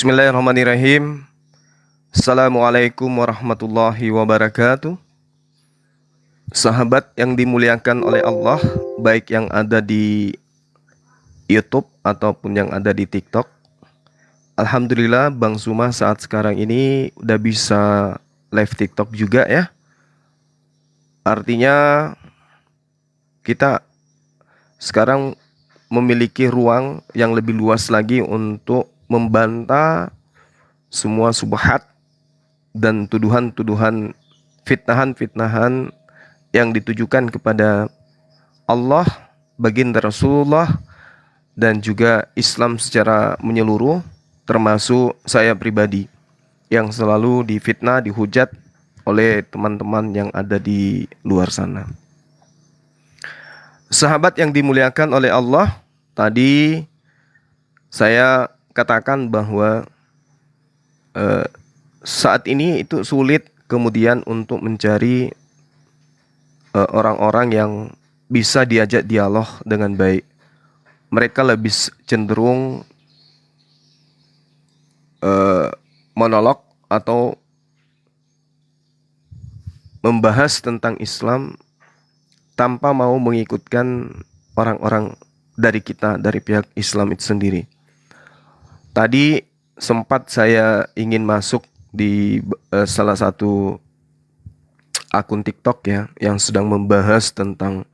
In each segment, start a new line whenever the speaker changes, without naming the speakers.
Bismillahirrahmanirrahim. Assalamualaikum warahmatullahi wabarakatuh. Sahabat yang dimuliakan oleh Allah, baik yang ada di YouTube ataupun yang ada di TikTok. Alhamdulillah Bang Suma saat sekarang ini udah bisa live TikTok juga ya. Artinya kita sekarang memiliki ruang yang lebih luas lagi untuk membantah semua subhat dan tuduhan-tuduhan, fitnahan-fitnahan yang ditujukan kepada Allah, baginda Rasulullah, dan juga Islam secara menyeluruh, termasuk saya pribadi yang selalu difitnah, dihujat oleh teman-teman yang ada di luar sana. Sahabat yang dimuliakan oleh Allah, tadi saya katakan bahwa saat ini itu sulit kemudian untuk mencari orang-orang yang bisa diajak dialog dengan baik. Mereka lebih cenderung monolog atau membahas tentang Islam tanpa mau mengikutkan orang-orang dari kita, dari pihak Islam itu sendiri. Tadi sempat saya ingin masuk di salah satu akun TikTok ya, yang sedang membahas tentang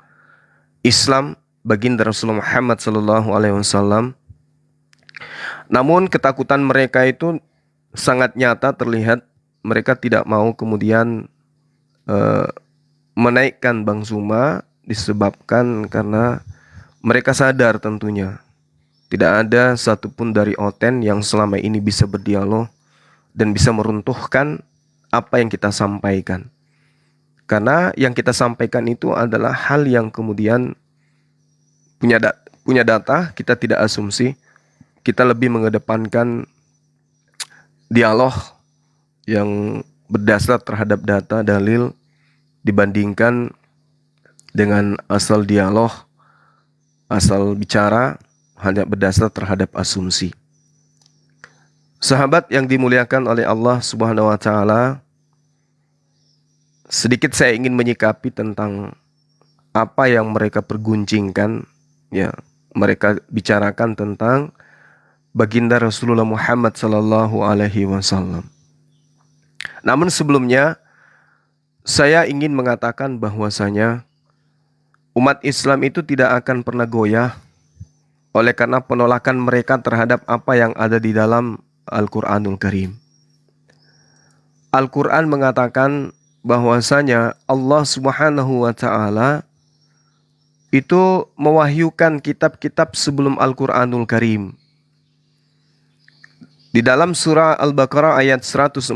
Islam baginda Rasulullah Muhammad SAW. Namun ketakutan mereka itu sangat nyata terlihat. Mereka tidak mau kemudian menaikkan Bang Suma disebabkan karena mereka sadar tentunya tidak ada satupun dari Oten yang selama ini bisa berdialog dan bisa meruntuhkan apa yang kita sampaikan. Karena yang kita sampaikan itu adalah hal yang kemudian punya data, kita tidak asumsi. Kita lebih mengedepankan dialog yang berdasar terhadap data, dalil, dibandingkan dengan asal dialog, asal bicara, hanya berdasar terhadap asumsi. Sahabat yang dimuliakan oleh Allah Subhanahu wa taala, sedikit saya ingin menyikapi tentang apa yang mereka perguncingkan ya. Mereka bicarakan tentang baginda Rasulullah Muhammad sallallahu alaihi wasallam. Namun sebelumnya saya ingin mengatakan bahwasanya umat Islam itu tidak akan pernah goyah oleh karena penolakan mereka terhadap apa yang ada di dalam Al-Quranul Karim. Al-Quran mengatakan bahwasanya Allah Subhanahu wa taala itu mewahyukan kitab-kitab sebelum Al-Quranul Karim. Di dalam surah Al-Baqarah ayat 146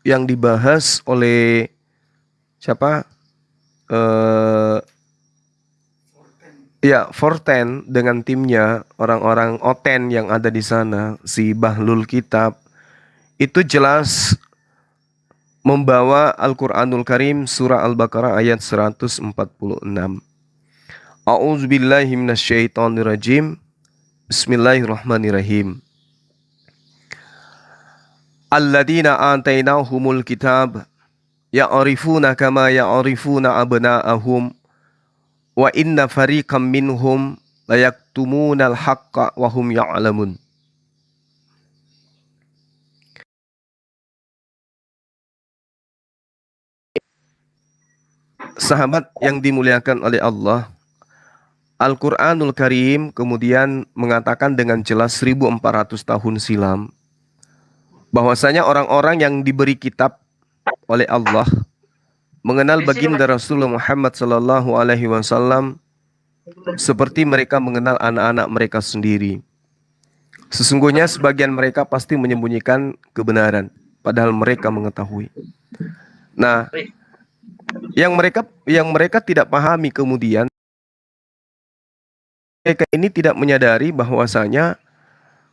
yang dibahas oleh siapa? Forten dengan timnya, orang-orang Oten yang ada di sana, si Bahlul Kitab, itu jelas membawa Al-Quranul Karim surah Al-Baqarah ayat 146. A'udzubillahi minasyaitonirrajim. Bismillahirrahmanirrahim. Alladzina atainahumul kitab ya'rifuna kama ya'rifuna abna'ahum wa inna fariqam minhum layaktumunal haqqa wa hum ya'lamun. Sahabat yang dimuliakan oleh Allah, Al-Quranul Karim kemudian mengatakan dengan jelas 1400 tahun silam bahwasanya orang-orang yang diberi kitab oleh Allah mengenal baginda Rasulullah Muhammad sallallahu alaihi wasallam seperti mereka mengenal anak-anak mereka sendiri. Sesungguhnya sebagian mereka pasti menyembunyikan kebenaran padahal mereka mengetahui. Nah, yang mereka tidak pahami kemudian, mereka ini tidak menyadari bahwasanya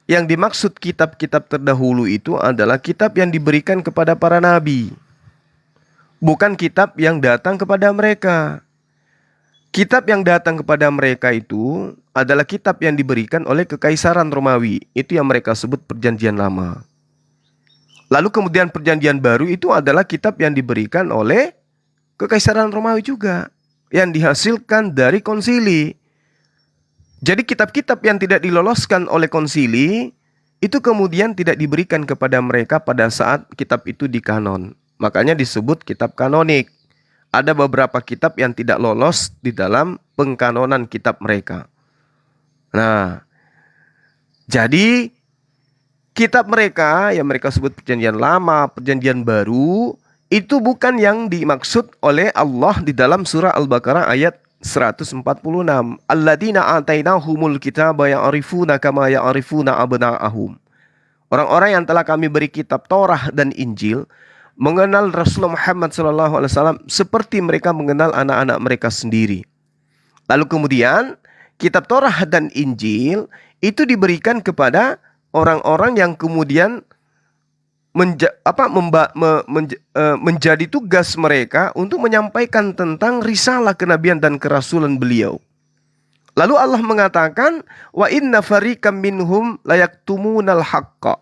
yang dimaksud kitab-kitab terdahulu itu adalah kitab yang diberikan kepada para nabi, bukan kitab yang datang kepada mereka. kitab yang datang kepada mereka itu adalah kitab yang diberikan oleh Kekaisaran Romawi. Itu yang mereka sebut Perjanjian Lama. Lalu kemudian Perjanjian Baru itu adalah kitab yang diberikan oleh Kekaisaran Romawi juga, yang dihasilkan dari konsili. Jadi kitab-kitab yang tidak diloloskan oleh konsili itu kemudian tidak diberikan kepada mereka pada saat kitab itu dikanon. Makanya disebut kitab kanonik. Ada beberapa kitab yang tidak lolos di dalam pengkanonan kitab mereka. Nah, jadi kitab mereka yang mereka sebut Perjanjian Lama, Perjanjian Baru, itu bukan yang dimaksud oleh Allah di dalam surah Al-Baqarah ayat 146. Alladzina atainahumul kitaba ya'rifuna kama ya'rifuna abna'ahum. Orang-orang yang telah kami beri kitab Torah dan Injil mengenal Rasulullah Muhammad SAW seperti mereka mengenal anak-anak mereka sendiri. Lalu kemudian kitab Torah dan Injil itu diberikan kepada orang-orang yang kemudian menjadi tugas mereka untuk menyampaikan tentang risalah kenabian dan kerasulan beliau. Lalu Allah mengatakan, wa inna fariqam minhum layaktumunal haqqa.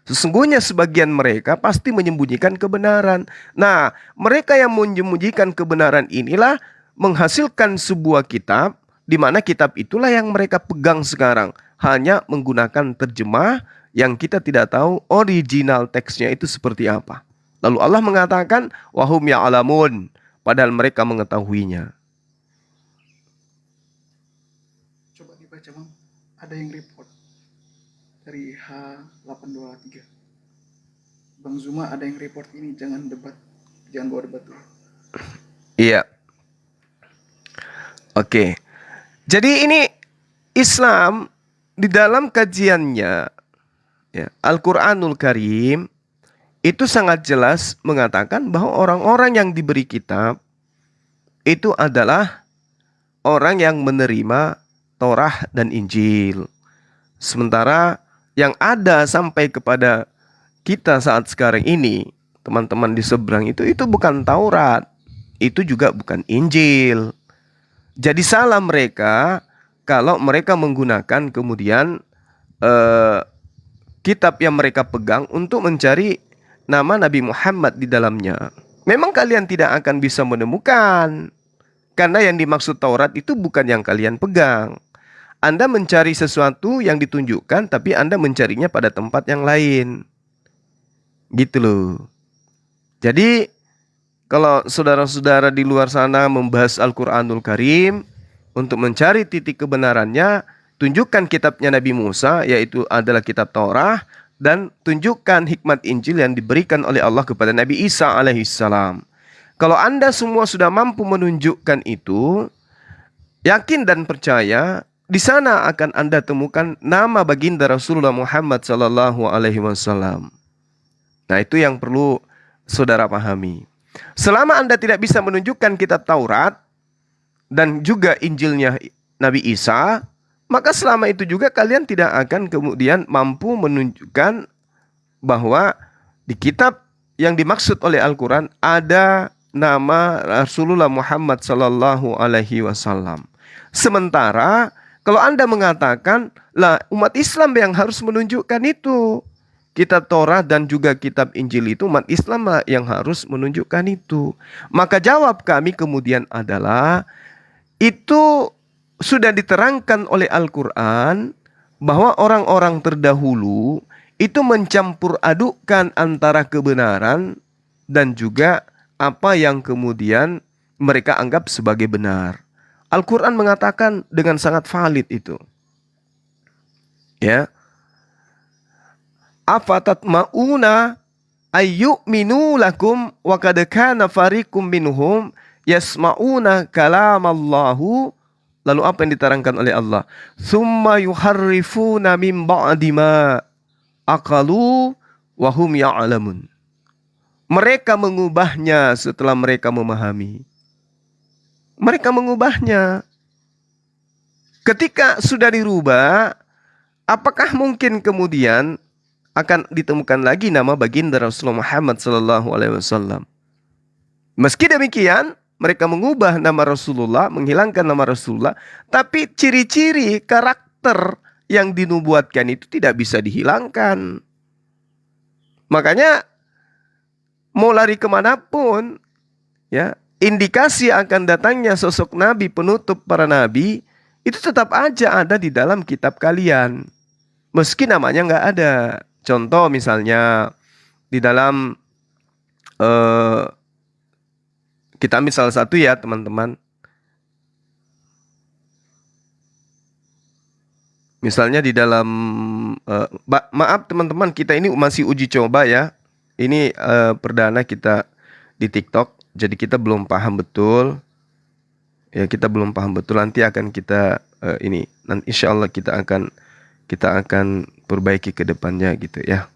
Sesungguhnya sebagian mereka pasti menyembunyikan kebenaran. Nah, mereka yang menyembunyikan kebenaran inilah menghasilkan sebuah kitab, di mana kitab itulah yang mereka pegang sekarang. Hanya menggunakan terjemah yang kita tidak tahu original teksnya itu seperti apa. Lalu Allah mengatakan, wahum ya'lamun, padahal mereka mengetahuinya.
Coba dibaca, Bang. Ada yang report dari H823. Bang Zuma ada yang report ini, jangan bawa debat dulu.
Iya. Oke. Jadi ini Islam di dalam kajiannya, ya, Al-Quranul Karim itu sangat jelas mengatakan bahwa orang-orang yang diberi kitab itu adalah orang yang menerima Torah dan Injil. Sementara yang ada sampai kepada kita saat sekarang ini, teman-teman di seberang itu bukan Taurat, itu juga bukan Injil. Jadi salah mereka kalau mereka menggunakan kemudian kitab yang mereka pegang untuk mencari nama Nabi Muhammad di dalamnya. Memang kalian tidak akan bisa menemukan, karena yang dimaksud Taurat itu bukan yang kalian pegang. Anda mencari sesuatu yang ditunjukkan, tapi Anda mencarinya pada tempat yang lain. Gitu loh. Jadi, kalau saudara-saudara di luar sana membahas Al-Quranul Karim, untuk mencari titik kebenarannya, tunjukkan kitabnya Nabi Musa, yaitu adalah kitab Torah, dan tunjukkan hikmat Injil yang diberikan oleh Allah kepada Nabi Isa alaihissalam. Kalau Anda semua sudah mampu menunjukkan itu, yakin dan percaya, di sana akan Anda temukan nama baginda Rasulullah Muhammad sallallahu alaihi wasallam. Nah, itu yang perlu saudara pahami. Selama Anda tidak bisa menunjukkan kitab Taurat dan juga Injilnya Nabi Isa, maka selama itu juga kalian tidak akan kemudian mampu menunjukkan bahwa di kitab yang dimaksud oleh Al-Quran ada nama Rasulullah Muhammad sallallahu alaihi wasallam. Sementara kalau Anda mengatakan, lah umat Islam yang harus menunjukkan itu. Kitab Torah dan juga kitab Injil itu umat Islam yang harus menunjukkan itu. Maka jawab kami kemudian adalah, itu sudah diterangkan oleh Al-Quran bahwa orang-orang terdahulu itu mencampur adukkan antara kebenaran dan juga apa yang kemudian mereka anggap sebagai benar. Al-Quran mengatakan dengan sangat valid itu. Ya. Afatatma'una ayyu'minu lakum wa qad kana fariqum minhum yasma'una kalamallahu. Lalu apa yang diterangkan oleh Allah? Tsumma yuharrifuna min ba'di ma aqalu wa hum ya'lamun. Mereka mengubahnya setelah mereka memahami. Mereka mengubahnya. Ketika sudah dirubah, apakah mungkin kemudian akan ditemukan lagi nama baginda Rasulullah Muhammad sallallahu alaihi wasallam? Meski demikian, mereka mengubah nama Rasulullah, menghilangkan nama Rasulullah, tapi ciri-ciri karakter yang dinubuatkan itu tidak bisa dihilangkan. Makanya mau lari kemanapun, ya, indikasi akan datangnya sosok Nabi penutup para Nabi itu tetap aja ada di dalam kitab kalian, meski namanya nggak ada. Contoh misalnya di dalam kita ambil salah satu ya teman-teman. Misalnya di dalam maaf teman-teman, kita ini masih uji coba ya. Ini perdana kita di TikTok, jadi kita belum paham betul. Ya, kita belum paham betul, nanti akan kita nanti insya Allah kita akan perbaiki ke depannya gitu ya.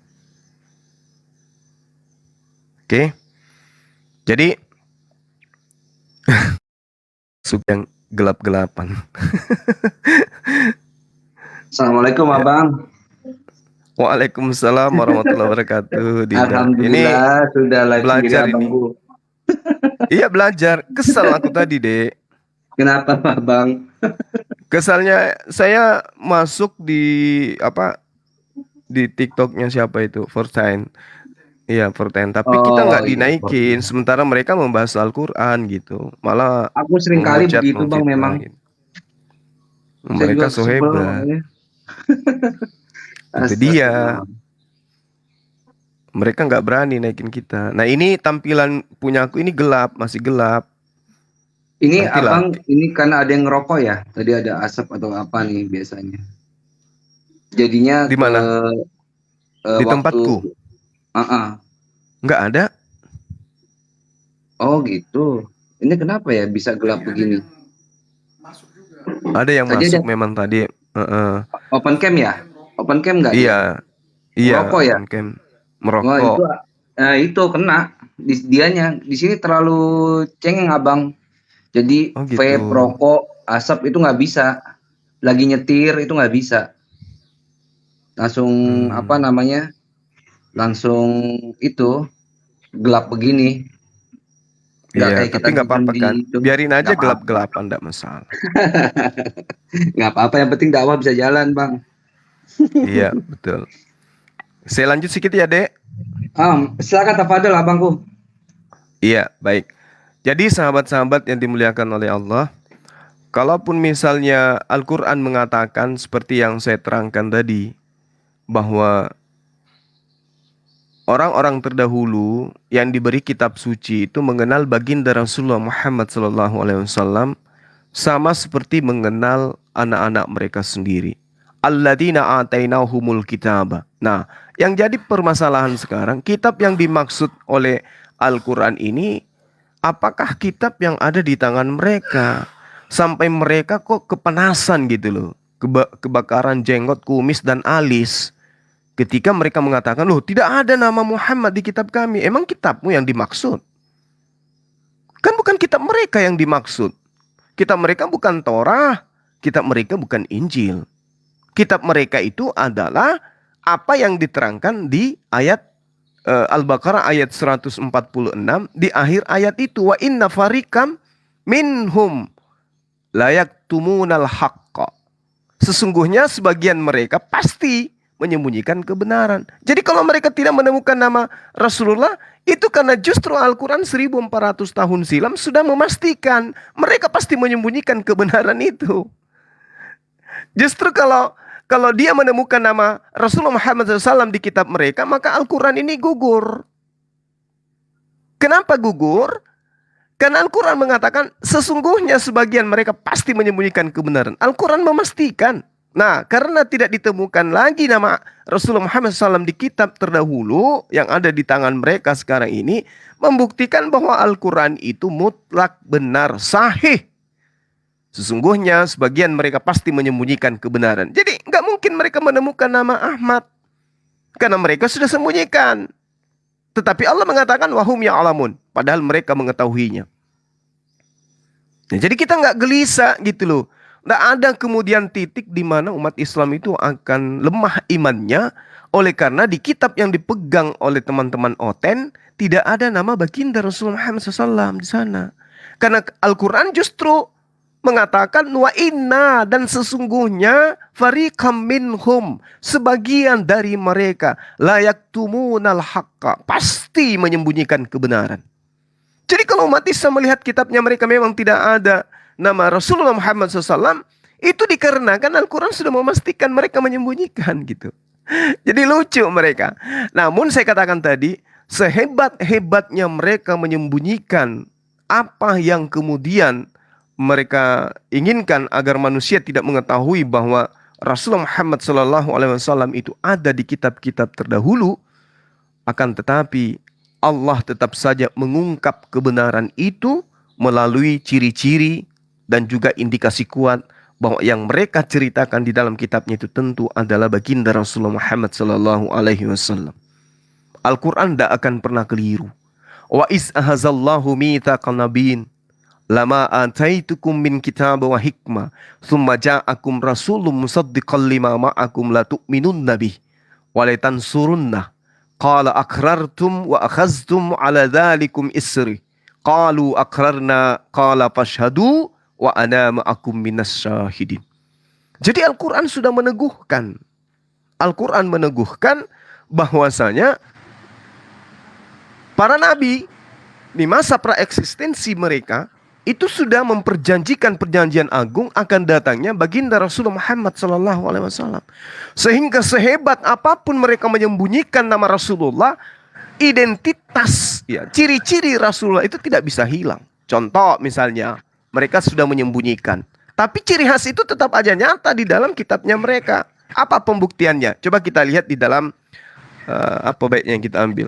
Oke. Jadi sub yang gelap-gelapan.
Assalamualaikum
Ya.
Abang.
Waalaikumsalam warahmatullahi wabarakatuh. Dinda.
Alhamdulillah sudah live sendiri
belajar ini.
Abangku.
Iya belajar. Kesal aku tadi, Dek.
Kenapa Abang?
Kesalnya saya masuk di TikToknya siapa itu? Fortain. Iya, Fortain. Tapi kita nggak
iya,
dinaikin. Sementara mereka membahas Al-Quran gitu. Malah
aku sering kali
menghujat,
begitu Bang
menfitnah
memang.
gitu.
Saya
Mereka
juga
so
sebel
hebat.
makanya.
Itu dia.
Astagfirullah.
Mereka nggak berani naikin kita. Nah ini tampilan punya aku ini gelap, masih gelap.
Ini
Nantilah.
Abang, ini karena ada yang ngerokok ya? Tadi ada asap atau apa nih biasanya? Jadinya
Di mana? Di
waktu
tempatku? Nggak ada.
Oh gitu. Ini kenapa ya bisa gelap begini?
Masuk juga.
Ada yang
Tadi
masuk
ada-
memang tadi.
Open cam ya? Open cam nggak? dia?
Iya, iya.
Merokok ya?
open cam.
Wah
Merokok.
itu kena dianya di sini terlalu cengeng Abang. Jadi
Oh, gitu.
vape, rokok, asap itu nggak bisa. Lagi nyetir itu nggak bisa. Langsung langsung itu gelap begini. Nggak
Iya,
kayak
tapi
kita
nggak
nonton
apa-apa
di
kan.
YouTube.
Biarin aja
Nggak apa-apa.
gelap-gelapan, nggak masalah.
Nggak apa-apa, yang penting dakwah bisa jalan Bang.
Iya, betul. Saya lanjut sedikit ya, Dek.
Silakan tafadhol Abangku.
Iya, baik. Jadi sahabat-sahabat yang dimuliakan oleh Allah, kalaupun misalnya Al-Quran mengatakan seperti yang saya terangkan tadi, bahwa orang-orang terdahulu yang diberi kitab suci itu mengenal baginda Rasulullah Muhammad SAW sama seperti mengenal anak-anak mereka sendiri. Alladzina atainahumul kitaba. Nah, yang jadi permasalahan sekarang, kitab yang dimaksud oleh Al-Quran ini, apakah kitab yang ada di tangan mereka? Sampai mereka kok kepanasan gitu loh. Kebakaran jenggot, kumis, dan alis. Ketika mereka mengatakan, loh tidak ada nama Muhammad di kitab kami. Emang kitabmu yang dimaksud? Kan bukan kitab mereka yang dimaksud. Kitab mereka bukan Torah. Kitab mereka bukan Injil. Kitab mereka itu adalah apa yang diterangkan di ayat Al-Baqarah ayat 146 di akhir ayat itu, wa inna farikam minhum layak tumunal haqqa. Sesungguhnya sebagian mereka pasti menyembunyikan kebenaran. Jadi kalau mereka tidak menemukan nama Rasulullah, itu karena justru Al-Quran 1400 tahun silam sudah memastikan mereka pasti menyembunyikan kebenaran itu. Justru kalau dia menemukan nama Rasulullah Muhammad SAW di kitab mereka, maka Al-Quran ini gugur. Kenapa gugur? Karena Al-Quran mengatakan sesungguhnya sebagian mereka pasti menyembunyikan kebenaran. Al-Quran memastikan. Nah, karena tidak ditemukan lagi nama Rasulullah Muhammad SAW di kitab terdahulu yang ada di tangan mereka sekarang ini, membuktikan bahwa Al-Quran itu mutlak benar, sahih. Sesungguhnya sebagian mereka pasti menyembunyikan kebenaran. Jadi nggak mungkin mereka menemukan nama Ahmad. Karena mereka sudah sembunyikan. Tetapi Allah mengatakan wahum ya'lamun. Padahal mereka mengetahuinya. Nah, jadi kita nggak gelisah gitu loh. Nggak ada kemudian titik di mana umat Islam itu akan lemah imannya. Oleh karena di kitab yang dipegang oleh teman-teman Oten, tidak ada nama baginda Rasulullah Muhammad SAW di sana. Karena Al-Quran justru mengatakan wa inna, dan sesungguhnya fariqam minhum, sebagian dari mereka la yaktumunal haqqa, pasti menyembunyikan kebenaran. Jadi kalau umat Islam melihat kitabnya mereka memang tidak ada nama Rasulullah Muhammad SAW, itu dikarenakan Al-Quran sudah memastikan mereka menyembunyikan gitu. Jadi lucu mereka. Namun saya katakan tadi, sehebat-hebatnya mereka menyembunyikan apa yang kemudian mereka inginkan agar manusia tidak mengetahui bahwa Rasulullah Muhammad SAW itu ada di kitab-kitab terdahulu, akan tetapi Allah tetap saja mengungkap kebenaran itu melalui ciri-ciri dan juga indikasi kuat bahwa yang mereka ceritakan di dalam kitabnya itu tentu adalah baginda Rasulullah Muhammad SAW. Al-Quran tidak akan pernah keliru. Wa iz ahazallahu mitsaqan nabiyyin lama ataitukum min kitab wa hikmah thumma ja'akum rasulun musaddiqan lima ma'akum la tu'minun nabih wa la tansurunna qala aqrartum wa akhaztum ala dhalikum isri qalu aqrarna qala fashhadu wa ana ma'akum minas syahidin. Jadi Al-Quran sudah meneguhkan. Al-Quran meneguhkan bahwasanya para nabi di masa praeksistensi mereka itu sudah memperjanjikan perjanjian agung akan datangnya baginda Rasulullah Muhammad SAW. Sehingga sehebat apapun mereka menyembunyikan nama Rasulullah, identitas, ya, ciri-ciri Rasulullah itu tidak bisa hilang. Contoh misalnya, mereka sudah menyembunyikan, tapi ciri khas itu tetap aja nyata di dalam kitabnya mereka. Apa pembuktiannya? Coba kita lihat di dalam apa baiknya yang kita ambil.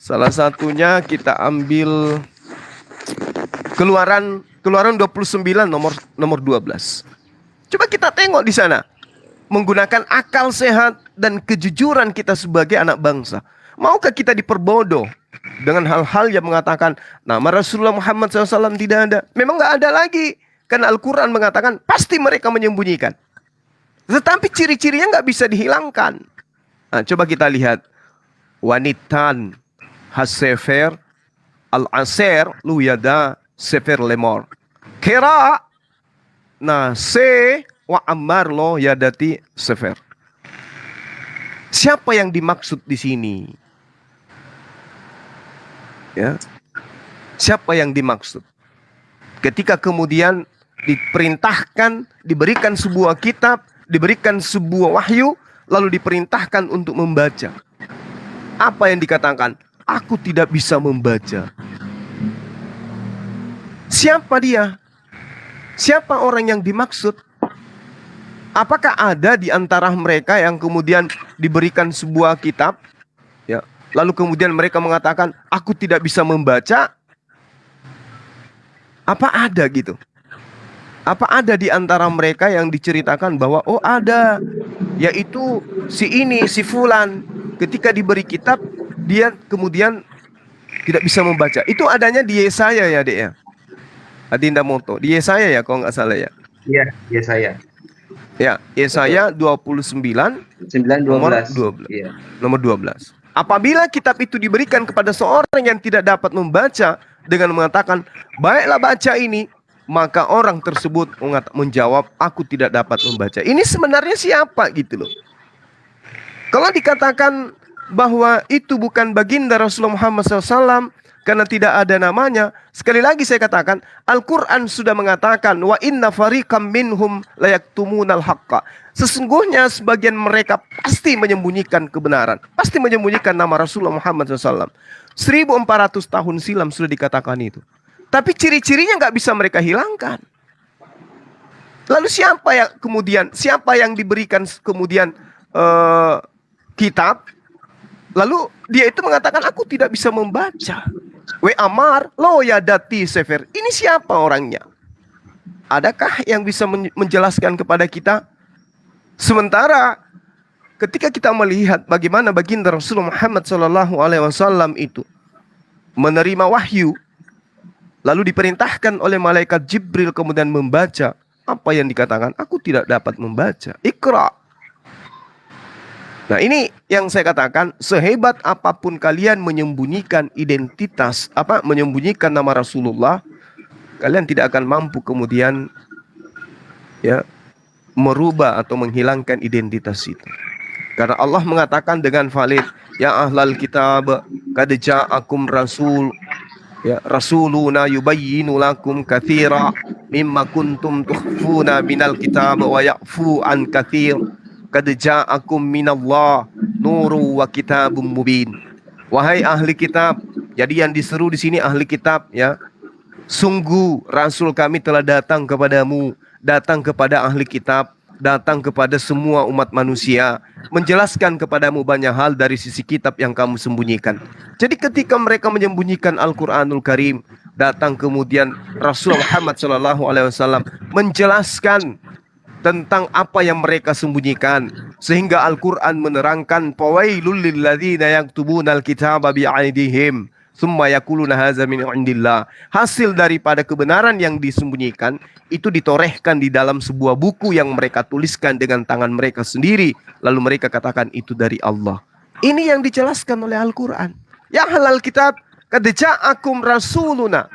Salah satunya kita ambil Keluaran 29 nomor 12. Coba kita tengok di sana. Menggunakan akal sehat dan kejujuran kita sebagai anak bangsa. Maukah kita diperbodoh dengan hal-hal yang mengatakan nama Rasulullah Muhammad SAW tidak ada? Memang nggak ada lagi. Karena Al-Quran mengatakan pasti mereka menyembunyikan. Tetapi ciri-cirinya nggak bisa dihilangkan. Nah, coba kita lihat. Wanitan Hasefer Al-Aser Luyada Sefer Lemor Kera Se Wa Ammar Lo Yadati Sefer. Siapa yang dimaksud di sini? Ya. Siapa yang dimaksud? Ketika kemudian diperintahkan, diberikan sebuah kitab, diberikan sebuah wahyu, lalu diperintahkan untuk membaca. Apa yang dikatakan? Aku tidak bisa membaca. Siapa dia? Siapa orang yang dimaksud? Apakah ada di antara mereka yang kemudian diberikan sebuah kitab, ya, lalu kemudian mereka mengatakan, aku tidak bisa membaca? Apa ada gitu? Apa ada di antara mereka yang diceritakan bahwa oh ada, yaitu si ini, si fulan, ketika diberi kitab, dia kemudian tidak bisa membaca. Itu adanya di Yesaya ya, Dek ya? Adinda Moto. Di Yesaya ya, kalau nggak salah ya?
Iya, Yesaya.
Ya, Yesaya 29 nomor 12.
Iya.
Nomor 12. Apabila kitab itu diberikan kepada seorang yang tidak dapat membaca dengan mengatakan, baiklah baca ini, maka orang tersebut menjawab, aku tidak dapat membaca. Ini sebenarnya siapa gitu loh. Kalau dikatakan bahwa itu bukan baginda Rasulullah Muhammad SAW karena tidak ada namanya, sekali lagi saya katakan, Al-Quran sudah mengatakan wa inna fariqam minhum layaktumunal haqqa. Sesungguhnya sebagian mereka pasti menyembunyikan kebenaran, pasti menyembunyikan nama Rasulullah Muhammad SAW. 1400 tahun silam sudah dikatakan itu. Tapi ciri-cirinya nggak bisa mereka hilangkan. Lalu siapa yang diberikan kemudian kitab? Lalu dia itu mengatakan aku tidak bisa membaca. We amar lo yadati sefer. Ini siapa orangnya? Adakah yang bisa menjelaskan kepada kita? Sementara ketika kita melihat bagaimana baginda Rasulullah Muhammad SAW itu menerima wahyu, lalu diperintahkan oleh malaikat Jibril kemudian membaca, apa yang dikatakan? Aku tidak dapat membaca. Iqra. Nah, ini yang saya katakan, sehebat apapun kalian menyembunyikan identitas, menyembunyikan nama Rasulullah, kalian tidak akan mampu kemudian ya merubah atau menghilangkan identitas itu. Karena Allah mengatakan dengan valid, ya ahlal kitab, qad ja'akum rasuluna yubayyinu lakum katsira mimma kuntum tukhfuna minal kitab wa ya'fu an katsir. Qad ja'akum minallah nuru wa kitabum mubin. Wahai ahli kitab, jadi yang diseru di sini ahli kitab ya. Sungguh Rasul kami telah datang kepadamu, datang kepada ahli kitab, datang kepada semua umat manusia, menjelaskan kepadamu banyak hal dari sisi kitab yang kamu sembunyikan. Jadi ketika mereka menyembunyikan Al-Quranul Karim, datang kemudian Rasul Muhammad SAW menjelaskan tentang apa yang mereka sembunyikan, sehingga Al-Quran menerangkan fawailul lilladzina yaktubunal kitaba bi'aidihim summa yaquluna hadza min indillah. Hasil daripada kebenaran yang disembunyikan itu ditorehkan di dalam sebuah buku yang mereka tuliskan dengan tangan mereka sendiri, lalu mereka katakan itu dari Allah. Ini yang dijelaskan oleh Al-Quran. Ya halal kitab, qad ja'akum rasuluna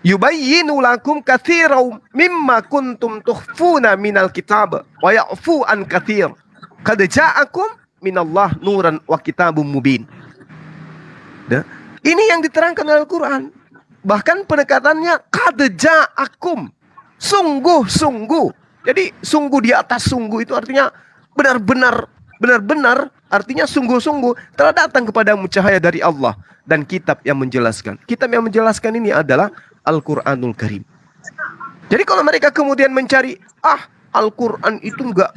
yubayyinu lakum katsiran mimma kuntum tukhfuna minal kitab wa ya'fu an katsir. Qad ja'akum minallah nuran wa kitabum mubin. Ini yang diterangkan oleh Al-Quran. Bahkan pendekatannya qad ja'akum, sungguh-sungguh. Jadi sungguh di atas sungguh itu artinya benar-benar artinya sungguh-sungguh telah datang kepadamu cahaya dari Allah dan kitab yang menjelaskan. Kitab yang menjelaskan ini adalah Al-Quranul Karim. Jadi kalau mereka kemudian mencari, Al-Quran itu enggak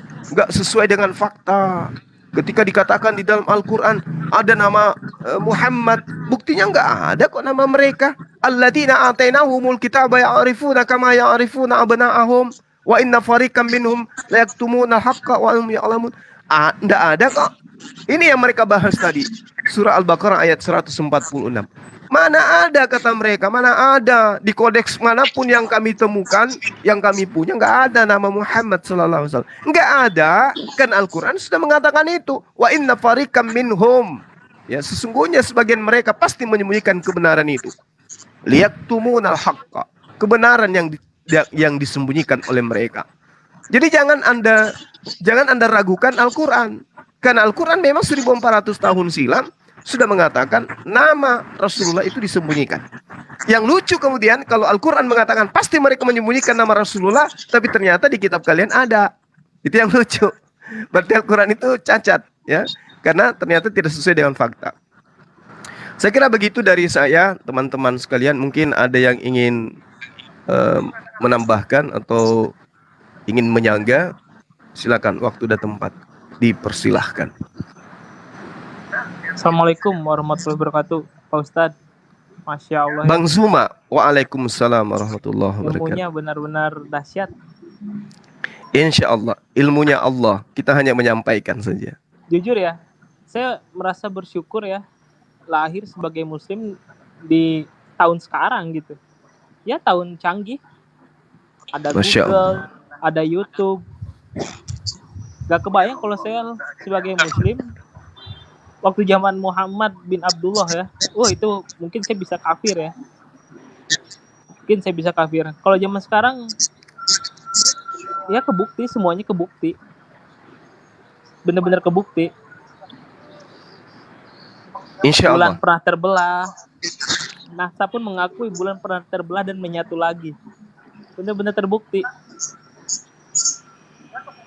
sesuai dengan fakta. Ketika dikatakan di dalam Al-Quran ada nama Muhammad, buktinya enggak ada kok nama mereka. Alladzina atainahumul kitaba ya'rifuna kama ya'rifuna abna'ahum wa inna fariqam minhum la yaktumuna al-haqqa wa hum ya'lamun. Enggak ada kok. Ini yang mereka bahas tadi. Surah Al-Baqarah ayat 146. Mana ada kata mereka, mana ada di kodeks manapun yang kami temukan, yang kami punya, nggak ada nama Muhammad sallallahu alaihi wasallam. Nggak ada, kan Al-Quran sudah mengatakan itu. Wa inna fariqam minhum. Ya, sesungguhnya sebagian mereka pasti menyembunyikan kebenaran itu. Liyaktumunal haqqa. Kebenaran yang disembunyikan oleh mereka. Jadi jangan Anda ragukan Al-Quran. Karena Al-Quran memang 1400 tahun silam sudah mengatakan nama Rasulullah itu disembunyikan. Yang lucu kemudian kalau Al-Quran mengatakan pasti mereka menyembunyikan nama Rasulullah, tapi ternyata di kitab kalian ada. Itu yang lucu. Berarti Al-Quran itu cacat, ya, karena ternyata tidak sesuai dengan fakta. Saya kira begitu dari saya, teman-teman sekalian. Mungkin ada yang ingin menambahkan atau ingin menyangga, silakan, waktu dan tempat dipersilahkan.
Assalamualaikum warahmatullahi wabarakatuh, Pak Ustadz. Masya Allah.
Bang Zuma, waalaikumsalam warahmatullahi wabarakatuh.
Ilmunya benar-benar dahsyat.
Insya Allah, ilmunya Allah. Kita hanya menyampaikan saja.
Jujur ya, saya merasa bersyukur ya, lahir sebagai Muslim di tahun sekarang gitu. Ya tahun canggih. Ada
Masya
Google,
Allah.
ada YouTube. Gak kebayang kalau saya sebagai Muslim waktu zaman Muhammad bin Abdullah ya. Itu mungkin saya bisa kafir ya. Kalau zaman sekarang ya kebukti, semuanya kebukti. Benar-benar kebukti.
Insya
Bulan
Allah.
pernah terbelah. NASA pun mengakui bulan pernah terbelah dan menyatu lagi. Benar-benar terbukti.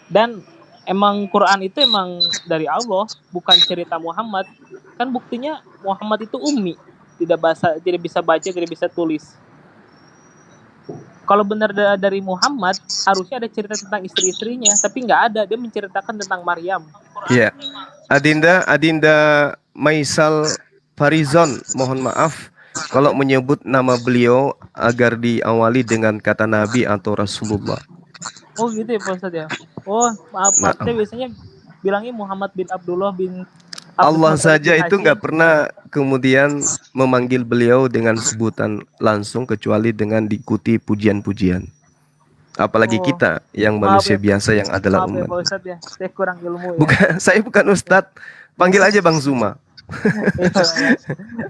Dan emang Quran itu emang dari Allah, bukan cerita Muhammad. Kan buktinya Muhammad itu ummi, tidak bisa baca, tidak bisa tulis. Kalau benar dari Muhammad, harusnya ada cerita tentang istri-istrinya, tapi nggak ada. Dia menceritakan tentang Maryam.
Ya, Adinda Maisal Farizon, mohon maaf kalau menyebut nama beliau agar diawali dengan kata Nabi atau Rasulullah.
Oh gitu ya Pak Ustadz ya. Oh maaf, saya biasanya bilangnya Muhammad bin Abdullah bin
Allah saja itu nggak pernah kemudian memanggil beliau dengan sebutan langsung kecuali dengan diikuti pujian-pujian. Apalagi kita yang manusia biasa yang adalah
maaf ya
umat.
Pak Ustadz ya, saya kurang ilmu ya.
Saya bukan Ustadz, panggil aja Bang Zuma.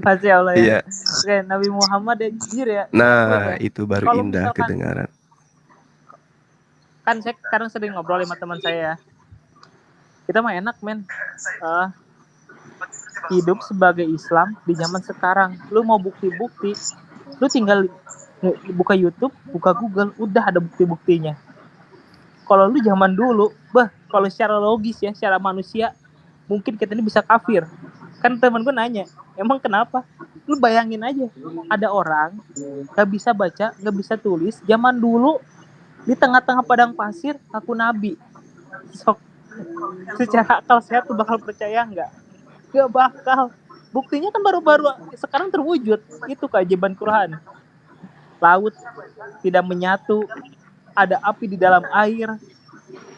Masya Allah ya.
Iya.
Oke, Nabi Muhammad ya jujur ya.
Nah, itu baru
Kalau
indah
misalkan-
kedengaran.
Kan saya sekarang sering ngobrol sama teman saya ya. Kita mah enak men. Hidup sebagai Islam di zaman sekarang. Lu mau bukti-bukti, lu tinggal buka YouTube, buka Google, udah ada bukti-buktinya. Kalau lu zaman dulu, kalau secara logis ya, secara manusia, mungkin kita ini bisa kafir. Kan temen gue nanya, emang kenapa? Lu bayangin aja, ada orang gak bisa baca, gak bisa tulis, zaman dulu di tengah-tengah padang pasir, aku nabi. Sok, secara akal sehat tuh bakal percaya nggak? Gak bakal. Buktinya kan baru-baru sekarang terwujud. Itu keajaiban Quran. Laut tidak menyatu, ada api di dalam air.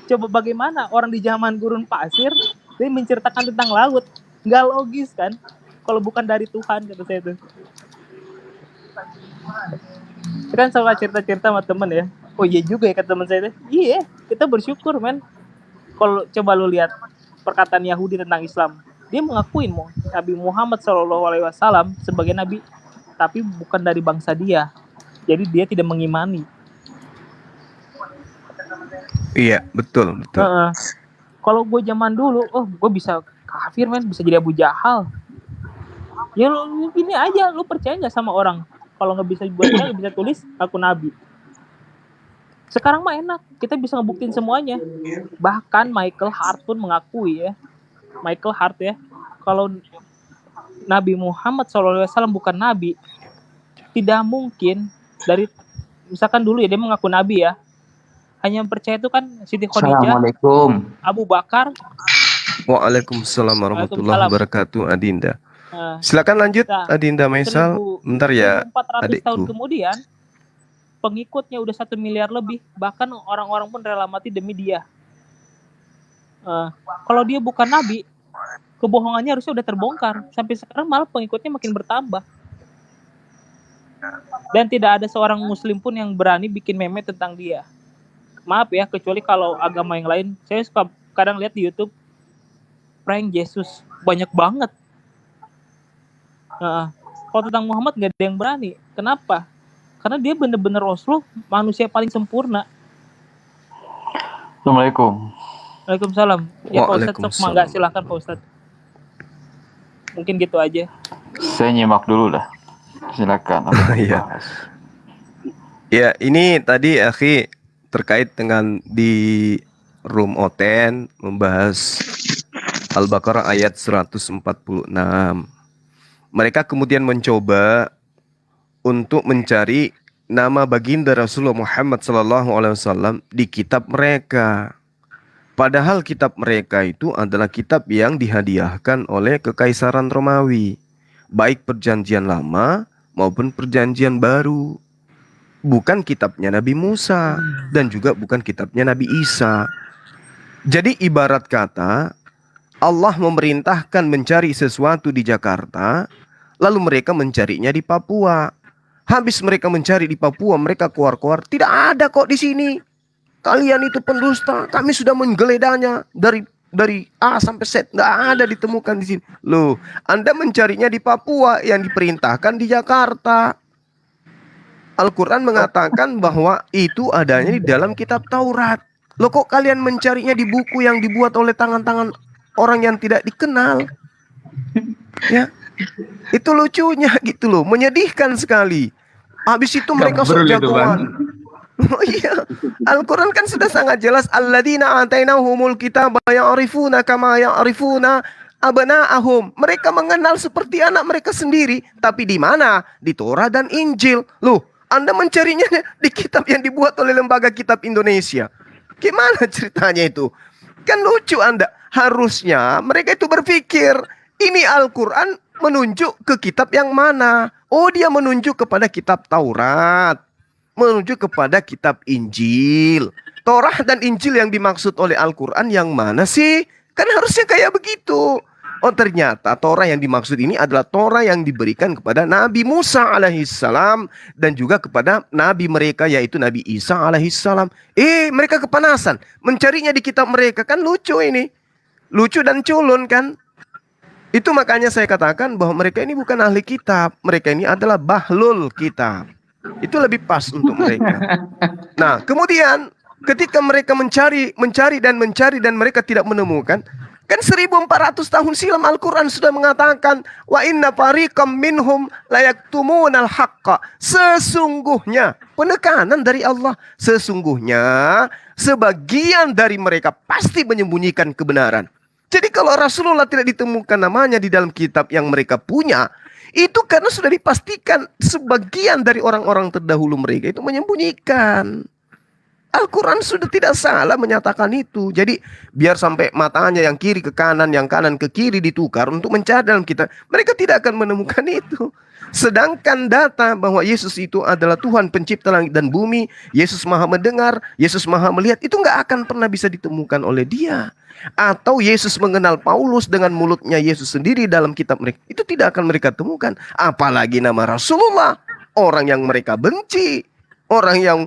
Coba bagaimana orang di zaman gurun pasir dia menceritakan tentang laut? Nggak logis kan? Kalau bukan dari Tuhan, kata saya itu. Kan selalu cerita-cerita sama temen ya. Oh iya juga ya kata teman saya itu. Iya, kita bersyukur men. Kalau coba lu lihat perkataan Yahudi tentang Islam, dia mengakuin Nabi Muhammad SAW sebagai nabi, tapi bukan dari bangsa dia. Jadi dia tidak mengimani.
Iya, betul.
Kalau gue zaman dulu, gue bisa kafir men, bisa jadi Abu Jahal. Ya lu gini aja, lu percaya nggak sama orang? Kalau nggak bisa baca, nggak bisa tulis, aku nabi. Sekarang mah enak, kita bisa ngebuktiin semuanya. Bahkan Michael Hart pun mengakui ya, Michael Hart ya, kalau Nabi Muhammad SAW bukan nabi, tidak mungkin dari, misalkan dulu ya dia mengaku nabi ya, hanya percaya itu kan Siti Khadijah,
Assalamualaikum.
Abu Bakar.
Waalaikumsalam warahmatullahi wabarakatuh, Adinda. Silakan lanjut, Adinda Maisal. Bentar ya,
1400 tahun
adikku.
kemudian pengikutnya udah 1 miliar lebih, bahkan orang-orang pun rela mati demi dia. Kalau dia bukan nabi, kebohongannya harusnya udah terbongkar. Sampai sekarang malah pengikutnya makin bertambah. Dan tidak ada seorang muslim pun yang berani bikin meme tentang dia. Maaf ya, kecuali kalau agama yang lain. Saya suka kadang lihat di YouTube prank Yesus, banyak banget. Kalau tentang Muhammad gak ada yang berani. Kenapa? Karena dia bener-bener Rasul, manusia paling sempurna.
Assalamualaikum.
Waalaikumsalam. Ya Pak Ustadz,
Waalaikumsalam.
mangga silakan Pak Ustadz. Mungkin gitu aja.
Saya nyimak dulu lah. Silakan.
Iya. Ya, ini tadi akhi terkait dengan di Room Oten membahas Al-Baqarah ayat 146. Mereka kemudian mencoba untuk mencari nama baginda Rasulullah Muhammad SAW di kitab mereka. Padahal kitab mereka itu adalah kitab yang dihadiahkan oleh Kekaisaran Romawi, baik perjanjian lama maupun perjanjian baru. Bukan kitabnya Nabi Musa dan juga bukan kitabnya Nabi Isa. Jadi ibarat kata Allah memerintahkan mencari sesuatu di Jakarta, lalu mereka mencarinya di Papua. Habis mereka mencari di Papua, mereka keluar-keluar, tidak ada kok di sini. Kalian itu pendusta, kami sudah menggeledahnya dari A sampai Z, nggak ada ditemukan di sini. Loh, Anda mencarinya di Papua, yang diperintahkan di Jakarta. Al-Quran mengatakan bahwa itu adanya di dalam kitab Taurat. Loh, kok kalian mencarinya di buku yang dibuat oleh tangan-tangan orang yang tidak dikenal? Ya, itu lucunya gitu loh, menyedihkan sekali. Habis itu mereka sok jagoan. Oh iya, Al-Quran kan sudah sangat jelas. Alladzina atainahumul kitaba ya'rifuna kama ya'rifuna abna'ahum. Mereka mengenal seperti anak mereka sendiri. Tapi di mana? Di Torah dan Injil. Loh, Anda mencarinya di kitab yang dibuat oleh Lembaga Kitab Indonesia. Gimana ceritanya itu? Kan lucu Anda. Harusnya mereka itu berpikir, ini Al-Quran menunjuk ke kitab yang mana? Oh, dia menunjuk kepada kitab Taurat, menunjuk kepada kitab Injil. Torah dan Injil yang dimaksud oleh Al-Quran yang mana sih? Kan harusnya kayak begitu. Oh, ternyata Torah yang dimaksud ini adalah Torah yang diberikan kepada Nabi Musa alaihissalam dan juga kepada Nabi mereka yaitu Nabi Isa alaihissalam. Mereka kepanasan mencarinya di kitab mereka. Kan lucu ini. Lucu dan culun kan? Itu makanya saya katakan bahwa mereka ini bukan ahli kitab, mereka ini adalah bahlul kitab. Itu lebih pas untuk mereka. Nah, kemudian ketika mereka mencari dan mereka tidak menemukan, kan 1400 tahun silam Al-Quran sudah mengatakan wa inna fariqam minhum layaktumunal haqqa. Sesungguhnya, penekanan dari Allah, sesungguhnya sebagian dari mereka pasti menyembunyikan kebenaran. Jadi kalau Rasulullah tidak ditemukan namanya di dalam kitab yang mereka punya, itu karena sudah dipastikan sebagian dari orang-orang terdahulu mereka itu menyembunyikan. Al-Quran sudah tidak salah menyatakan itu. Jadi biar sampai matanya yang kiri ke kanan, yang kanan ke kiri ditukar untuk mencari dalam kitab, mereka tidak akan menemukan itu. Sedangkan data bahwa Yesus itu adalah Tuhan pencipta langit dan bumi, Yesus maha mendengar, Yesus maha melihat, itu nggak akan pernah bisa ditemukan oleh dia. Atau Yesus mengenal Paulus dengan mulutnya Yesus sendiri dalam kitab mereka, itu tidak akan mereka temukan. Apalagi nama Rasulullah, orang yang mereka benci, orang yang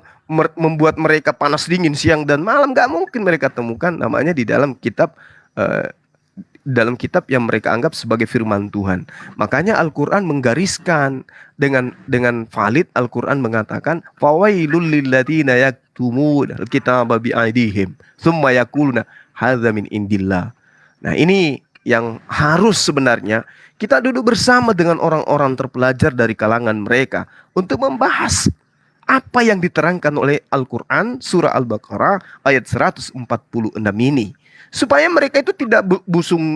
membuat mereka panas dingin siang dan malam, nggak mungkin mereka temukan namanya di dalam kitab yang mereka anggap sebagai firman Tuhan. Makanya Al-Quran menggariskan dengan valid. Al-Quran mengatakan fawailul lilladzina yaktumuna al-kitaba bi'aidihim tsumma yaquluna hadza min indillah. Nah, ini yang harus sebenarnya kita duduk bersama dengan orang-orang terpelajar dari kalangan mereka untuk membahas apa yang diterangkan oleh Al-Quran surah Al-Baqarah ayat 146 ini. Supaya mereka itu tidak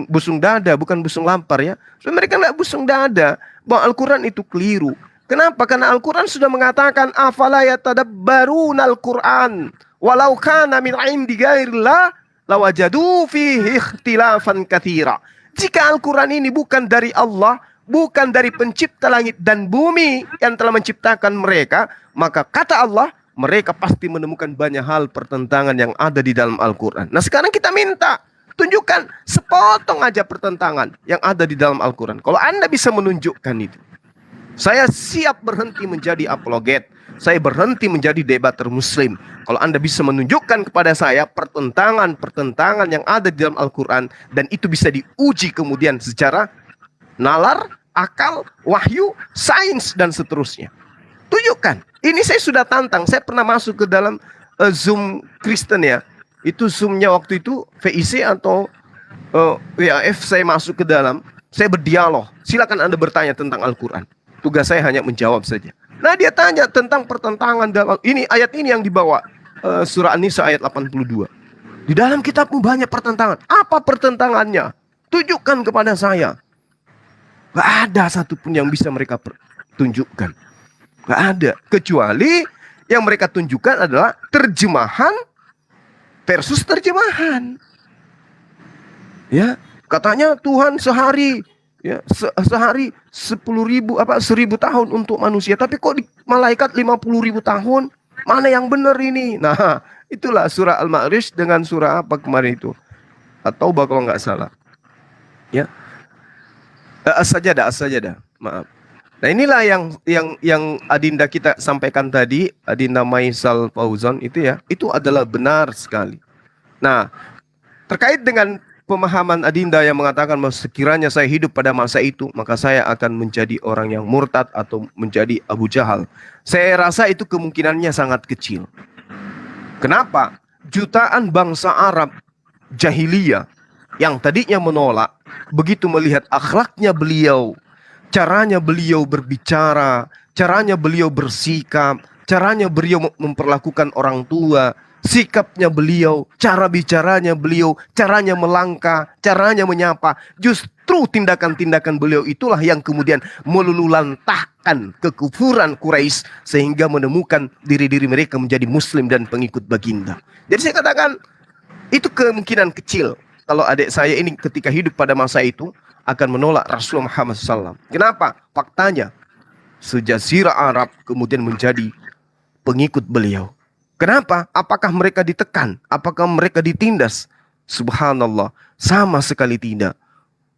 busung dada, bukan busung lampar ya. Supaya mereka tidak busung dada bahwa Al-Quran itu keliru. Kenapa? Karena Al-Quran sudah mengatakan afala yatadabbaruna Al-Quran walau kana min indi ghairillah lawajadu fihi ikhtilafan katsira. Jika Al-Quran ini bukan dari Allah, bukan dari pencipta langit dan bumi yang telah menciptakan mereka, maka kata Allah, mereka pasti menemukan banyak hal pertentangan yang ada di dalam Al-Quran. Nah, sekarang kita minta, tunjukkan sepotong aja pertentangan yang ada di dalam Al-Quran. Kalau Anda bisa menunjukkan itu, saya siap berhenti menjadi apologet. Saya berhenti menjadi debater muslim. Kalau Anda bisa menunjukkan kepada saya pertentangan-pertentangan yang ada di dalam Al-Quran, dan itu bisa diuji kemudian secara nalar, akal, wahyu, sains, dan seterusnya. Tunjukkan. Ini saya sudah tantang. Saya pernah masuk ke dalam Zoom Kristen ya. Itu Zoom-nya waktu itu VIC atau WAF. Saya masuk ke dalam. Saya berdialog. Silakan Anda bertanya tentang Al-Quran. Tugas saya hanya menjawab saja. Nah, dia tanya tentang pertentangan dalam ini, ayat ini yang dibawa surah An-Nisa ayat 82. Di dalam kitabmu banyak pertentangan. Apa pertentangannya? Tunjukkan kepada saya. Gak ada satupun yang bisa mereka tunjukkan. Gak ada. Kecuali yang mereka tunjukkan adalah terjemahan versus terjemahan. Ya, katanya Tuhan sehari, ya, sehari 10.000 tahun untuk manusia. Tapi kok di malaikat 50.000 tahun? Mana yang benar ini? Nah, itulah surah Al-Ma'arij dengan surah apa kemarin itu? Atau kalau nggak salah. Ya. As-Sajadah. Maaf. Nah, inilah yang Adinda kita sampaikan tadi, Adinda Maisal Fauzan itu ya, itu adalah benar sekali. Nah, terkait dengan pemahaman Adinda yang mengatakan bahwa sekiranya saya hidup pada masa itu, maka saya akan menjadi orang yang murtad atau menjadi Abu Jahal. Saya rasa itu kemungkinannya sangat kecil. Kenapa? Jutaan bangsa Arab jahiliyah yang tadinya menolak, begitu melihat akhlaknya beliau, caranya beliau berbicara, caranya beliau bersikap, caranya beliau memperlakukan orang tua, sikapnya beliau, cara bicaranya beliau, caranya melangkah, caranya menyapa. Justru tindakan-tindakan beliau itulah yang kemudian melululantahkan kekufuran Quraisy sehingga menemukan diri-diri mereka menjadi muslim dan pengikut baginda. Jadi saya katakan itu kemungkinan kecil kalau adik saya ini ketika hidup pada masa itu akan menolak Rasulullah Muhammad SAW. Kenapa? Faktanya sejazirah Arab kemudian menjadi pengikut beliau. Kenapa? Apakah mereka ditekan? Apakah mereka ditindas? Subhanallah, sama sekali tidak.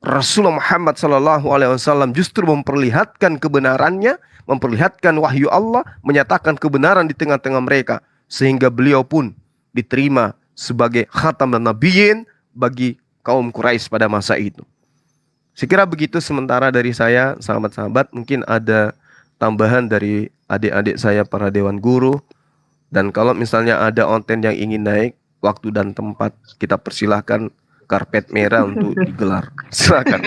Rasulullah Muhammad SAW justru memperlihatkan kebenarannya, memperlihatkan wahyu Allah, menyatakan kebenaran di tengah-tengah mereka, sehingga beliau pun diterima sebagai khataman nabiyyin bagi kaum Quraisy pada masa itu. Saya kira begitu sementara dari saya, sahabat-sahabat. Mungkin ada tambahan dari adik-adik saya para dewan guru. Dan kalau misalnya ada konten yang ingin naik, waktu dan tempat, kita persilahkan karpet merah untuk digelar. Silakan.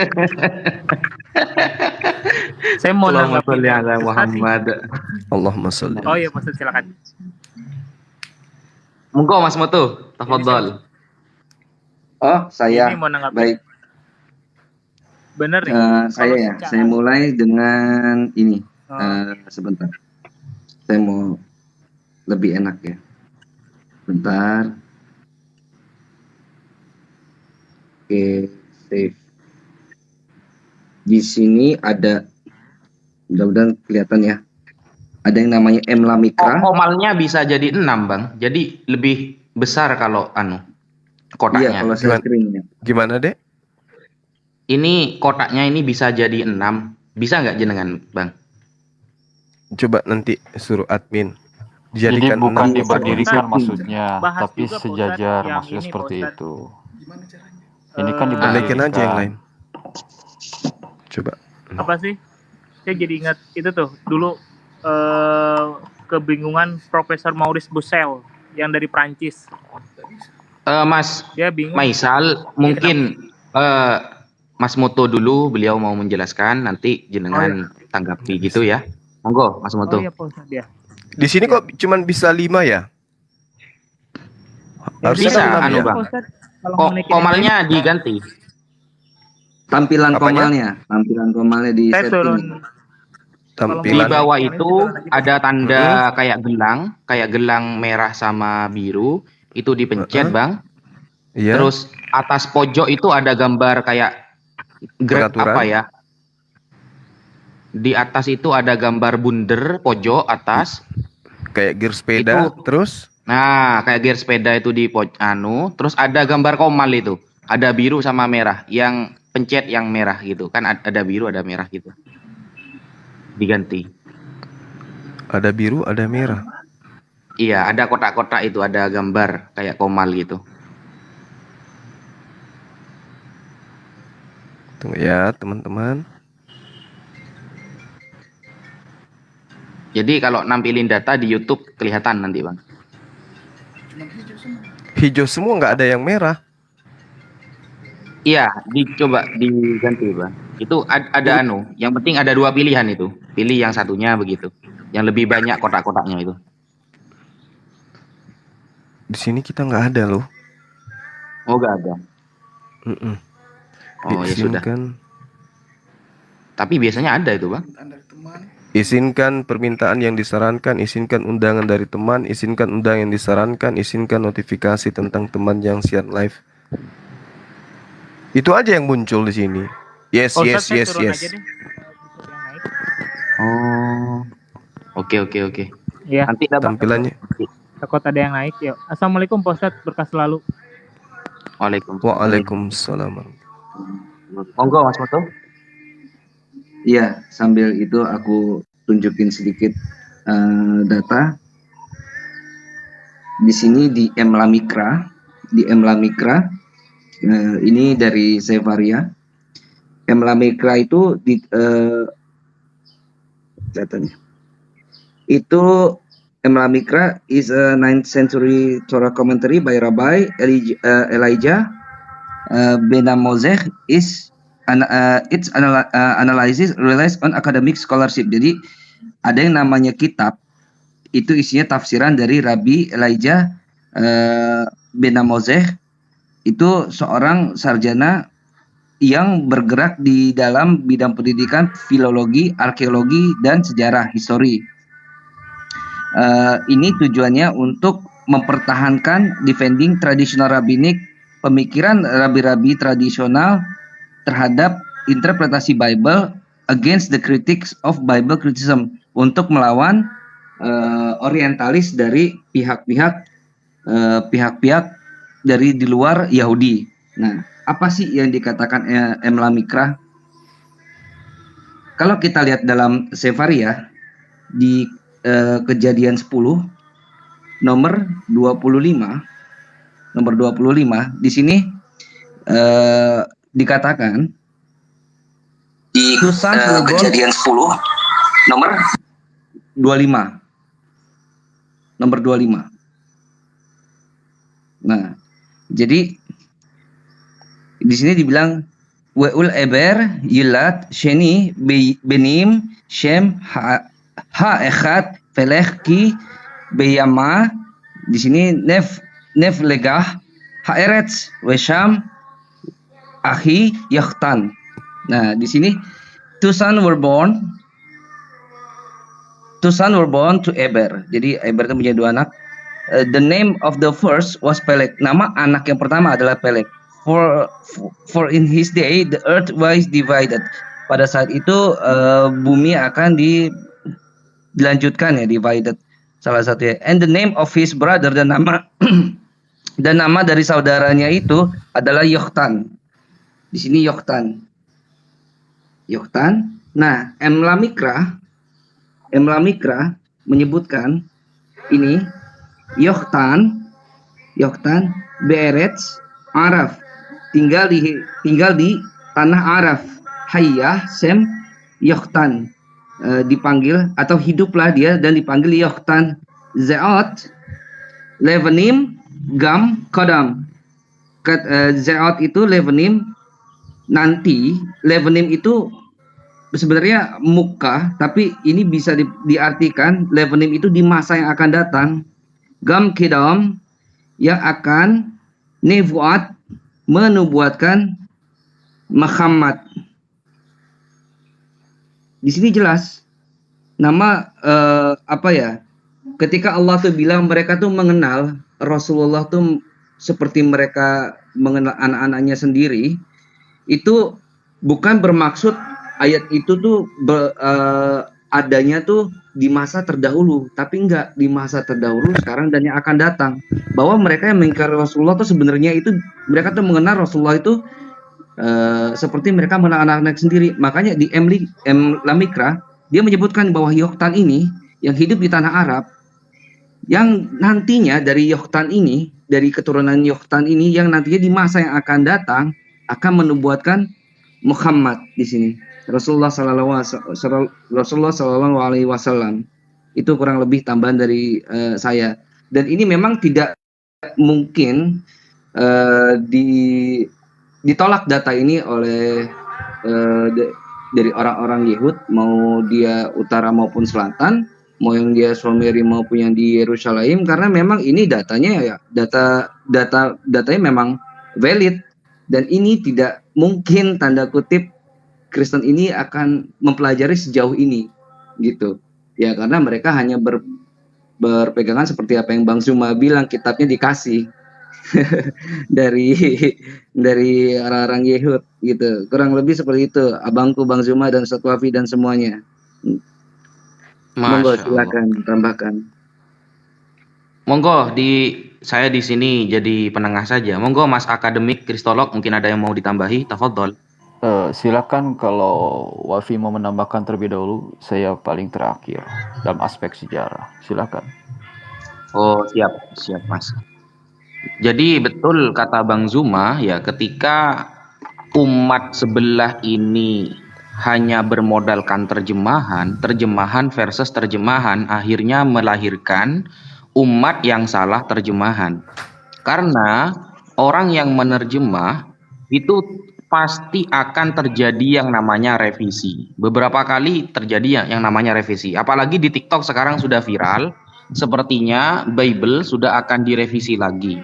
Saya mau
Allahumma
nanggapin
sholli ala
Ustaz.
Muhammad.
Allahumma sholli.
Oh iya, Ustaz silakan.
Monggo Mas Moto, tafadhol. Oh,
Ini
saya.
mau nanggapin.
Baik.
Bener nih.
Saya ya.
secara-
Saya mulai dengan ini.
Oh,
Sebentar. Saya mau lebih enak ya. Bentar. Oke, save. Di sini ada, mudah-mudahan kelihatan ya. Ada yang namanya Emla Mikra.
Komalnya bisa jadi 6 Bang. Jadi lebih besar kalau
Iya,
kotaknya.
kalau saya screen-nya.
Gimana, Dek?
Ini kotaknya ini bisa jadi 6. Bisa nggak jenengan Bang?
Coba nanti suruh admin.
Jadi
Dijadikan
bukan
6.
diberdirikan
Ustaz.
maksudnya,
Bahas
tapi
juga, Pak
sejajar,
Ustaz, yang
maksudnya
ini,
seperti
Pak Ustaz.
itu.
Gimana caranya?
Ini kan
Eh,
diberdirikan.
Naikin aja yang lain. Coba.
apa sih? Saya jadi ingat itu tuh dulu kebingungan Profesor Maurice Bussell yang dari Prancis.
Mas
Dia bingung.
Maisal, mungkin Mas Moto dulu, beliau mau menjelaskan, nanti jenengan tanggapi gitu ya. Monggo Mas
Oh
Moto.
iya, Pak Ustaz ya.
Di sini kok cuman bisa 5 ya? Harusnya
Bisa,
kan 6
anu,
ya?
Bang.
Pak Ustaz, kalau mau naikin
Komalnya diganti.
Tampilan
Apanya?
komalnya di
saya turun.
setting.
Di
Tampilan.
bawah
Yang
itu
ini
ada tanda kayak gelang merah sama biru, itu dipencet Bang.
Iya.
Terus atas pojok itu ada gambar kayak
Pengaturan.
apa ya? Di atas itu ada gambar bunder pojok atas.
Kayak gear sepeda.
Itu-
Terus
Nah, kayak gear sepeda itu di terus ada gambar komal itu. Ada biru sama merah, yang pencet yang merah gitu. Kan ada biru, ada merah gitu. Diganti.
ada biru, ada merah.
Iya, ada kotak-kotak itu, ada gambar kayak komal gitu.
Tunggu ya, teman-teman.
Jadi kalau nampilin data di YouTube kelihatan nanti, Bang.
Cuman hijau semua.
Hijau semua, nggak ada yang merah.
Iya, dicoba diganti, Bang. Itu ada yang penting ada 2 pilihan itu. Pilih yang satunya begitu. Yang lebih banyak kotak-kotaknya itu.
Di sini kita nggak ada loh.
Oh, enggak ada.
Mm-mm.
Oh, ya sudah.
Diizinkan.
Tapi biasanya ada itu, Bang.
Permintaan dari teman.
Izinkan permintaan yang disarankan, izinkan undangan dari teman, izinkan undangan yang disarankan, izinkan notifikasi tentang teman yang share live. Itu aja yang muncul di sini. Yes,
Oh,
yes,
Ustaz, saya
yes,
turun
yes.
aja deh. Yang naik.
Oh. Oke.
Iya,
Nanti dapat
Tampilannya.
takut ada yang naik. Yuk. Assalamualaikum Pak Ustaz, berkah selalu.
Waalaikumsalam.
Monggo Mas Moto.
Iya, sambil itu aku tunjukin sedikit data. Di sini di Emla Mikra, ini dari Sevaria. Emla Mikra itu di datanya. Itu Emla Mikra is a 9th century Torah commentary by Rabbi Elijah Benamozeh is its analysis relies on academic scholarship. Jadi ada yang namanya kitab, itu isinya tafsiran dari Rabbi Elijah Benamozeh, itu seorang sarjana yang bergerak di dalam bidang pendidikan filologi, arkeologi, dan sejarah histori. Ini tujuannya untuk mempertahankan defending traditional rabbinic, pemikiran rabi-rabi tradisional terhadap interpretasi Bible against the critics of Bible criticism, untuk melawan orientalis dari pihak-pihak dari di luar Yahudi. Nah, apa sih yang dikatakan Emla Mikra? Kalau kita lihat dalam Sefaria di Kejadian 10 nomor 25 di sini dikatakan
di
Two sons were born.
Kejadian 10 nomor
25. Nomor 25. Nah, jadi di sini dibilang We'ul Eber Yilat Sheni Benim Shem Ha Echad Felech Ki Beyama. Di sini Nef Legah Haaretz Wesham Ahi Yakhtan. Nah, di sini two sons were born to Eber. Jadi Eber itu punya 2 anak. The name of the first was Peleg. Nama anak yang pertama adalah Peleg. For in his day the earth was divided. Pada saat itu bumi akan dilanjutkan ya, divided salah satunya. And the name of his brother, dan nama dan nama dari saudaranya itu adalah Yokhtan. Di sini Yokhtan. Nah, Emla Mikra menyebutkan ini Yokhtan Beretz Araf, tinggal di tanah Araf. Hayyah Sem Yokhtan, dipanggil atau hiduplah dia dan dipanggil Yokhtan. Zeot Levenim Gam Kodam. Zeot itu Levenim nanti. Levenim itu sebenarnya muka, tapi ini bisa diartikan Levenim itu di masa yang akan datang. Gam Kedam yang akan nebuat, menubuatkan Muhammad. Di sini jelas nama ketika Allah tuh bilang mereka tuh mengenal Rasulullah tuh seperti mereka mengenal anak-anaknya sendiri, itu bukan bermaksud ayat itu tuh adanya tuh di masa terdahulu, tapi enggak di masa terdahulu, sekarang dan yang akan datang. Bahwa mereka yang mengingkari Rasulullah tuh sebenarnya itu mereka tuh mengenal Rasulullah itu seperti mereka mengenal anak-anak sendiri. Makanya di Lamikra dia menyebutkan bahwa Yokhtan ini yang hidup di tanah Arab, yang nantinya dari Yokhtan ini, dari keturunan Yokhtan ini, yang nantinya di masa yang akan datang akan menubuatkan Muhammad. Di sini Rasulullah Sallallahu Alaihi Wasallam. Itu kurang lebih tambahan dari saya. Dan ini memang tidak mungkin ditolak data ini oleh dari orang-orang Yehud, mau dia utara maupun selatan, mau yang dia Sumeri maupun yang di Yerusalem, karena memang ini datanya ya datanya memang valid, dan ini tidak mungkin tanda kutip Kristen ini akan mempelajari sejauh ini gitu ya, karena mereka hanya berpegangan seperti apa yang Bang Zuma bilang, kitabnya dikasih dari orang-orang Yehud gitu, kurang lebih seperti itu abangku Bang Zuma dan Ustaz Wafi dan semuanya. Monggo silakan tambahkan.
Monggo saya di sini jadi penengah saja. Monggo Mas akademik kristolog, mungkin ada yang mau ditambahi, tafadhol.
Silakan kalau Wafi mau menambahkan terlebih dahulu, saya paling terakhir dalam aspek sejarah. Silakan.
Oh, siap Mas. Jadi betul kata Bang Zuma ya, ketika umat sebelah ini hanya bermodalkan terjemahan versus terjemahan, akhirnya melahirkan umat yang salah terjemahan. Karena orang yang menerjemah itu pasti akan terjadi yang namanya revisi. Beberapa kali terjadi yang namanya revisi. Apalagi di TikTok sekarang sudah viral, sepertinya Bible sudah akan direvisi lagi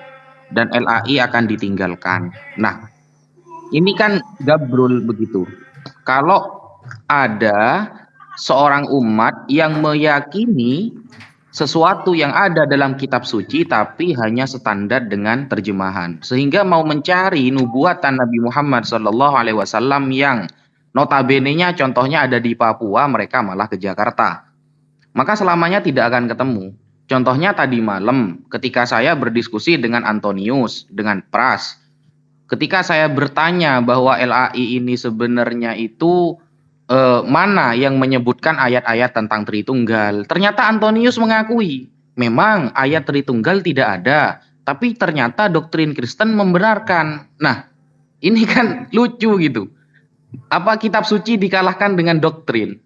dan LAI akan ditinggalkan. Nah, ini kan gabrul begitu. Kalau ada seorang umat yang meyakini sesuatu yang ada dalam kitab suci tapi hanya standar dengan terjemahan, sehingga mau mencari nubuatan Nabi Muhammad SAW yang notabene-nya contohnya ada di Papua, mereka malah ke Jakarta, maka selamanya tidak akan ketemu. Contohnya tadi malam ketika saya berdiskusi dengan Antonius, dengan Pras, ketika saya bertanya bahwa LAI ini sebenarnya itu mana yang menyebutkan ayat-ayat tentang Tritunggal, ternyata Antonius mengakui memang ayat Tritunggal tidak ada, tapi ternyata doktrin Kristen membenarkan. Nah, ini kan lucu gitu. Apa kitab suci dikalahkan dengan doktrin?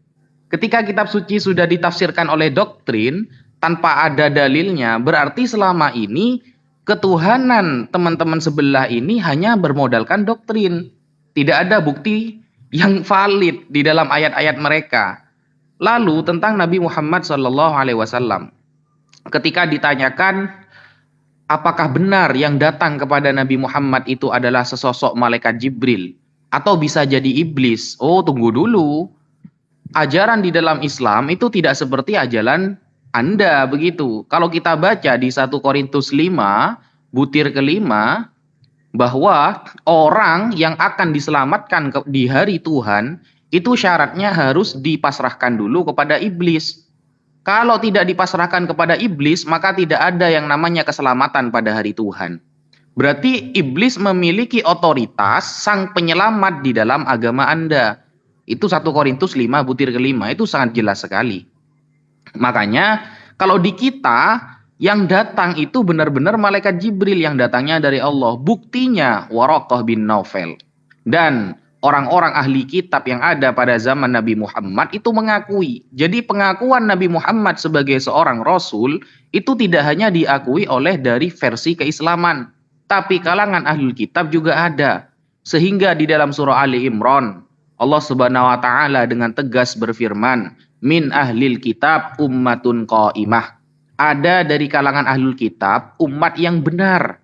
Ketika kitab suci sudah ditafsirkan oleh doktrin tanpa ada dalilnya, berarti selama ini ketuhanan teman-teman sebelah ini hanya bermodalkan doktrin. Tidak ada bukti yang valid di dalam ayat-ayat mereka. Lalu tentang Nabi Muhammad SAW, ketika ditanyakan apakah benar yang datang kepada Nabi Muhammad itu adalah sesosok malaikat Jibril atau bisa jadi iblis? Oh, tunggu dulu. Ajaran di dalam Islam itu tidak seperti ajaran Anda begitu. Kalau kita baca di 1 Korintus 5, butir kelima, bahwa orang yang akan diselamatkan di hari Tuhan, itu syaratnya harus dipasrahkan dulu kepada iblis. Kalau tidak dipasrahkan kepada iblis, maka tidak ada yang namanya keselamatan pada hari Tuhan. Berarti iblis memiliki otoritas sang penyelamat di dalam agama Anda. Itu 1 Korintus 5 butir kelima, itu sangat jelas sekali. Makanya kalau di kita yang datang itu benar-benar malaikat Jibril yang datangnya dari Allah. Buktinya Waraqah bin Naufal dan orang-orang ahli kitab yang ada pada zaman Nabi Muhammad itu mengakui. Jadi pengakuan Nabi Muhammad sebagai seorang rasul itu tidak hanya diakui oleh dari versi keislaman, tapi kalangan ahli kitab juga ada. Sehingga di dalam surah Ali Imran Allah Subhanahu wa taala dengan tegas berfirman, "Min ahlil kitab ummatun qaimah." Ada dari kalangan ahlul kitab umat yang benar.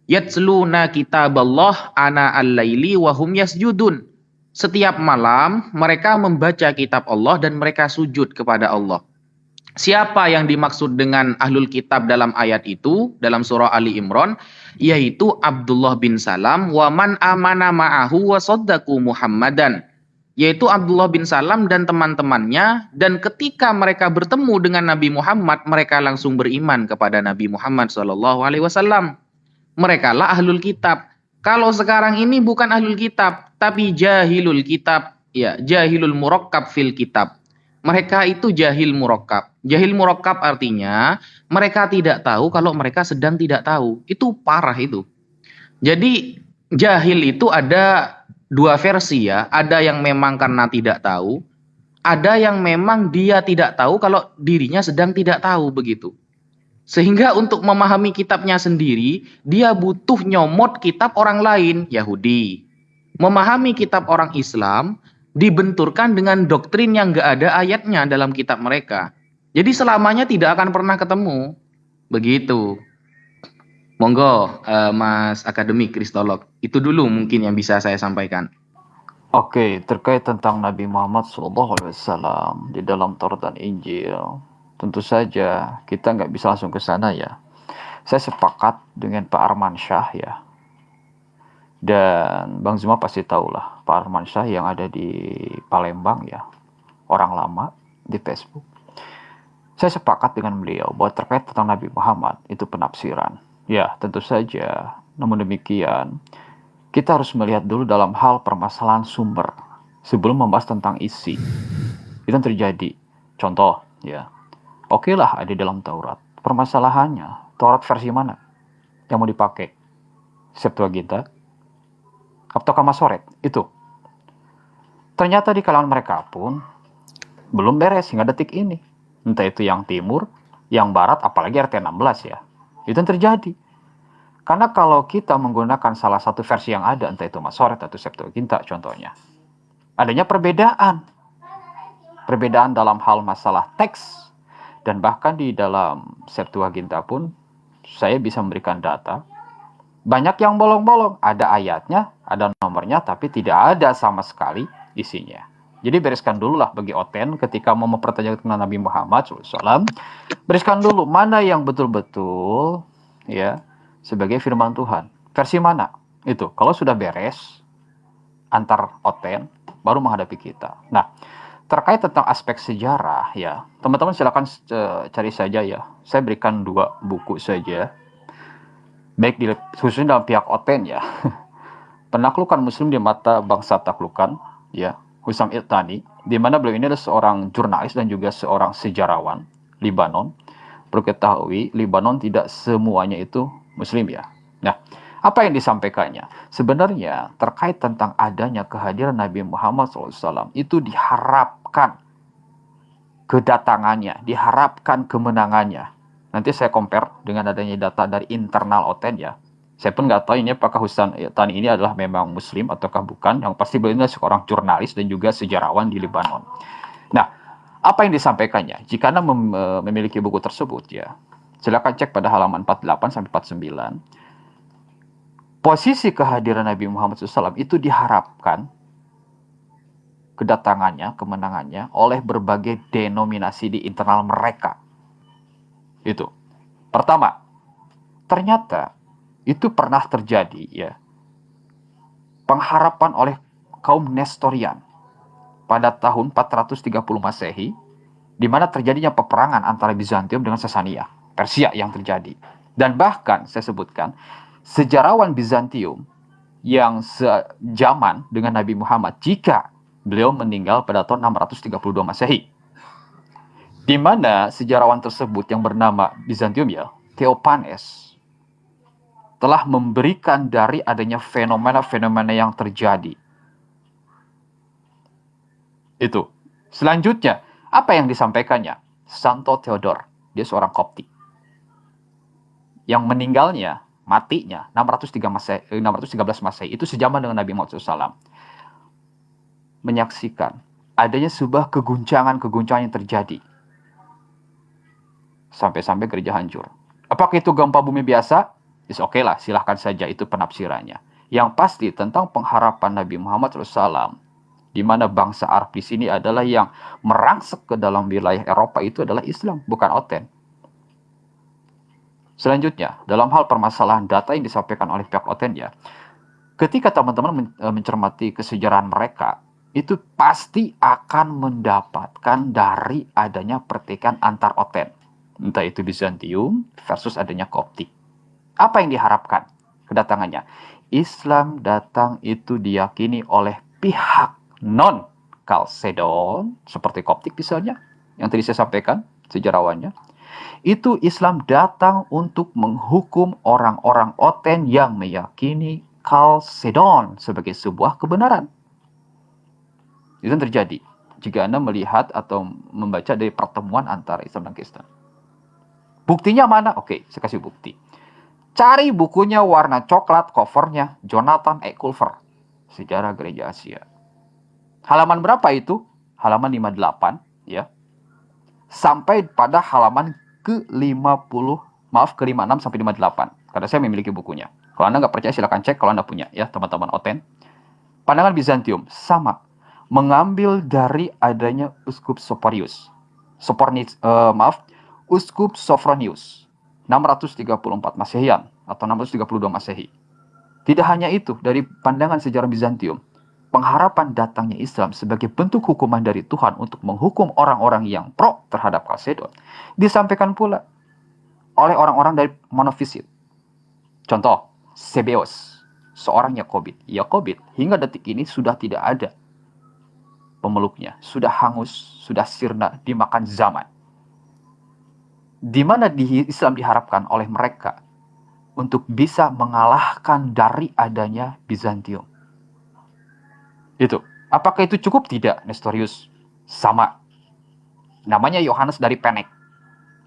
Yatsluna kitaballah ana al-laili wa hum yasjudun. Setiap malam mereka membaca kitab Allah dan mereka sujud kepada Allah. Siapa yang dimaksud dengan ahlul kitab dalam ayat itu dalam surah Ali Imran? Yaitu Abdullah bin Salam wa man amana ma'ahu wa saddaqu Muhammadan. Yaitu Abdullah bin Salam dan teman-temannya, dan ketika mereka bertemu dengan Nabi Muhammad, mereka langsung beriman kepada Nabi Muhammad SAW. Mereka lah ahlul kitab. Kalau sekarang ini bukan ahlul kitab, tapi jahilul kitab, ya, jahilul murakkab fil kitab. Mereka itu jahil murakkab. Jahil murakkab artinya mereka tidak tahu kalau mereka sedang tidak tahu. Itu parah itu. Jadi jahil itu ada dua versi ya, ada yang memang karena tidak tahu, ada yang memang dia tidak tahu kalau dirinya sedang tidak tahu begitu. Sehingga untuk memahami kitabnya sendiri, dia butuh nyomot kitab orang lain, Yahudi. Memahami kitab orang Islam, dibenturkan dengan doktrin yang gak ada ayatnya dalam kitab mereka. Jadi selamanya tidak akan pernah ketemu. Begitu. Monggo, Mas Akademik Kristolog. Itu dulu mungkin yang bisa saya sampaikan.
Oke, terkait tentang Nabi Muhammad SAW di dalam Taurat dan Injil, tentu saja kita nggak bisa langsung ke sana ya. Saya sepakat dengan Pak Arman Syah ya. Dan Bang Zuma pasti tahu lah Pak Arman Syah yang ada di Palembang ya. Orang lama di Facebook. Saya sepakat dengan beliau bahwa terkait tentang Nabi Muhammad itu penafsiran. Ya, tentu saja. Namun demikian, kita harus melihat dulu dalam hal permasalahan sumber sebelum membahas tentang isi. Itu yang terjadi. Contoh, ya. Oke lah ada di dalam Taurat. Permasalahannya, Taurat versi mana yang mau dipakai? Septuaginta? Atau Masoret? Itu. Ternyata di kalangan mereka pun belum beres hingga detik ini. Entah itu yang timur, yang barat, apalagi RT 16 ya. Itu yang terjadi. Karena kalau kita menggunakan salah satu versi yang ada, entah itu Masoret atau Septuaginta contohnya, adanya perbedaan. Perbedaan dalam hal masalah teks. Dan bahkan di dalam Septuaginta pun, saya bisa memberikan data. Banyak yang bolong-bolong. Ada ayatnya, ada nomornya, tapi tidak ada sama sekali isinya. Jadi bereskan dulu lah bagi Oten ketika mau mempertanyakan Nabi Muhammad SAW. Bereskan dulu mana yang betul-betul ya sebagai firman Tuhan. Versi mana? Itu. Kalau sudah beres antar Oten baru menghadapi kita. Nah, terkait tentang aspek sejarah ya, teman-teman silakan cari saja ya. Saya berikan 2 buku saja. Baik khususnya dalam pihak Oten ya. Penaklukan Muslim di mata bangsa taklukan ya. Husam Iltani, di mana beliau ini adalah seorang jurnalis dan juga seorang sejarawan Libanon. Perlu ketahui, Libanon tidak semuanya itu Muslim ya. Nah, Apa yang disampaikannya? Sebenarnya terkait tentang adanya kehadiran Nabi Muhammad SAW itu diharapkan kedatangannya, diharapkan kemenangannya. Nanti saya compare dengan adanya data dari internal OTEN ya. Saya pun nggak tahu ini apakah Husain Tani ini adalah memang Muslim ataukah bukan. Yang pasti beliau ini seorang jurnalis dan juga sejarawan di Lebanon. Nah, apa yang disampaikannya? Jika Anda memiliki buku tersebut ya, silakan cek pada halaman 48 sampai 49. Posisi kehadiran Nabi Muhammad SAW itu diharapkan kedatangannya, kemenangannya oleh berbagai denominasi di internal mereka. Itu. Pertama, ternyata itu pernah terjadi ya. Pengharapan oleh kaum Nestorian pada tahun 430 Masehi, di mana terjadinya peperangan antara Bizantium dengan Sasania, Persia yang terjadi. Dan bahkan saya sebutkan sejarawan Bizantium yang sejaman dengan Nabi Muhammad jika beliau meninggal pada tahun 632 Masehi. Di mana sejarawan tersebut yang bernama Bizantium ya, Theophanes, telah memberikan dari adanya fenomena-fenomena yang terjadi. Itu. Selanjutnya, apa yang disampaikannya? Santo Theodor, dia seorang Koptik. Yang meninggalnya, matinya 613 Masehi itu sejaman dengan Nabi Muhammad SAW, menyaksikan adanya sebuah keguncangan yang terjadi sampai-sampai gereja hancur. Apakah itu gempa bumi biasa? Oke lah, silahkan saja, itu penafsirannya. Yang pasti tentang pengharapan Nabi Muhammad SAW, di mana bangsa Arab di sini adalah yang merangsek ke dalam wilayah Eropa itu adalah Islam, bukan OTEN. Selanjutnya, dalam hal permasalahan data yang disampaikan oleh pihak OTEN ya, ketika teman-teman mencermati kesejarahan mereka, itu pasti akan mendapatkan dari adanya pertikaian antar OTEN. Entah itu Bizantium versus adanya Koptik. Apa yang diharapkan kedatangannya? Islam datang itu diyakini oleh pihak non-Chalcedon, seperti Koptik misalnya, yang tadi saya sampaikan, sejarawannya. Itu Islam datang untuk menghukum orang-orang OTEN yang meyakini Chalcedon sebagai sebuah kebenaran. Itu yang terjadi jika Anda melihat atau membaca dari pertemuan antara Islam dan Kristen. Buktinya mana? Oke, saya kasih bukti. Cari bukunya warna coklat, covernya Jonathan E. Culver, Sejarah Gereja Asia. Halaman berapa itu? Halaman 58, ya. Sampai pada halaman ke-56 sampai 58. Karena saya memiliki bukunya. Kalau Anda nggak percaya silakan cek kalau Anda punya, ya teman-teman OTEN. Pandangan Bizantium sama, mengambil dari adanya Uskup Uskup Sophronius 634 Masehian atau 632 Masehi. Tidak hanya itu, dari pandangan sejarah Bizantium, pengharapan datangnya Islam sebagai bentuk hukuman dari Tuhan untuk menghukum orang-orang yang pro terhadap Chalcedon disampaikan pula oleh orang-orang dari monofisit. Contoh, Sebeos, seorang Yakobit. Yakobit hingga detik ini sudah tidak ada pemeluknya, sudah hangus, sudah sirna dimakan zaman. Di mana di Islam diharapkan oleh mereka untuk bisa mengalahkan dari adanya Bizantium. Itu. Apakah itu cukup? Tidak, Nestorius. Sama. Namanya Yohanes dari Penek,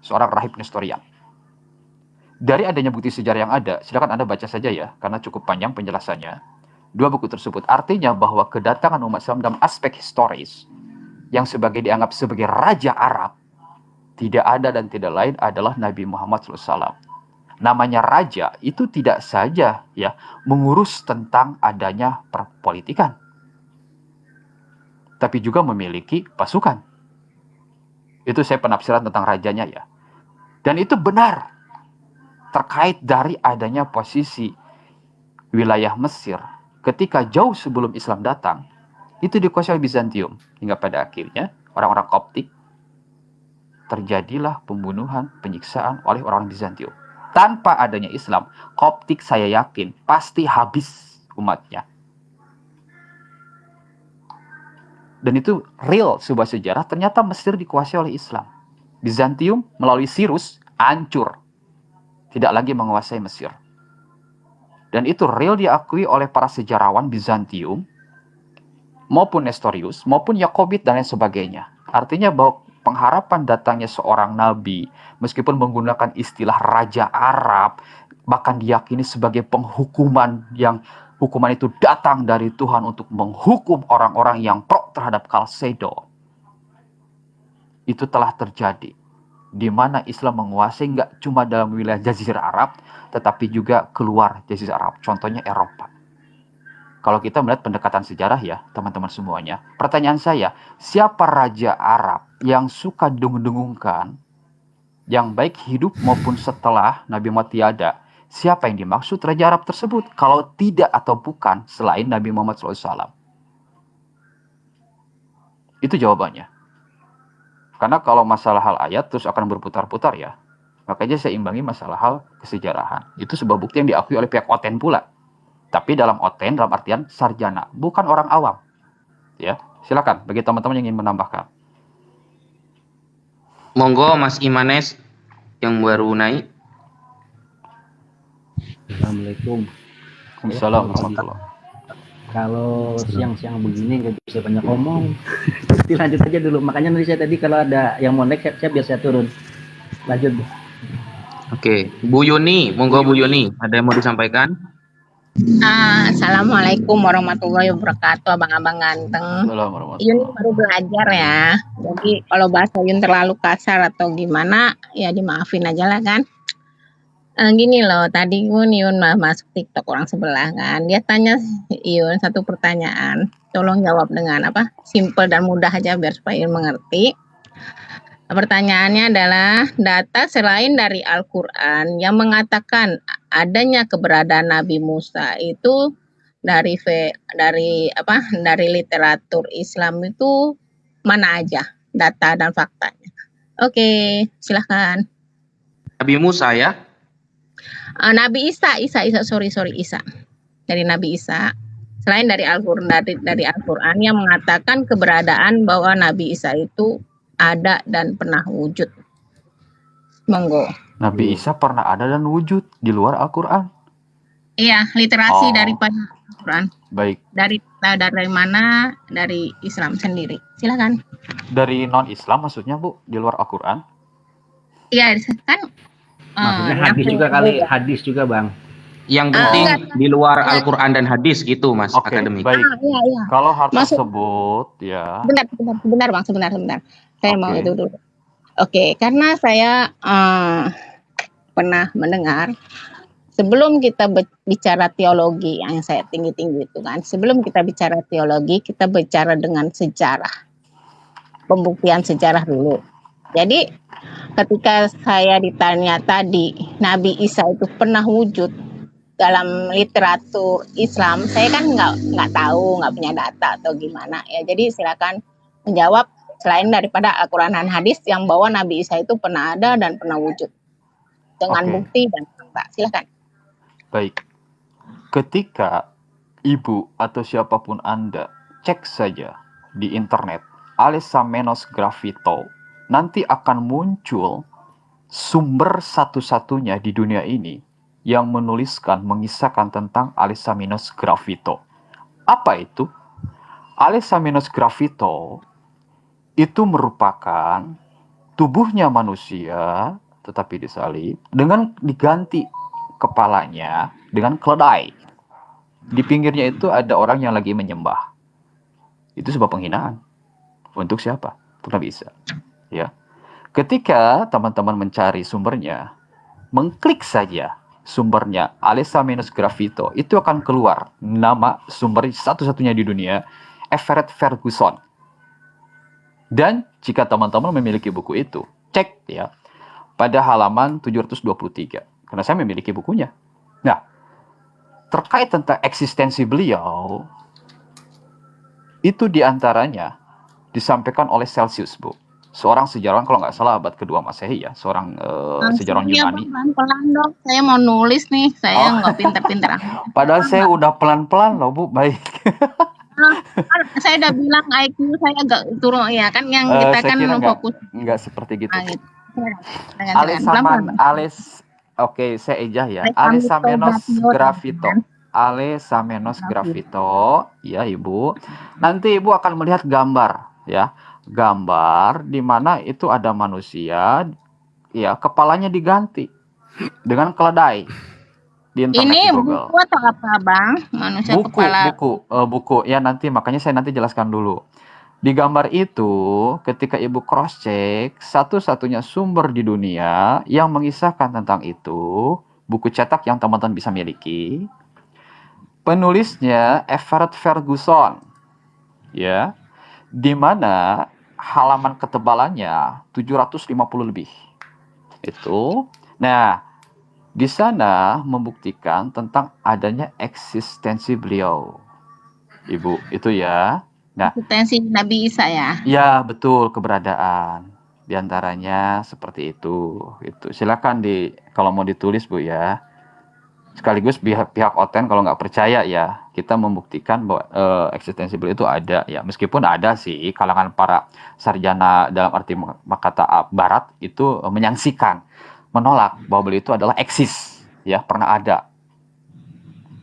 seorang rahib Nestorian. Dari adanya bukti sejarah yang ada, silakan Anda baca saja ya, karena cukup panjang penjelasannya. Dua buku tersebut artinya bahwa kedatangan umat Islam dalam aspek historis yang dianggap sebagai Raja Arab tidak ada dan tidak lain adalah Nabi Muhammad SAW. Namanya raja itu tidak saja ya mengurus tentang adanya perpolitikan, tapi juga memiliki pasukan. Itu saya penafsiran tentang rajanya ya. Dan itu benar terkait dari adanya posisi wilayah Mesir ketika jauh sebelum Islam datang, itu dikuasai oleh Bizantium. Hingga pada akhirnya orang-orang Koptik terjadilah pembunuhan, penyiksaan oleh orang Bizantium. Tanpa adanya Islam, Koptik saya yakin pasti habis umatnya. Dan itu real sebuah sejarah, ternyata Mesir dikuasai oleh Islam. Bizantium melalui Cyrus hancur. Tidak lagi menguasai Mesir. Dan itu real diakui oleh para sejarawan Bizantium, maupun Nestorius, maupun Yakobit, dan lain sebagainya. Artinya bahwa pengharapan datangnya seorang nabi, meskipun menggunakan istilah Raja Arab, bahkan diyakini sebagai penghukuman, yang hukuman itu datang dari Tuhan untuk menghukum orang-orang yang pro terhadap Kalsedo. Itu telah terjadi, di mana Islam menguasai nggak cuma dalam wilayah Jazirah Arab, tetapi juga keluar Jazirah Arab, contohnya Eropa. Kalau kita melihat pendekatan sejarah ya, teman-teman semuanya, pertanyaan saya, siapa Raja Arab yang suka dengung-dengungkan, yang baik hidup maupun setelah Nabi Muhammad tiada? Siapa yang dimaksud Raja Arab tersebut? Kalau tidak atau bukan selain Nabi Muhammad SAW? Itu jawabannya. Karena kalau masalah hal ayat terus akan berputar-putar ya. Makanya saya imbangi masalah hal kesejarahan. Itu sebuah bukti yang diakui oleh pihak Oten pula. Tapi dalam Oten, dalam artian sarjana, bukan orang awam. Ya, silakan bagi teman-teman yang ingin menambahkan.
Monggo Mas Imanes yang baru naik.
Assalamualaikum.
Waalaikumsalam warahmatullahi.
Kalau siang-siang begini nggak bisa banyak ngomong. Jadi lanjut aja dulu. Makanya nanti saya tadi kalau ada yang mau naik, saya biasa turun. Lanjut.
Oke, Bu Yuni, monggo Bu Yuni, ada yang mau disampaikan?
Assalamualaikum warahmatullahi wabarakatuh, abang-abang ganteng.
Assalamualaikum.
Yun baru belajar ya, jadi kalau bahasa Yun terlalu kasar atau gimana, ya dimaafin aja lah kan. Gini loh, tadi Yun masuk TikTok orang sebelah kan, dia tanya Yun satu pertanyaan, tolong jawab dengan apa, simple dan mudah aja biar supaya Yun mengerti. Pertanyaannya adalah data selain dari Al-Quran yang mengatakan adanya keberadaan Nabi Musa itu dari literatur Islam itu mana aja data dan faktanya. Oke, silahkan.
Nabi Musa ya?
Nabi Isa. Dari Nabi Isa. Selain dari Al-Quran, dari Al-Quran yang mengatakan keberadaan bahwa Nabi Isa itu ada dan pernah wujud. Monggo.
Nabi Isa pernah ada dan wujud di luar Al-Quran.
Iya, literasi daripada Al-Quran.
Baik.
Dari mana? Dari Islam sendiri. Silakan.
Dari non-Islam maksudnya Bu, di luar Al-Quran?
Iya, kan.
Maksudnya hadis juga kali, hadis juga Bang.
Yang penting di luar Al-Quran dan hadis gitu Mas akademik.
Baik.
Iya.
Kalau hal
Maksud-
tersebut ya.
Sebentar Bang, sebentar. Saya mau
Oke.
itu dulu. Oke, karena saya pernah mendengar sebelum kita bicara teologi yang saya tinggi-tinggi itu kan, sebelum kita bicara teologi, kita bicara dengan sejarah. Pembuktian sejarah dulu. Jadi ketika saya ditanya tadi Nabi Isa itu pernah wujud dalam literatur Islam, saya kan nggak tahu, nggak punya data atau gimana ya. Jadi silakan menjawab selain daripada Al-Quran dan hadis yang bahwa Nabi Isa itu pernah ada dan pernah wujud dengan
Oke.
bukti dan fakta. Silakan.
Baik. Ketika Ibu atau siapapun Anda cek saja di internet Alessamenos Graffito, nanti akan muncul sumber satu-satunya di dunia ini yang menuliskan, mengisahkan tentang Alessamenos Graffito. Apa itu? Alessamenos Graffito itu merupakan tubuhnya manusia, tetapi disalib, dengan diganti kepalanya dengan keledai. Di pinggirnya itu ada orang yang lagi menyembah. Itu sebuah penghinaan. Untuk siapa? Untuk Nabi Isa. Ya. Ketika teman-teman mencari sumbernya, mengklik saja sumbernya Alessamenos Graffito, itu akan keluar nama sumber satu-satunya di dunia, Everett Ferguson. Dan jika teman-teman memiliki buku itu, cek ya pada halaman 723, karena saya memiliki bukunya. Nah, terkait tentang eksistensi beliau, itu diantaranya disampaikan oleh Celsius, Bu. Seorang sejarawan, kalau nggak salah abad kedua Masehi ya, seorang sejarawan Yunani.
Pelan-pelan dong, saya mau nulis nih, saya nggak pinter-pinter.
Padahal saya udah pelan-pelan loh, Bu. Baik.
Saya udah bilang IQ saya agak turun ya kan, yang kita
Saya
kan
kira
fokus.
nggak seperti gitu.
Gitu.
Oke, saya ejah ya.
Alessandro
Alessamenos graffito. Alessamenos graffito, ya Ibu. Nanti Ibu akan melihat gambar, ya. Gambar di mana itu ada manusia, ya, kepalanya diganti dengan keledai di internet
Ini
di Google.
buku atau apa, Bang? Manusia kepala.
Buku. Ya nanti makanya saya nanti jelaskan dulu. Di gambar itu, ketika Ibu cross check, satu-satunya sumber di dunia yang mengisahkan tentang itu, buku cetak yang teman-teman bisa miliki. Penulisnya Everett Ferguson, ya, di mana halaman ketebalannya 750 lebih. Itu. Nah, di sana membuktikan tentang adanya eksistensi beliau. Ibu, itu ya. Nah,
Eksistensi Nabi Isa ya.
ya betul, keberadaan. Di antaranya seperti itu. Itu. Silakan kalau mau ditulis Bu ya. Sekaligus pihak Oten kalau nggak percaya ya, kita membuktikan bahwa eksistensi beliau itu ada ya. Meskipun ada sih kalangan para sarjana dalam arti kata barat itu menyaksikan, menolak bahwa beliau itu adalah eksis ya, pernah ada.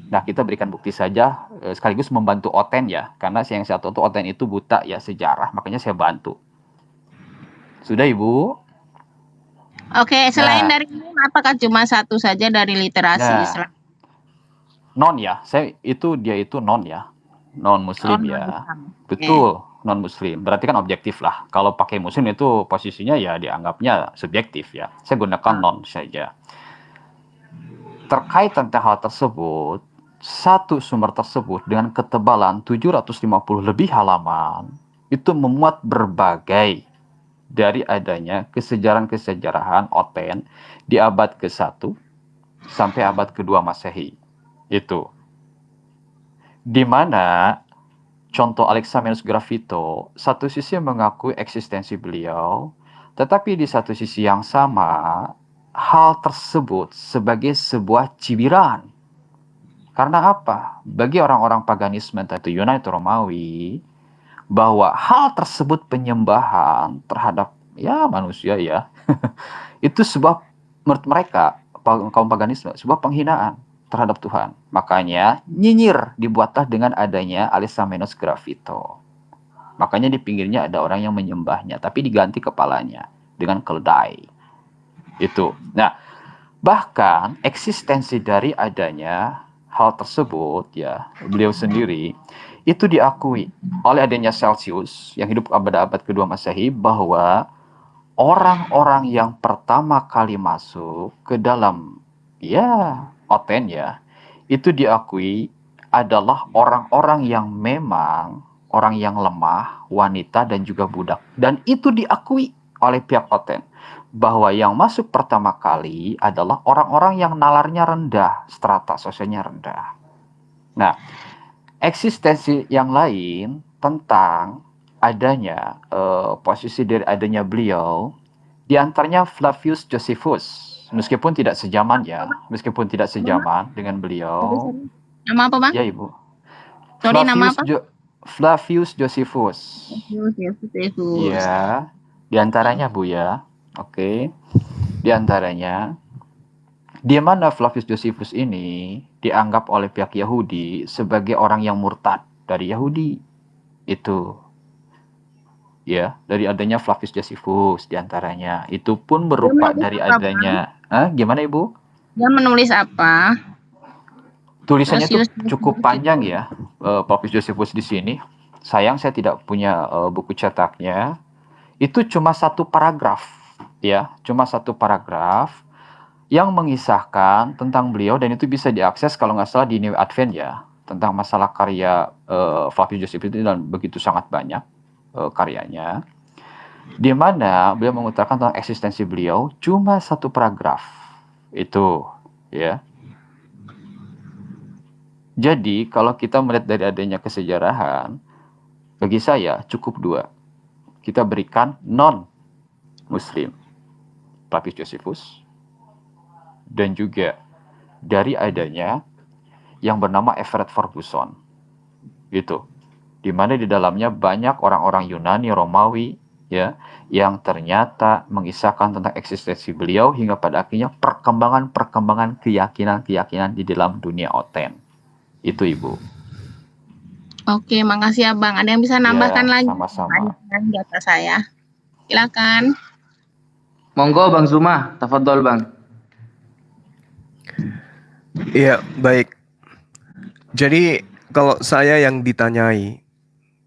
Nah, kita berikan bukti saja sekaligus membantu Oten ya, karena yang saya tahu Oten itu buta ya sejarah, makanya saya bantu. Sudah Ibu?
Oke, selain dari ini, apakah cuma satu saja dari literasi Islam?
Non ya, dia itu non ya, non Muslim ya, betul, non Muslim. Berarti kan objektif lah. Kalau pakai Muslim itu posisinya ya dianggapnya subjektif ya. Saya gunakan non saja. Terkait tentang hal tersebut, satu sumber tersebut dengan ketebalan 750 lebih halaman itu memuat berbagai dari adanya kesejarahan-kesejarahan Oten di abad ke-1 sampai abad ke-2 Masehi. Itu. Di mana contoh Alessamenos graffito satu sisi mengakui eksistensi beliau, tetapi di satu sisi yang sama hal tersebut sebagai sebuah cibiran. Karena apa? Bagi orang-orang paganisme entah itu Yunani atau Romawi, bahwa hal tersebut penyembahan terhadap ya manusia ya itu sebuah, menurut mereka kaum paganisme, sebuah penghinaan terhadap Tuhan. Makanya nyinyir dibuatlah dengan adanya Alessamenos graffito. Makanya di pinggirnya ada orang yang menyembahnya, tapi diganti kepalanya dengan keledai. Itu. Nah, bahkan eksistensi dari adanya hal tersebut ya, beliau sendiri itu diakui oleh adanya Celsius yang hidup abad ke-2 Masehi bahwa orang-orang yang pertama kali masuk ke dalam ya Oten ya, itu diakui adalah orang-orang yang memang orang yang lemah, wanita dan juga budak. Dan itu diakui oleh pihak Oten bahwa yang masuk pertama kali adalah orang-orang yang nalarnya rendah, strata sosialnya rendah. Nah, eksistensi yang lain tentang adanya posisi dari adanya beliau, diantaranya Flavius Josephus, meskipun tidak sejaman ya, dengan beliau.
Nama apa, Bang?
Ya Ibu.
Sorry, nama apa?
Flavius Josephus. Ya, diantaranya Bu ya. Oke, di antaranya, di mana Flavius Josephus ini dianggap oleh pihak Yahudi sebagai orang yang murtad dari Yahudi. Itu, ya, dari adanya Flavius Josephus di antaranya. Itu pun berupa dari adanya, gimana Ibu?
Dia menulis apa?
Tulisannya itu cukup panjang ya, Flavius Josephus di sini. Sayang saya tidak punya buku cetaknya. Itu cuma satu paragraf. Ya, cuma satu paragraf yang mengisahkan tentang beliau dan itu bisa diakses kalau nggak salah di New Advent ya, tentang masalah karya Flavius Josephus itu dan begitu sangat banyak karyanya, di mana beliau mengutarakan tentang eksistensi beliau cuma satu paragraf itu ya. Jadi kalau kita melihat dari adanya kesejarahan, bagi saya cukup dua. Kita berikan non-Muslim Flavius Josephus, dan juga dari adanya yang bernama Everett Ferguson. Gitu. Di mana di dalamnya banyak orang-orang Yunani, Romawi ya, yang ternyata mengisahkan tentang eksistensi beliau hingga pada akhirnya perkembangan keyakinan-keyakinan di dalam dunia oten. Itu Ibu.
Oke, makasih Abang. Ada yang bisa nambahkan
Ya,
lagi?
sama-sama.
Di atas saya. Silakan.
Monggo Bang Zuma, tafadhol Bang.
Iya, baik. Jadi kalau saya yang ditanyai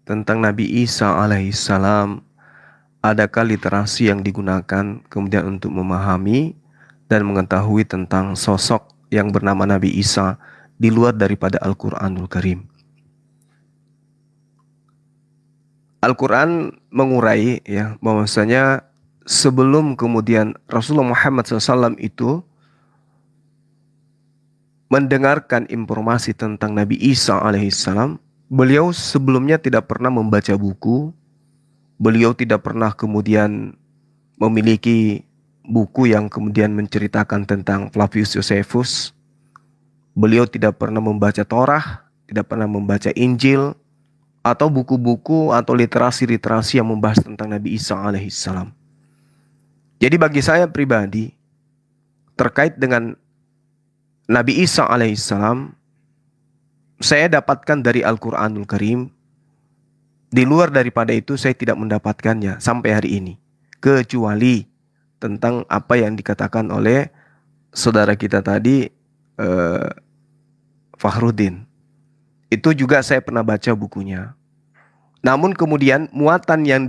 tentang Nabi Isa alaihissalam, adakah literasi yang digunakan kemudian untuk memahami dan mengetahui tentang sosok yang bernama Nabi Isa di luar daripada Al-Quranul Karim? Al-Quran mengurai ya bahwasanya sebelum kemudian Rasulullah Muhammad SAW itu mendengarkan informasi tentang Nabi Isa alaihissalam, beliau sebelumnya tidak pernah membaca buku, beliau tidak pernah kemudian memiliki buku yang kemudian menceritakan tentang Flavius Josephus, beliau tidak pernah membaca Torah, tidak pernah membaca Injil, atau buku-buku atau literasi-literasi yang membahas tentang Nabi Isa alaihissalam. Jadi bagi saya pribadi, terkait dengan Nabi Isa alaihissalam, saya dapatkan dari Al-Quranul Karim. Di luar daripada itu saya tidak mendapatkannya sampai hari ini, kecuali tentang apa yang dikatakan oleh saudara kita tadi, Fakhruddin. Itu juga saya pernah baca bukunya. Namun kemudian muatan yang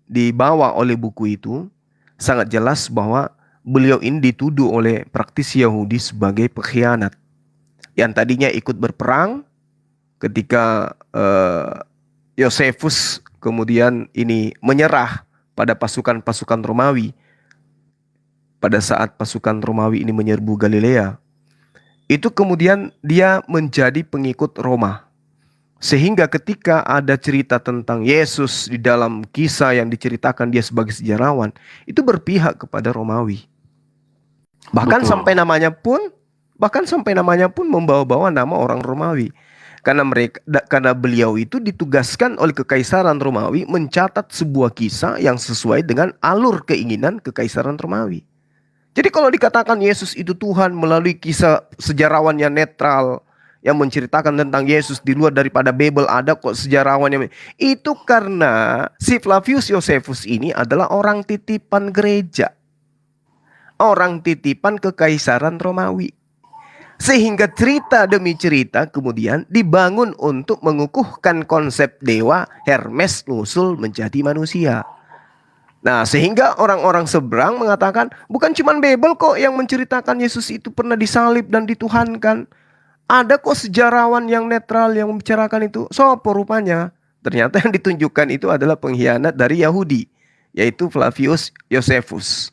dibawa oleh buku itu sangat jelas bahwa beliau ini dituduh oleh praktisi Yahudi sebagai pengkhianat. Yang tadinya ikut berperang ketika Josephus kemudian ini menyerah pada pasukan-pasukan Romawi. Pada saat pasukan Romawi ini menyerbu Galilea, itu kemudian dia menjadi pengikut Roma. Sehingga ketika ada cerita tentang Yesus di dalam kisah yang diceritakan dia sebagai sejarawan, itu berpihak kepada Romawi. Bahkan
Betul.
sampai namanya pun membawa-bawa nama orang Romawi. Karena beliau itu ditugaskan oleh Kekaisaran Romawi mencatat sebuah kisah yang sesuai dengan alur keinginan Kekaisaran Romawi. Jadi kalau dikatakan Yesus itu Tuhan melalui kisah sejarawan yang netral, yang menceritakan tentang Yesus di luar daripada Bible, ada kok sejarawan yang itu, karena si Flavius Josephus ini adalah orang titipan gereja, orang titipan Kekaisaran Romawi, sehingga cerita demi cerita kemudian dibangun untuk mengukuhkan konsep dewa Hermes nusul menjadi manusia. Nah, sehingga orang-orang seberang mengatakan bukan cuma Bible kok yang menceritakan Yesus itu pernah disalib dan dituhankan. Ada kok sejarawan yang netral yang membicarakan itu. Sopo rupanya? Ternyata yang ditunjukkan itu adalah pengkhianat dari Yahudi, yaitu Flavius Josephus.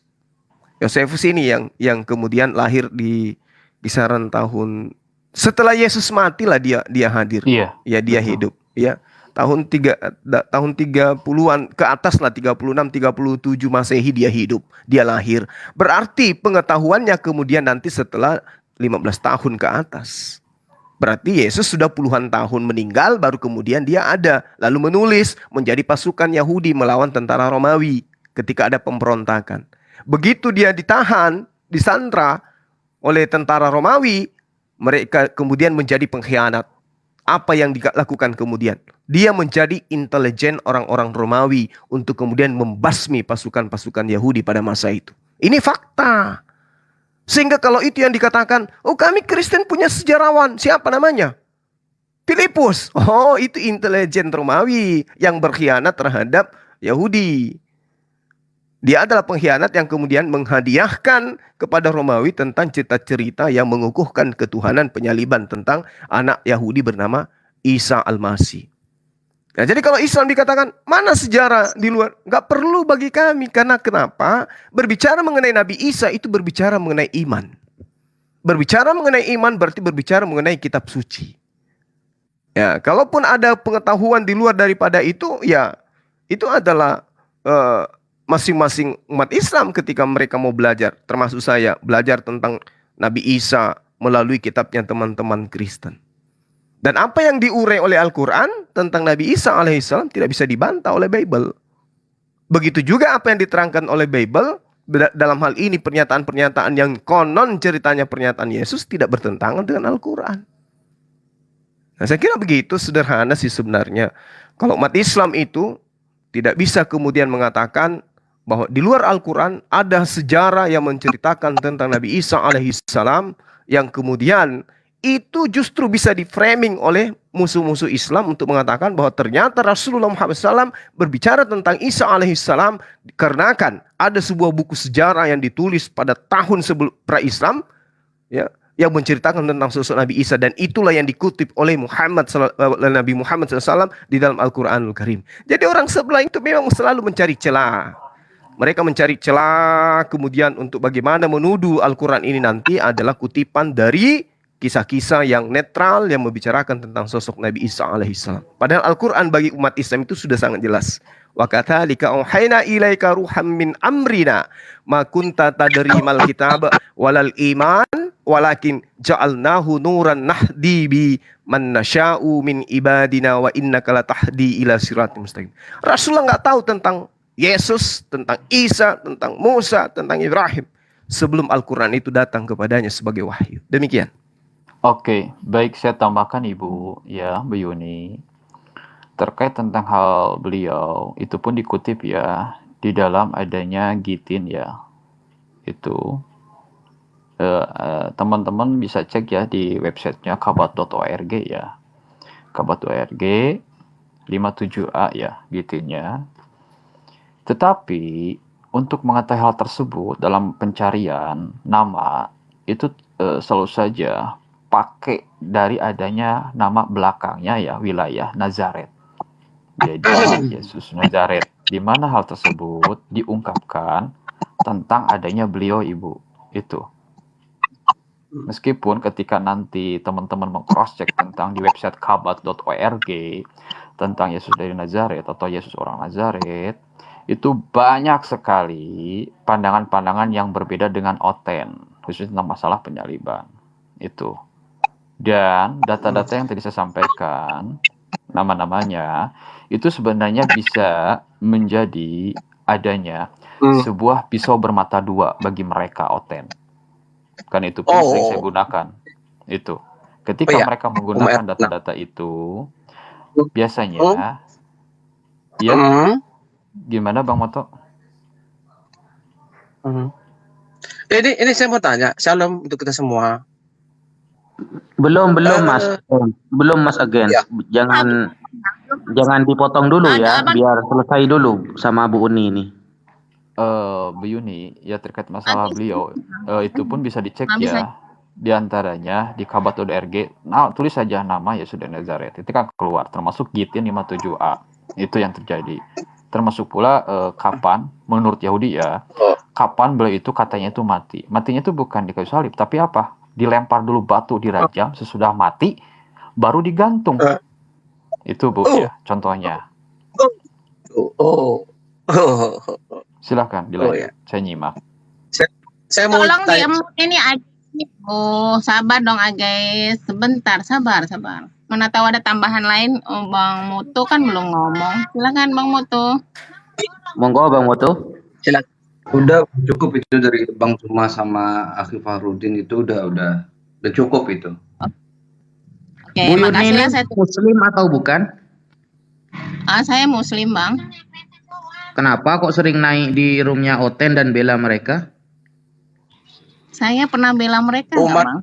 Josephus ini yang kemudian lahir di kisaran tahun setelah Yesus mati lah dia hadir.
Iya.
Ya, dia hidup. Ya, tahun 30-an ke atas lah, 36, 37 Masehi dia hidup, dia lahir. Berarti pengetahuannya kemudian nanti setelah 15 tahun ke atas. Berarti Yesus sudah puluhan tahun meninggal baru kemudian dia ada. Lalu menulis menjadi pasukan Yahudi melawan tentara Romawi ketika ada pemberontakan. Begitu dia ditahan, disandra oleh tentara Romawi, mereka kemudian menjadi pengkhianat. Apa yang dilakukan kemudian? Dia menjadi intelijen orang-orang Romawi untuk kemudian membasmi pasukan-pasukan Yahudi pada masa itu. Ini fakta. Sehingga kalau itu yang dikatakan, oh kami Kristen punya sejarawan, siapa namanya? Filipus. Oh, itu intelijen Romawi yang berkhianat terhadap Yahudi. Dia adalah pengkhianat yang kemudian menghadiahkan kepada Romawi tentang cerita-cerita yang mengukuhkan ketuhanan penyaliban tentang anak Yahudi bernama Isa Al-Masih. Nah, jadi kalau Islam dikatakan mana sejarah di luar, nggak perlu bagi kami. Karena kenapa? Berbicara mengenai Nabi Isa itu berbicara mengenai iman. Berbicara mengenai iman berarti berbicara mengenai kitab suci. Ya, kalaupun ada pengetahuan di luar daripada itu, ya itu adalah masing-masing umat Islam ketika mereka mau belajar. Termasuk saya belajar tentang Nabi Isa melalui kitabnya teman-teman Kristen. Dan apa yang diurai oleh Al-Quran tentang Nabi Isa alaihissalam tidak bisa dibantah oleh Bible. Begitu juga apa yang diterangkan oleh Bible, dalam hal ini pernyataan-pernyataan yang konon ceritanya pernyataan Yesus tidak bertentangan dengan Al-Quran. Nah, saya kira begitu sederhana sih sebenarnya. Kalau umat Islam itu tidak bisa kemudian mengatakan bahwa di luar Al-Quran ada sejarah yang menceritakan tentang Nabi Isa alaihissalam yang kemudian itu justru bisa di-framing oleh musuh-musuh Islam untuk mengatakan bahwa ternyata Rasulullah Muhammad SAW berbicara tentang Isa alaihissalam dikarenakan ada sebuah buku sejarah yang ditulis pada tahun sebelum pra-Islam, ya, yang menceritakan tentang sosok Nabi Isa, dan itulah yang dikutip oleh Nabi Muhammad SAW di dalam Al-Quranul Karim. Jadi orang sebelah itu memang selalu mencari celah. Mereka mencari celah kemudian untuk bagaimana menuduh Al-Quran ini nanti adalah kutipan dari kisah-kisah yang netral yang membicarakan tentang sosok Nabi Isa alaihissalam. Padahal Al-Quran bagi umat Islam itu sudah sangat jelas. Wa kathalika auhayna ilaika ruham min amrina ma kunta tadri mal kitab walal iman walakin ja'alnahu nuran nahdi bi man nasya'u min ibadina wa innaka latahdi ila siratal mustaqim. Rasulullah enggak tahu tentang Yesus, tentang Isa, tentang Musa, tentang Ibrahim sebelum Al-Quran itu datang kepadanya sebagai wahyu. Demikian.
Oke, baik, saya tambahkan Ibu, ya, Bu Yuni. Terkait tentang hal beliau, itu pun dikutip ya, di dalam adanya Gitin ya. Itu, teman-teman bisa cek ya di websitenya kabat.org ya. Kabat.org 57A ya, Gitinnya. Tetapi, untuk mengetahui hal tersebut dalam pencarian nama, itu selalu saja pakai dari adanya nama belakangnya ya, wilayah Nazaret. Jadi Yesus Nazaret, di mana hal tersebut diungkapkan tentang adanya beliau Ibu. Itu. Meskipun ketika nanti teman-teman meng-cross-check tentang di website kabat.org tentang Yesus dari Nazaret atau Yesus orang Nazaret, itu banyak sekali pandangan-pandangan yang berbeda dengan Oten, khususnya tentang masalah penyaliban. Itu. Dan data-data yang tadi saya sampaikan, nama-namanya, itu sebenarnya bisa menjadi adanya sebuah pisau bermata dua bagi mereka Oten. Kan itu pun sering saya gunakan. Itu. Ketika mereka menggunakan data-data itu, biasanya, ya, gimana Bang Moto?
Ini saya mau tanya, Shalom untuk kita semua.
Belum Mas. Belum Mas Agen.
Ya.
Jangan dipotong dulu ya, biar selesai dulu sama Bu Uni ini.
Bu Yuni, ya terkait masalah beliau, itu pun bisa dicek ya. Di antaranya di kabat.org, nah tulis saja nama Yesus dari Nazaret. Itu kan keluar, termasuk Gitin 57A. Itu yang terjadi. Termasuk pula kapan, menurut Yahudi ya, kapan beliau itu katanya itu mati. Matinya itu bukan di kayu salib, tapi apa? Dilempar dulu batu, dirajam, sesudah mati, baru digantung. Itu Bu, ya, contohnya. Silahkan dilanjut, saya nyimak.
Saya mau
Tolong
tanya.
ini sabar dong guys, sebentar, sabar. Mana tahu ada tambahan lain. Bang Mutu kan belum ngomong. Silakan Bang Mutu.
Monggo Bang Moto.
Silakan.
Udah cukup itu dari Bang Zuma sama Akhi Fahrudin, itu udah cukup itu.
Oke,
Bu Yuni
makasih
ini
ya. Saya
Muslim atau bukan?
saya Muslim Bang.
Kenapa kok sering naik di roomnya Oten dan bela mereka?
Saya pernah bela mereka nggak,
Umat.
Bang?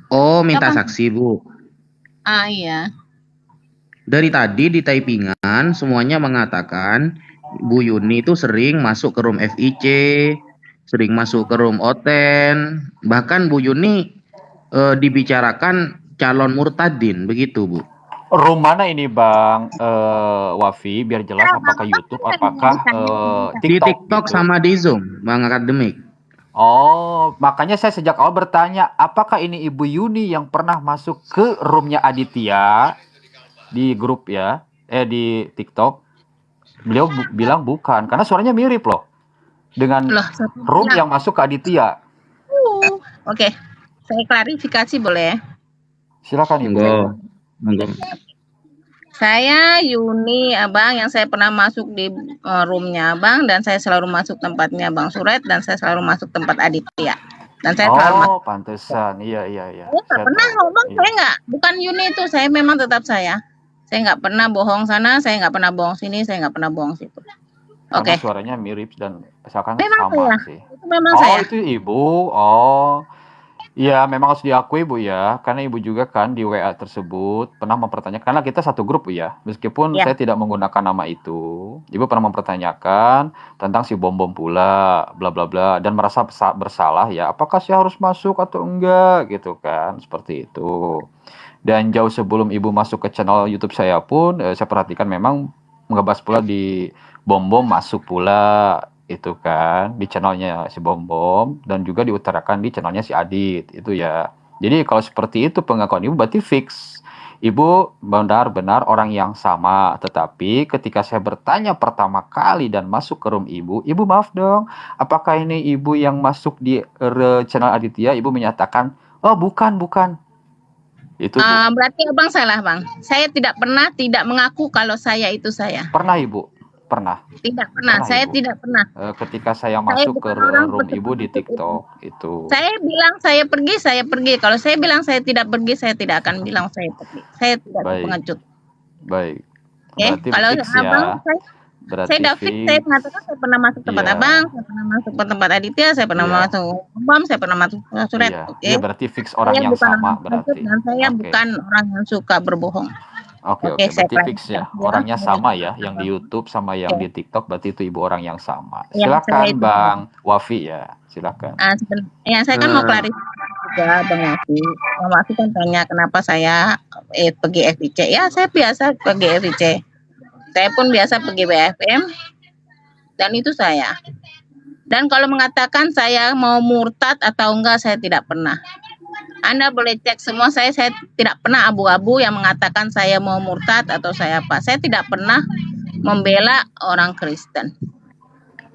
Oh, minta
Kapan?
saksi Bu.
Iya.
Dari tadi di typingan semuanya mengatakan Bu Yuni itu sering masuk ke room FIC, sering masuk ke room Oten, bahkan Bu Yuni dibicarakan calon murtadin, begitu Bu.
Room mana ini Bang Wafi, biar jelas apakah YouTube, apakah
Di
TikTok,
TikTok
gitu.
sama di Zoom, Bang Akademik.
Oh, makanya saya sejak awal bertanya, apakah ini Ibu Yuni yang pernah masuk ke roomnya Aditya di grup ya, di TikTok? Beliau bilang bukan, karena suaranya mirip loh dengan
Loh,
room yang masuk ke Aditya.
Oke, saya klarifikasi boleh?
Silakan Ibu.
Monggo.
Saya Yuni Abang yang saya pernah masuk di roomnya Abang, dan saya selalu masuk tempatnya Bang Suret, dan saya selalu masuk tempat Aditya. Dan saya selalu masuk.
Oh, pantesan. Iya.
Saya nggak
Saya
pernah
tahu.
ngomong,
Iya.
saya nggak, bukan Yuni itu, saya memang tetap saya. Saya nggak pernah bohong sana, saya nggak pernah bohong sini, saya nggak pernah bohong situ.
Karena
Oke,
suaranya mirip dan misalkan
memang
sama
saya,
sih.
itu memang
Oh,
saya.
itu Ibu. Oh. Iya, memang harus diakui Bu ya, karena Ibu juga kan di WA tersebut pernah mempertanyakan, karena kita satu grup Bu ya, meskipun
Ya,
saya tidak menggunakan nama itu, Ibu pernah mempertanyakan tentang si bom-bom pula, bla bla bla, dan merasa bersalah ya, apakah saya harus masuk atau enggak gitu kan, seperti itu. Dan jauh sebelum Ibu masuk ke channel YouTube saya pun, saya perhatikan memang ngebahas pula di bom-bom masuk pula itu kan di channelnya si Bom-Bom, dan juga diutarakan di channelnya si Adit itu ya. Jadi kalau seperti itu pengakuan Ibu berarti fix Ibu benar-benar orang yang sama. Tetapi ketika saya bertanya pertama kali dan masuk ke room Ibu maaf dong, apakah ini Ibu yang masuk di channel Aditya? Ibu menyatakan, oh bukan. Itu Bu.
berarti Abang salah Bang. Saya tidak pernah tidak mengaku kalau saya itu saya.
Pernah Ibu? Pernah.
Tidak pernah,
Pernah
saya
Ibu.
tidak pernah.
Ketika saya
Saya
masuk ke
bukan orang
room Ibu di
seperti itu.
TikTok itu.
Saya bilang saya pergi. Kalau saya bilang saya tidak pergi, saya tidak akan bilang saya pergi. Saya tidak
Baik.
pengecut.
Baik.
Oke,
Berarti
kalau
fix
Abang,
ya.
saya
Berarti
David,
fix.
saya mengatakan saya pernah masuk tempat
Iya.
Abang, saya pernah masuk ke tempat Aditya, saya pernah
Iya.
masuk Bom, saya pernah masuk ke Suret.
Iya.
Oke.
Iya, berarti fix orang
Saya
yang
bukan
sama
orang pengecut
berarti.
dan saya
Oke.
bukan orang yang suka berbohong.
Oke,
Oke, saya
berarti fix ya.
klarifikasi
Orangnya
Saya
sama ya, yang di YouTube sama yang
Oke.
di TikTok berarti itu Ibu orang yang sama.
Ya, saya
Silakan
itu.
Bang Wafi ya. Silakan.
Ya, saya kan mau klarifikasi juga Bang Wafi. Bang Wafi kan tanya kenapa saya pergi FIC. Ya, saya biasa pergi FIC. Saya pun biasa pergi BFM. Dan itu saya. Dan kalau mengatakan saya mau murtad atau enggak, saya tidak pernah. Anda boleh cek semua, saya tidak pernah abu-abu yang mengatakan saya mau murtad atau saya apa. Saya tidak pernah membela orang Kristen.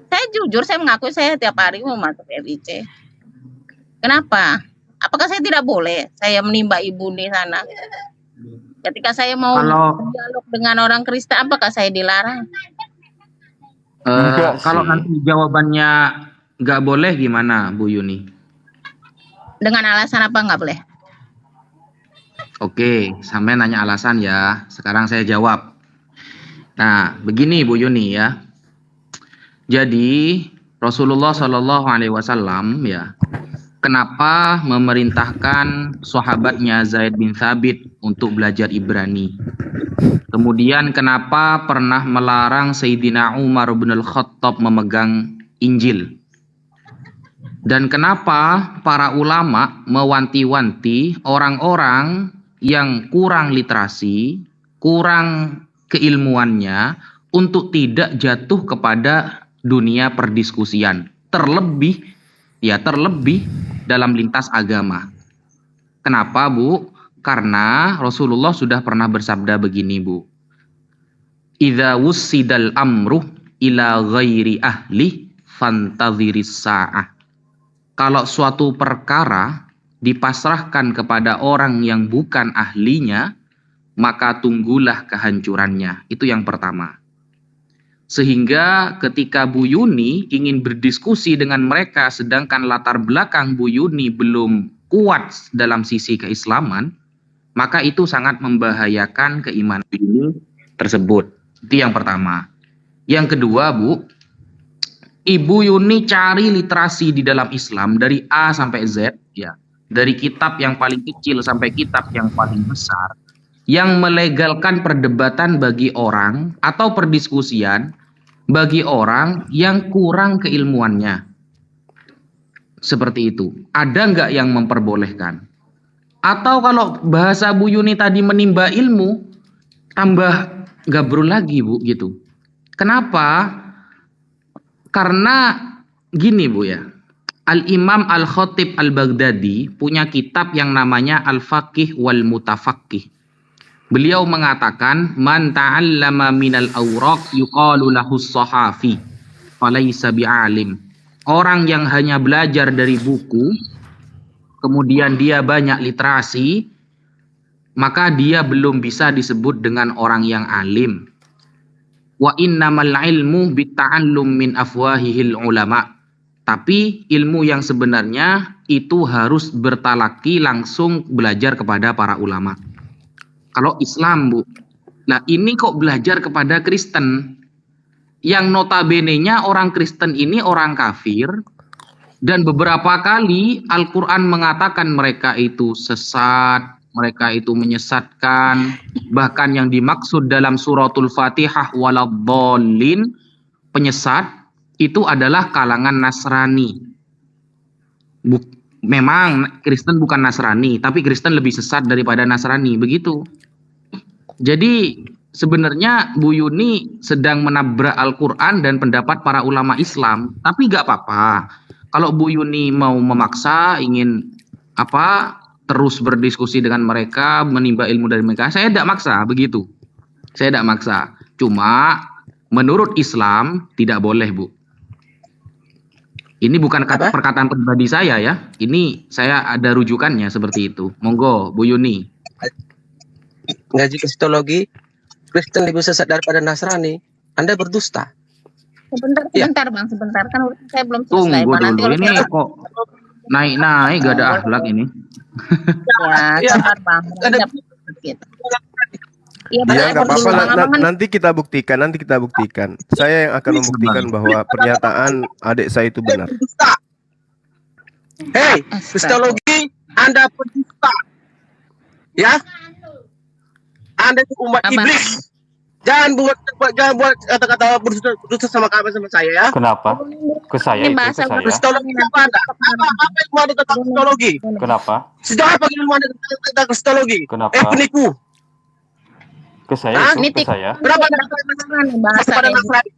Saya jujur, saya mengakui saya tiap hari mau masuk FIC. Kenapa? Apakah saya tidak boleh? Saya menimba ibu di sana. Ketika saya mau dialog dengan orang Kristen, apakah saya dilarang?
Enggak
Kalau
sih.
nanti jawabannya nggak boleh gimana Bu Yuni?
Dengan alasan apa nggak boleh?
Oke, sampai nanya alasan ya. Sekarang saya jawab. Nah, begini Bu Yuni ya. Jadi Rasulullah Shallallahu Alaihi Wasallam ya, kenapa memerintahkan sahabatnya Zaid bin Thabit untuk belajar Ibrani? Kemudian kenapa pernah melarang Sayyidina Umar bin Al-Khattab memegang Injil? Dan kenapa para ulama mewanti-wanti orang-orang yang kurang literasi, kurang keilmuannya untuk tidak jatuh kepada dunia perdiskusian, terlebih dalam lintas agama. Kenapa Bu? Karena Rasulullah sudah pernah bersabda begini Bu, idza wussidal amru ila ghairi ahli fantadhiris sa'ah. Kalau suatu perkara dipasrahkan kepada orang yang bukan ahlinya, maka tunggulah kehancurannya. Itu yang pertama. Sehingga ketika Bu Yuni ingin berdiskusi dengan mereka sedangkan latar belakang Bu Yuni belum kuat dalam sisi keislaman, maka itu sangat membahayakan keimanan Bu Yuni tersebut. Itu yang pertama. Yang kedua Bu, Ibu Yuni cari literasi di dalam Islam dari A sampai Z ya, dari kitab yang paling kecil sampai kitab yang paling besar, yang melegalkan perdebatan bagi orang atau perdiskusian bagi orang yang kurang keilmuannya. Seperti itu. Ada nggak yang memperbolehkan? Atau kalau bahasa Bu Yuni tadi menimba ilmu, tambah gabrul lagi Bu gitu. Kenapa? Karena gini Bu ya, Al-Imam Al-Khatib Al-Baghdadi punya kitab yang namanya Al-Faqih wal Mutafaqih. Beliau mengatakan, man ta'allama minal awraq yuqalu lahus sahafi falaysa bi'alim. Orang yang hanya belajar dari buku, kemudian dia banyak literasi, maka dia belum bisa disebut dengan orang yang alim. Wa innamal ilmu bitta'allum min afwahihil ulama. Tapi ilmu yang sebenarnya itu harus bertalaki, langsung belajar kepada para ulama. Kalau Islam, Bu. Nah, ini kok belajar kepada Kristen. Yang notabene-nya orang Kristen ini orang kafir. Dan beberapa kali Al-Quran mengatakan mereka itu sesat, mereka itu menyesatkan. Bahkan yang dimaksud dalam suratul Fatihah waladhdallin, penyesat, itu adalah kalangan Nasrani. Memang Kristen bukan Nasrani, tapi Kristen lebih sesat daripada Nasrani, begitu. Jadi sebenarnya Bu Yuni sedang menabrak Al-Quran dan pendapat para ulama Islam, tapi gak apa-apa. Kalau Bu Yuni mau memaksa, ingin terus berdiskusi dengan mereka, menimba ilmu dari mereka, saya tidak maksa, begitu. Saya tidak maksa. Cuma menurut Islam tidak boleh, Bu. Ini bukan perkataan pribadi saya ya. Ini saya ada rujukannya seperti itu. Monggo, Bu Yuni.
Ngaji kristologi, Kristen lebih sesat daripada Nasrani. Anda berdusta.
Sebentar Bang, sebentar. Kan saya belum selesai.
Tunggu
Nanti
dulu.
kalau
Ini
saya-
kok naik-naik gak ada akhlak ini.
Ya, sabar Bang. Gitu. Iya, Bang,
Ya
saya
nggak apa-apa.
dulu, Bang. Abang kan-
Nanti kita buktikan. Saya yang akan membuktikan bahwa pernyataan adik saya itu benar.
Hei, kristologi, Anda pendusta. Ya? Anda itu umat
Apa?
iblis. Jangan buat kata-kata berdusta sama saya ya.
Kenapa? Ke saya
Ini
itu, ke
bahasa
saya.
Kristologi apa Anda? Apa ilmu Anda tentang kristologi?
Kenapa?
Sejauh apa ilmu Anda tentang kristologi?
Kenapa?
Penipu.
Ke saya
Hah?
itu, ke saya.
Berapa Anda
bahasa
kepada
kayak
Nasrani?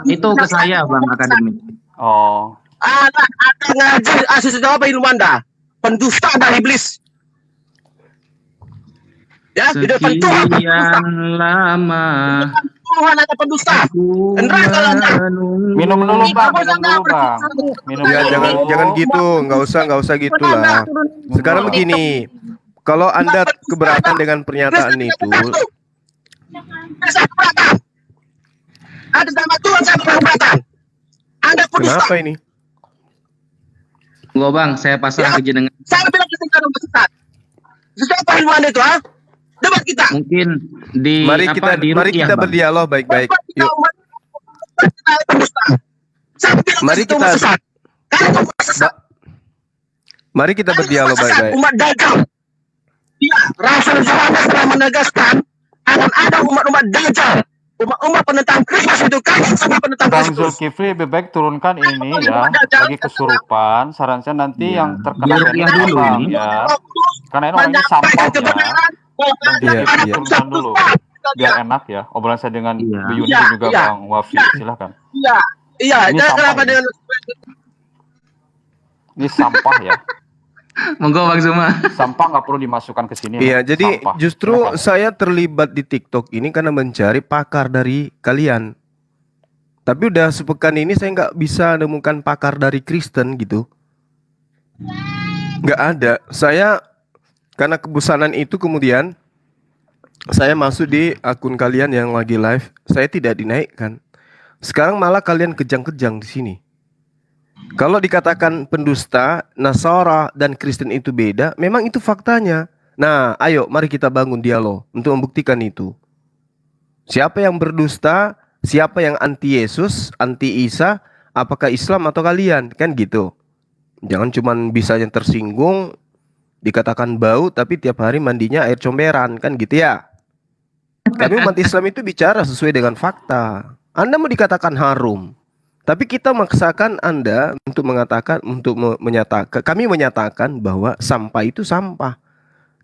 Itu ke saya, Bang Akademik.
Oh,
Anda ngaji sejauh apa ilmu Anda? Pendusta Anda iblis. Ya, di depan Tuhan pendusta.
Sekian lama
Tuhan Anda pendusta.
aku
Neraka Anda.
minum dulu bang,
Apa
minum dulu bang, minum
Ya
dulu.
jangan gitu, nggak usah gitulah. Sekarang begini, kalau Anda keberatan dengan pernyataan itu,
Saya keberatan. Ada nama Tuhan saya keberatan. Anda pendusta.
kenapa ini?
Enggak Bang, saya pasrah ke jenengan.
Saya bilang kita orang sesat. Sejauh apa ilmu Anda itu, ha? Debat kita.
Mungkin di
Mari
Ruqyah,
kita
Bang.
berdialog baik-baik.
Debat kita
Yuk,
umat kita pendusta. Saya bilang
Mari
kita umat
kita-
sesat. Kalian itu umat sesat.
mari kita berdialog
Kalian sesat,
baik-baik.
umat dajjal. Ya, Rasul Muhammad telah menegaskan akan ada umat-umat dajjal. Umat-umat penentang Kristus itu kalian sama penentang
Bang
Kristus.
Zulkifli lebih baik turunkan ini ya, lagi kesurupan. Saran saya nanti
Iya.
yang terkena
Biar
banning
dia dulu
abang
ini.
ya, karena ini orangnya sampah ya. Bang
Iya,
Zulkifli
iya.
turunkan dulu, biar enak ya. Obrolan saya dengan
Iya.
Bu Yuni
Iya,
dan juga
iya.
Bang Wafi, silakan.
Iya, iya.
Ini
Jangan
sampah
kenapa
ini.
dengan
Ini sampah ya,
Monggo Bang Zuma.
sampah nggak perlu dimasukkan ke sini.
Iya,
Bang.
jadi
Sampah.
justru
Silakan.
saya terlibat di TikTok ini karena mencari pakar dari kalian. Tapi udah sepekan ini saya nggak bisa nemukan pakar dari Kristen gitu. Nggak ada. Saya karena kebosanan itu kemudian saya masuk di akun kalian yang lagi live. Saya tidak dinaikkan. Sekarang malah kalian kejang-kejang di sini. Kalau dikatakan pendusta, Nasara dan Kristen itu beda, memang itu faktanya. Nah, ayo mari kita bangun dialog untuk membuktikan itu. Siapa yang berdusta, siapa yang anti Yesus, anti Isa, apakah Islam atau kalian? Kan gitu. Jangan cuman bisa yang tersinggung, dikatakan bau, tapi tiap hari mandinya air comberan, kan gitu ya. Tapi umat Islam itu bicara sesuai dengan fakta. Anda mau dikatakan harum, tapi kita maksakan Anda untuk mengatakan, menyatakan, kami menyatakan bahwa sampah itu sampah.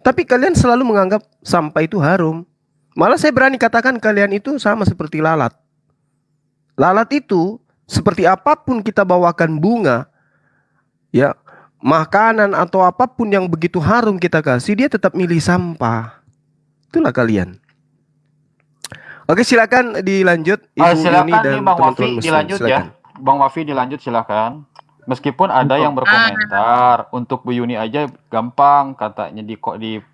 Tapi kalian selalu menganggap sampah itu harum. Malah saya berani katakan kalian itu sama seperti lalat. Lalat itu seperti apapun kita bawakan bunga, ya, makanan atau apapun yang begitu harum kita kasih, dia tetap milih sampah. Itulah kalian. Oke, silakan dilanjut Ibu Yuni
Silakan
dan
nih Bang Wafi
teman-teman muslim.
dilanjut
Silakan.
ya. Bang Wafi dilanjut silakan. Meskipun ada yang berkomentar, untuk Bu Yuni aja gampang katanya di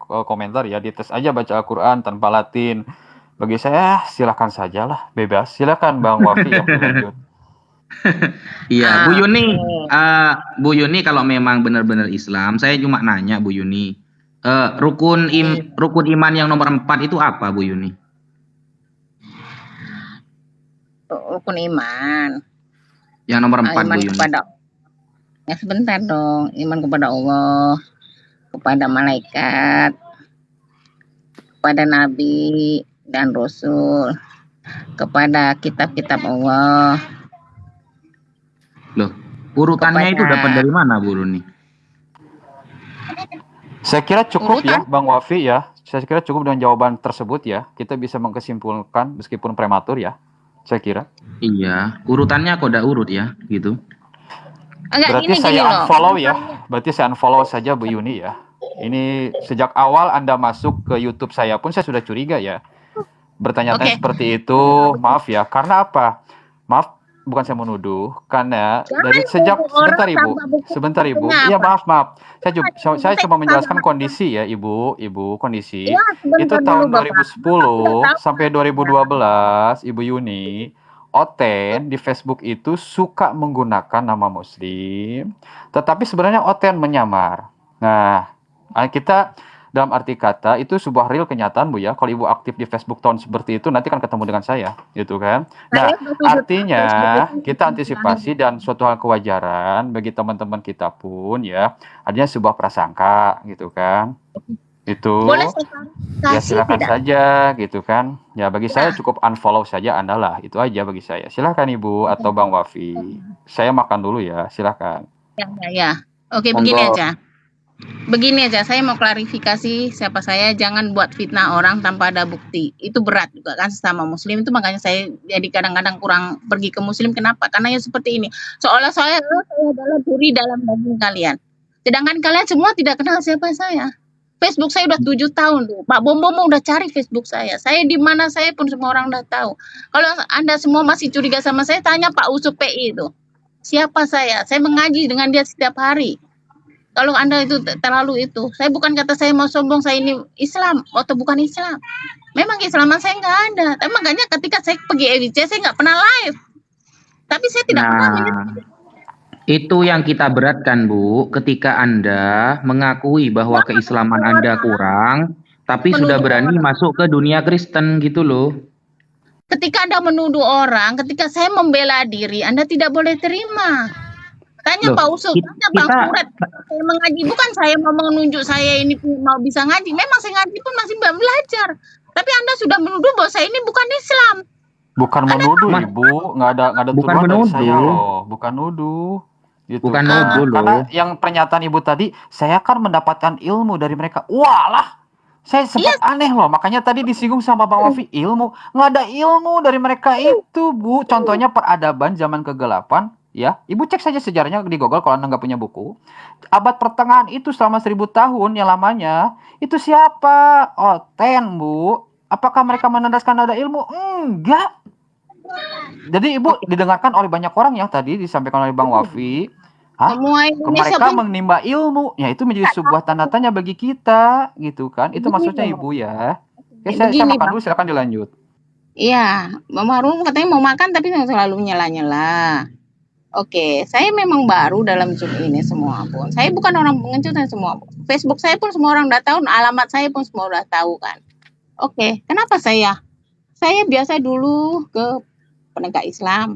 komentar ya, dites aja baca Al-Quran tanpa Latin. Bagi saya silakan sajalah, bebas. Silakan Bang Wafi yang lanjut.
Iya, Bu Yuni,
Oke.
Bu Yuni kalau memang benar-benar Islam, saya cuma nanya Bu Yuni, rukun iman yang nomor 4 itu apa Bu Yuni?
Rukun iman.
Yang nomor 4
Iman
Bu Yuni.
kepada, ya sebentar dong, iman kepada Allah, kepada malaikat, kepada nabi dan rasul, kepada kitab-kitab Allah,
Loh, urutannya itu dapat dari mana Bu Yuni?
Saya kira cukup ya
Urutan.
Bang Wafi ya. Saya kira cukup dengan jawaban tersebut ya. Kita bisa mengkesimpulkan meskipun prematur ya. Saya kira.
Iya, urutannya kok udah urut ya, gitu.
Enggak,
Berarti
ini gini
saya
loh.
unfollow ya. Berarti saya unfollow saja Bu Yuni ya. Ini sejak awal Anda masuk ke YouTube saya pun saya sudah curiga ya. Bertanya-tanya
Oke.
seperti itu, maaf ya. Karena apa? Maaf, bukan saya menuduh, karena dari
Jangan
sejak
nuduh orang
sebentar Ibu.
buktinya
Iya,
apa?
maaf. Saya cuma menjelaskan
Sama.
kondisi ya, Ibu, kondisi.
Ya,
Itu
sebentar
tahun
dulu Bapak.
2010 sampai 2012, Ibu Yuni, Oten di Facebook itu suka menggunakan nama Muslim, tetapi sebenarnya Oten menyamar. Nah, kita dalam arti kata itu sebuah real kenyataan Bu ya. Kalau Ibu aktif di Facebook tahun seperti itu nanti kan ketemu dengan saya, gitu kan. Nah,
Saya udah 7 tahun
artinya
Facebook itu
kita antisipasi dan suatu hal kewajaran bagi teman-teman kita pun ya. Artinya sebuah prasangka gitu kan. Itu
Boleh saya
ya
klarifikasi
silakan
tidak?
saja gitu kan. Ya bagi saya cukup unfollow saja Anda lah. Itu aja bagi saya. Silakan Ibu atau Bang Wafi. Saya makan dulu ya. Silakan.
Ya. Oke, begini aja. Saya mau klarifikasi siapa saya, jangan buat fitnah orang tanpa ada bukti. Itu berat juga kan sesama muslim, itu makanya saya jadi kadang-kadang kurang pergi ke muslim. Kenapa? Karena ya seperti ini. Seolah saya adalah duri dalam daging kalian. Sedangkan kalian semua tidak kenal siapa saya. Facebook saya udah 7 tahun tuh. Pak Bom udah cari Facebook saya. Saya di mana saya pun semua orang udah tahu. Kalau Anda semua masih curiga sama saya, tanya Pak Usuk PI itu. Siapa saya? Saya mengaji dengan dia setiap hari. Kalau Anda itu terlalu itu, saya bukan kata saya mau sombong saya ini Islam atau bukan Islam. Memang Islaman saya nggak ada. Tapi makanya ketika saya pergi EWC saya nggak pernah live. Tapi saya tidak pernah menyebut.
Itu yang kita beratkan Bu, ketika Anda mengakui bahwa keislaman Anda kurang, tapi sudah berani masuk ke dunia Kristen gitu loh.
Ketika Anda menuduh orang, ketika saya membela diri, Anda tidak boleh terima. Tanya Pak Usul, tanya Bang Surat, saya mengaji, bukan saya mau menunjuk saya ini mau bisa ngaji. Memang saya ngaji pun masih belajar. Tapi Anda sudah menuduh bahwa saya ini bukan Islam.
Bukan menuduh Ibu, nggak ada
Bukan
tuduhan dari
menuduh.
saya loh, bukan nuduh. Gitu.
Bukan nuduh loh.
Karena yang pernyataan Ibu tadi, saya kan mendapatkan ilmu dari mereka. Walah, saya sempat aneh loh, makanya tadi disinggung sama Bang Wafi, ilmu. Nggak ada ilmu dari mereka itu, Bu. Contohnya peradaban zaman kegelapan, ya. Ibu cek saja sejarahnya di Google kalau Anda nggak punya buku. Abad pertengahan itu selama 1000 tahun yang lamanya, itu siapa? Oten, Bu. Apakah mereka menandaskan ada ilmu? Enggak. Jadi Ibu didengarkan oleh banyak orang ya, tadi disampaikan oleh Bang Wafi.
Semua Indonesia
Mereka menimba ilmu, ya itu menjadi sebuah tanda tanya bagi kita, gitu kan? Itu maksudnya Ibu ya. Oke, saya makan dulu, silakan dilanjut.
Iya, Mama Rum katanya mau makan tapi selalu nyela-nyela. Oke, saya memang baru dalam Zoom ini semua pun. Saya bukan orang pengecut dan semua. Facebook saya pun semua orang udah tahu, alamat saya pun semua udah tahu kan. Oke, kenapa saya? Saya biasa dulu ke penegak Islam.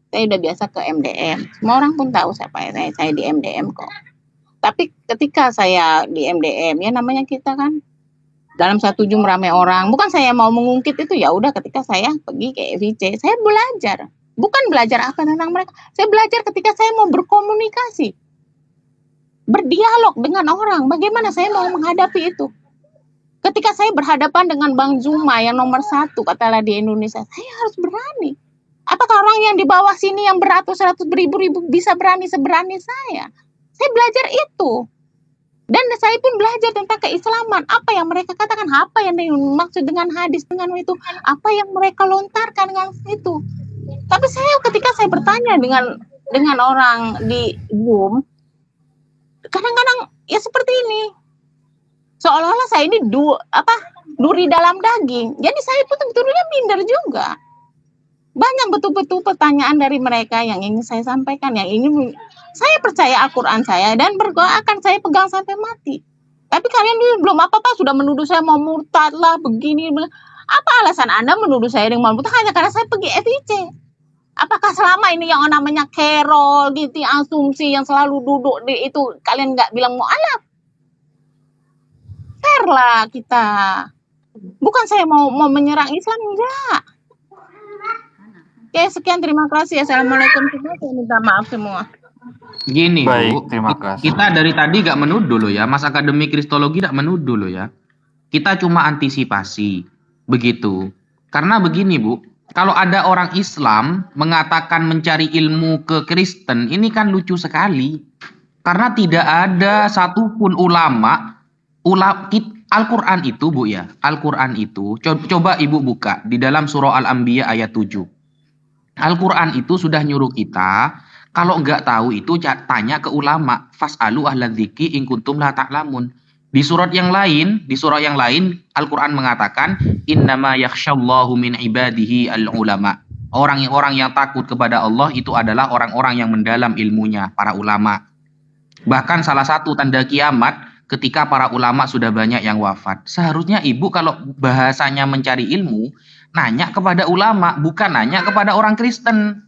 Saya udah biasa ke MDM. Semua orang pun tahu siapa saya di MDM kok. Tapi ketika saya di MDM, ya namanya kita kan dalam satu Zoom ramai orang. Bukan saya mau mengungkit itu, ya udah ketika saya pergi ke EVC, saya belajar. Bukan belajar apa tentang mereka. Saya belajar ketika saya mau berkomunikasi. Berdialog dengan orang. Bagaimana saya mau menghadapi itu? Ketika saya berhadapan dengan Bang Zuma yang nomor 1 katalah di Indonesia, saya harus berani. Apakah orang yang di bawah sini yang beratus-ratus beribu-ribu bisa berani seberani saya? Saya belajar itu. Dan saya pun belajar tentang keislaman. Apa yang mereka katakan, apa yang dimaksud dengan hadis, dengan itu, apa yang mereka lontarkan dengan itu. Tapi saya ketika saya bertanya dengan dengan orang di Zoom, kadang-kadang ya seperti ini. Seolah-olah saya ini duri dalam daging. Jadi saya sebetulnya minder juga. Banyak betul-betul pertanyaan dari mereka yang ingin saya sampaikan, yang ingin saya percaya Al-Quran saya dan berdoa akan saya pegang sampai mati. Tapi kalian dulu belum apa-apa sudah menuduh saya mau murtad lah, begini. Apa alasan Anda menuduh saya dengan mau murtad hanya karena saya pergi FIC? Apakah selama ini yang namanya Carol gitu, asumsi yang selalu duduk di itu kalian nggak bilang mu'alaf? Fair lah kita. Bukan saya mau menyerang Islam, enggak. Oke, sekian, terima kasih. Assalamualaikum semua. Saya minta maaf semua.
Gini
Baik,
Bu,
terima kasih.
kita dari tadi gak menuduh loh ya, Mas Akademi Kristologi gak menuduh loh ya. Kita cuma antisipasi, begitu. Karena begini Bu, kalau ada orang Islam mengatakan mencari ilmu ke Kristen, ini kan lucu sekali. Karena tidak ada satupun ulama, Al-Quran itu Bu ya, Al-Quran itu, coba Ibu buka di dalam surah Al-Anbiya ayat 7. Al-Quran itu sudah nyuruh kita, kalau nggak tahu itu tanya ke ulama. Fas'alu ahla dzikri in kuntum la ta'lamun. Di surat yang lain, Al-Quran mengatakan innama yakhsyallahu min ibadihi al-ulama. Orang-orang yang takut kepada Allah itu adalah orang-orang yang mendalam ilmunya, para ulama. Bahkan salah satu tanda kiamat ketika para ulama sudah banyak yang wafat. Seharusnya Ibu kalau bahasanya mencari ilmu, nanya kepada ulama, bukan nanya kepada orang Kristen.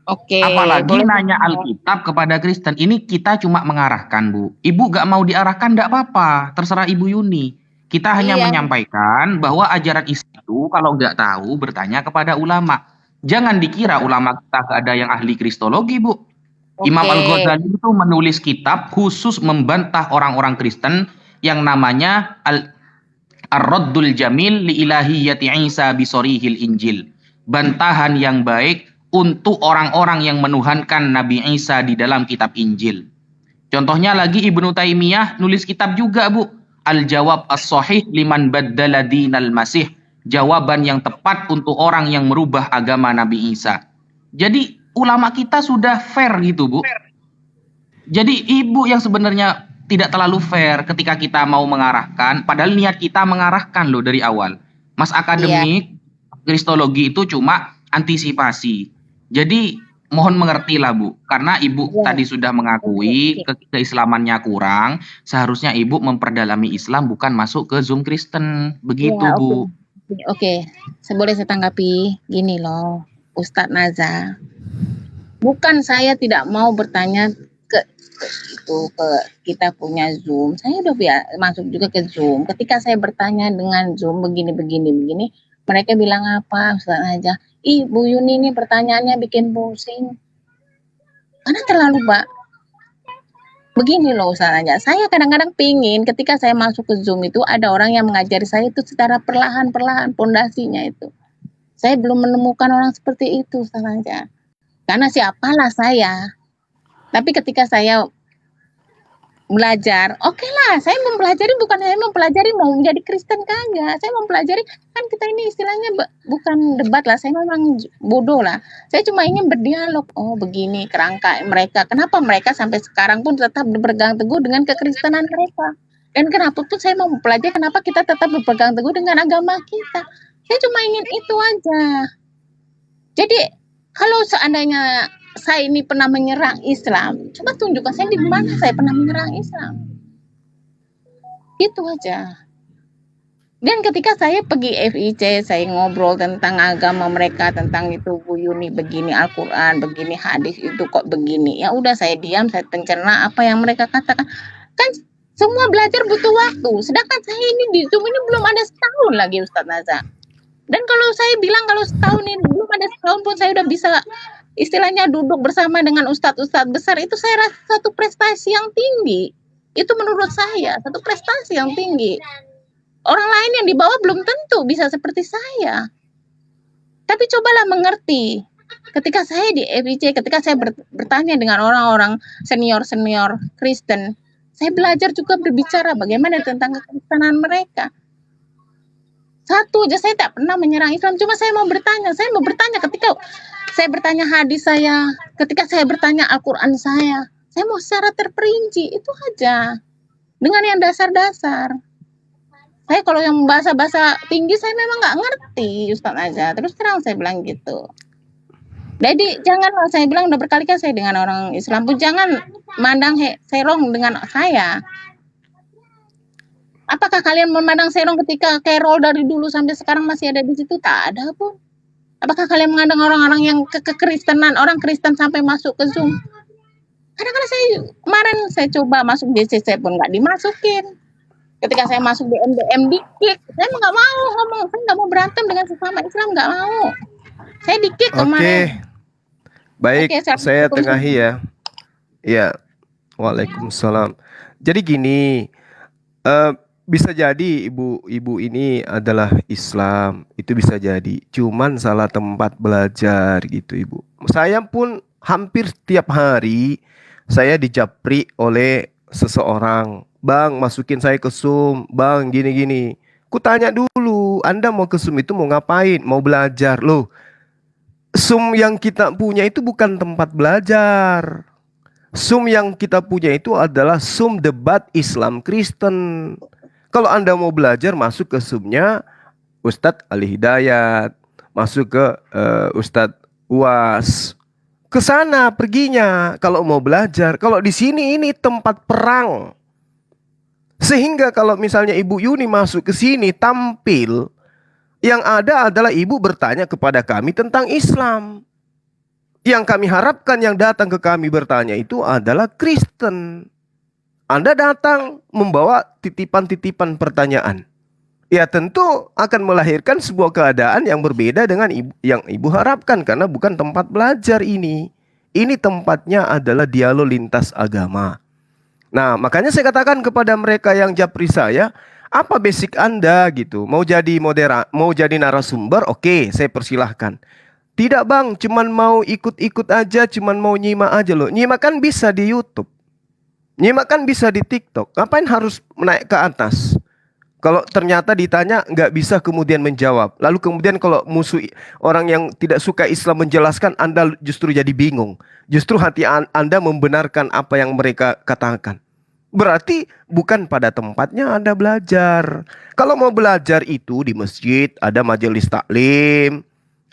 Oke.
Apalagi
boleh.
nanya Alkitab kepada Kristen. Ini kita cuma mengarahkan, Bu. Ibu gak mau diarahkan, gak apa-apa. Terserah Ibu Yuni. Kita hanya
Iya.
menyampaikan bahwa ajaran Islam itu kalau nggak tahu bertanya kepada ulama. Jangan dikira ulama kita gak ada yang ahli kristologi, Bu. Imam
Oke.
Al-Ghazali itu menulis kitab khusus membantah orang-orang Kristen yang namanya Ar-Raddul Jamil li Ilahiyyati Isa bisorihil Injil. Bantahan yang baik untuk orang-orang yang menuhankan Nabi Isa di dalam kitab Injil. Contohnya lagi Ibnu Taimiyah nulis kitab juga, Bu. Al-Jawab As-Sahih liman baddala dinal Masih. Jawaban yang tepat untuk orang yang merubah agama Nabi Isa. Jadi ulama kita sudah fair gitu, Bu. Jadi Ibu yang sebenarnya tidak terlalu fair ketika kita mau mengarahkan, padahal niat kita mengarahkan loh dari awal. Mas Akademik Kristologi itu cuma antisipasi. Jadi mohon mengertilah Bu, karena Ibu tadi sudah mengakui keislamannya kurang, seharusnya Ibu memperdalami Islam bukan masuk ke Zoom Kristen, begitu
Ya,
Bu.
Oke, boleh saya tanggapi gini loh, Ustadz Naza. Bukan saya tidak mau bertanya ke kita punya Zoom. Saya udah masuk juga ke Zoom. Ketika saya bertanya dengan Zoom begini, mereka bilang apa, Ustadz Naza? Bu Yuni ini pertanyaannya bikin pusing. Karena terlalu begini loh Ustaznya, saya kadang-kadang pingin ketika saya masuk ke Zoom itu ada orang yang mengajari saya itu secara perlahan-perlahan pondasinya itu. Saya belum menemukan orang seperti itu Ustaznya. Karena siapalah saya. Tapi ketika saya belajar, oke lah, saya mempelajari bukan saya mempelajari mau menjadi Kristen kagak. Saya mempelajari kan kita ini istilahnya bukan debat lah. Saya memang bodoh lah. Saya cuma ingin berdialog. Oh begini kerangka mereka. Kenapa mereka sampai sekarang pun tetap berpegang teguh dengan kekristenan mereka? Dan kenapa pun saya mau mempelajari kenapa kita tetap berpegang teguh dengan agama kita? Saya cuma ingin itu aja. Jadi kalau seandainya saya ini pernah menyerang Islam, coba tunjukkan saya di mana saya pernah menyerang Islam. Itu aja. Dan ketika saya pergi FIC, saya ngobrol tentang agama mereka, tentang itu Bu Yuni begini, Al-Quran, begini, hadis itu kok begini. Ya udah saya diam, saya pencerna apa yang mereka katakan. Kan semua belajar butuh waktu. Sedangkan saya ini di Zoom ini belum ada setahun lagi Ustadz Naza. Dan kalau saya bilang kalau setahun ini belum ada setahun pun saya udah bisa istilahnya duduk bersama dengan ustadz-ustadz besar, itu saya rasa satu prestasi yang tinggi. Itu menurut saya satu prestasi yang tinggi. Orang lain yang di bawah belum tentu bisa seperti saya. Tapi cobalah mengerti. Ketika saya di FIC, ketika saya bertanya dengan orang-orang senior-senior Kristen, saya belajar juga berbicara bagaimana tentang kekristenan mereka. Satu aja, saya tak pernah menyerang Islam. Cuma saya mau bertanya ketika saya bertanya hadis saya, ketika saya bertanya Al-Quran saya mau secara terperinci, itu aja. Dengan yang dasar-dasar. Saya kalau yang bahasa-bahasa tinggi saya memang nggak ngerti, Ustaz aja. Terus terang saya bilang gitu. Jadi jangan, saya bilang udah berkali-kali saya dengan orang Islam pun jangan mandang serong dengan saya. Apakah kalian memandang serong ketika Carol dari dulu sampai sekarang masih ada di situ? Tak ada pun. Apakah kalian memandang orang-orang yang kekristenan, orang Kristen sampai masuk ke Zoom? Kadang-kadang kemarin saya coba masuk BCC pun nggak dimasukin. Ketika saya masuk di MDM di-kick, saya nggak mau ngomong, saya nggak mau berantem dengan sesama Islam, nggak mau. Saya di-kick kemarin.
Baik,
Oke,
saya
Assalamualaikum.
tengahi ya. Ya, waalaikumsalam. Jadi gini, bisa jadi ibu ini adalah Islam, itu bisa jadi. Cuman salah tempat belajar gitu ibu. Saya pun hampir setiap hari saya dijapri oleh seseorang. Bang, masukin saya ke Zoom. Bang, gini-gini. Ku tanya dulu, Anda mau ke Zoom itu mau ngapain? Mau belajar. Loh, Zoom yang kita punya itu bukan tempat belajar. Zoom yang kita punya itu adalah Zoom debat Islam Kristen. Kalau Anda mau belajar, masuk ke Zoom-nya Ustadz Ali Hidayat, masuk ke Ustadz UAS. Ke sana perginya kalau mau belajar. Kalau di sini ini tempat perang. Sehingga kalau misalnya Ibu Yuni masuk ke sini tampil, yang ada adalah Ibu bertanya kepada kami tentang Islam. Yang kami harapkan yang datang ke kami bertanya itu adalah Kristen. Anda datang membawa titipan-titipan pertanyaan. Ya tentu akan melahirkan sebuah keadaan yang berbeda dengan yang Ibu harapkan. Karena bukan tempat belajar ini. Ini tempatnya adalah dialog lintas agama. Nah makanya saya katakan kepada mereka yang japri saya, apa basic Anda gitu? Mau jadi mau jadi narasumber, oke, saya persilahkan. Tidak bang, cuman mau ikut-ikut aja, cuman mau nyimak aja loh. Nyimak kan bisa di YouTube. Nyimak kan bisa di TikTok. Ngapain harus naik ke atas? Kalau ternyata ditanya nggak bisa kemudian menjawab. Lalu kemudian kalau musuh orang yang tidak suka Islam menjelaskan, Anda justru jadi bingung. Justru hati Anda membenarkan apa yang mereka katakan. Berarti bukan pada tempatnya Anda belajar. Kalau mau belajar itu di masjid, ada majelis taklim,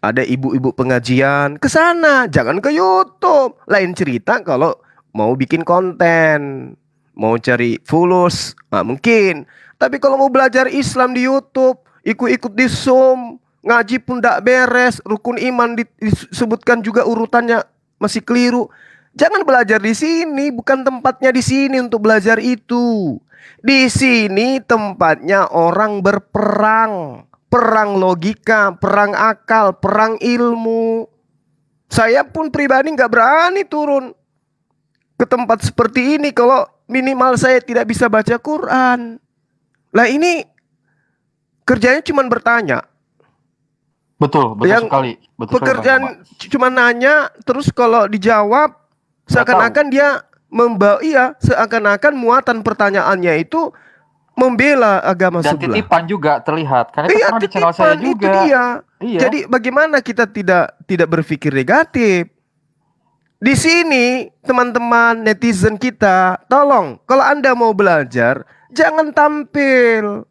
ada ibu-ibu pengajian, ke sana, jangan ke YouTube. Lain cerita kalau mau bikin konten, mau cari followers, mungkin. Tapi kalau mau belajar Islam di YouTube, ikut-ikut di Zoom, ngaji pun tidak beres, rukun iman disebutkan juga urutannya masih keliru. Jangan belajar di sini, bukan tempatnya di sini untuk belajar itu. Di sini tempatnya orang berperang. Perang logika, perang akal, perang ilmu. Saya pun pribadi nggak berani turun ke tempat seperti ini kalau minimal saya tidak bisa baca Quran. Lah ini kerjanya cuma bertanya.
Betul sekali. Betul
pekerjaan cuma nanya, terus kalau dijawab seakan-akan dia seakan-akan muatan pertanyaannya itu membela agama
dan
sebelah.
titipan juga terlihat. Karena itu pernah di channel saya juga.
Itu dia.
Iya.
Jadi bagaimana kita tidak berpikir negatif? Di sini teman-teman netizen kita, tolong kalau Anda mau belajar jangan tampil.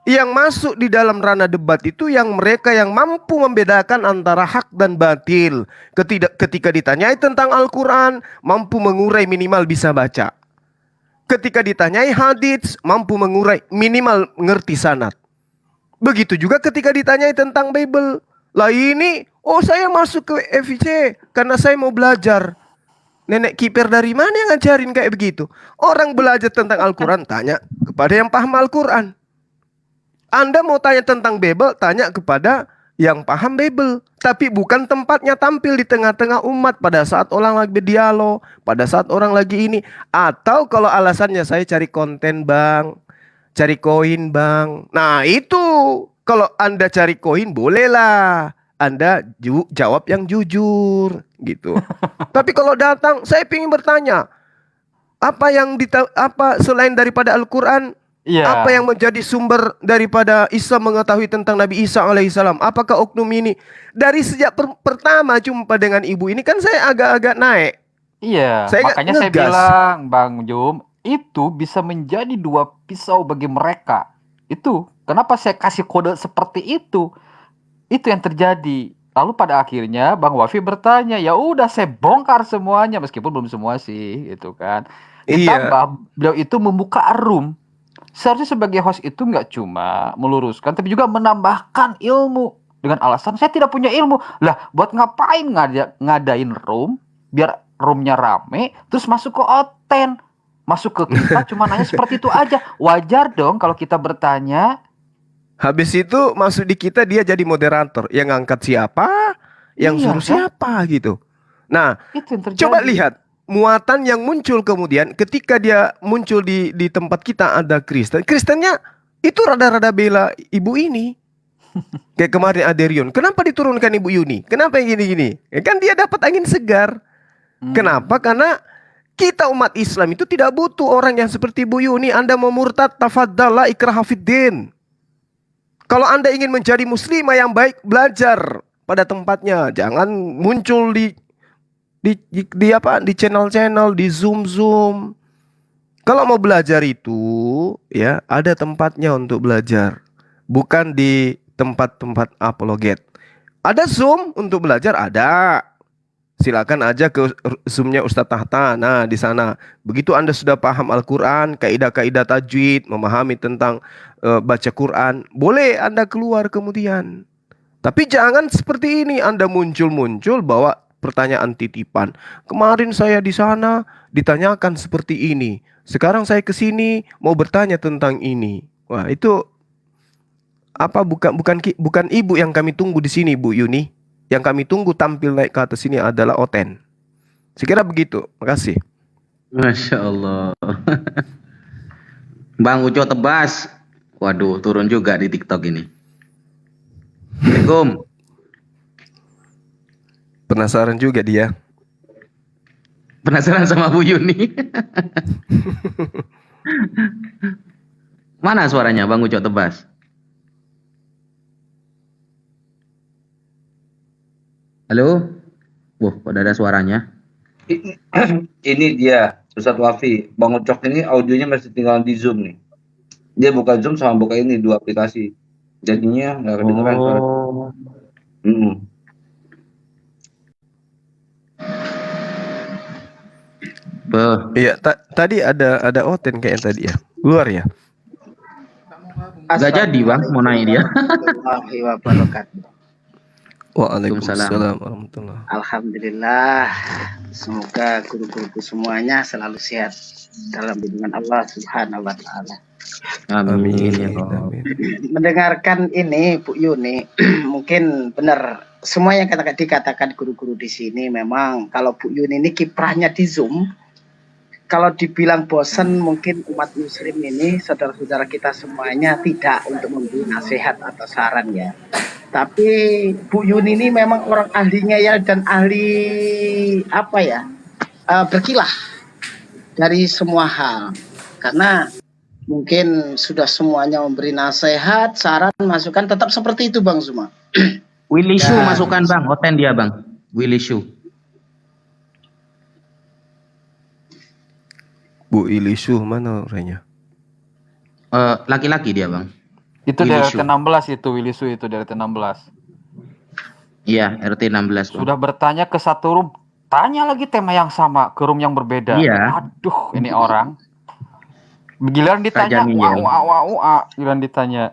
Yang masuk di dalam ranah debat itu yang mereka yang mampu membedakan antara hak dan batil. Ketika ditanyai tentang Al-Quran, mampu mengurai minimal bisa baca. Ketika ditanyai hadits, mampu mengurai minimal ngerti sanad. Begitu juga ketika ditanyai tentang Bible. Lah ini, saya masuk ke FIC karena saya mau belajar. Nenek kiper dari mana yang ngajarin kayak begitu? Orang belajar tentang Al-Quran, tanya kepada yang paham Al-Quran. Anda mau tanya tentang Bible, tanya kepada yang paham Bible. Tapi bukan tempatnya tampil di tengah-tengah umat pada saat orang lagi berdialog, pada saat orang lagi ini. Atau kalau alasannya saya cari konten bang, cari koin bang. Nah itu, kalau Anda cari koin bolehlah Anda jawab yang jujur gitu. Tapi kalau datang, saya ingin bertanya, apa selain daripada Al-Quran
Iya.
Apa yang menjadi sumber daripada Isa mengetahui tentang Nabi Isa alaihissalam? Apakah oknum ini? Dari sejak pertama jumpa dengan ibu ini kan saya agak-agak naik.
Iya,
Saya
makanya saya
ngegas.
bilang, Bang Jum, itu bisa menjadi dua pisau bagi mereka. Itu kenapa saya kasih kode seperti itu. Itu yang terjadi. Lalu pada akhirnya Bang Wafi bertanya, ya udah saya bongkar semuanya, meskipun belum semua sih, gitu kan.
Iya.
Ditambah beliau itu membuka room. Seharusnya sebagai host itu nggak cuma meluruskan, tapi juga menambahkan ilmu. Dengan alasan saya tidak punya ilmu. Lah, buat ngapain ngadain room, biar roomnya rame, terus masuk ke Oten. Masuk ke kita cuma nanya seperti itu aja. Wajar dong kalau kita bertanya.
Habis itu masuk di kita dia jadi moderator. Yang ngangkat siapa, yang
Iya,
suruh
kan?
siapa gitu. Nah,
Itu yang terjadi.
coba lihat muatan yang muncul kemudian ketika dia muncul di tempat kita ada Kristen. Kristennya itu rada-rada bela ibu ini. Kayak kemarin Aderion. Kenapa diturunkan Ibu Yuni? Kenapa yang gini-gini? Ya kan dia dapat angin segar. Kenapa? Karena kita umat Islam itu tidak butuh orang yang seperti Bu Yuni. Anda mau murtad, tafadhallah ikrah fiddin. Kalau Anda ingin menjadi muslimah yang baik, belajar pada tempatnya. Jangan muncul di channel-channel, di Zoom. Kalau mau belajar itu, ya ada tempatnya untuk belajar. Bukan di tempat-tempat apologet. Ada Zoom untuk belajar, ada. Silakan aja ke Zoom-nya Ustadz Tahta. Nah, di sana. Begitu Anda sudah paham Al-Quran, kaidah-kaidah tajwid, memahami tentang baca Quran, boleh Anda keluar kemudian. Tapi jangan seperti ini, Anda muncul-muncul bawa pertanyaan titipan. Kemarin saya di sana ditanyakan seperti ini. Sekarang saya ke sini mau bertanya tentang ini. Wah, itu apa bukan ibu yang kami tunggu di sini, Bu Yuni. Yang kami tunggu tampil naik ke atas sini adalah Oten. Sekira begitu. Makasih.
Masya Allah. Bang Uco Tebas. Waduh, turun juga di TikTok ini. Assalamualaikum.
Penasaran juga dia.
Penasaran sama Bu Yuni. Mana suaranya Bang Uco Tebas? Halo? Wah, kok ada suaranya?
Ini dia Ustadz Wafi. Bang Ucok ini audionya masih tinggal di Zoom nih. Dia buka Zoom sama buka ini dua aplikasi. Jadinya nggak kedengeran.
Oh.
Iya, tadi ada Oten kayaknya tadi ya. Luar ya.
Gak jadi Bang, mau naik dia.
Warahmatullahi wabarakatuh.
Waalaikumsalam warahmatullahi.
Alhamdulillah. Semoga guru-guruku semuanya selalu sehat dalam lindungan Allah Subhanahu wa taala.
Amin.
Mendengarkan ini Bu Yuni, mungkin benar semua yang dikatakan guru-guru di sini. Memang kalau Bu Yuni ini kiprahnya di Zoom, kalau dibilang bosan mungkin umat muslim ini, saudara-saudara kita semuanya tidak untuk memberi nasihat atau saran ya. Tapi Bu Yuni ini memang orang ahlinya ya, dan ahli apa ya, berkilah dari semua hal. Karena mungkin sudah semuanya memberi nasihat, saran, masukan, tetap seperti itu Bang Zuma.
Willy Shu masukkan Bang, Oten dia Bang. Willy Shu.
Bu Ilishu mana orangnya?
Laki-laki dia Bang.
Itu
Willy
dari
Shu.
RT 16 itu, Willy Su itu dari RT 16.
Iya, RT 16 Bang.
Sudah bertanya ke satu room, tanya lagi tema yang sama ke room yang berbeda.
Iya.
Aduh, ini orang. Giliran ditanya,
Rajamin ya.
Giliran ditanya.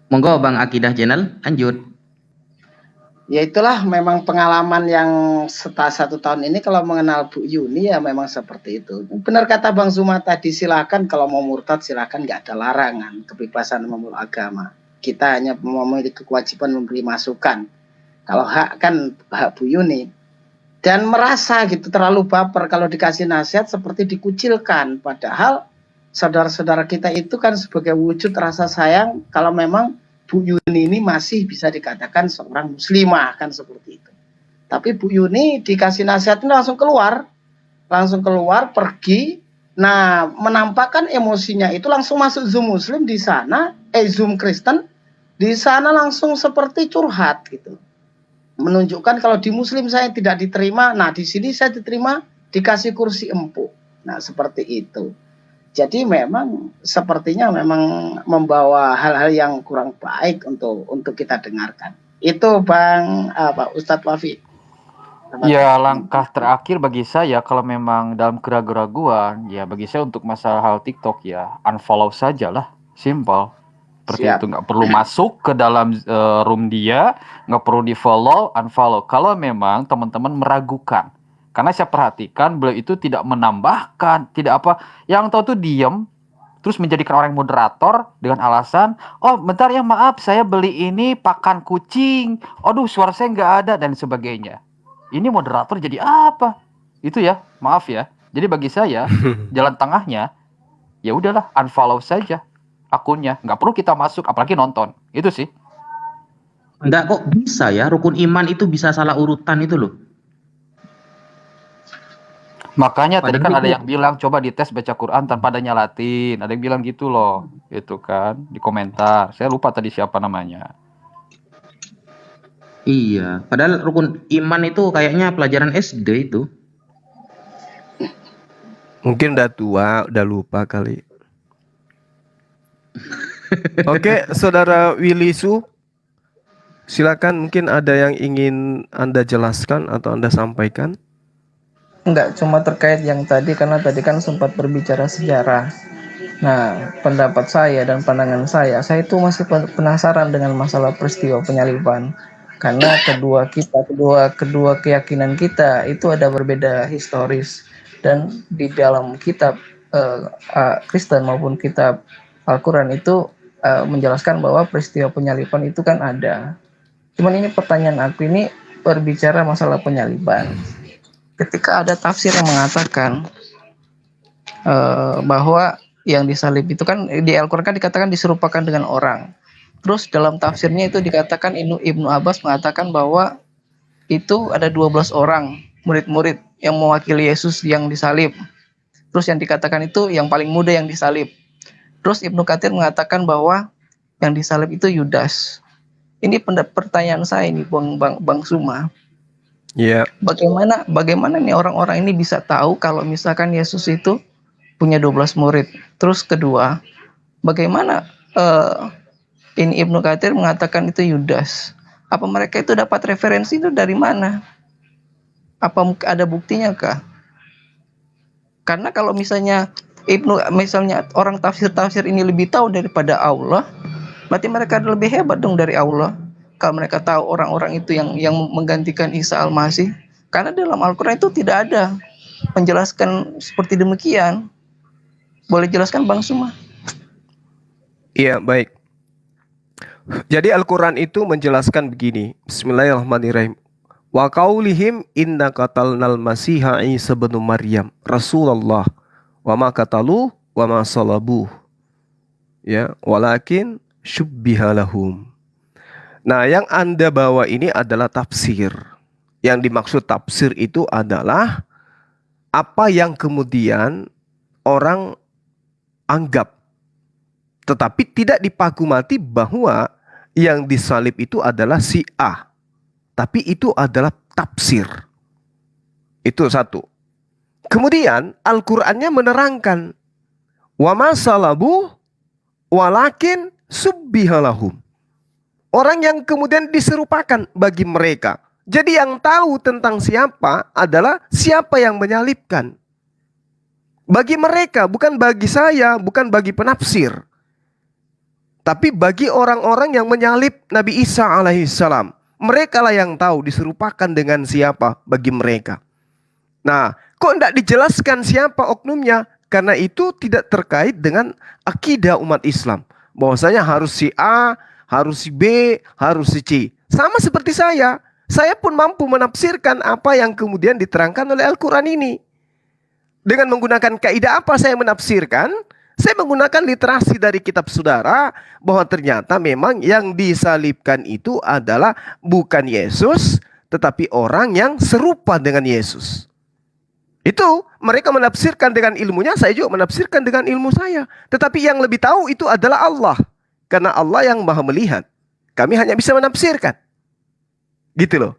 Monggo Bang Akidah Channel, lanjut.
Ya itulah memang pengalaman yang setelah 1 tahun ini kalau mengenal Bu Yuni ya memang seperti itu. Benar kata Bang Zuma tadi, silakan kalau mau murtad silakan, nggak ada larangan, kebebasan memeluk agama. Kita hanya memiliki kewajiban memberi masukan. Kalau hak kan hak Bu Yuni. Dan merasa gitu terlalu baper kalau dikasih nasihat seperti dikucilkan. Padahal saudara-saudara kita itu kan sebagai wujud rasa sayang kalau memang Bu Yuni ini masih bisa dikatakan seorang muslimah kan seperti itu. Tapi Bu Yuni dikasih nasihat ini langsung keluar, langsung keluar pergi. Nah, menampakkan emosinya itu langsung masuk Zoom Muslim di sana, Zoom Kristen di sana langsung seperti curhat gitu. Menunjukkan kalau di Muslim saya tidak diterima, nah di sini saya diterima, dikasih kursi empuk. Nah, seperti itu. Jadi memang sepertinya memang membawa hal-hal yang kurang baik untuk kita dengarkan. Itu Ustadz Wafi.
Ya, langkah terakhir bagi saya kalau memang dalam keraguan-keraguan, ya bagi saya untuk masalah hal TikTok ya unfollow sajalah, simple. Seperti
Siap.
itu, nggak perlu masuk ke dalam room dia, nggak perlu di follow, unfollow. Kalau memang teman-teman meragukan, karena saya perhatikan beliau itu tidak menambahkan, tidak apa, yang tahu tuh diem, terus menjadikan orang moderator dengan alasan, oh bentar ya maaf, saya beli ini pakan kucing, aduh suara saya nggak ada dan sebagainya. Ini moderator jadi apa? Itu ya, maaf ya. Jadi bagi saya jalan tengahnya, ya udahlah unfollow saja akunnya, nggak perlu kita masuk, apalagi nonton. Itu sih.
Enggak kok bisa ya, rukun iman itu bisa salah urutan itu loh.
Makanya tadi kan
Padahal
ada
itu-
yang bilang coba dites baca Quran tanpa adanya Latin. Ada yang bilang gitu loh. Itu kan di komentar. Saya lupa tadi siapa namanya.
Iya, padahal rukun iman itu kayaknya pelajaran SD itu.
Mungkin udah tua, udah lupa kali. Oke, Saudara Willy Su, silakan, mungkin ada yang ingin Anda jelaskan atau Anda sampaikan.
Enggak, cuma terkait yang tadi, karena tadi kan sempat berbicara sejarah. Nah, pendapat saya dan pandangan saya itu masih penasaran dengan masalah peristiwa penyaliban. Karena kedua keyakinan kita itu ada berbeda historis, dan di dalam kitab Kristen maupun kitab Al-Quran itu menjelaskan bahwa peristiwa penyaliban itu kan ada. Cuman ini pertanyaan aku ini berbicara masalah penyaliban. Ketika ada tafsir yang mengatakan bahwa yang disalib itu kan di Al-Quran kan dikatakan diserupakan dengan orang. Terus dalam tafsirnya itu dikatakan Ibnu Abbas mengatakan bahwa itu ada 12 orang murid-murid yang mewakili Yesus yang disalib. Terus yang dikatakan itu yang paling muda yang disalib. Terus Ibnu Katsir mengatakan bahwa yang disalib itu Yudas. Ini pertanyaan saya ini Bang Suma.
Ya,
Bagaimana nih orang-orang ini bisa tahu kalau misalkan Yesus itu punya 12 murid. Terus kedua, bagaimana ini Ibnu Katsir mengatakan itu Yudas. Apa mereka itu dapat referensi itu dari mana? Apa ada buktinya kah? Karena kalau misalnya orang tafsir ini lebih tahu daripada Allah, berarti mereka lebih hebat dong dari Allah. Kalau mereka tahu orang-orang itu yang menggantikan Isa Al-Masih. Karena dalam Al-Quran itu tidak ada menjelaskan seperti demikian. Boleh jelaskan Bang Suma?
iya, baik. Jadi Al-Quran itu menjelaskan begini. Bismillahirrahmanirrahim. Wa qaulihim inna qatalnal masiha Isa bin Maryam Rasulullah wa ma qatalu wa ma salabuh. Ya, walakin syubbiha lahum. Nah, yang Anda bawa ini adalah tafsir. Yang dimaksud tafsir itu adalah apa yang kemudian orang anggap, tetapi tidak dipagumati bahwa yang disalib itu adalah si A. Tapi itu adalah tafsir. Itu satu. Kemudian Al-Qur'annya menerangkan wa ma salabu walakin subbihalahum. Orang yang kemudian diserupakan bagi mereka. Jadi yang tahu tentang siapa adalah siapa yang menyalibkan. Bagi mereka, bukan bagi saya, bukan bagi penafsir. Tapi bagi orang-orang yang menyalib Nabi Isa alaihissalam. Mereka lah yang tahu diserupakan dengan siapa bagi mereka. Nah, kok tidak dijelaskan siapa oknumnya? Karena itu tidak terkait dengan akidah umat Islam. Bahwasanya harus si A, harus si B, harus si C. Sama seperti saya. Saya pun mampu menafsirkan apa yang kemudian diterangkan oleh Al-Quran ini. Dengan menggunakan kaidah apa saya menafsirkan? Saya menggunakan literasi dari kitab saudara bahwa ternyata memang yang disalibkan itu adalah bukan Yesus, tetapi orang yang serupa dengan Yesus. Itu mereka menafsirkan dengan ilmunya, saya juga menafsirkan dengan ilmu saya. Tetapi yang lebih tahu itu adalah Allah. Karena Allah yang maha melihat. Kami hanya bisa menafsirkan. Gitu loh.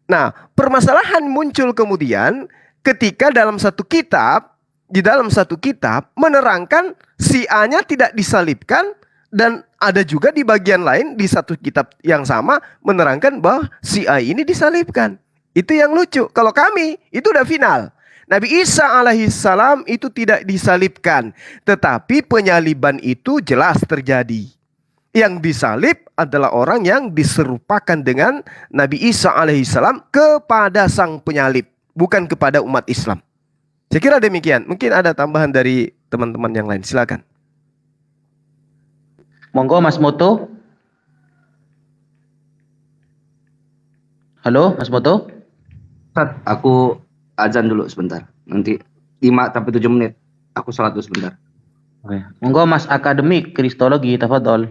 Nah, permasalahan muncul kemudian ketika dalam satu kitab, di dalam satu kitab menerangkan si A-nya tidak disalibkan, dan ada juga di bagian lain di satu kitab yang sama menerangkan bahwa si A ini disalibkan. Itu yang lucu. Kalau kami itu udah final. Nabi Isa alaihissalam itu tidak disalibkan, tetapi penyaliban itu jelas terjadi. Yang disalib adalah orang yang diserupakan dengan Nabi Isa alaihissalam kepada sang penyalib, bukan kepada umat Islam. Saya kira demikian. Mungkin ada tambahan dari teman-teman yang lain. Silakan.
Monggo Mas Moto. Halo Mas Moto.
Ustaz, aku azan dulu sebentar. Nanti 5-7 menit. Aku salat dulu sebentar.
Oke. Monggo Mas Akademik Kristologi, tafadhol.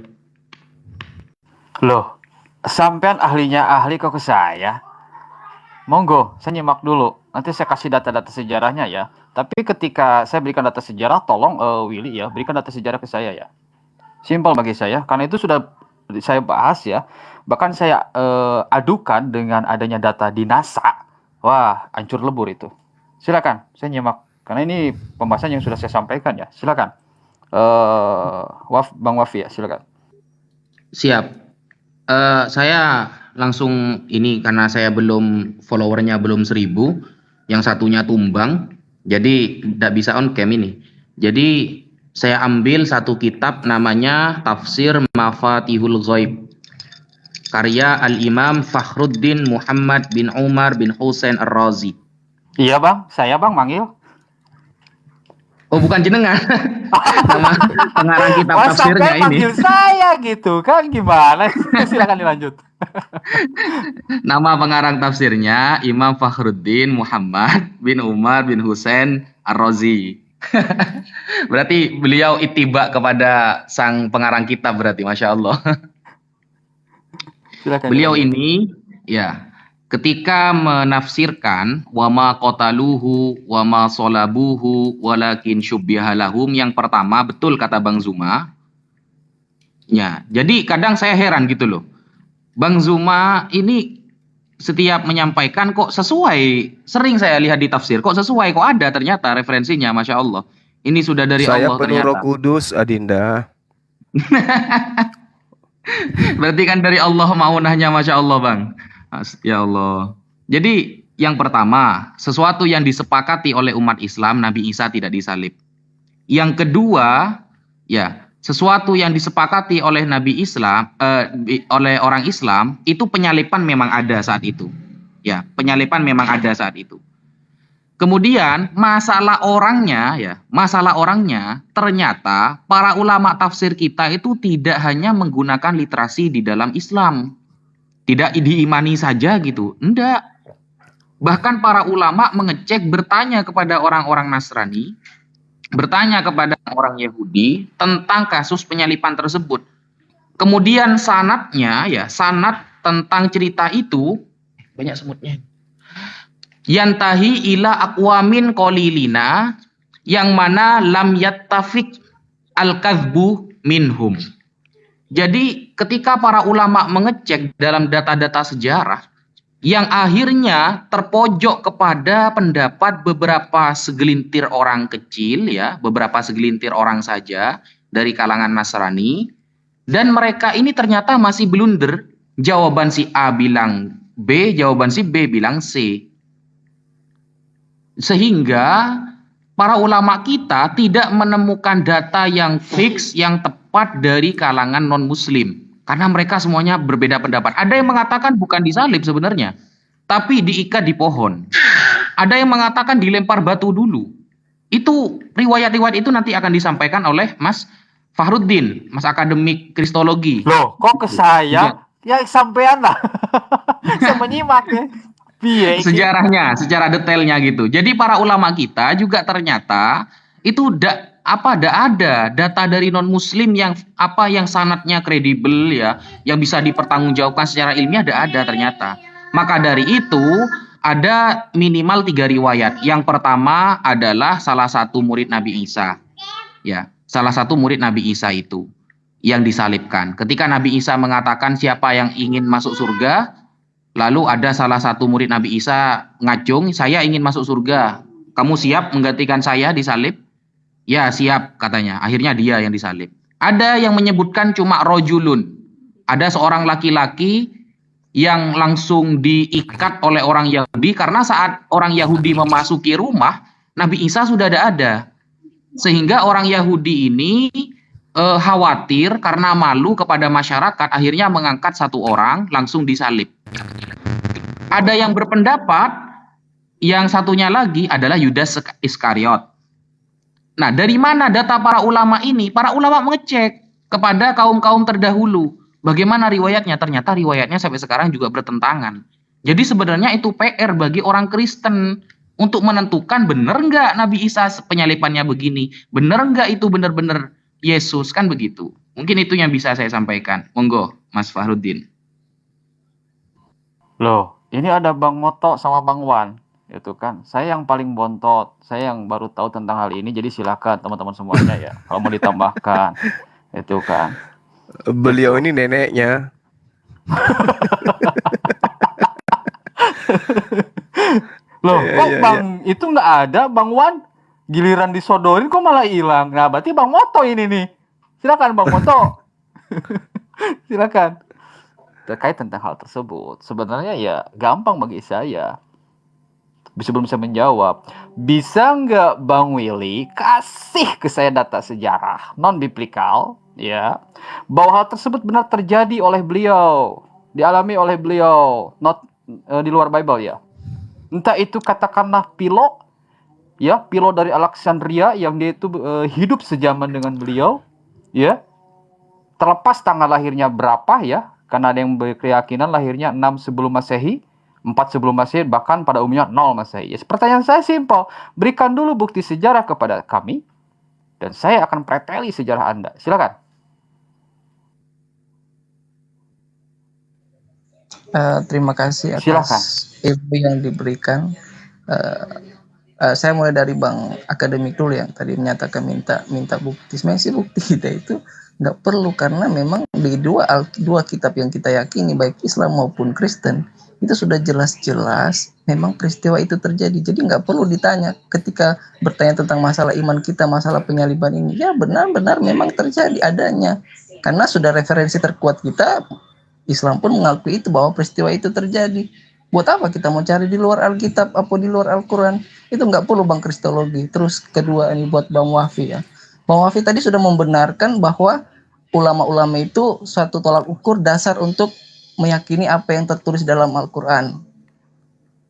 Loh, sampean ahlinya ahli kok ke saya? Monggo, saya nyimak dulu. Nanti saya kasih data-data sejarahnya ya. Tapi ketika saya berikan data sejarah, tolong Willy ya, berikan data sejarah ke saya ya. Simpel bagi saya, karena itu sudah saya bahas ya. Bahkan saya adukan dengan adanya data di NASA. Wah, hancur lebur itu. Silakan, saya nyimak. Karena ini pembahasan yang sudah saya sampaikan ya. Silakan. Bang Wafi ya, silakan.
Siap. Saya langsung ini karena saya followernya belum 1000, yang satunya tumbang, jadi tidak bisa on cam ini. Jadi saya ambil satu kitab namanya Tafsir Mafatihul Ghaib, karya Al-Imam Fakhruddin Muhammad bin Umar bin Husain Ar-Razi.
Iya bang, saya bang manggil.
Oh bukan jenengan. Nama pengarang kitab tafsirnya ini.
Manggil saya gitu kan, gimana? Silakan dilanjut.
Nama pengarang tafsirnya Imam Fakhruddin Muhammad bin Umar bin Husain Ar-Razi. Berarti beliau ittiba kepada sang pengarang kitab berarti, Masya Allah.
Silakan.
Beliau ini ya ketika menafsirkan wama qataluhu wama solabuhu walakin syubbiha lahum, yang pertama betul kata Bang Zuma. Ya, jadi kadang saya heran gitu loh. Bang Zuma ini setiap menyampaikan kok sesuai, sering saya lihat di tafsir kok sesuai, kok ada ternyata referensinya, Masya Allah. Ini sudah dari
Saya
Allah
penuh
ternyata.
Roh Kudus, Adinda.
Berarti kan dari Allah maunahnya, Masya Allah Bang. Ya Allah. Jadi yang pertama, sesuatu yang disepakati oleh umat Islam, Nabi Isa tidak disalib. Yang kedua, ya sesuatu yang disepakati oleh Nabi Islam, oleh orang Islam, itu penyalipan memang ada saat itu. Ya, penyalipan memang ada saat itu. Kemudian masalah orangnya ternyata para ulama tafsir kita itu tidak hanya menggunakan literasi di dalam Islam, tidak diimani saja gitu, enggak. Bahkan para ulama mengecek, bertanya kepada orang-orang Nasrani, bertanya kepada orang Yahudi tentang kasus penyalipan tersebut. Kemudian sanadnya ya, sanad tentang cerita itu banyak semutnya. Yantahi ila aqwamin qalilina, yang mana lam yattafiq al-kadzbu minhum. Jadi ketika para ulama mengecek dalam data-data sejarah, yang akhirnya terpojok kepada pendapat beberapa segelintir orang kecil ya, beberapa segelintir orang saja dari kalangan Nasrani, dan mereka ini ternyata masih blunder. Jawaban si A bilang B, jawaban si B bilang C. Sehingga para ulama kita tidak menemukan data yang fix, yang tepat dari kalangan non-muslim. Karena mereka semuanya berbeda pendapat. Ada yang mengatakan bukan disalib sebenarnya, tapi diikat di pohon. Ada yang mengatakan dilempar batu dulu. Itu riwayat-riwayat itu nanti akan disampaikan oleh Mas Fakhruddin, Mas Akademik Kristologi.
Loh, kok ke saya? Ya sampean lah. Saya menyimak ya.
Sejarahnya, secara detailnya gitu. Jadi para ulama kita juga ternyata itu ada data dari non muslim yang sanadnya kredibel ya, yang bisa dipertanggungjawabkan secara ilmiah, ada ternyata. Maka dari itu ada minimal 3 riwayat. Yang pertama adalah salah satu murid Nabi Isa. Ya, salah satu murid Nabi Isa itu yang disalibkan. Ketika Nabi Isa mengatakan siapa yang ingin masuk surga, lalu ada salah satu murid Nabi Isa ngacung, saya ingin masuk surga. Kamu siap menggantikan saya disalib? Ya, siap katanya. Akhirnya dia yang disalib. Ada yang menyebutkan cuma rojulun. Ada seorang laki-laki yang langsung diikat oleh orang Yahudi karena saat orang Yahudi memasuki rumah, Nabi Isa sudah ada. Sehingga orang Yahudi ini khawatir karena malu kepada masyarakat, akhirnya mengangkat satu orang langsung disalib. Ada yang berpendapat yang satunya lagi adalah Yudas Iskariot. Nah, dari mana data para ulama ini? Para ulama mengecek kepada kaum-kaum terdahulu. Bagaimana riwayatnya? Ternyata riwayatnya sampai sekarang juga bertentangan. Jadi sebenarnya itu PR bagi orang Kristen untuk menentukan benar nggak Nabi Isa penyalipannya begini, benar nggak itu benar-benar Yesus, kan begitu. Mungkin itu yang bisa saya sampaikan. Monggo, Mas Fahrudin.
Loh, ini ada Bang Moto sama Bang Wan. Itu kan, saya yang paling bontot, saya yang baru tahu tentang hal ini, jadi silakan teman-teman semuanya ya, kalau mau ditambahkan. Itu kan.
Beliau ini neneknya.
Loh,
Iya,
kok
iya,
Bang itu nggak ada, Bang Wan? Giliran disodorin kok malah hilang. Nah, berarti Bang Moto ini nih. Silakan Bang Moto. Silakan. Terkait tentang hal tersebut, sebenarnya ya gampang bagi saya. Sebelum saya menjawab, bisa nggak Bang Willy kasih ke saya data sejarah non-biblikal, ya, bahwa hal tersebut benar terjadi oleh beliau, dialami oleh beliau, not di luar Bible ya. Entah itu katakanlah Philo, ya, Philo dari Alexandria yang dia itu hidup sejaman dengan beliau, ya. Terlepas tanggal lahirnya berapa ya, karena ada yang berkeyakinan lahirnya 6 sebelum Masehi, 4 sebelum Masehi, bahkan pada umumnya 0 Masehi. Ya, pertanyaan saya simpel, berikan dulu bukti sejarah kepada kami, dan saya akan preteli sejarah Anda. Silakan.
Terima kasih atas
Silakan.
info yang diberikan. Saya mulai dari Bang Akademik dulu yang tadi menyatakan minta bukti. Sebenarnya sih bukti kita itu nggak perlu, karena memang di dua kitab yang kita yakini baik Islam maupun Kristen itu sudah jelas-jelas memang peristiwa itu terjadi. Jadi nggak perlu ditanya ketika bertanya tentang masalah iman kita, masalah penyaliban ini. Ya benar-benar memang terjadi adanya. Karena sudah referensi terkuat kita, Islam pun mengakui itu bahwa peristiwa itu terjadi. Buat apa kita mau cari di luar Alkitab apa di luar Al-Quran? Itu nggak perlu Bang Kristologi. Terus kedua ini buat Bang Wafi ya. Bang Wafi tadi sudah membenarkan bahwa ulama-ulama itu suatu tolak ukur dasar untuk meyakini apa yang tertulis dalam Al-Quran.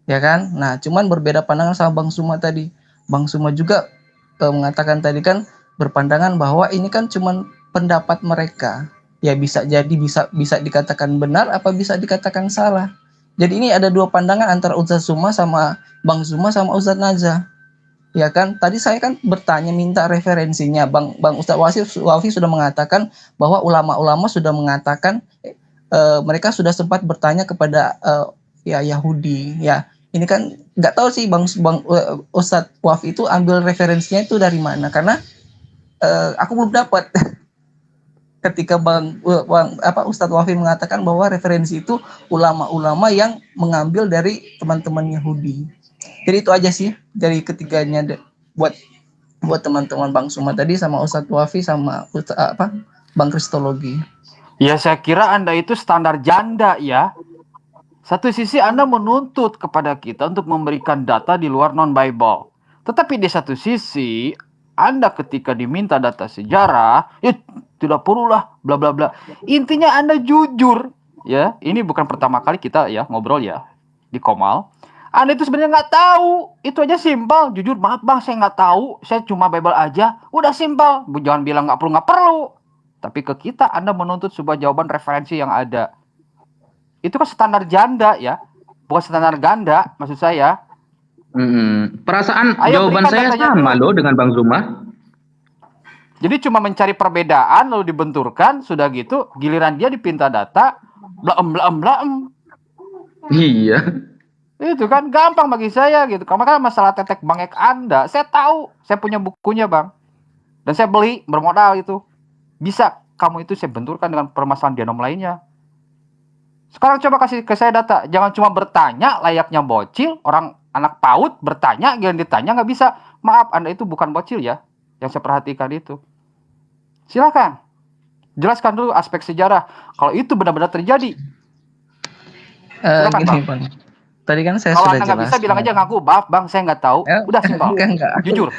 Ya kan? Nah, cuman berbeda pandangan sama Bang Suma tadi. Bang Suma juga mengatakan tadi kan berpandangan bahwa ini kan cuman pendapat mereka. Ya bisa jadi bisa dikatakan benar apa bisa dikatakan salah. Jadi ini ada dua pandangan antara Ustaz Suma sama Bang Suma sama Ustaz Naza. Ya kan? Tadi saya kan bertanya minta referensinya. Bang Ustaz Wafi sudah mengatakan bahwa ulama-ulama sudah mengatakan mereka sudah sempat bertanya kepada ya Yahudi. Ya, ini kan nggak tahu sih Bang Ustaz Wafi itu ambil referensinya itu dari mana? Karena aku belum dapat. Ketika Ustadz Wafi mengatakan bahwa referensi itu ulama-ulama yang mengambil dari teman-teman Yahudi. Jadi itu aja sih dari ketiganya buat teman-teman Bang Suma tadi sama Ustadz Wafi sama Bang Kristologi.
Ya saya kira Anda itu standar janda ya. Satu sisi Anda menuntut kepada kita untuk memberikan data di luar non-Bible. Tetapi di satu sisi Anda ketika diminta data sejarah, ya tidak perlulah bla bla bla. Intinya Anda jujur, ya. Ini bukan pertama kali kita ya ngobrol ya di Komal. Anda itu sebenarnya nggak tahu, itu aja simpel. Jujur, maaf Bang, saya nggak tahu, saya cuma Bible aja. Udah simpel, jangan bilang nggak perlu. Tapi ke kita Anda menuntut sebuah jawaban referensi yang ada. Itu kan standar janda ya, bukan standar ganda maksud saya.
Perasaan jawaban saya sama loh dengan Bang Zuma.
Jadi cuma mencari perbedaan lalu dibenturkan, sudah gitu giliran dia dipinta data, blaem.
Iya.
Itu kan gampang bagi saya gitu. Kalau kan masalah tetek bangek Anda, saya tahu, saya punya bukunya Bang. Dan saya beli bermodal itu. Bisa kamu itu saya benturkan dengan permasalahan genom lainnya. Sekarang coba kasih ke saya data. Jangan cuma bertanya layaknya bocil, orang anak PAUD bertanya, yang ditanya nggak bisa. Maaf, Anda itu bukan bocil ya. Yang saya perhatikan itu. Silakan. Jelaskan dulu aspek sejarah. Kalau itu benar-benar terjadi. Silakan,
Gini
Bang.
Bang, tadi kan saya
Kalau
sudah
Anda nggak bisa,
jelaskan.
bilang aja ngaku. Maaf Bang, saya nggak tahu. Udah simpel.
Enggak.
Jujur.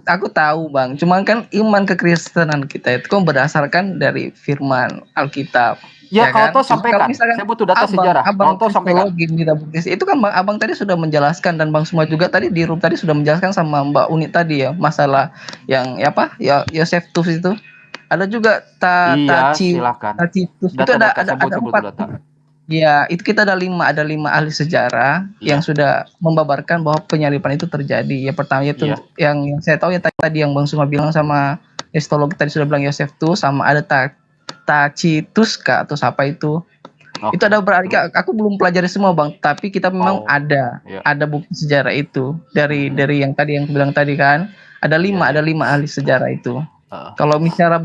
Aku tahu Bang. Cuman kan iman kekristenan kita itu kan berdasarkan dari firman Alkitab.
Ya, kalau
kan?
toh sampaikan. Saya butuh data sejarah. Kalau toh sampaikan.
Kita bukti. Itu kan Bang, Abang tadi sudah menjelaskan dan Bang semua juga tadi di room tadi sudah menjelaskan sama Mbak Uni tadi ya masalah yang apa? Ya Yosefus itu. Ada juga
Iya, silakan.
Tacitus. Itu
Data-data,
ada
saya butuh
4.
data.
Ya, itu kita ada 5 ahli sejarah yang sudah membabarkan bahwa penyaliban itu terjadi. Ya pertama itu yang saya tahu ya tadi yang Bang Suma bilang sama histologi tadi sudah bilang Yosefus, sama ada Tacitus kah atau siapa itu. Itu ada berarti aku belum pelajari semua Bang, tapi kita memang ada bukti sejarah itu dari yang tadi yang bilang tadi kan. Ada 5 ahli sejarah itu. Kalau misalnya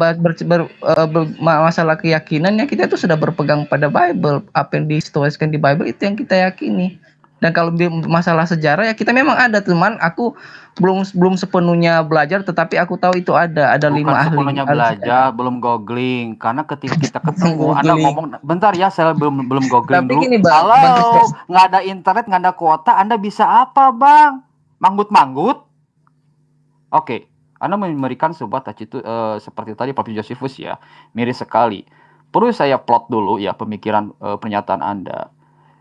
masalah keyakinan ya kita itu sudah berpegang pada Bible, apa yang dituliskan di Bible itu yang kita yakini. Dan kalau masalah sejarah ya kita memang ada, teman. Aku belum sepenuhnya belajar, tetapi aku tahu itu ada 5 ahli.
Bukan sepenuhnya belajar, belum googling. Karena ketika kita ketemu, Anda ngomong, bentar ya, saya belum googling
tapi
dulu.
gini, Bang,
Halo, nggak ada internet, nggak ada kuota, Anda bisa apa Bang? Manggut-manggut? Oke. Anda memberikan sebuah Tacitus seperti tadi Papius Josephus ya, miris sekali. Perlu saya plot dulu ya pemikiran pernyataan Anda.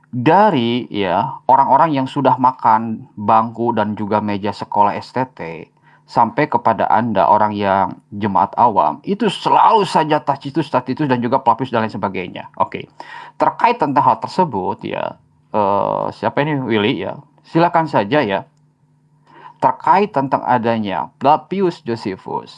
Dari ya orang-orang yang sudah makan bangku dan juga meja sekolah STT sampai kepada Anda orang yang jemaat awam, itu selalu saja Tacitus dan juga Papius dan lain sebagainya. Oke. Terkait tentang hal tersebut ya, siapa ini Willy ya? Silakan saja ya. Terkait tentang adanya Papius Josephus.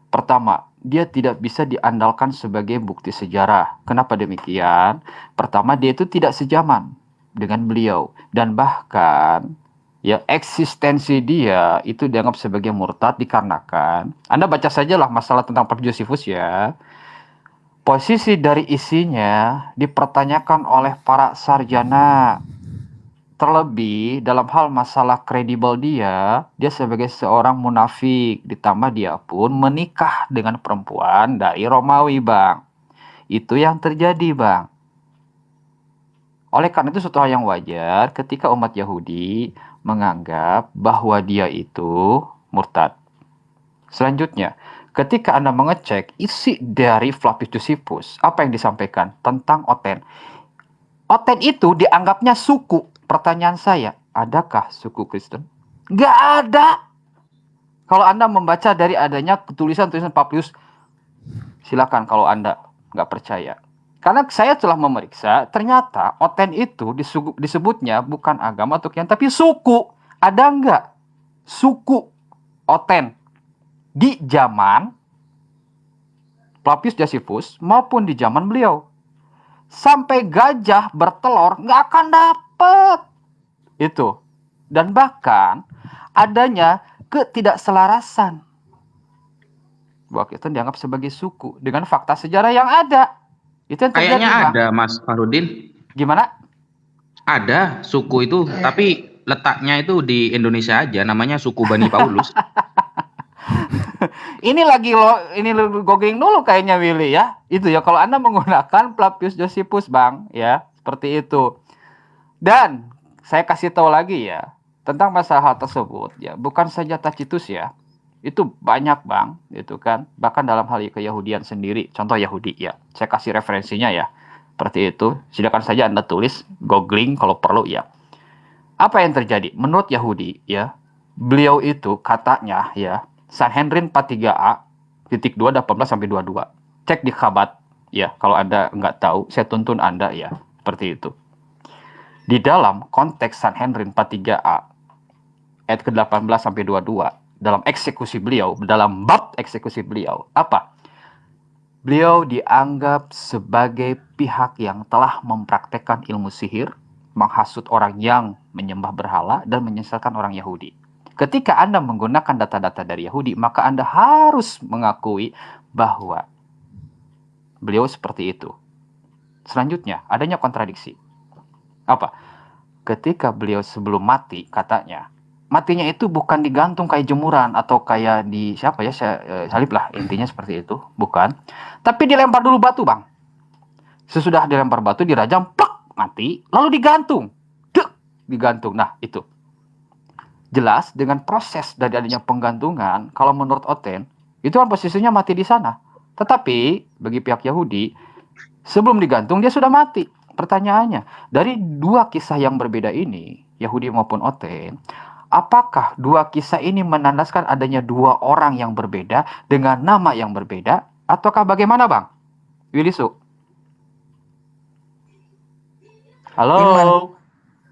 Pertama, dia tidak bisa diandalkan sebagai bukti sejarah. Kenapa demikian? Pertama, dia itu tidak sejaman dengan beliau. Dan bahkan, ya eksistensi dia itu dianggap sebagai murtad dikarenakan, Anda baca sajalah masalah tentang Papius Josephus ya. Posisi dari isinya dipertanyakan oleh para sarjana. Terlebih dalam hal masalah kredibel dia sebagai seorang munafik, ditambah dia pun menikah dengan perempuan dari Romawi Bang. Itu yang terjadi Bang. Oleh karena itu suatu hal yang wajar ketika umat Yahudi menganggap bahwa dia itu murtad. Selanjutnya, ketika Anda mengecek isi dari Flavius Josephus, apa yang disampaikan tentang Oten? Oten itu dianggapnya suku. Pertanyaan saya, adakah suku Kristen? Nggak ada. Kalau Anda membaca dari adanya tulisan-tulisan Papius, silakan kalau Anda nggak percaya. Karena saya telah memeriksa, ternyata Oten itu disebutnya bukan agama atau kian, tapi suku. Ada nggak suku Oten di zaman Papius Josephus maupun di zaman beliau? Sampai gajah bertelur nggak akan dapat itu. Dan bahkan adanya ketidakselarasan bahwa kita dianggap sebagai suku dengan fakta sejarah yang ada. Itu yang terjadi.
Kayaknya ada Mas Farudin.
Gimana?
Ada suku itu, tapi letaknya itu di Indonesia aja, namanya suku Bani Paulus.
Ini googling dulu kayaknya Willy ya. Itu ya kalau Anda menggunakan Papius Josephus Bang ya, seperti itu. Dan saya kasih tahu lagi ya tentang masalah tersebut ya, bukan saja Tacitus ya. Itu banyak Bang, itu kan. Bahkan dalam hal keyahudian sendiri, contoh Yahudi ya. Saya kasih referensinya ya. Seperti itu. Silakan saja Anda tulis, googling kalau perlu ya. Apa yang terjadi? Menurut Yahudi ya, beliau itu katanya ya Sanhedrin 43A titik 2 18 sampai 22. Cek di Khabat ya. Kalau Anda nggak tahu, saya tuntun Anda ya. Seperti itu. Di dalam konteks Sanhedrin 43A ayat ke-18 sampai 22 dalam eksekusi beliau, dalam bab eksekusi beliau, apa? Beliau dianggap sebagai pihak yang telah mempraktekkan ilmu sihir, menghasut orang yang menyembah berhala dan menyesatkan orang Yahudi. Ketika Anda menggunakan data-data dari Yahudi, maka Anda harus mengakui bahwa beliau seperti itu. Selanjutnya, adanya kontradiksi. Apa? Ketika beliau sebelum mati, katanya, matinya itu bukan digantung kayak jemuran atau kayak di siapa ya, salib lah, intinya seperti itu, bukan. Tapi dilempar dulu batu, Bang. Sesudah dilempar batu, dirajam, plak, mati, lalu digantung. Dek, digantung. Nah, itu. Jelas dengan proses dari adanya penggantungan, kalau menurut Oten, itu kan posisinya mati di sana. Tetapi bagi pihak Yahudi, sebelum digantung dia sudah mati. Pertanyaannya, dari dua kisah yang berbeda ini, Yahudi maupun Oten, apakah dua kisah ini menandaskan adanya dua orang yang berbeda dengan nama yang berbeda, ataukah bagaimana, Bang? Wilisu? Halo?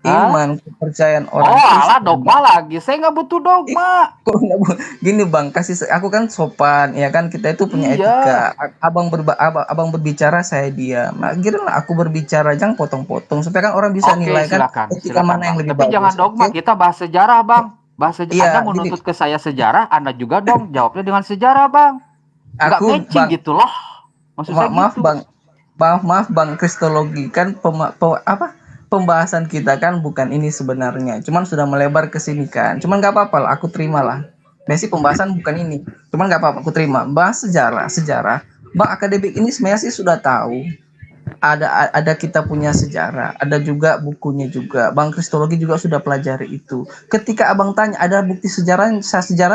Iman, kepercayaan orang
Oh, alah
Kristen.
dogma lagi. Saya nggak butuh dogma.
Kok nggak gini Bang, aku kan sopan ya kan, kita itu punya
Iya.
etika. Abang berbicara, saya diam. Nah, kira aku berbicara jangan potong-potong supaya kan orang bisa
Oke,
nilai kan
silakan,
etika
silakan,
mana yang
Bang.
lebih
Tapi
bagus.
jangan dogma,
Oke?
kita bahas sejarah, Bang. Bahas sejarah.
Iya,
Anda
gini.
menuntut ke saya sejarah, Anda juga dong jawabnya dengan sejarah, Bang. Nggak
Aku
matching
Bang,
gitu loh. Maksud saya
maaf
gitu.
Bang, maaf Bang, kristologi kan pembahasan kita kan bukan ini sebenarnya, cuman sudah melebar ke sini kan. Cuman nggak apa-apa lah, aku terima lah. Basic pembahasan bukan ini, cuman nggak apa-apa, aku terima. Bahas sejarah. Bang akademik ini sebenarnya sih sudah tahu. Ada kita punya sejarah, ada juga bukunya juga. Bang kristologi juga sudah pelajari itu. Ketika abang tanya ada bukti sejarah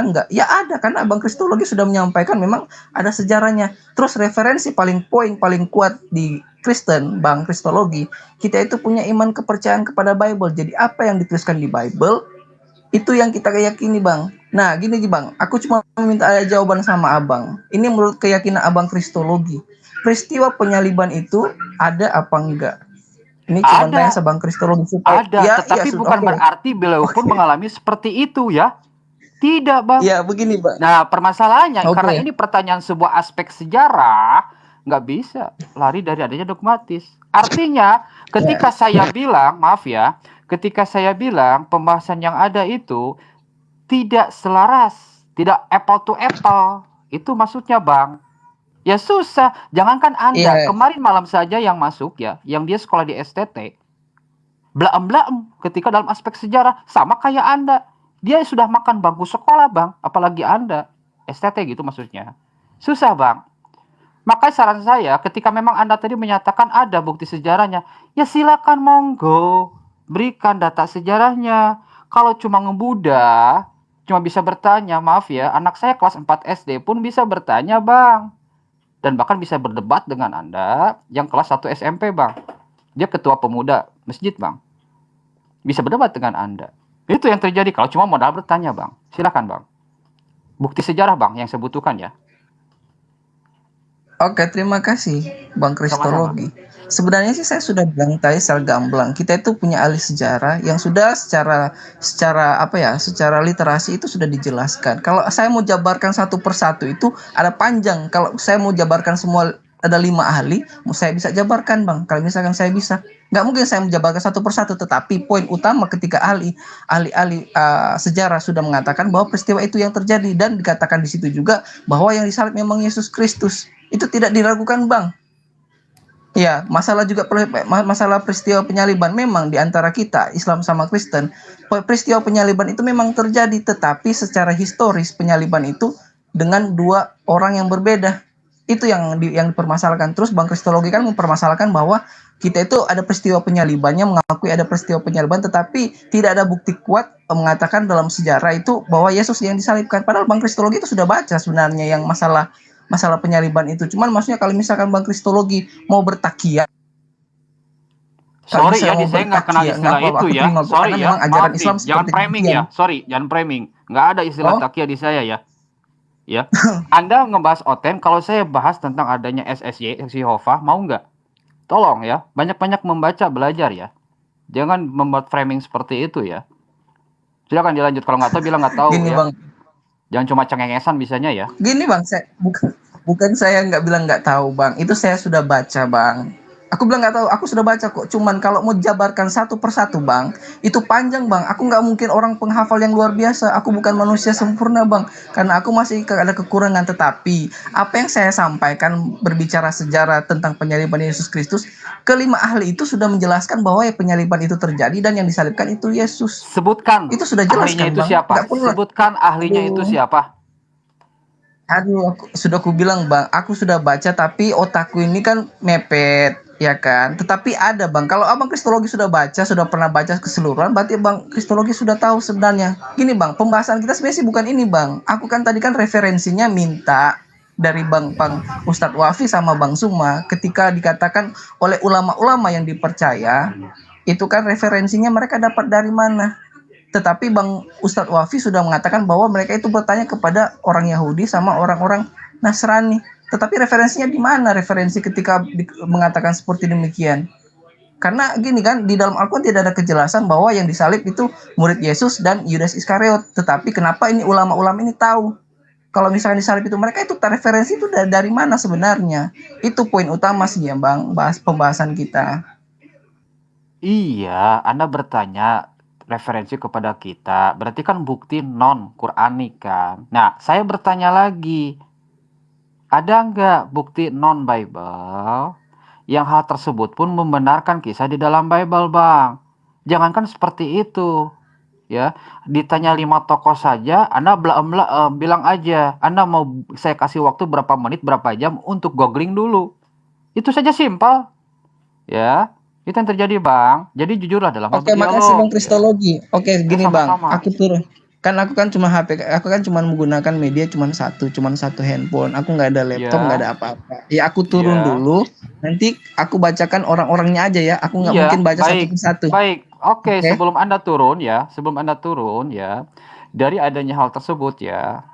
enggak? Ya ada, karena abang kristologi sudah menyampaikan memang ada sejarahnya. Terus referensi paling kuat di Kristen, Bang kristologi, kita itu punya iman kepercayaan kepada Bible. Jadi apa yang dituliskan di Bible itu yang kita yakini, Bang. Nah, gini Bang, aku cuma minta jawaban sama abang. Ini menurut keyakinan abang kristologi, peristiwa penyaliban itu ada apa enggak? Ini cuma
Ada.
tanya sama bang kristologi supaya
Ada, tetapi bukan berarti beliau pun mengalami seperti itu ya. Tidak, Bang.
Ya, begini, Bang.
Nah, permasalahannya
Oke.
karena ini pertanyaan sebuah aspek sejarah, nggak bisa lari dari adanya dogmatis. Artinya, ketika saya bilang, maaf ya, ketika saya bilang pembahasan yang ada itu tidak selaras, tidak apple to apple, itu maksudnya, Bang. Ya susah, jangankan Anda,
Iya.
kemarin malam saja yang masuk ya, yang dia sekolah di STT, blaem-blaem ketika dalam aspek sejarah, sama kayak Anda. Dia sudah makan bangku sekolah, Bang, apalagi Anda, STT gitu maksudnya. Susah, Bang. Makanya saran saya, ketika memang Anda tadi menyatakan ada bukti sejarahnya, ya silakan monggo, berikan data sejarahnya. Kalau cuma ngebuda, cuma bisa bertanya, maaf ya, anak saya kelas 4 SD pun bisa bertanya, Bang. Dan bahkan bisa berdebat dengan Anda yang kelas 1 SMP, Bang. Dia ketua pemuda masjid, Bang. Bisa berdebat dengan Anda. Itu yang terjadi kalau cuma modal bertanya, Bang. Silakan, Bang. Bukti sejarah, Bang, yang saya butuhkan ya.
Oke, terima kasih Bang kristologi. Sebenarnya sih saya sudah bilang tadi secara gamblang, kita itu punya ahli sejarah yang sudah secara literasi itu sudah dijelaskan. Kalau saya mau jabarkan satu persatu itu ada panjang. Kalau saya mau jabarkan semua ada 5 ahli, saya bisa jabarkan, Bang. Kalau misalkan saya bisa, nggak mungkin saya menjabarkan satu persatu. Tetapi poin utama ketika ahli sejarah sudah mengatakan bahwa peristiwa itu yang terjadi, dan dikatakan di situ juga bahwa yang disalib memang Yesus Kristus, itu tidak diragukan, Bang. Ya, masalah peristiwa penyaliban memang di antara kita Islam sama Kristen, peristiwa penyaliban itu memang terjadi, tetapi secara historis penyaliban itu dengan 2 orang yang berbeda. Itu yang dipermasalahkan. Terus Bang kristologi kan mempermasalahkan bahwa kita itu ada peristiwa penyalibannya, mengakui ada peristiwa penyaliban, tetapi tidak ada bukti kuat mengatakan dalam sejarah itu bahwa Yesus yang disalibkan. Padahal Bang kristologi itu sudah baca sebenarnya yang masalah penyaliban itu. Cuman maksudnya kalau misalkan Bang kristologi mau bertakiat,
Sorry ya, saya nggak kenal istilah itu ya. Sorry ya,
ajaran
maaf
Islam
nih, jangan framing ya. Sorry, jangan framing. Nggak ada istilah takia di saya ya. Ya, Anda ngebahas Oten, kalau saya bahas tentang adanya SSY, Saksi Yehova, mau nggak? Tolong ya, banyak-banyak membaca, belajar ya. Jangan membuat framing seperti itu ya. Silakan dilanjut, kalau nggak tahu bilang nggak tahu
Gini,
ya.
Bang.
Jangan cuma cengengesan bisanya ya.
Gini Bang, bukan saya nggak bilang nggak tahu, Bang. Itu saya sudah baca, Bang. Aku bilang nggak tahu, aku sudah baca kok. Cuman kalau mau jabarkan satu persatu bang, itu panjang bang. Aku nggak mungkin orang penghafal yang luar biasa. Aku bukan manusia sempurna bang, karena aku masih ada kekurangan. Tetapi apa yang saya sampaikan berbicara sejarah tentang penyaliban Yesus Kristus, kelima ahli itu sudah menjelaskan bahwa ya penyaliban itu terjadi dan yang disalibkan itu Yesus.
Sebutkan
Itu sudah jelas
ahlinya
kan
itu
bang?
siapa?
Nggak perlu.
Sebutkan ahlinya itu
Aduh.
siapa?
Aduh, sudah aku bilang bang, aku sudah baca tapi otakku ini kan mepet, ya kan. Tetapi ada bang, kalau abang kristologi sudah baca, sudah pernah baca keseluruhan, berarti bang kristologi sudah tahu sebenarnya. Gini bang, pembahasan kita sebenarnya sih bukan ini bang. Aku kan tadi kan referensinya minta dari bang Ustadz Wafi sama bang Suma, ketika dikatakan oleh ulama-ulama yang dipercaya, itu kan referensinya mereka dapat dari mana? Tetapi Bang Ustadz Wafi sudah mengatakan bahwa mereka itu bertanya kepada orang Yahudi sama orang-orang Nasrani. Tetapi referensinya di mana? Referensi ketika mengatakan seperti demikian. Karena gini kan, di dalam Al-Quran tidak ada kejelasan bahwa yang disalib itu murid Yesus dan Yudas Iskariot. Tetapi kenapa ini ulama-ulama ini tahu? Kalau misalkan disalib itu, mereka itu referensi itu dari mana sebenarnya? Itu poin utama sih ya Bang, pembahasan kita.
Iya, Anda bertanya referensi kepada kita, berarti kan bukti non-Qur'anik kan. Nah, saya bertanya lagi, ada nggak bukti non-Bible yang hal tersebut pun membenarkan kisah di dalam Bible, Bang? Jangankan seperti itu, ya. Ditanya 5 tokoh saja, Anda bilang aja, Anda mau saya kasih waktu berapa menit, berapa jam untuk googling dulu. Itu saja simpel, ya. Itu yang terjadi bang. Jadi jujurlah dalam
Oke, makasih bang kristologi. Oke, gini bang,
sama-sama.
aku turun. Kan aku kan cuma HP, aku kan cuma menggunakan media cuma satu handphone. Aku nggak ada laptop, nggak ada apa-apa. Ya aku turun dulu. Nanti aku bacakan orang-orangnya aja ya. Aku nggak mungkin baca satu persatu.
Baik, oke. Sebelum Anda turun ya, dari adanya hal tersebut ya.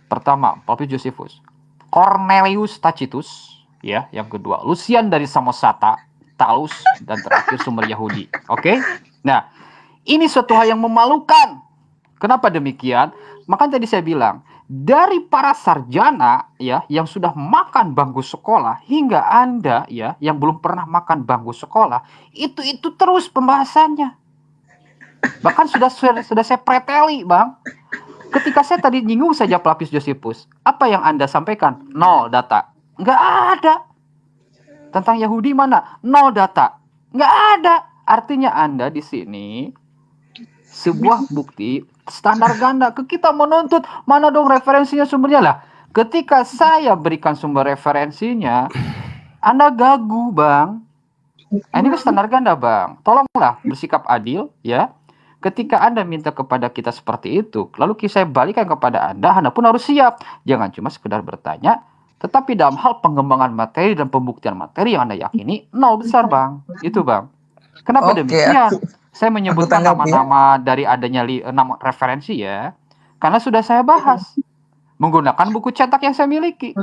Pertama, Papius Josephus, Cornelius Tacitus, ya. Yang kedua, Lucian dari Samosata, Talus, dan terakhir sumber Yahudi. Oke? Nah, ini suatu hal yang memalukan. Kenapa demikian? Makanya tadi saya bilang, dari para sarjana ya yang sudah makan bangku sekolah hingga Anda ya yang belum pernah makan bangku sekolah, itu terus pembahasannya. Bahkan sudah saya preteli, Bang. Ketika saya tadi nyinggung saja Papius Josephus, apa yang Anda sampaikan? 0 data. Nggak ada. Tentang Yahudi mana? 0 data. Nggak ada. Artinya Anda di sini sebuah bukti standar ganda. Ke kita menuntut mana dong referensinya, sumbernya lah. Ketika saya berikan sumber referensinya, Anda gagu, Bang. Ini kan standar ganda, Bang. Tolonglah bersikap adil, ya. Ketika Anda minta kepada kita seperti itu, lalu saya balikan kepada Anda pun harus siap. Jangan cuma sekedar bertanya, tetapi dalam hal pengembangan materi dan pembuktian materi yang Anda yakini, 0 besar, Bang. Itu, Bang. Kenapa demikian? Saya menyebutkan nama-nama dari adanya 6 referensi ya, karena sudah saya bahas. Menggunakan buku cetak yang saya miliki.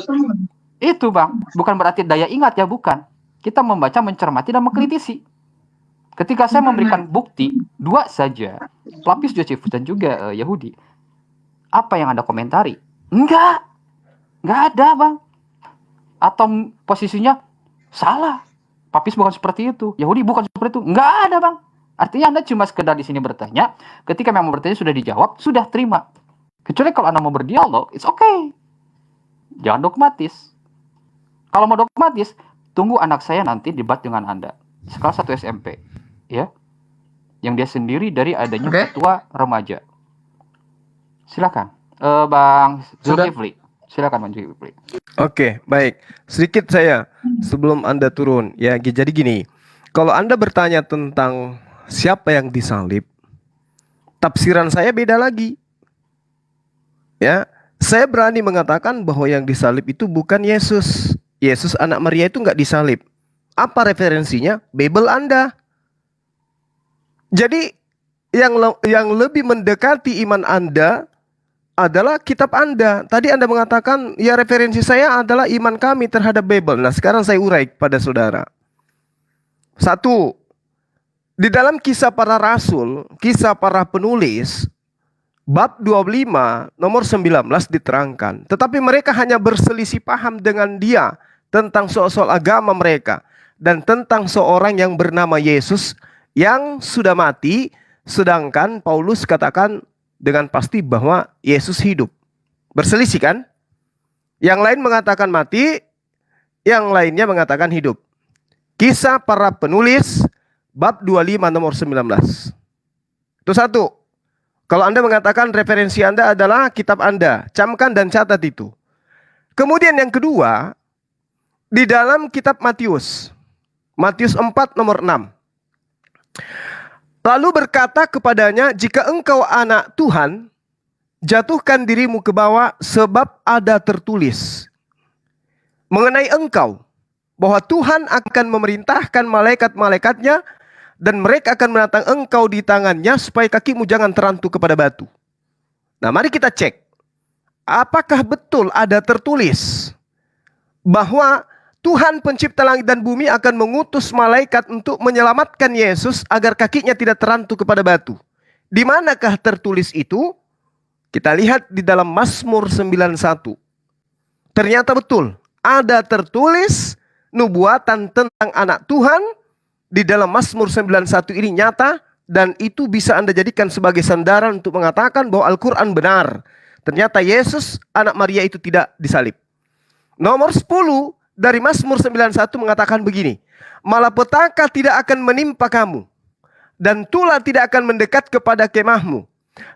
Itu, Bang. Bukan berarti daya ingat ya, bukan. Kita membaca, mencermati, dan mengkritisi. Ketika saya memberikan bukti, 2 saja, Papius Josephus dan juga Yahudi, apa yang Anda komentari? Enggak ada, Bang. Atau posisinya salah. Papius bukan seperti itu, Yahudi bukan seperti itu. Enggak ada, Bang. Artinya Anda cuma sekedar di sini bertanya, ketika memang bertanya sudah dijawab, sudah terima. Kecuali kalau Anda mau berdialog, it's okay. Jangan dogmatis. Kalau mau dogmatis, tunggu anak saya nanti debat dengan Anda. Sekelas 1 SMP. Ya. Yang dia sendiri dari adanya ketua remaja. Silakan. Bang Zulkifli. Silakan Bang Zulkifli.
Oke, baik. Sedikit saya sebelum Anda turun. Ya, jadi gini. Kalau Anda bertanya tentang siapa yang disalib, tafsiran saya beda lagi. Ya, saya berani mengatakan bahwa yang disalib itu bukan Yesus. Yesus anak Maria itu nggak disalib. Apa referensinya? Bible Anda. Jadi yang lebih mendekati iman Anda adalah kitab Anda. Tadi Anda mengatakan, ya referensi saya adalah iman kami terhadap Bible. Nah, sekarang saya urai kepada saudara. 1. Di dalam kisah para rasul, kisah para penulis, bab 25, nomor 19 diterangkan. Tetapi mereka hanya berselisih paham dengan dia tentang soal-soal agama mereka. dan tentang seorang yang bernama Yesus yang sudah mati, sedangkan Paulus katakan dengan pasti bahwa Yesus hidup. Berselisih kan? Yang lain mengatakan mati, yang lainnya mengatakan hidup. Kisah para penulis bab 25 nomor 19. Itu satu. Kalau Anda mengatakan referensi Anda adalah kitab Anda, camkan dan catat itu. Kemudian yang kedua, di dalam kitab Matius 4 nomor 6. Lalu berkata kepadanya, jika engkau anak Tuhan, jatuhkan dirimu ke bawah, sebab ada tertulis mengenai engkau, bahwa Tuhan akan memerintahkan malaikat-malaikatnya, dan mereka akan menatang engkau di tangannya, supaya kakimu jangan terantuk kepada batu. Nah, mari kita cek. Apakah betul ada tertulis bahwa Tuhan pencipta langit dan bumi akan mengutus malaikat untuk menyelamatkan Yesus agar kakinya tidak terantuk kepada batu? Di manakah tertulis itu? Kita lihat di dalam Mazmur 91. Ternyata betul, ada tertulis nubuatan tentang anak Tuhan di dalam Mazmur 91 ini nyata, dan itu bisa Anda jadikan sebagai sandaran untuk mengatakan bahwa Al-Quran benar. Ternyata Yesus, anak Maria itu tidak disalib. Nomor 10 dari Mazmur 91 mengatakan begini, malapetaka tidak akan menimpa kamu, dan tulah tidak akan mendekat kepada kemahmu.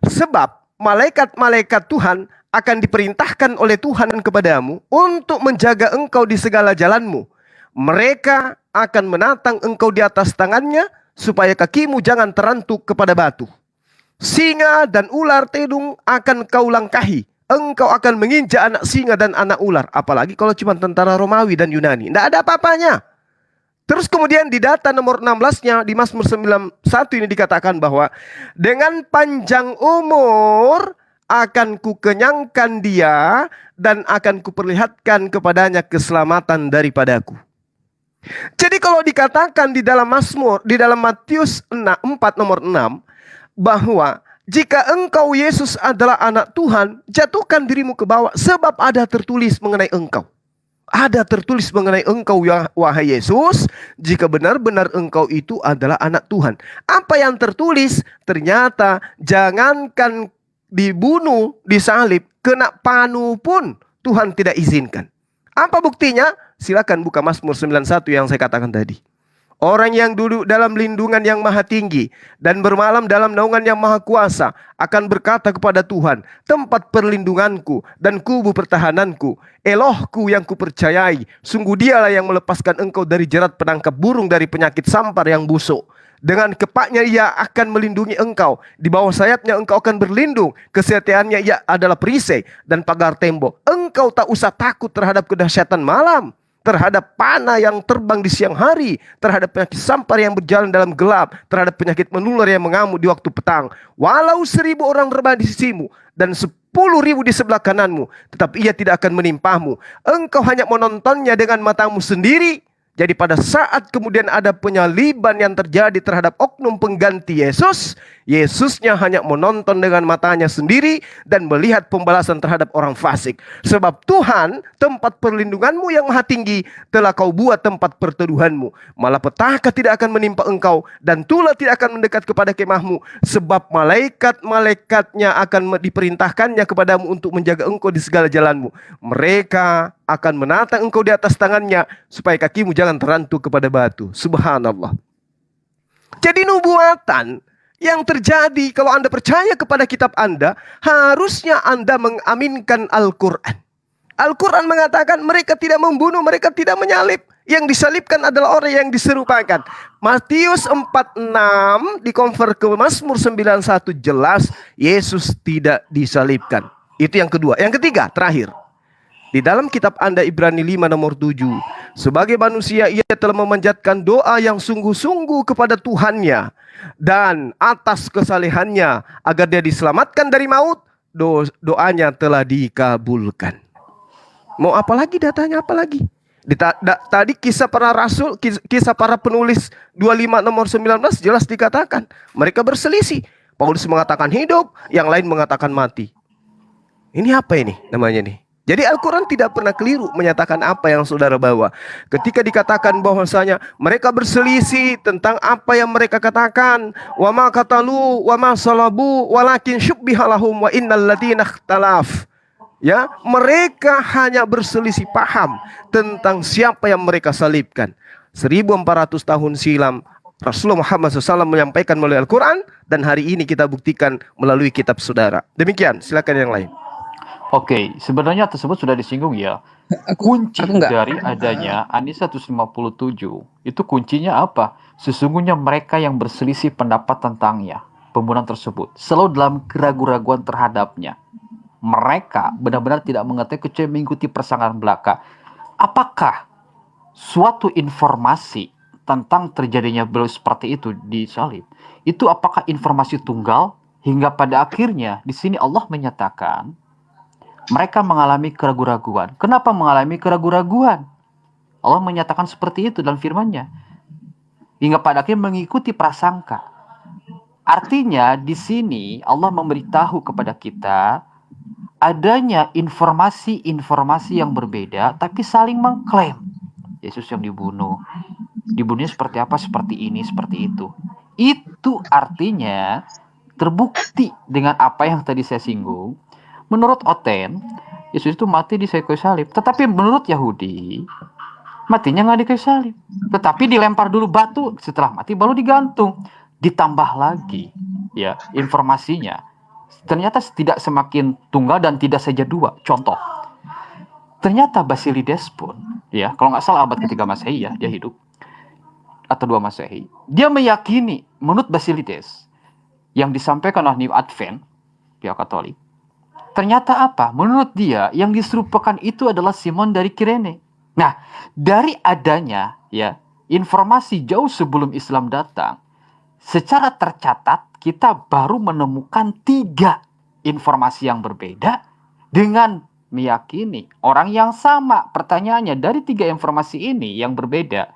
Sebab malaikat-malaikat Tuhan akan diperintahkan oleh Tuhan kepadamu untuk menjaga engkau di segala jalanmu. Mereka akan menatang engkau di atas tangannya, supaya kakimu jangan terantuk kepada batu. Singa dan ular tedung akan kau langkahi. Engkau akan menginjak anak singa dan anak ular. Apalagi kalau cuma tentara Romawi dan Yunani. Tidak ada apa-apanya. Terus kemudian di data nomor 16-nya di Mazmur 91 ini dikatakan bahwa dengan panjang umur akan kukenyangkan dia, dan akan kuperlihatkan kepadanya keselamatan daripadaku. Jadi kalau dikatakan di dalam Mazmur, di dalam Matius 4 nomor 6, bahwa jika engkau Yesus adalah anak Tuhan, jatuhkan dirimu ke bawah, sebab ada tertulis mengenai engkau. Ada tertulis mengenai engkau, wahai Yesus, jika benar-benar engkau itu adalah anak Tuhan. Apa yang tertulis? Ternyata jangankan dibunuh, disalib, kena panu pun Tuhan tidak izinkan. Apa buktinya? Silakan buka Mazmur 91 yang saya katakan tadi. Orang yang duduk dalam lindungan yang maha tinggi dan bermalam dalam naungan yang maha kuasa akan berkata kepada Tuhan, tempat perlindunganku dan kubu pertahananku, Elohku yang kupercayai, sungguh dialah yang melepaskan engkau dari jerat penangkap burung, dari penyakit sampar yang busuk. Dengan kepaknya ia akan melindungi engkau, di bawah sayapnya engkau akan berlindung, kesetiaannya ia adalah perisai dan pagar tembok. Engkau tak usah takut terhadap kedahsyatan malam, terhadap panah yang terbang di siang hari, terhadap penyakit sampar yang berjalan dalam gelap, terhadap penyakit menular yang mengamuk di waktu petang. Walau 1000 orang terbang di sisimu dan 10.000 di sebelah kananmu, tetapi ia tidak akan menimpamu. Engkau hanya menontonnya dengan matamu sendiri. Jadi pada saat kemudian ada penyaliban yang terjadi terhadap oknum pengganti Yesus, Yesusnya hanya menonton dengan matanya sendiri dan melihat pembalasan terhadap orang fasik. Sebab Tuhan, tempat perlindunganmu yang maha tinggi, telah kau buat tempat perteduhanmu. Malapetaka tidak akan menimpa engkau, dan tulah tidak akan mendekat kepada kemahmu. Sebab malaikat-malaikatnya akan diperintahkannya kepadamu untuk menjaga engkau di segala jalanmu. Mereka akan menatang engkau di atas tangannya, supaya kakimu jangan terantuk kepada batu. Subhanallah. Jadi nubuatan yang terjadi, kalau Anda percaya kepada kitab Anda, harusnya Anda mengaminkan Al-Quran. Al-Quran mengatakan mereka tidak membunuh, mereka tidak menyalib. Yang disalibkan adalah orang yang diserupakan. Matius 4:6 dikonvert ke Mazmur 91, jelas Yesus tidak disalibkan. Itu yang kedua. Yang ketiga, terakhir. Di dalam kitab Anda Ibrani 5 nomor 7, sebagai manusia ia telah memanjatkan doa yang sungguh-sungguh kepada Tuhannya, dan atas kesalehannya agar dia diselamatkan dari maut, doanya telah dikabulkan. Mau apa lagi datanya, apa lagi? Tadi kisah para rasul, kisah para penulis 25 nomor 19 jelas dikatakan mereka berselisih. Paulus mengatakan hidup, yang lain mengatakan mati. Ini apa ini namanya nih? Jadi Al-Quran tidak pernah keliru menyatakan apa yang saudara bawa. Ketika dikatakan bahwasanya mereka berselisih tentang apa yang mereka katakan, wa ma qatalu wa ma salabu walakin syubbiha lahum wa innal ladzina ikhtalaf. Ya, mereka hanya berselisih paham tentang siapa yang mereka salibkan. 1400 tahun silam Rasulullah Muhammad SAW menyampaikan melalui Al-Quran, dan hari ini kita buktikan melalui kitab saudara. Demikian, silakan yang lain.
Oke, sebenarnya tersebut sudah disinggung ya. Kunci dari adanya An-Nisa 157 itu kuncinya apa? Sesungguhnya mereka yang berselisih pendapat tentangnya, pembunuhan tersebut, selalu dalam keraguan-raguan terhadapnya. Mereka benar-benar tidak mengetahui kecuali mengikuti persangkaan belaka. Apakah suatu informasi tentang terjadinya beliau seperti itu disalib, itu apakah informasi tunggal hingga pada akhirnya di sini Allah menyatakan mereka mengalami keraguan-raguan. Kenapa mengalami keraguan-raguan? Allah menyatakan seperti itu dalam firman-Nya. Hingga pada akhirnya mengikuti prasangka. Artinya di sini Allah memberitahu kepada kita adanya informasi-informasi yang berbeda tapi saling mengklaim. Yesus yang dibunuh. Dibunuhnya seperti apa? Seperti ini, seperti itu. Itu artinya terbukti dengan apa yang tadi saya singgung. Menurut Oten, Yesus itu mati di kayu salib. Tetapi menurut Yahudi, matinya nggak di kayu salib. Tetapi dilempar dulu batu, setelah mati baru digantung. Ditambah lagi, ya informasinya. Ternyata tidak semakin tunggal dan tidak saja dua. Contoh, ternyata Basilides pun, ya kalau nggak salah abad ketiga Masehi ya, dia hidup. Atau 2 Masehi. Dia meyakini, menurut Basilides, yang disampaikan oleh New Advent, pihak Katolik, ternyata apa? Menurut dia, yang diserupakan itu adalah Simon dari Kirene. Nah, dari adanya ya informasi jauh sebelum Islam datang, secara tercatat kita baru menemukan 3 informasi yang berbeda dengan meyakini orang yang sama. Pertanyaannya, dari 3 informasi ini yang berbeda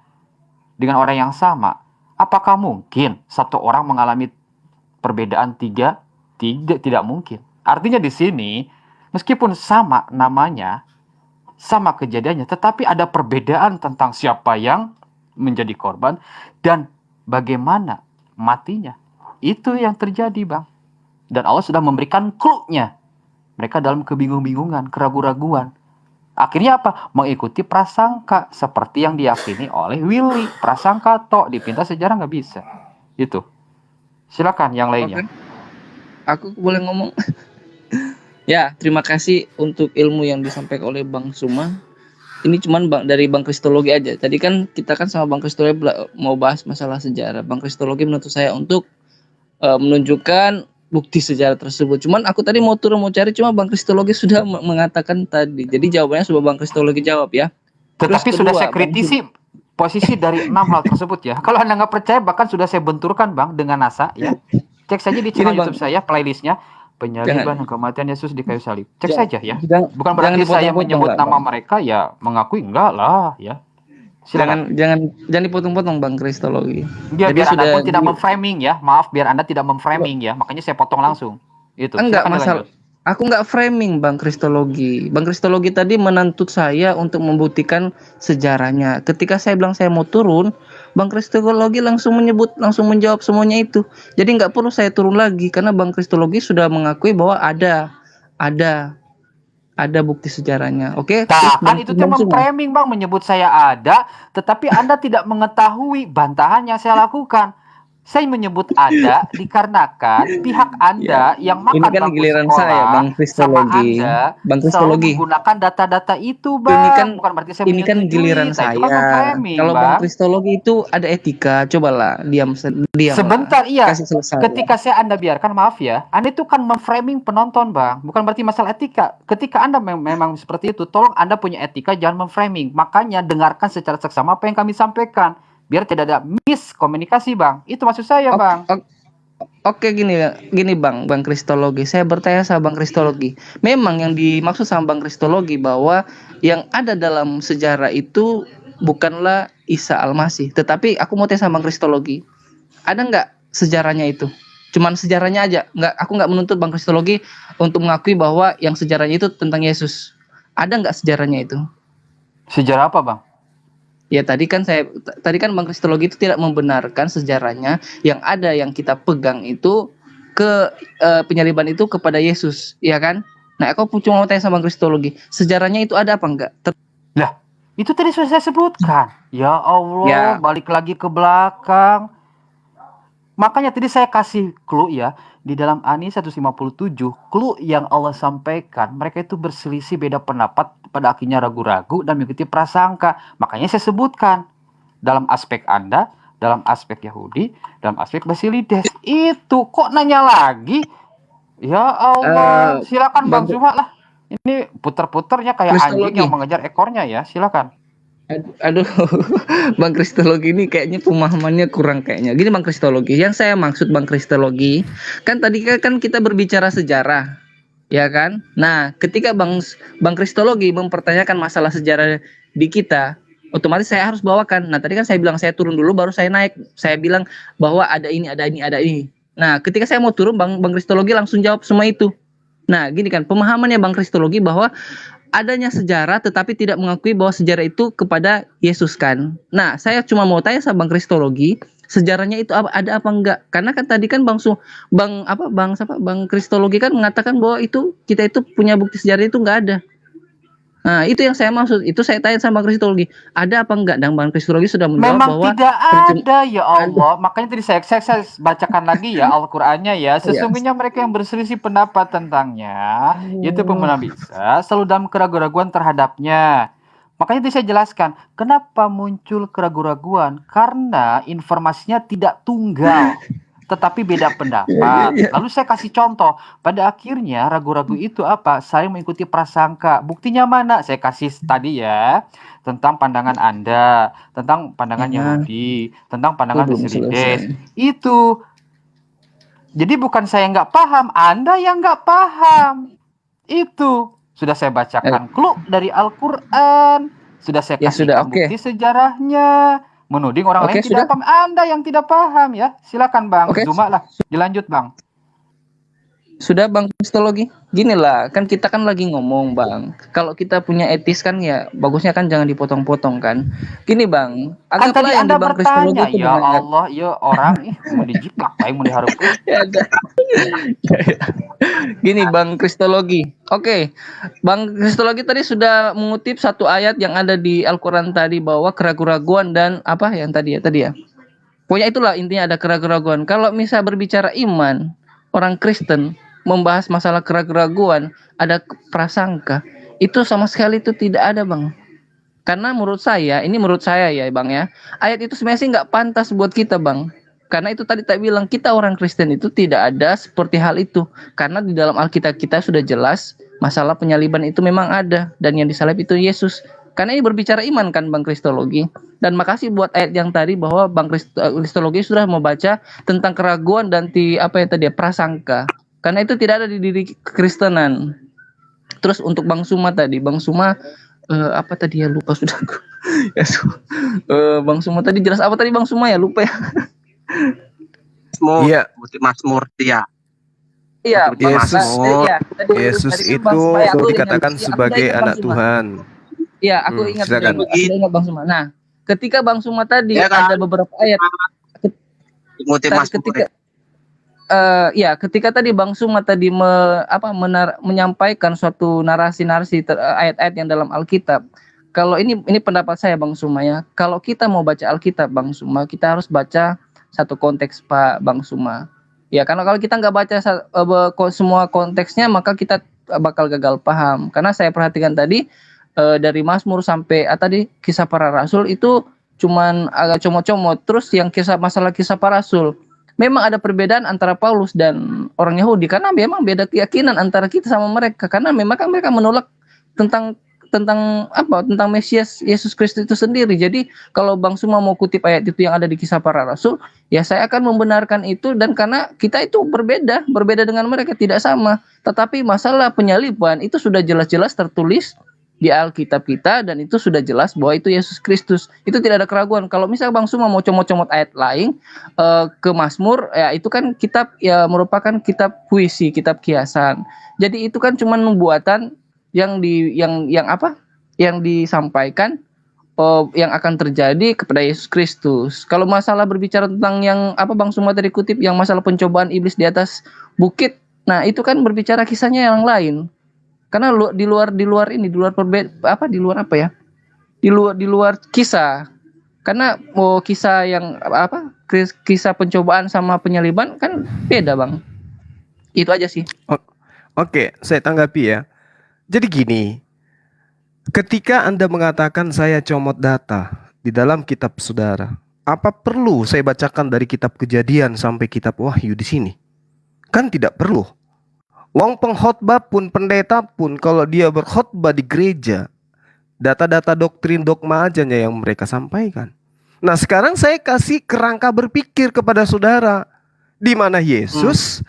dengan orang yang sama, apakah mungkin satu orang mengalami perbedaan 3? Tidak mungkin. Artinya di sini, meskipun sama namanya, sama kejadiannya, tetapi ada perbedaan tentang siapa yang menjadi korban dan bagaimana matinya. Itu yang terjadi, Bang. Dan Allah sudah memberikan clue-nya. Mereka dalam kebingung-bingungan, keraguan-raguan. Akhirnya apa? Mengikuti prasangka seperti yang diyakini oleh Willy. Prasangka tok, dipinta sejarah nggak bisa. Itu. Silakan yang lainnya.
Aku boleh ngomong? Ya, terima kasih untuk ilmu yang disampaikan oleh Bang Suma. Ini cuman dari Bang Kristologi aja. Tadi kan kita sama Bang Kristologi mau bahas masalah sejarah. Bang Kristologi menuntut saya untuk menunjukkan bukti sejarah tersebut. Cuman aku tadi mau cari, cuma Bang Kristologi sudah mengatakan tadi. Jadi jawabannya sudah Bang Kristologi jawab ya.
Tetapi sudah saya kritisi posisi dari 6 hal tersebut ya. Kalau Anda nggak percaya, bahkan sudah saya benturkan, Bang, dengan NASA ya. Cek saja di channel YouTube saya, playlistnya penyaliban dan kematian Yesus di kayu salib. Cek saja ya. Bukan berarti saya menyebut nama mereka ya, mengakui enggak lah ya. Silakan. Jangan
dipotong-potong Bang Kristologi.
Ya, biar Anda pun tidak memframing ya. Maaf, biar Anda tidak memframing ya. Makanya saya potong langsung. Itu.
Enggak masalah. Aku nggak framing Bang Kristologi. Bang Kristologi tadi menuntut saya untuk membuktikan sejarahnya. Ketika saya bilang saya mau turun, Bang Kristologi langsung menjawab semuanya itu. Jadi nggak perlu saya turun lagi karena Bang Kristologi sudah mengakui bahwa ada bukti sejarahnya. Oke?
Kan itu cuma framing, Bang, menyebut saya ada, tetapi Anda tidak mengetahui bantahan yang saya lakukan. Saya menyebut ada dikarenakan pihak Anda yang makan
ini kan giliran saya, Bang Kristologi.
Bang Kristologi menggunakan data-data itu, Bang. Bukan berarti saya
kan giliran saya. Kalau Bang Kristologi itu ada etika, cobalah diam.
Sebentar, iya. Ketika Anda biarkan, maaf ya, Anda itu kan memframing penonton, Bang. Bukan berarti masalah etika. Ketika Anda memang seperti itu, tolong Anda punya etika, jangan memframing. Makanya dengarkan secara seksama apa yang kami sampaikan. Biar tidak ada miskomunikasi, Bang. Itu maksud saya, Bang.
Oke, gini Bang Kristologi. Saya bertanya sama Bang Kristologi. Memang yang dimaksud sama Bang Kristologi bahwa yang ada dalam sejarah itu bukanlah Isa Al-Masih. Tetapi aku mau tanya sama Bang Kristologi. Ada nggak sejarahnya itu? Cuman sejarahnya aja. Aku nggak menuntut Bang Kristologi untuk mengakui bahwa yang sejarahnya itu tentang Yesus. Ada nggak sejarahnya itu?
Sejarah apa, Bang?
Ya tadi kan Bang Kristologi itu tidak membenarkan sejarahnya, yang ada yang kita pegang itu penyaliban itu kepada Yesus, ya kan? Nah, aku cuma mau tanya sama Bang Kristologi, sejarahnya itu ada apa enggak?
Lah, itu tadi sudah saya sebutkan. Ya Allah,
Ya.
balik lagi ke belakang. Makanya tadi saya kasih clue ya, di dalam Ani 157, clue yang Allah sampaikan, mereka itu berselisih beda pendapat, pada akhirnya ragu-ragu dan mengikuti prasangka. Makanya saya sebutkan, dalam aspek Anda, dalam aspek Yahudi, dalam aspek Basilides. Itu kok nanya lagi? Ya Allah, silakan Bang Zuma lah. Ini puter-puternya kayak anjing
Kristologi.
yang mengejar ekornya ya, silakan.
Aduh, Bang Kristologi ini kayaknya pemahamannya kurang kayaknya. Gini Bang Kristologi, yang saya maksud Bang Kristologi, kan tadi kan kita berbicara sejarah, ya kan? Nah, ketika Bang Kristologi mempertanyakan masalah sejarah di kita, otomatis saya harus bawakan. Nah, tadi kan saya bilang saya turun dulu, baru saya naik. Saya bilang bahwa ada ini, ada ini, ada ini. Nah, ketika saya mau turun, Bang Kristologi langsung jawab semua itu. Nah, gini kan, pemahamannya Bang Kristologi bahwa adanya sejarah tetapi tidak mengakui bahwa sejarah itu kepada Yesus kan. Nah, saya cuma mau tanya sama Bang Kristologi, sejarahnya itu ada apa enggak? Karena kan tadi kan Bang Kristologi kan mengatakan bahwa itu kita itu punya bukti sejarah itu enggak ada. Nah, itu yang saya maksud. Itu saya tanya sama Bang Kristologi, ada apa enggak? Dan Bang Kristologi sudah menjawab
Memang
bahwa
tidak ada ya Allah. Makanya tadi saya bacakan lagi ya Al-Qur'annya ya. Sesungguhnya mereka yang berselisih pendapat tentangnya, yaitu pembenar bisa selalu dalam keraguan-raguan terhadapnya. Makanya tadi saya jelaskan, kenapa muncul keraguan-raguan? Karena informasinya tidak tunggal, tetapi beda pendapat. Lalu saya kasih contoh. Pada akhirnya ragu-ragu itu apa? Saling mengikuti prasangka. Buktinya mana? Saya kasih tadi ya, tentang pandangan Anda, tentang pandangan Yahudi, tentang pandangan Basilides. Itu. Jadi bukan saya nggak paham, Anda yang nggak paham. Itu. Sudah saya bacakan clue dari Al-Quran. Sudah saya kasih bukti sejarahnya. Menuding orang lain tidak paham. Anda yang tidak paham ya. Silakan Bang Zuma lah. Dilanjut Bang.
Sudah Bang Kristologi. Gini lah, kan kita kan lagi ngomong Bang. Kalau kita punya etis kan ya bagusnya kan jangan dipotong-potong kan. Gini Bang,
Kan tadi
yang
Anda
di Bang Kristologi
bertanya,
itu
ya
benar.
Allah, ya orang mau dijiplak, mau diharapkan.
Gini Bang Kristologi. Oke, Bang Kristologi tadi sudah mengutip satu ayat yang ada di Al-Quran tadi bahwa keraguan-raguan dan apa yang tadi ya. Pokoknya itulah intinya ada keraguan-raguan. Kalau misal berbicara iman, orang Kristen membahas masalah keraguan-raguan, ada prasangka, itu sama sekali itu tidak ada Bang. Karena menurut saya ya Bang ya, ayat itu sebenarnya sih nggak pantas buat kita Bang. Karena itu tadi tak bilang kita orang Kristen itu tidak ada seperti hal itu. Karena di dalam Alkitab kita sudah jelas masalah penyaliban itu memang ada, dan yang disalib itu Yesus. Karena ini berbicara iman kan Bang Kristologi. Dan makasih buat ayat yang tadi bahwa Bang Kristologi sudah membaca tentang keraguan dan prasangka. Karena itu tidak ada di diri kekristenan. Terus untuk Bang Suma tadi, Bang Suma apa tadi ya, lupa sudah aku. Bang Suma tadi jelas apa tadi Bang Suma ya, lupa ya.
Iya.
Mazmur ya.
Iya,
Yesus itu dikatakan sebagai anak Tuhan.
Iya, aku ingat
silakan.
Bang Suma. Nah, ketika Bang Suma tadi ada beberapa ayat ketika tadi Bang Suma tadi menyampaikan suatu narasi-narasi ayat-ayat yang dalam Alkitab. Kalau ini pendapat saya Bang Suma ya. Kalau kita mau baca Alkitab Bang Suma, kita harus baca satu konteks Pak Bang Suma. Ya, karena kalau kita nggak baca semua konteksnya, maka kita bakal gagal paham. Karena saya perhatikan tadi dari Mazmur sampai tadi kisah para rasul itu cuman agak comot-comot. Terus yang masalah kisah para rasul, memang ada perbedaan antara Paulus dan orang Yahudi karena memang beda keyakinan antara kita sama mereka, karena memang kan mereka menolak tentang Mesias Yesus Kristus itu sendiri. Jadi kalau Bang Suma mau kutip ayat itu yang ada di kisah para rasul, ya saya akan membenarkan itu, dan karena kita itu berbeda dengan mereka, tidak sama. Tetapi masalah penyaliban itu sudah jelas-jelas tertulis di Alkitab kita, dan itu sudah jelas bahwa itu Yesus Kristus. Itu tidak ada keraguan. Kalau misal Bang Suma mau comot-comot ayat lain ke Mazmur, ya itu kan kitab ya merupakan kitab puisi, kitab kiasan. Jadi itu kan cuma buatan yang apa? Yang disampaikan yang akan terjadi kepada Yesus Kristus. Kalau masalah berbicara tentang yang apa Bang Suma tadi kutip, yang masalah pencobaan iblis di atas bukit, nah itu kan berbicara kisahnya yang lain. Karena di luar kisah. Karena kisah yang apa? Kisah pencobaan sama penyaliban kan beda, Bang. Itu aja sih.
Oke, saya tanggapi ya. Jadi gini, ketika Anda mengatakan saya comot data di dalam kitab saudara, apa perlu saya bacakan dari kitab Kejadian sampai kitab Wahyu di sini? Kan tidak perlu. Wong pengkhotbah pun, pendeta pun, kalau dia berkhotbah di gereja, data-data doktrin dogma aja yang mereka sampaikan. Nah sekarang saya kasih kerangka berpikir kepada saudara, di mana Yesus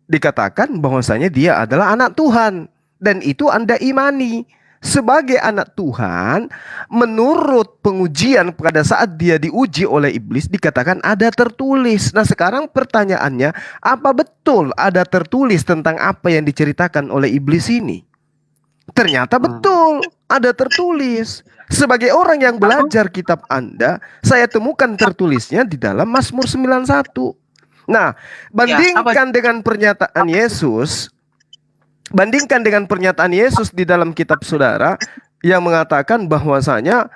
dikatakan bahwasanya dia adalah anak Tuhan, dan itu Anda imani. Sebagai anak Tuhan, menurut pengujian pada saat dia diuji oleh iblis dikatakan ada tertulis. Nah sekarang pertanyaannya, apa betul ada tertulis tentang apa yang diceritakan oleh iblis ini? Ternyata betul ada tertulis. Sebagai orang yang belajar kitab Anda, saya temukan tertulisnya di dalam Mazmur 91. Nah, bandingkan dengan pernyataan Yesus. Bandingkan dengan pernyataan Yesus di dalam kitab saudara yang mengatakan bahwasanya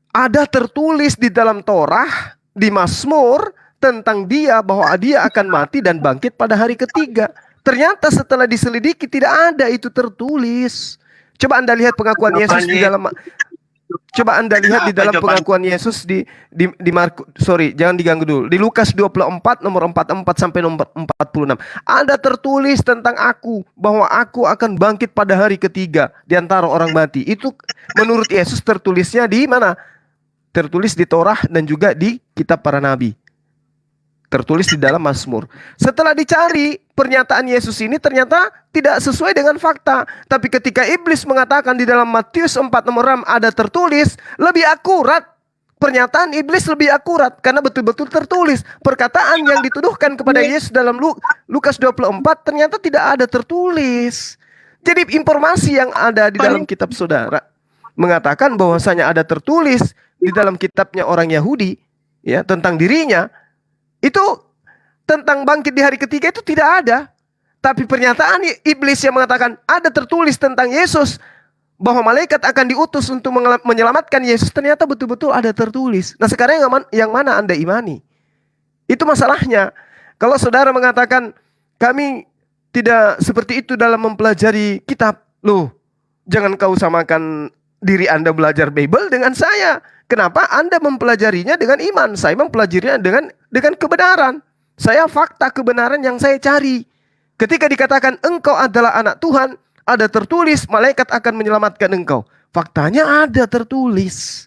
ada tertulis di dalam Torah, di Mazmur tentang dia bahwa dia akan mati dan bangkit pada hari ketiga. Ternyata setelah diselidiki tidak ada itu tertulis. Coba Anda lihat pengakuan Yesus di dalam pengakuan Yesus di Markus, jangan diganggu dulu. Di Lukas 24 nomor 44 sampai nomor 46. Ada tertulis tentang aku bahwa aku akan bangkit pada hari ketiga di antara orang mati. Itu menurut Yesus tertulisnya di mana? Tertulis di Torah dan juga di kitab para nabi. Tertulis di dalam Mazmur. Setelah dicari, pernyataan Yesus ini ternyata tidak sesuai dengan fakta. Tapi ketika iblis mengatakan di dalam Matius 4 nomor 6 ada tertulis, lebih akurat. Pernyataan iblis lebih akurat karena betul-betul tertulis. Perkataan yang dituduhkan kepada Yesus dalam Lukas 24 ternyata tidak ada tertulis. Jadi informasi yang ada di dalam kitab saudara mengatakan bahwasanya ada tertulis di dalam kitabnya orang Yahudi ya tentang dirinya. Itu tentang bangkit di hari ketiga itu tidak ada. Tapi pernyataan iblis yang mengatakan ada tertulis tentang Yesus, bahwa malaikat akan diutus untuk menyelamatkan Yesus, ternyata betul-betul ada tertulis. Nah sekarang yang mana Anda imani? Itu masalahnya. Kalau saudara mengatakan kami tidak seperti itu dalam mempelajari kitab, loh jangan kau samakan diri Anda belajar Bible dengan saya. Kenapa Anda mempelajarinya dengan iman? Saya mempelajarinya dengan kebenaran. Saya fakta kebenaran yang saya cari. Ketika dikatakan engkau adalah anak Tuhan, ada tertulis malaikat akan menyelamatkan engkau. Faktanya ada tertulis.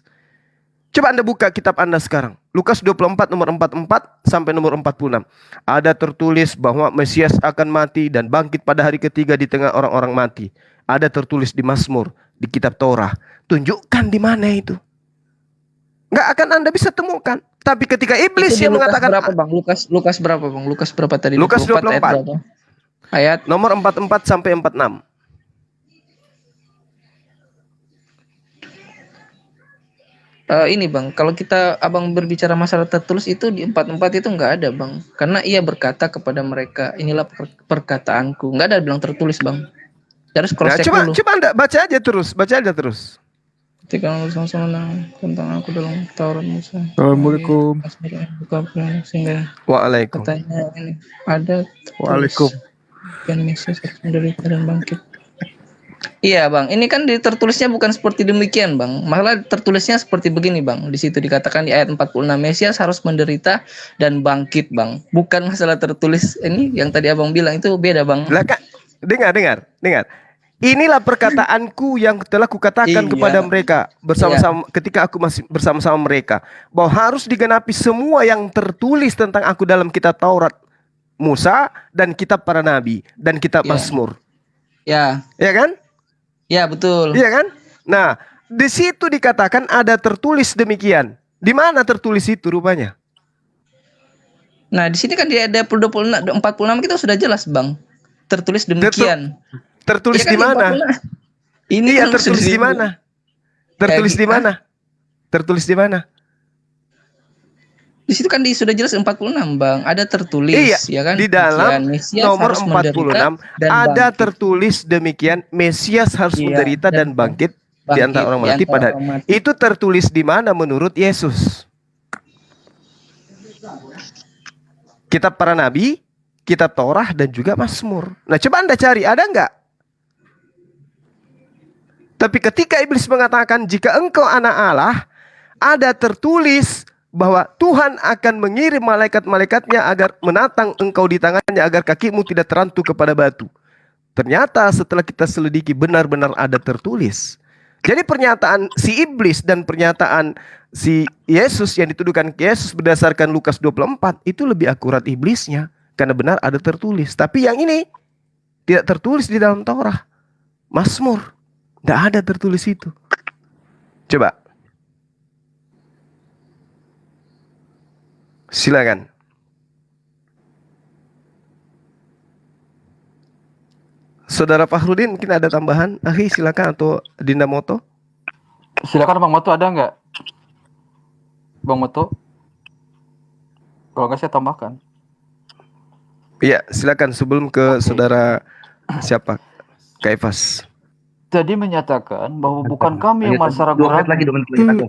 Coba Anda buka kitab Anda sekarang. Lukas 24 nomor 44 sampai nomor 46. Ada tertulis bahwa Mesias akan mati dan bangkit pada hari ketiga di tengah orang-orang mati. Ada tertulis di Mazmur, di kitab Torah. Tunjukkan di mana itu. Nggak akan Anda bisa temukan. Tapi ketika iblis yang mengatakan
berapa Bang? Lukas berapa Bang? Lukas berapa tadi?
Lukas 24
ayat berapa? Ayat
nomor 44 sampai 46.
Ini Bang, kalau Abang berbicara masalah tertulis itu di 44 itu nggak ada Bang. Karena ia berkata kepada mereka, inilah perkataanku. Nggak ada bilang tertulis Bang. Harus cross check dulu.
Coba Anda baca aja terus.
Ketika sama-sama tentang aku dalam Taurat Musa.
Assalamualaikum.
Sehingga
Waalaikum.
katanya ini ada
Waalaikum.
Kan Mesias menderita dan bangkit. Iya Bang, ini kan tertulisnya bukan seperti demikian Bang. Malah tertulisnya seperti begini Bang. Di situ dikatakan di ayat 46 Mesias harus menderita dan bangkit Bang. Bukan masalah tertulis ini yang tadi Abang bilang itu beda Bang.
Lah Kak, dengar. Inilah perkataanku yang telah kukatakan kepada mereka bersama-sama ketika aku masih bersama-sama mereka, bahwa harus digenapi semua yang tertulis tentang aku dalam kitab Taurat Musa dan kitab para nabi dan kitab Mazmur. Ya kan?
Ya betul.
Iya kan? Nah, di situ dikatakan ada tertulis demikian. Di mana tertulis itu rupanya?
Nah, di sini kan di ayat 46 kita sudah jelas, Bang. Tertulis demikian.
Tertulis
Ya kan
di mana?
46. Ini
Iya,
kan
tertulis di mana? Tertulis di mana? Tertulis di mana?
Di situ kan sudah jelas 46, Bang. Ada tertulis,
Iya,
ya kan?
di dalam
Demikian, Mesias
nomor
harus menderita
46
dan
ada
bangkit.
tertulis demikian, Mesias harus
Iya,
menderita dan bangkit di antara orang mati pada.
orang mati.
Itu tertulis di mana menurut Yesus? Kitab para nabi, kitab Torah dan juga Mazmur. Nah, coba Anda cari, ada nggak? Tapi ketika iblis mengatakan jika engkau anak Allah, ada tertulis bahwa Tuhan akan mengirim malaikat-malaikatnya agar menatang engkau di tangannya agar kakimu tidak terantuk kepada batu. Ternyata setelah kita selidiki benar-benar ada tertulis. Jadi pernyataan si iblis dan pernyataan si Yesus yang dituduhkan ke Yesus berdasarkan Lukas 24 itu lebih akurat iblisnya karena benar ada tertulis. Tapi yang ini tidak tertulis di dalam Torah. Mazmur tidak ada tertulis itu. Coba. Silakan. Saudara Fahrudin mungkin ada tambahan? Akhi silakan, atau Dinda Moto.
Silakan Bang Moto, ada nggak? Bang Moto? Kalau nggak saya tambahkan.
Iya, silakan sebelum ke saudara siapa? Kaifas.
Jadi menyatakan bahwa bukan kami yang merasa
2
ragu-ragu.
menit lagi, 2 menit lagi. Aku.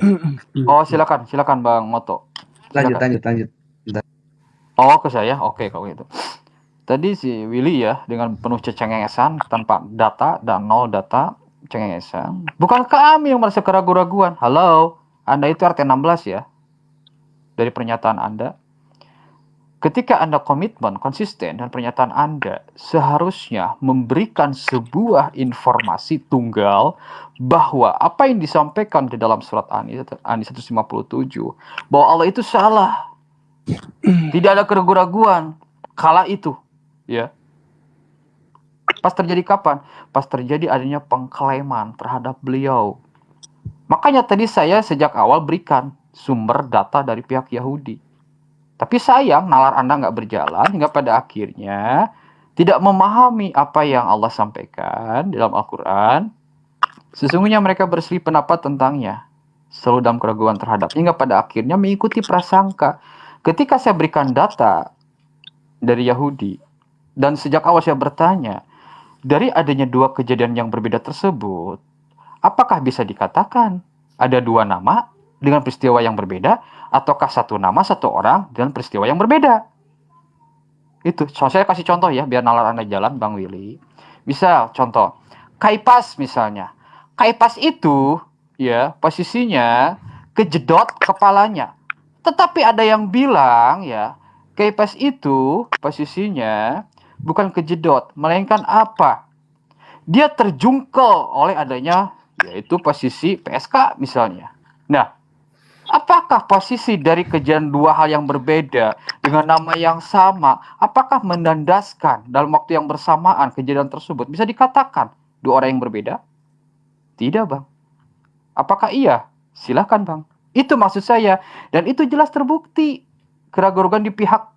Oh, silakan Bang Moto. Silakan.
Lanjut.
Oh, ke saya. Oke, kalau gitu. Tadi si Willy ya dengan penuh kecengengesan tanpa data dan nol data cengengesan. Bukan kami yang merasa keraguan-raguan. Halo, Anda itu RT 16 ya. Dari pernyataan Anda. Ketika Anda komitmen, konsisten dan pernyataan Anda seharusnya memberikan sebuah informasi tunggal bahwa apa yang disampaikan di dalam surat Ani 157 bahwa Allah itu salah. Tidak ada keraguan-raguan kala itu. Ya. Pas terjadi kapan? Pas terjadi adanya pengklaiman terhadap beliau. Makanya tadi saya sejak awal berikan sumber data dari pihak Yahudi. Tapi sayang nalar Anda nggak berjalan hingga pada akhirnya tidak memahami apa yang Allah sampaikan di dalam Al-Quran. Sesungguhnya mereka berselisih pendapat tentangnya. Selalu dalam keraguan terhadap. Hingga pada akhirnya mengikuti prasangka. Ketika saya berikan data dari Yahudi, dan sejak awal saya bertanya, dari adanya 2 kejadian yang berbeda tersebut, apakah bisa dikatakan ada 2 nama dengan peristiwa yang berbeda, ataukah 1 nama 1 orang dengan peristiwa yang berbeda? Itu, saya kasih contoh ya, biar nalar Anda jalan, Bang Willy. Misal, contoh, Kaipas misalnya. Kaipas itu, ya, posisinya kejedot kepalanya. Tetapi ada yang bilang, ya, Kaipas itu posisinya bukan kejedot, melainkan apa? Dia terjungkel oleh adanya, yaitu posisi PSK misalnya. Nah, apakah posisi dari kejadian 2 hal yang berbeda dengan nama yang sama, apakah mendandaskan dalam waktu yang bersamaan kejadian tersebut bisa dikatakan 2 orang yang berbeda? Tidak, Bang. Apakah iya? Silakan, Bang. Itu maksud saya. Dan itu jelas terbukti. Keraguan-keraguan di pihak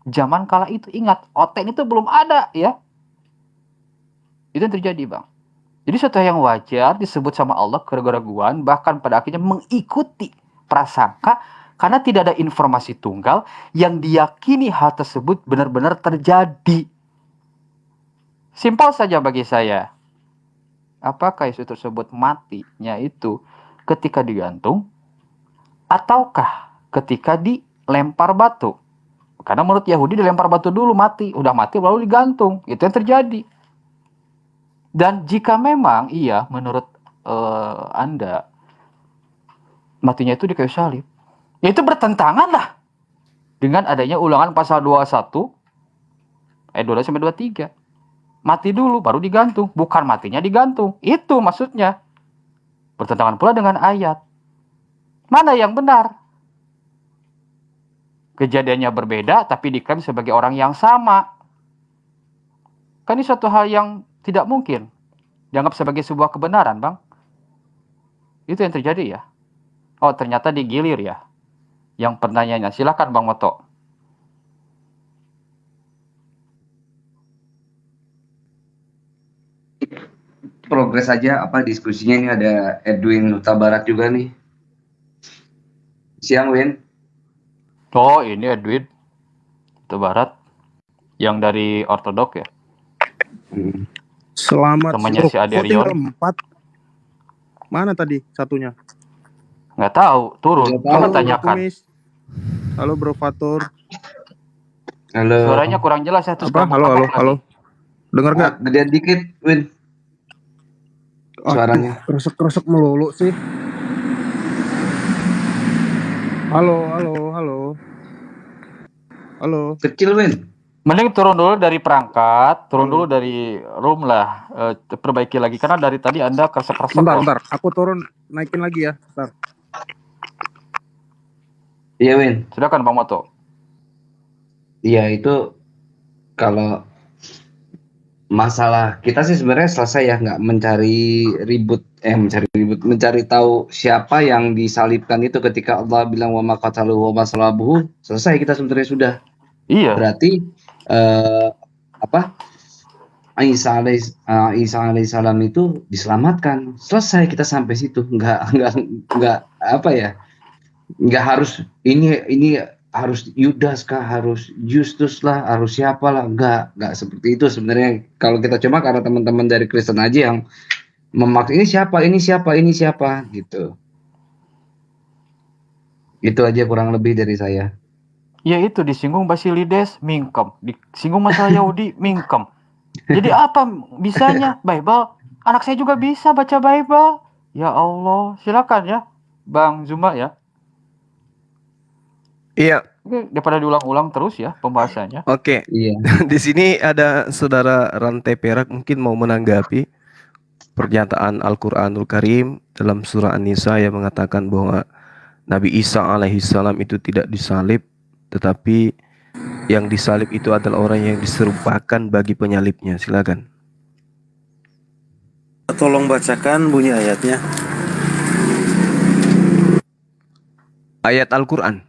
zaman kala itu. Ingat, OTN itu belum ada ya. Itu yang terjadi, Bang. Jadi suatu yang wajar disebut sama Allah keraguan-keraguan, bahkan pada akhirnya mengikuti prasangka karena tidak ada informasi tunggal yang diyakini hal tersebut benar-benar terjadi. Simpel saja bagi saya. Apakah Yesus tersebut matinya itu ketika digantung ataukah ketika dilempar batu? Karena menurut Yahudi dilempar batu dulu mati, udah mati lalu digantung. Itu yang terjadi. Dan jika memang iya menurut Anda matinya itu di kayu salib, ya itu bertentangan lah dengan adanya Ulangan pasal 21 ayat 12 sampai 23. Mati dulu baru digantung, bukan matinya digantung. Itu maksudnya. Bertentangan pula dengan ayat. Mana yang benar? Kejadiannya berbeda tapi diklaim sebagai orang yang sama. Kan ini suatu hal yang tidak mungkin dianggap sebagai sebuah kebenaran, Bang. Itu yang terjadi ya. Oh, ternyata digilir ya. Yang pertanyaannya, silakan Bang Moto.
progres aja apa diskusinya. Ini ada Edwin Huta Barat juga nih. Siang Win.
Oh, ini Edwin itu Barat yang dari ortodok ya.
Selamat
Temannya si
Kok tinggal
Aderion.
4? Mana tadi satunya?
Nggak tahu, turun.
Nggak
Coba
tahu.
tanyakan.
Kumis. Halo Bro Fatur.
Halo.
Suaranya kurang jelas ya, terus
Apa?
kamu
Halo, halo,
lagi.
halo. Dengar nggak?
Gedean dikit Win suaranya.
Kresek-kresek melulu sih. Halo, halo, halo. Halo.
Kecil Win.
Mending turun dulu dari perangkat, turun dulu dari room lah, perbaiki lagi karena dari tadi Anda kresek-kresek.
Bentar. Aku turun, naikin lagi ya. Bentar.
Iya Win.
Silakan Bang Moto.
Iya itu kalau masalah kita sih sebenarnya selesai ya, nggak mencari tahu siapa yang disalibkan itu ketika Allah bilang wa ma qataluhu wa ma salabuhu, selesai kita sebenarnya sudah.
Iya.
Berarti Isa alaihissalam itu diselamatkan, selesai kita sampai situ. Nggak harus ini harus Yudas kah, harus Justus lah, harus siapa lah, nggak seperti itu sebenarnya. Kalau kita coba karena teman-teman dari Kristen aja yang memaksa ini siapa gitu. Itu aja kurang lebih dari saya.
Ya itu disinggung Basilides, mingkem. Disinggung masalah Yahudi, mingkem. Jadi apa bisanya? Bible. Anak saya juga bisa baca Bible. Ya Allah, silakan ya, Bang Zuma ya.
Iya.
Oke, daripada diulang-ulang terus ya pembahasannya.
Oke.
Iya.
Di sini ada saudara Rantai Perak mungkin mau menanggapi pernyataan Al-Qur'anul Karim dalam surah An-Nisa yang mengatakan bahwa Nabi Isa alaihissalam itu tidak disalib, tetapi yang disalib itu adalah orang yang diserupakan bagi penyalibnya. Silakan.
Tolong bacakan bunyi ayatnya.
Ayat Al-Qur'an.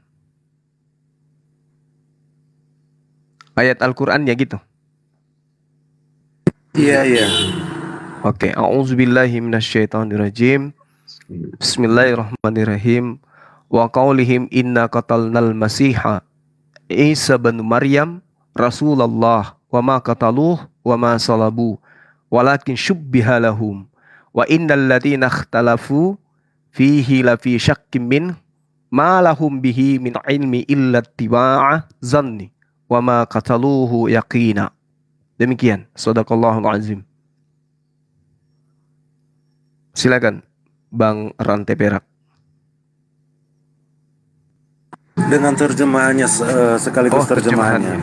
Ayat Al-Qur'an ya gitu.
Iya.
Oke, a'udzubillahi minasyaitonirrajim. Bismillahirrahmanirrahim. Wa qaulihim inna qatalnal masiha Isa bin Maryam Rasulullah wa ma qataluh wa ma salabu walakin syubbiha lahum wa innal ladzina ikhtalafu fihi lafi syakkim min ma lahum bihi min ilmi illa ittiba'a zanni wa ma qataluhu yaqina. Demikian, shadaqallahul azim. Silakan Bang Rantai Perak.
Dengan terjemahannya sekaligus terjemahannya.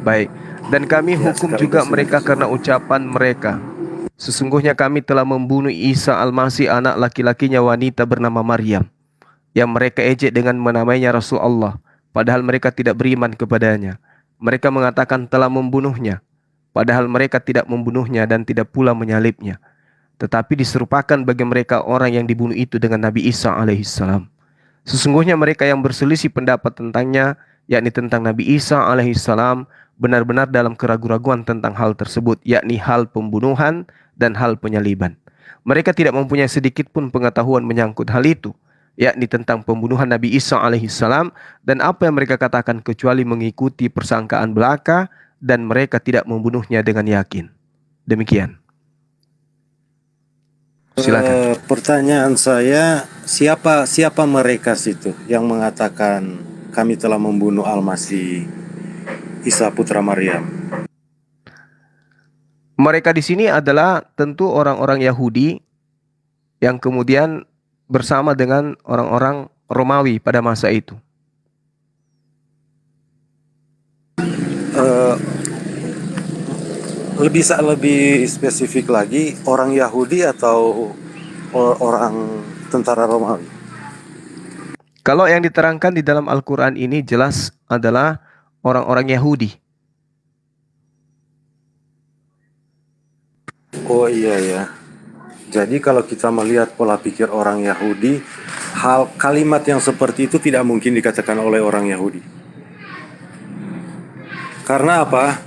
Baik. Dan kami hukum juga mereka karena ucapan mereka. Sesungguhnya kami telah membunuh Isa Al-Masih, anak laki-lakinya wanita bernama Maryam, yang mereka ejek dengan menamainya Rasul Allah, padahal mereka tidak beriman kepadanya. Mereka mengatakan telah membunuhnya, padahal mereka tidak membunuhnya dan tidak pula menyalibnya. Tetapi diserupakan bagi mereka orang yang dibunuh itu dengan Nabi Isa alaihissalam. Sesungguhnya mereka yang berselisih pendapat tentangnya, yakni tentang Nabi Isa alaihissalam, benar-benar dalam keraguan-raguan tentang hal tersebut, yakni hal pembunuhan dan hal penyaliban. Mereka tidak mempunyai sedikit pun pengetahuan menyangkut hal itu, yakni tentang pembunuhan Nabi Isa alaihissalam dan apa yang mereka katakan kecuali mengikuti persangkaan belaka, dan mereka tidak membunuhnya dengan yakin. Demikian. Silakan.
Pertanyaan saya, siapa mereka situ yang mengatakan kami telah membunuh Al-Masih Isa putra Maryam?
Mereka di sini adalah tentu orang-orang Yahudi yang kemudian bersama dengan orang-orang Romawi pada masa itu.
Lebih spesifik lagi, orang Yahudi atau orang tentara Romawi?
Kalau yang diterangkan di dalam Al-Quran ini jelas adalah orang-orang Yahudi.
Oh iya ya. Jadi kalau kita melihat pola pikir orang Yahudi, kalimat yang seperti itu tidak mungkin dikatakan oleh orang Yahudi. Karena apa?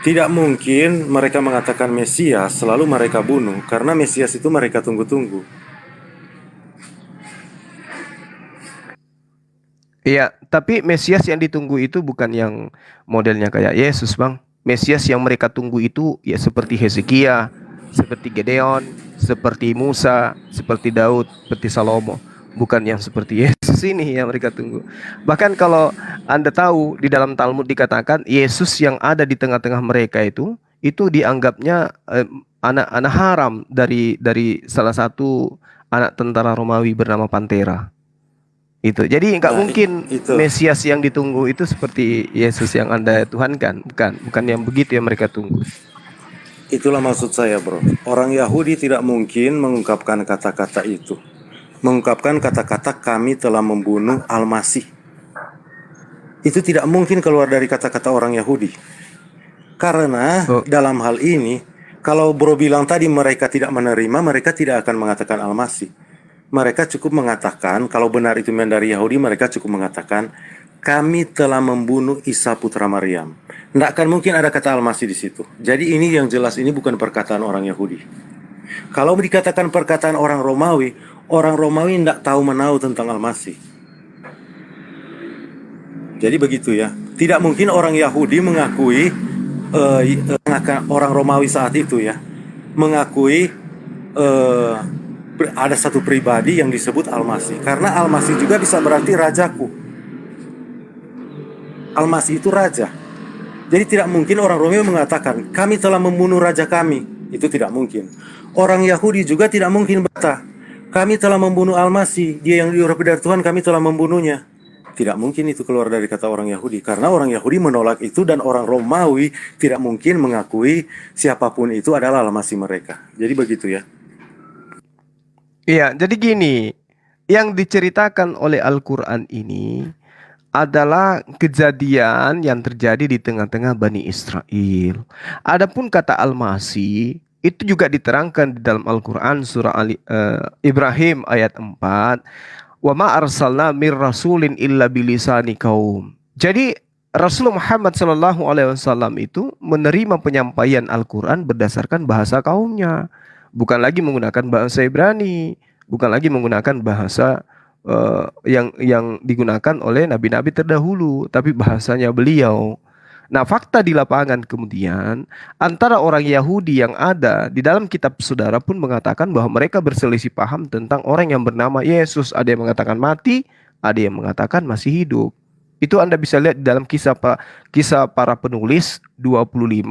Tidak mungkin mereka mengatakan Mesias selalu mereka bunuh, karena Mesias itu mereka tunggu-tunggu.
Iya, tapi Mesias yang ditunggu itu bukan yang modelnya kayak Yesus, Bang. Mesias yang mereka tunggu itu ya seperti Hezekia, seperti Gedeon, seperti Musa, seperti Daud, seperti Salomo. Bukan yang seperti Yesus ini yang mereka tunggu. Bahkan kalau Anda tahu di dalam Talmud dikatakan Yesus yang ada di tengah-tengah mereka itu dianggapnya anak-anak haram dari salah satu anak tentara Romawi bernama Pantera. Itu. Jadi nggak mungkin Mesias yang ditunggu itu seperti Yesus yang Anda tuhankan, bukan yang begitu yang mereka tunggu.
Itulah maksud saya, bro. Orang Yahudi tidak mungkin mengungkapkan kata-kata itu. Mengungkapkan kata-kata kami telah membunuh Al-Masih. Itu tidak mungkin keluar dari kata-kata orang Yahudi. Karena dalam hal ini, kalau bro bilang tadi mereka tidak menerima, mereka tidak akan mengatakan Al-Masih. Mereka cukup mengatakan, kalau benar itu dari Yahudi, mereka cukup mengatakan kami telah membunuh Isa putra Maryam. Tidak akan mungkin ada kata Al-Masih di situ. Jadi ini yang jelas, ini bukan perkataan orang Yahudi. Kalau dikatakan perkataan orang Romawi tidak tahu menau tentang Al-Masih. Jadi begitu ya. Tidak mungkin orang Yahudi mengakui orang Romawi saat itu ya, mengakui ada satu pribadi yang disebut Al-Masih. Karena Al-Masih juga bisa berarti rajaku. Al-Masih itu raja. Jadi tidak mungkin orang Romawi mengatakan kami telah membunuh raja kami. Itu tidak mungkin. Orang Yahudi juga tidak mungkin berkata kami telah membunuh Al-Masih, dia yang diurapi dari Tuhan, kami telah membunuhnya. Tidak mungkin itu keluar dari kata orang Yahudi. Karena orang Yahudi menolak itu dan orang Romawi tidak mungkin mengakui siapapun itu adalah Al-Masih mereka. Jadi begitu ya.
Iya, jadi gini, yang diceritakan oleh Al-Quran ini adalah kejadian yang terjadi di tengah-tengah Bani Israel. Adapun kata Al-Masih, itu juga diterangkan di dalam Al-Quran surah Ibrahim ayat 4. Wa ma arsalna mir rasulin illa bilisani kaum. Jadi Rasulullah Muhammad SAW itu menerima penyampaian Al-Quran berdasarkan bahasa kaumnya. Bukan lagi menggunakan bahasa Ibrani. Bukan lagi menggunakan bahasa yang digunakan oleh nabi-nabi terdahulu. Tapi bahasanya beliau. Nah, fakta di lapangan kemudian antara orang Yahudi yang ada di dalam kitab saudara pun mengatakan bahwa mereka berselisih paham tentang orang yang bernama Yesus. Ada yang mengatakan mati, ada yang mengatakan masih hidup. Itu Anda bisa lihat di dalam kisah para penulis 25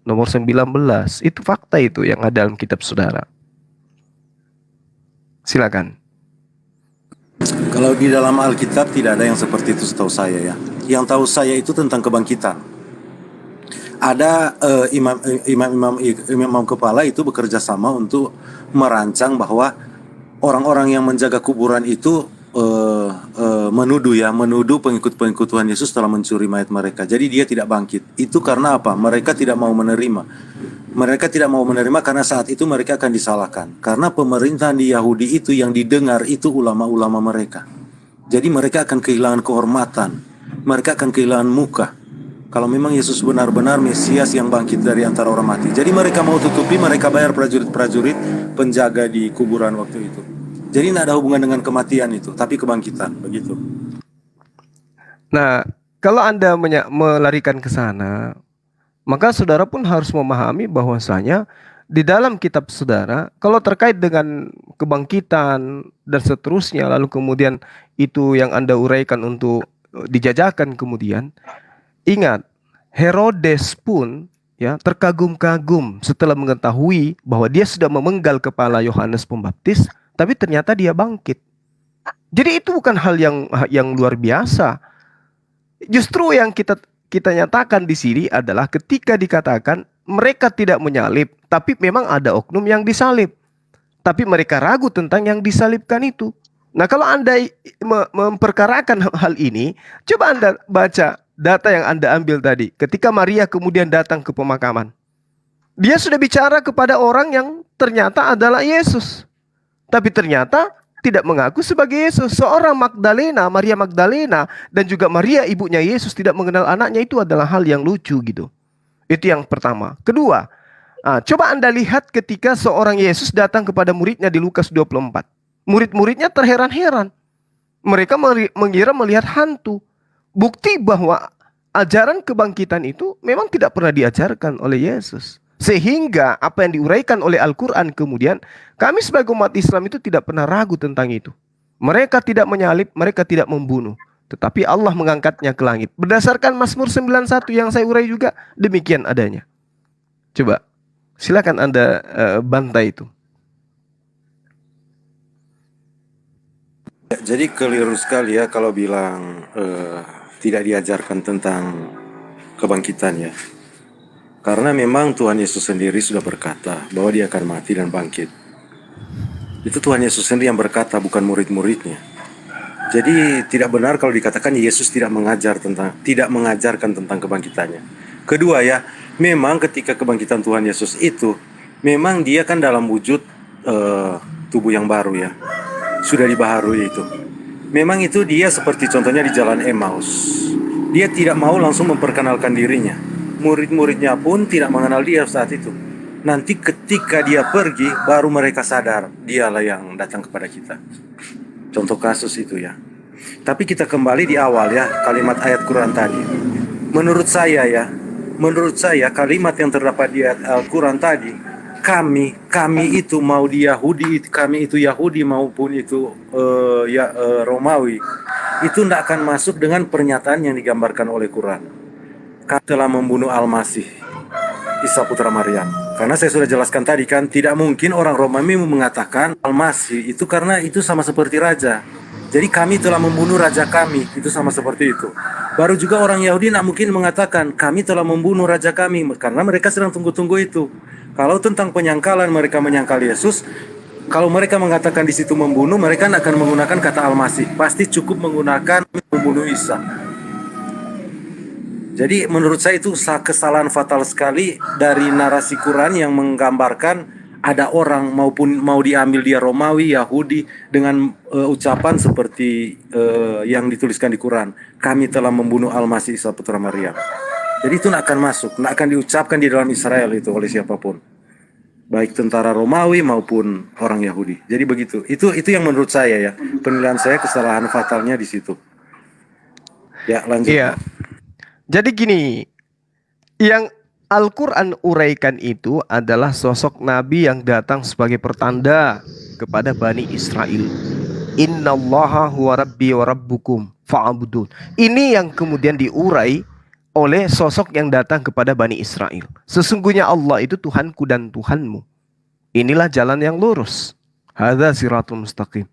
nomor 19. Itu fakta itu yang ada dalam kitab saudara. Silakan.
Kalau di dalam Alkitab tidak ada yang seperti itu setahu saya ya. Yang tahu saya itu tentang kebangkitan. Ada imam kepala itu bekerja sama untuk merancang bahwa orang-orang yang menjaga kuburan itu menuduh pengikut-pengikut Tuhan Yesus telah mencuri mayat mereka. Jadi dia tidak bangkit. Itu karena apa? Mereka tidak mau menerima. Mereka tidak mau menerima karena saat itu mereka akan disalahkan. Karena pemerintahan di Yahudi itu yang didengar itu ulama-ulama mereka. Jadi mereka akan kehilangan kehormatan. Mereka akan kehilangan muka. Kalau memang Yesus benar-benar Mesias yang bangkit dari antara orang mati. Jadi mereka mau tutupi, mereka bayar prajurit-prajurit penjaga di kuburan waktu itu. Jadi tidak ada hubungan dengan kematian itu, tapi kebangkitan, begitu.
Nah, kalau Anda melarikan ke sana, maka saudara pun harus memahami bahwasanya di dalam kitab saudara, kalau terkait dengan kebangkitan dan seterusnya, lalu kemudian itu yang Anda uraikan untuk dijajakan kemudian, ingat, Herodes pun ya terkagum-kagum setelah mengetahui bahwa dia sudah memenggal kepala Yohanes Pembaptis, tapi ternyata dia bangkit. Jadi itu bukan hal yang luar biasa. Justru yang kita nyatakan di sini adalah ketika dikatakan mereka tidak menyalib, tapi memang ada oknum yang disalib. Tapi mereka ragu tentang yang disalibkan itu. Nah, kalau Anda memperkarakan hal ini, coba Anda baca data yang Anda ambil tadi. Ketika Maria kemudian datang ke pemakaman, dia sudah bicara kepada orang yang ternyata adalah Yesus. Tapi ternyata tidak mengaku sebagai Yesus. Seorang Maria Magdalena dan juga Maria ibunya Yesus tidak mengenal anaknya, itu adalah hal yang lucu gitu. Itu yang pertama. Kedua, coba Anda lihat ketika seorang Yesus datang kepada muridnya di Lukas 24. Murid-muridnya terheran-heran. Mereka mengira melihat hantu. Bukti bahwa ajaran kebangkitan itu memang tidak pernah diajarkan oleh Yesus. Sehingga apa yang diuraikan oleh Al-Quran kemudian, kami sebagai umat Islam itu tidak pernah ragu tentang itu. Mereka tidak menyalib, mereka tidak membunuh. Tetapi Allah mengangkatnya ke langit. Berdasarkan Mazmur 91 yang saya urai juga, demikian adanya. Coba, silakan Anda bantai itu.
Jadi keliru sekali ya kalau bilang tidak diajarkan tentang kebangkitan ya. Karena memang Tuhan Yesus sendiri sudah berkata bahwa dia akan mati dan bangkit. Itu Tuhan Yesus sendiri yang berkata, bukan murid-muridnya. Jadi tidak benar kalau dikatakan Yesus tidak mengajarkan tentang kebangkitannya. Kedua ya, memang ketika kebangkitan Tuhan Yesus itu, memang dia kan dalam wujud tubuh yang baru ya. Sudah dibaharui itu. Memang itu dia seperti contohnya di jalan Emmaus. Dia tidak mau langsung memperkenalkan dirinya. Murid-muridnya pun tidak mengenal dia saat itu. Nanti ketika dia pergi, baru mereka sadar dialah yang datang kepada kita. Contoh kasus itu ya. Tapi kita kembali di awal ya, kalimat ayat Quran tadi. Menurut saya kalimat yang terdapat di ayat Al-Quran tadi, kami itu mau di Yahudi, kami itu Yahudi maupun itu Romawi, itu tidak akan masuk dengan pernyataan yang digambarkan oleh Quran. Kami telah membunuh Al-Masih, Isa putra Maryam. Karena saya sudah jelaskan tadi kan, tidak mungkin orang Romawi mengatakan Al-Masih itu karena itu sama seperti raja. Jadi kami telah membunuh raja kami, itu sama seperti itu. Baru juga orang Yahudi tidak mungkin mengatakan kami telah membunuh raja kami, karena mereka sedang tunggu-tunggu itu. Kalau tentang penyangkalan mereka menyangkal Yesus, kalau mereka mengatakan di situ membunuh, mereka akan menggunakan kata Al-Masih. Pasti cukup menggunakan membunuh Isa. Jadi menurut saya itu kesalahan fatal sekali dari narasi Quran yang menggambarkan ada orang maupun mau diambil dia Romawi, Yahudi dengan ucapan seperti yang dituliskan di Quran. Kami telah membunuh Al-Masih Isa putra Maryam. Jadi itu tidak akan masuk, tidak akan diucapkan di dalam Israel itu oleh siapapun. Baik tentara Romawi maupun orang Yahudi. Jadi begitu. Itu yang menurut saya ya. Penilaian saya kesalahan fatalnya di situ. Ya, lanjut.
Iya. Jadi gini, yang Al-Quran uraikan itu adalah sosok Nabi yang datang sebagai pertanda kepada Bani Israel. Innallaha huwa rabbi wa rabbukum fa'budun. Ini yang kemudian diurai oleh sosok yang datang kepada Bani Israel. Sesungguhnya Allah itu Tuhanku dan Tuhanmu. Inilah jalan yang lurus. Hadza siratul mustaqim.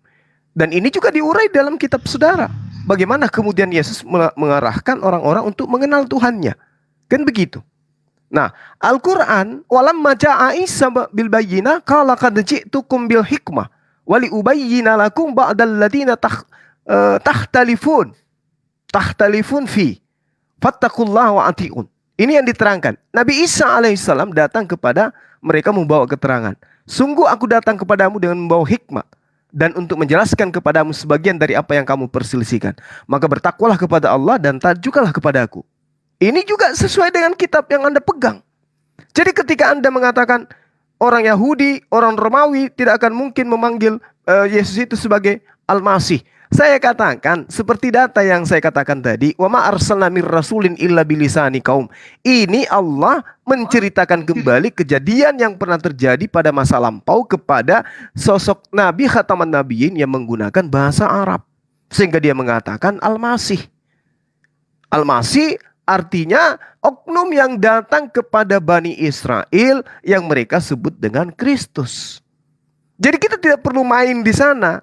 Dan ini juga diurai dalam kitab saudara. Bagaimana kemudian Yesus mengarahkan orang-orang untuk mengenal Tuhannya. Kan begitu. Nah, Al-Quran, walamma ja'a Isa bil bayyinah qala qad ji'tukum bil hikmah wa li ubayyina lakum ba'dal ladina tahtalifun fi fattaqullaha wa ati'un. Ini yang diterangkan. Nabi Isa alaihissalam datang kepada mereka membawa keterangan. Sungguh aku datang kepadamu dengan membawa hikmah dan untuk menjelaskan kepadamu sebagian dari apa yang kamu perselisihkan. Maka bertakwalah kepada Allah dan taatlah kepada aku. Ini juga sesuai dengan kitab yang Anda pegang. Jadi ketika Anda mengatakan orang Yahudi, orang Romawi tidak akan mungkin memanggil Yesus itu sebagai Al-Masih. Saya katakan seperti data yang saya katakan tadi, wa ma arsalna mir rasulin illa bilisani qaum. Ini Allah menceritakan kembali kejadian yang pernah terjadi pada masa lampau kepada sosok Nabi Khataman Nabiyyin yang menggunakan bahasa Arab. Sehingga dia mengatakan Al-Masih. Al-Masih artinya oknum yang datang kepada Bani Israel yang mereka sebut dengan Kristus. Jadi kita tidak perlu main di sana.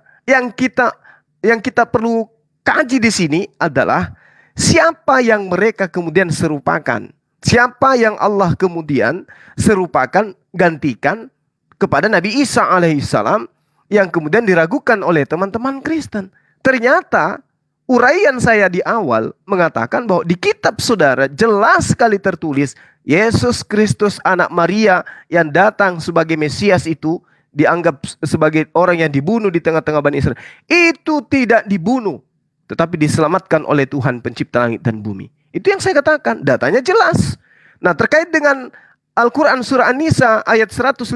Yang kita perlu kaji di sini adalah siapa yang mereka kemudian serupakan. Siapa yang Allah kemudian serupakan, gantikan kepada Nabi Isa alaihissalam yang kemudian diragukan oleh teman-teman Kristen. Ternyata uraian saya di awal mengatakan bahwa di kitab saudara jelas sekali tertulis Yesus Kristus anak Maria yang datang sebagai Mesias itu dianggap sebagai orang yang dibunuh di tengah-tengah Bani Israel. Itu tidak dibunuh, tetapi diselamatkan oleh Tuhan pencipta langit dan bumi. Itu yang saya katakan, datanya jelas. Nah, terkait dengan Al-Quran surah An-Nisa ayat 157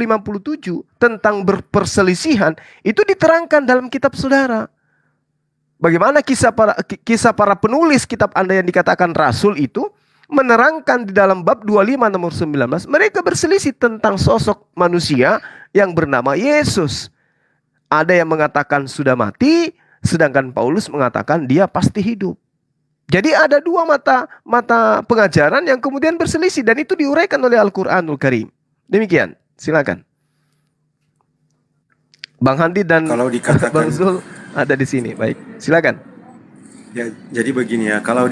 tentang berperselisihan, itu diterangkan dalam kitab saudara. Bagaimana kisah para penulis kitab Anda yang dikatakan rasul itu menerangkan di dalam bab 25 nomor 19, mereka berselisih tentang sosok manusia yang bernama Yesus. Ada yang mengatakan sudah mati, sedangkan Paulus mengatakan dia pasti hidup. Jadi ada dua mata pengajaran yang kemudian berselisih, dan itu diuraikan oleh Al-Quranul Karim. Demikian, silakan. Bang Handi dan
Kalau dikatakan
Bang Zul ada di sini. Baik, silakan.
ya, jadi begini ya, kalau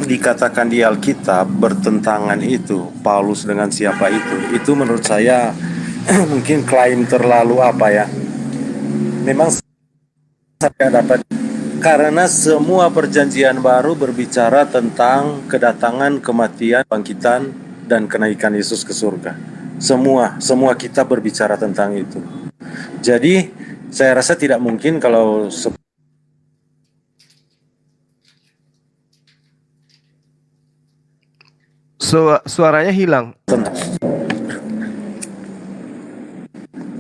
dikatakan di Alkitab bertentangan itu Paulus dengan siapa itu menurut saya mungkin klaim terlalu apa ya. Memang saya dapat, karena semua perjanjian baru berbicara tentang kedatangan, kematian, bangkitan, dan kenaikan Yesus ke surga. Semua kitab berbicara tentang itu. Jadi saya rasa tidak mungkin kalau
Suaranya hilang.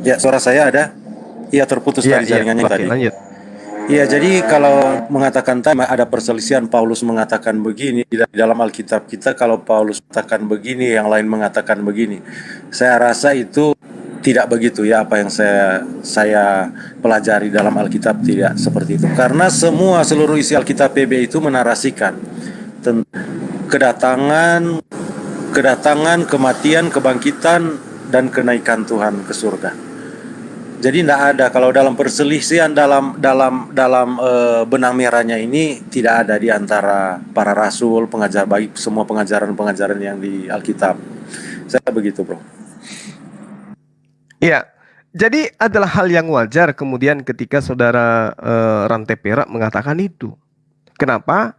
Ya, suara saya ada? Iya, terputus tadi jaringannya
Oke,
tadi.
lanjut.
Iya, jadi kalau mengatakan ada perselisihan, Paulus mengatakan begini di dalam Alkitab kita, kalau Paulus mengatakan begini, yang lain mengatakan begini. Saya rasa itu tidak begitu ya, apa yang saya pelajari dalam Alkitab tidak seperti itu. Karena seluruh isi Alkitab PB itu menarasikan tentang kedatangan, kematian, kebangkitan, dan kenaikan Tuhan ke surga. Jadi tidak ada, kalau dalam perselisihan dalam benang merahnya ini tidak ada di antara para rasul, pengajar baik, semua pengajaran yang di Alkitab. Saya begitu, bro.
Iya, jadi adalah hal yang wajar kemudian ketika saudara Rantai Perak mengatakan itu. Kenapa?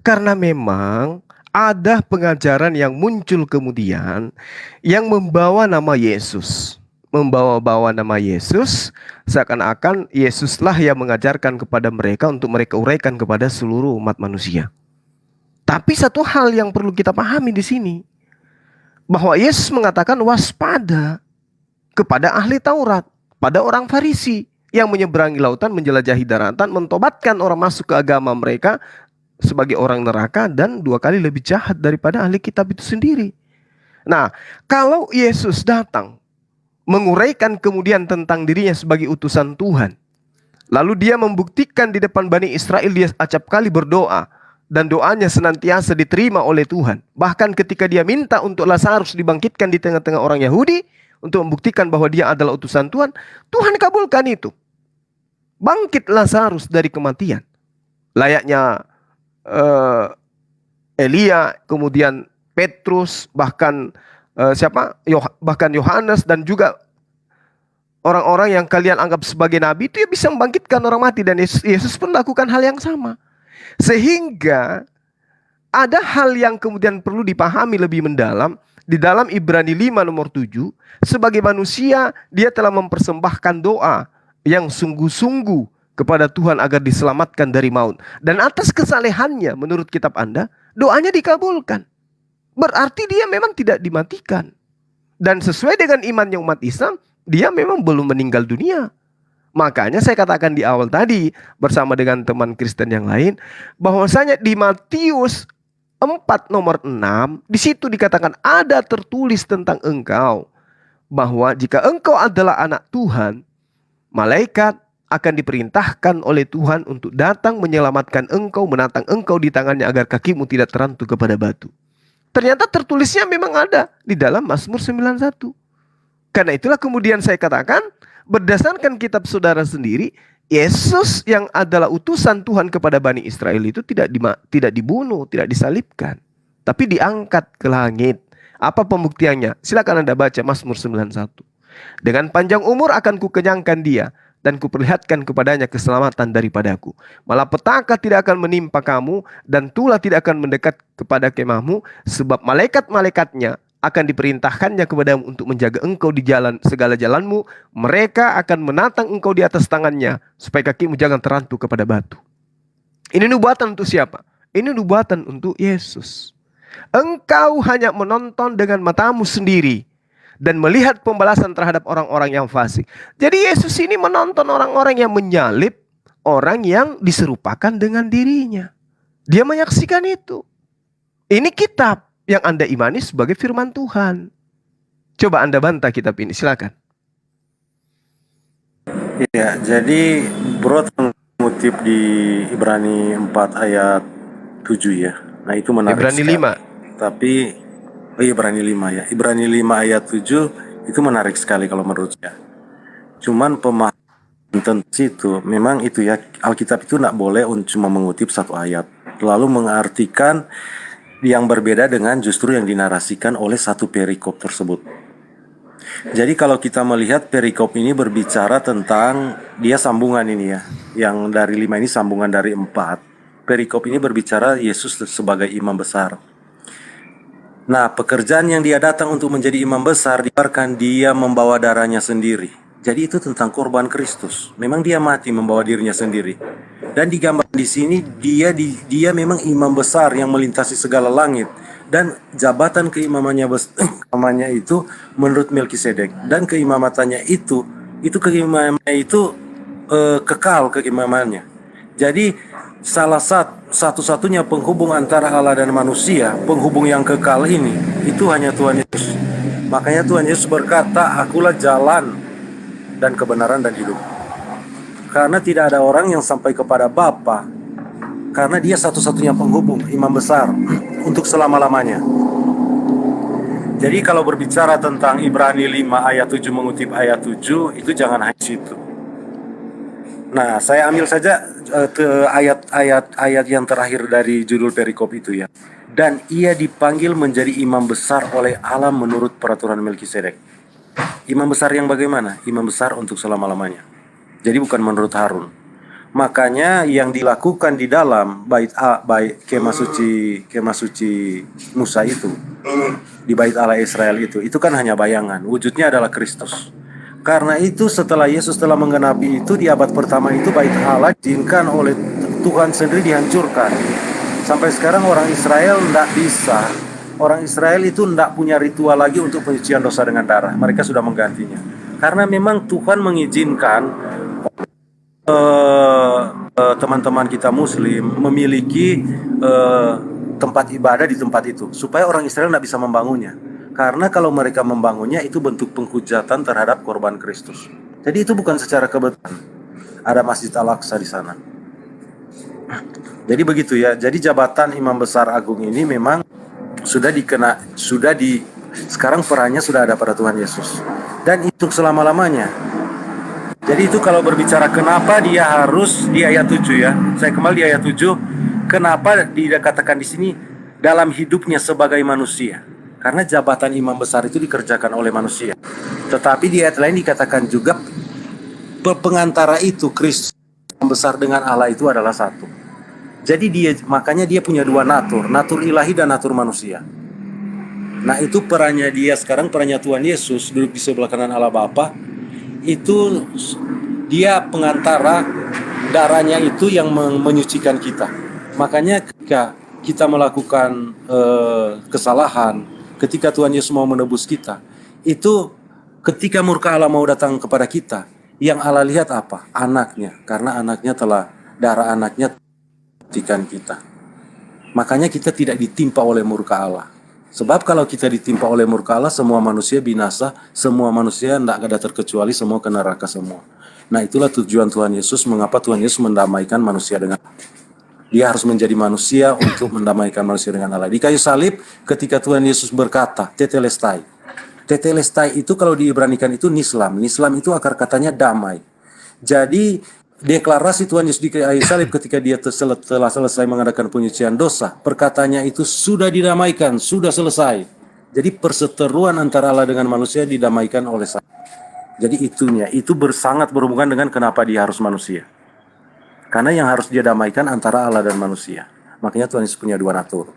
Karena memang ada pengajaran yang muncul kemudian yang membawa nama Yesus. Membawa-bawa nama Yesus, seakan-akan Yesuslah yang mengajarkan kepada mereka untuk mereka uraikan kepada seluruh umat manusia. Tapi satu hal yang perlu kita pahami di sini, bahwa Yesus mengatakan waspada kepada ahli Taurat, pada orang Farisi yang menyeberangi lautan, menjelajahi daratan, mentobatkan orang masuk ke agama mereka sebagai orang neraka dan 2 kali lebih jahat daripada ahli kitab itu sendiri. Nah, kalau Yesus datang menguraikan kemudian tentang dirinya sebagai utusan Tuhan, lalu dia membuktikan di depan Bani Israel, dia acap kali berdoa dan doanya senantiasa diterima oleh Tuhan. Bahkan ketika dia minta untuk Lazarus dibangkitkan di tengah-tengah orang Yahudi untuk membuktikan bahwa dia adalah utusan Tuhan, Tuhan kabulkan itu. Bangkit Lazarus dari kematian. Layaknya Elia, kemudian Petrus, bahkan bahkan Yohanes, dan juga orang-orang yang kalian anggap sebagai nabi itu ya bisa membangkitkan orang mati, dan Yesus pun melakukan hal yang sama. Sehingga ada hal yang kemudian perlu dipahami lebih mendalam di dalam Ibrani 5 nomor 7, sebagai manusia dia telah mempersembahkan doa yang sungguh-sungguh kepada Tuhan agar diselamatkan dari maut, dan atas kesalehannya menurut kitab Anda doanya dikabulkan. Berarti dia memang tidak dimatikan. Dan sesuai dengan imannya umat Islam, dia memang belum meninggal dunia. Makanya saya katakan di awal tadi bersama dengan teman Kristen yang lain, bahwasanya di Matius 4 nomor 6, di situ dikatakan ada tertulis tentang engkau, bahwa jika engkau adalah anak Tuhan, malaikat akan diperintahkan oleh Tuhan untuk datang menyelamatkan engkau, menatang engkau di tangannya agar kakimu tidak terantuk kepada batu. Ternyata tertulisnya memang ada di dalam Mazmur 91. Karena itulah kemudian saya katakan, berdasarkan kitab saudara sendiri, Yesus yang adalah utusan Tuhan kepada Bani Israel itu tidak dibunuh, tidak disalibkan, tapi diangkat ke langit. Apa pembuktiannya? Silakan Anda baca Mazmur 91. Dengan panjang umur akan kukenyangkan dia, dan kuperlihatkan kepadanya keselamatan daripadaku. Malapetaka tidak akan menimpa kamu, dan tulah tidak akan mendekat kepada kemahmu, sebab malaikat-malaikatnya akan diperintahkannya kepadamu untuk menjaga engkau di jalan segala jalanmu. Mereka akan menatang engkau di atas tangannya, supaya kakimu jangan terantuk kepada batu. Ini nubuatan untuk siapa? Ini nubuatan untuk Yesus. Engkau hanya menonton dengan matamu sendiri dan melihat pembalasan terhadap orang-orang yang fasik. Jadi Yesus ini menonton orang-orang yang menyalib orang yang diserupakan dengan dirinya. Dia menyaksikan itu. Ini kitab yang Anda imani sebagai firman Tuhan. Coba Anda bantah kitab ini, silakan.
Ya, jadi Bro mengutip di Ibrani 4 ayat 7 ya. Nah, itu menarik
Ibrani
sekali.
5.
Tapi Ibrani 5 ya. Ibrani 5 ayat 7 itu menarik sekali kalau menurut saya. Cuman pemahaman tentang situ, memang itu ya, Alkitab itu tidak boleh cuma mengutip satu ayat lalu mengartikan yang berbeda dengan justru yang dinarasikan oleh satu perikop tersebut. Jadi kalau kita melihat perikop ini berbicara tentang dia sambungan ini ya, yang dari 5 ini sambungan dari 4. Perikop ini berbicara Yesus sebagai imam besar. Nah, pekerjaan yang dia datang untuk menjadi imam besar dibiarkan dia membawa darahnya sendiri. Jadi itu tentang korban Kristus. Memang dia mati membawa dirinya sendiri. Dan digambar di sini dia memang imam besar yang melintasi segala langit. Dan jabatan keimamannya itu menurut Melkisedek. Dan keimamannya itu kekal keimamannya. Jadi salah satu-satunya penghubung antara Allah dan manusia, penghubung yang kekal ini, itu hanya Tuhan Yesus. Makanya Tuhan Yesus berkata, akulah jalan dan kebenaran dan hidup. Karena tidak ada orang yang sampai kepada Bapa, karena dia satu-satunya penghubung, imam besar untuk selama-lamanya. Jadi kalau berbicara tentang Ibrani 5 ayat 7 mengutip ayat 7, itu jangan hanya situ. Nah, saya ambil saja ke ayat yang terakhir dari judul perikop itu ya. Dan ia dipanggil menjadi imam besar oleh Allah menurut peraturan Melkisedek. Imam besar yang bagaimana? Imam besar untuk selama-lamanya. Jadi bukan menurut Harun. Makanya yang dilakukan di dalam bait kemah suci Musa itu, di bait Allah Israel itu kan hanya bayangan. Wujudnya adalah Kristus. Karena itu setelah Yesus telah menggenapi itu di abad pertama itu bait Allah diizinkan oleh Tuhan sendiri dihancurkan. Sampai sekarang orang Israel tidak bisa. Orang Israel itu tidak punya ritual lagi untuk penyucian dosa dengan darah. Mereka sudah menggantinya. Karena memang Tuhan mengizinkan teman-teman kita Muslim memiliki tempat ibadah di tempat itu. Supaya orang Israel tidak bisa membangunnya. Karena kalau mereka membangunnya itu bentuk penghujatan terhadap korban Kristus. Jadi itu bukan secara kebetulan. Ada Masjid Al-Aqsa di sana. Jadi begitu ya. Jadi jabatan Imam Besar Agung ini memang sekarang perannya sudah ada pada Tuhan Yesus. Dan itu selama-lamanya. Jadi itu kalau berbicara kenapa dia harus di ayat 7 ya. Saya kembali di ayat 7. Kenapa dikatakan di sini dalam hidupnya sebagai manusia. Karena jabatan imam besar itu dikerjakan oleh manusia. Tetapi di ayat lain dikatakan juga pengantara itu Kristus yang besar dengan Allah itu adalah satu. Jadi makanya dia punya dua natur ilahi dan natur manusia. Nah itu perannya dia sekarang, perannya Tuhan Yesus duduk di sebelah kanan Allah Bapa. Itu dia pengantara, darahnya itu yang menyucikan kita. Makanya ketika kita melakukan kesalahan, ketika Tuhan Yesus mau menebus kita, itu ketika murka Allah mau datang kepada kita, yang Allah lihat apa? Anaknya. Karena anaknya darah anaknya menyucikan kita. Makanya kita tidak ditimpa oleh murka Allah. Sebab kalau kita ditimpa oleh murka Allah, semua manusia binasa, semua manusia tidak ada terkecuali, semua ke neraka semua. Nah itulah tujuan Tuhan Yesus, mengapa Tuhan Yesus mendamaikan manusia dengan Allah. Dia harus menjadi manusia untuk mendamaikan manusia dengan Allah. Di kayu salib ketika Tuhan Yesus berkata, tetelestai. Tetelestai itu kalau diibranikan itu nislam. Nislam itu akar katanya damai. Jadi deklarasi Tuhan Yesus di kayu salib ketika dia telah selesai mengadakan penyucian dosa. Perkataannya itu sudah didamaikan, sudah selesai. Jadi perseteruan antara Allah dengan manusia didamaikan oleh saya. Jadi itu sangat berhubungan dengan kenapa dia harus manusia. Karena yang harus dia damaikan antara Allah dan manusia. Makanya Tuhan Yesus punya dua natur.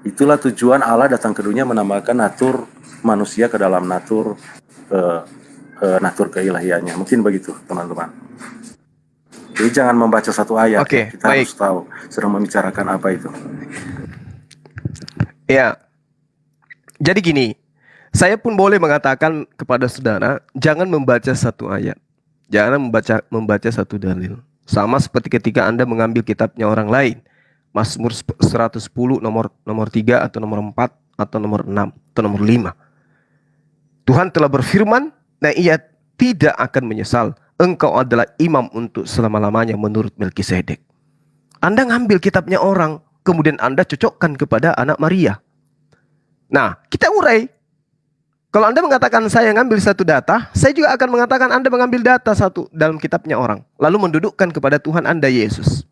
Itulah tujuan Allah datang ke dunia menambahkan natur manusia ke dalam natur keilahiannya. Mungkin begitu teman-teman. Jadi jangan membaca satu ayat.
Oke,
kita
baik.
harus tahu sedang membicarakan apa itu.
Ya, jadi gini, saya pun boleh mengatakan kepada saudara, jangan membaca satu ayat, jangan membaca satu dalil. Sama seperti ketika Anda mengambil kitabnya orang lain, Mazmur 110 nomor 3 atau nomor 4 atau nomor 6 atau nomor 5. Tuhan telah berfirman, nah ia tidak akan menyesal. Engkau adalah imam untuk selama-lamanya menurut Melkisedek. Anda ngambil kitabnya orang, kemudian Anda cocokkan kepada anak Maria. Nah, kita urai. Kalau Anda mengatakan saya ngambil satu data, saya juga akan mengatakan Anda mengambil data satu dalam kitabnya orang, lalu mendudukkan kepada Tuhan Anda Yesus.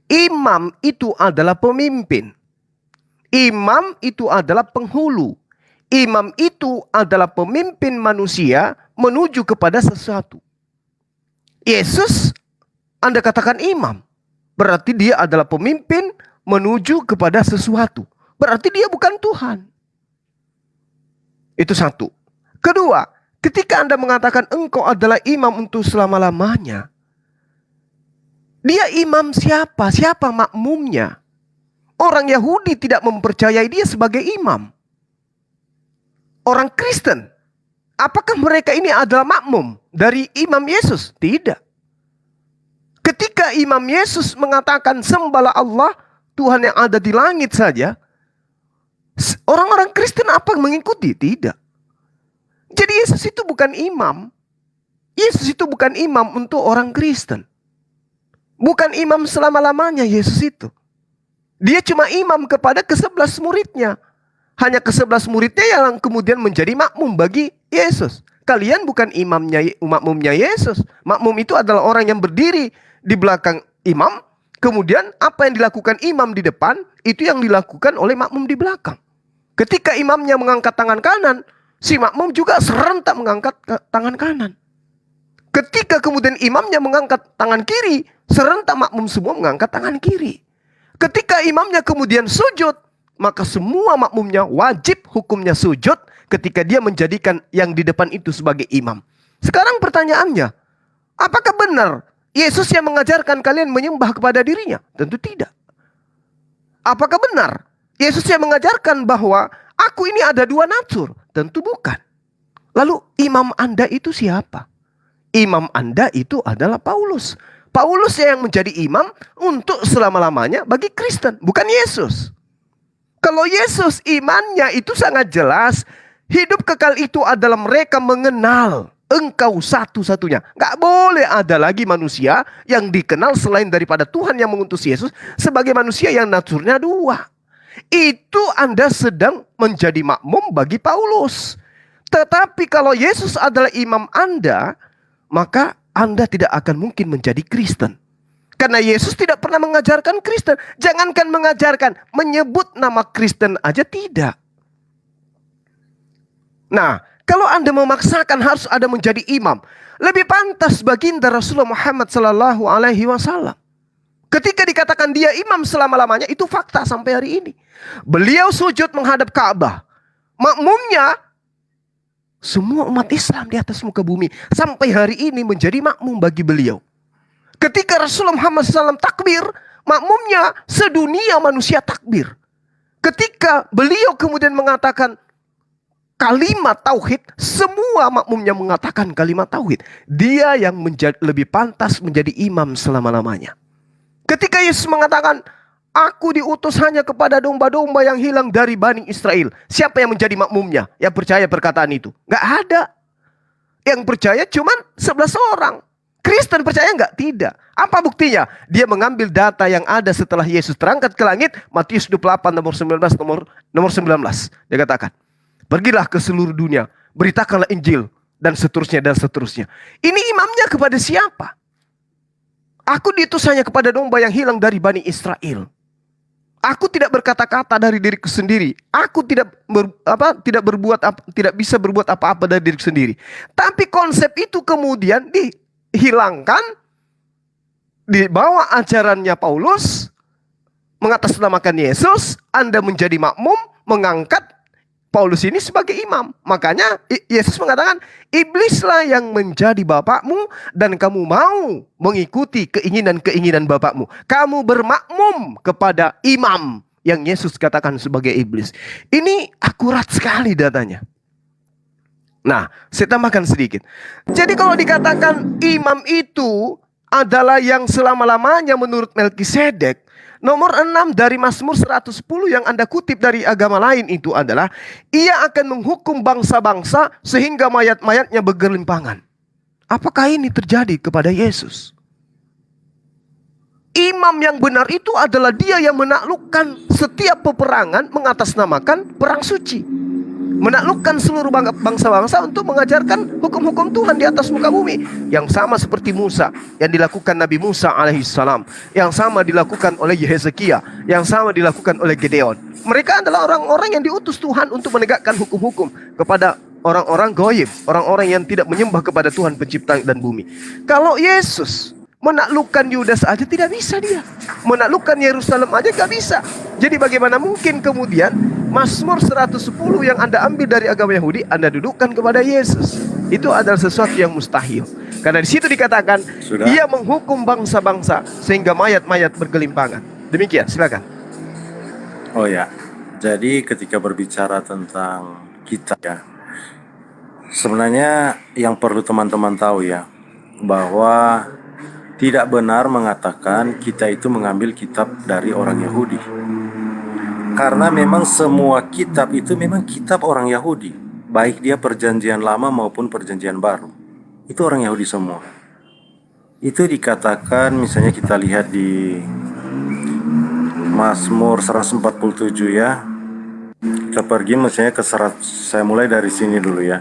Imam itu adalah pemimpin. Imam itu adalah penghulu. Imam itu adalah pemimpin manusia menuju kepada sesuatu. Yesus, Anda katakan imam, berarti dia adalah pemimpin menuju kepada sesuatu. Berarti dia bukan Tuhan. Itu satu. Kedua, ketika Anda mengatakan engkau adalah imam untuk selama-lamanya, dia imam siapa? Siapa makmumnya? Orang Yahudi tidak mempercayai dia sebagai imam. Orang Kristen, apakah mereka ini adalah makmum dari imam Yesus? Tidak. Ketika imam Yesus mengatakan sembahlah Allah, Tuhan yang ada di langit saja, orang-orang Kristen apa mengikuti? Tidak. Jadi Yesus itu bukan imam. Yesus itu bukan imam untuk orang Kristen. Bukan imam selama-lamanya Yesus itu. Dia cuma imam kepada ke-11 muridnya. Hanya ke-11 muridnya yang kemudian menjadi makmum bagi Yesus. Kalian bukan makmumnya Yesus. Makmum itu adalah orang yang berdiri di belakang imam. Kemudian apa yang dilakukan imam di depan, itu yang dilakukan oleh makmum di belakang. Ketika imamnya mengangkat tangan kanan, si makmum juga serentak mengangkat tangan kanan. Ketika kemudian imamnya mengangkat tangan kiri, serentak makmum semua mengangkat tangan kiri. Ketika imamnya kemudian sujud, maka semua makmumnya wajib hukumnya sujud ketika dia menjadikan yang di depan itu sebagai imam. Sekarang pertanyaannya, apakah benar Yesus yang mengajarkan kalian menyembah kepada dirinya? Tentu tidak. Apakah benar Yesus yang mengajarkan bahwa aku ini ada dua natur? Tentu bukan. Lalu imam Anda itu siapa? Imam Anda itu adalah Paulus. Paulus yang menjadi imam untuk selama-lamanya bagi Kristen, bukan Yesus. Kalau Yesus imannya itu sangat jelas, hidup kekal itu adalah mereka mengenal Engkau satu-satunya. Gak boleh ada lagi manusia yang dikenal selain daripada Tuhan yang mengutus Yesus sebagai manusia yang naturnya dua. Itu Anda sedang menjadi makmum bagi Paulus. Tetapi kalau Yesus adalah imam Anda, maka Anda tidak akan mungkin menjadi Kristen. Karena Yesus tidak pernah mengajarkan Kristen. Jangankan mengajarkan, menyebut nama Kristen aja tidak. Nah, kalau Anda memaksakan harus ada menjadi imam, lebih pantas baginda Rasulullah Muhammad SAW. Ketika dikatakan dia imam selama-lamanya, itu fakta sampai hari ini. Beliau sujud menghadap Ka'bah. Makmumnya semua umat Islam di atas muka bumi sampai hari ini menjadi makmum bagi beliau. Ketika Rasulullah Muhammad SAW takbir, makmumnya sedunia manusia takbir. Ketika beliau kemudian mengatakan kalimat tauhid, semua makmumnya mengatakan kalimat tauhid. Dia yang lebih pantas menjadi imam selama-lamanya. Ketika Yesus mengatakan, aku diutus hanya kepada domba-domba yang hilang dari Bani Israel. Siapa yang menjadi makmumnya? Yang percaya perkataan itu? Gak ada. Yang percaya cuma 11 orang. Kristen percaya enggak? Tidak. Apa buktinya? Dia mengambil data yang ada setelah Yesus terangkat ke langit. Matius 28 nomor 19. Dia katakan, pergilah ke seluruh dunia, beritakanlah Injil, dan seterusnya dan seterusnya. Ini imamnya kepada siapa? Aku diutus hanya kepada domba yang hilang dari Bani Israel. Aku tidak berkata-kata dari diriku sendiri. Aku tidak bisa berbuat apa-apa dari diriku sendiri. Tapi konsep itu kemudian dihilangkan, dibawa ajarannya Paulus, mengatasnamakan Yesus. Anda menjadi makmum, mengangkat Paulus ini sebagai imam. Makanya Yesus mengatakan, iblislah yang menjadi bapakmu dan kamu mau mengikuti keinginan-keinginan bapakmu. Kamu bermakmum kepada imam. yang Yesus katakan sebagai iblis. Ini akurat sekali datanya. Nah, saya tambahkan sedikit. Jadi kalau dikatakan imam itu adalah yang selama-lamanya menurut Melkisedek, nomor 6 dari Mazmur 110 yang Anda kutip dari agama lain itu adalah ia akan menghukum bangsa-bangsa sehingga mayat-mayatnya bergelimpangan. Apakah ini terjadi kepada Yesus? Imam yang benar itu adalah dia yang menaklukkan setiap peperangan mengatasnamakan perang suci. Menaklukkan seluruh bangsa-bangsa untuk mengajarkan hukum-hukum Tuhan di atas muka bumi. Yang sama seperti Musa, yang dilakukan Nabi Musa alaihissalam, yang sama dilakukan oleh Hezekia, yang sama dilakukan oleh Gideon. Mereka adalah orang-orang yang diutus Tuhan untuk menegakkan hukum-hukum kepada orang-orang goyim, orang-orang yang tidak menyembah kepada Tuhan pencipta dan bumi. Kalau Yesus menaklukkan Yudas aja tidak bisa dia. Menaklukkan Yerusalem aja gak bisa. Jadi bagaimana mungkin kemudian Mazmur 110 yang Anda ambil dari agama Yahudi Anda dudukkan kepada Yesus? Itu adalah sesuatu yang mustahil. Karena di situ dikatakan ia menghukum bangsa-bangsa sehingga mayat-mayat bergelimpangan. Demikian, silakan.
Oh ya, jadi ketika berbicara tentang kitab ya, sebenarnya yang perlu teman-teman tahu ya, bahwa tidak benar mengatakan kita itu mengambil kitab dari orang Yahudi. Karena memang semua kitab itu memang kitab orang Yahudi, baik dia perjanjian lama maupun perjanjian baru. Itu orang Yahudi semua. Itu dikatakan, misalnya kita lihat di Mazmur 147 ya. Kita pergi misalnya ke saya mulai dari sini dulu ya.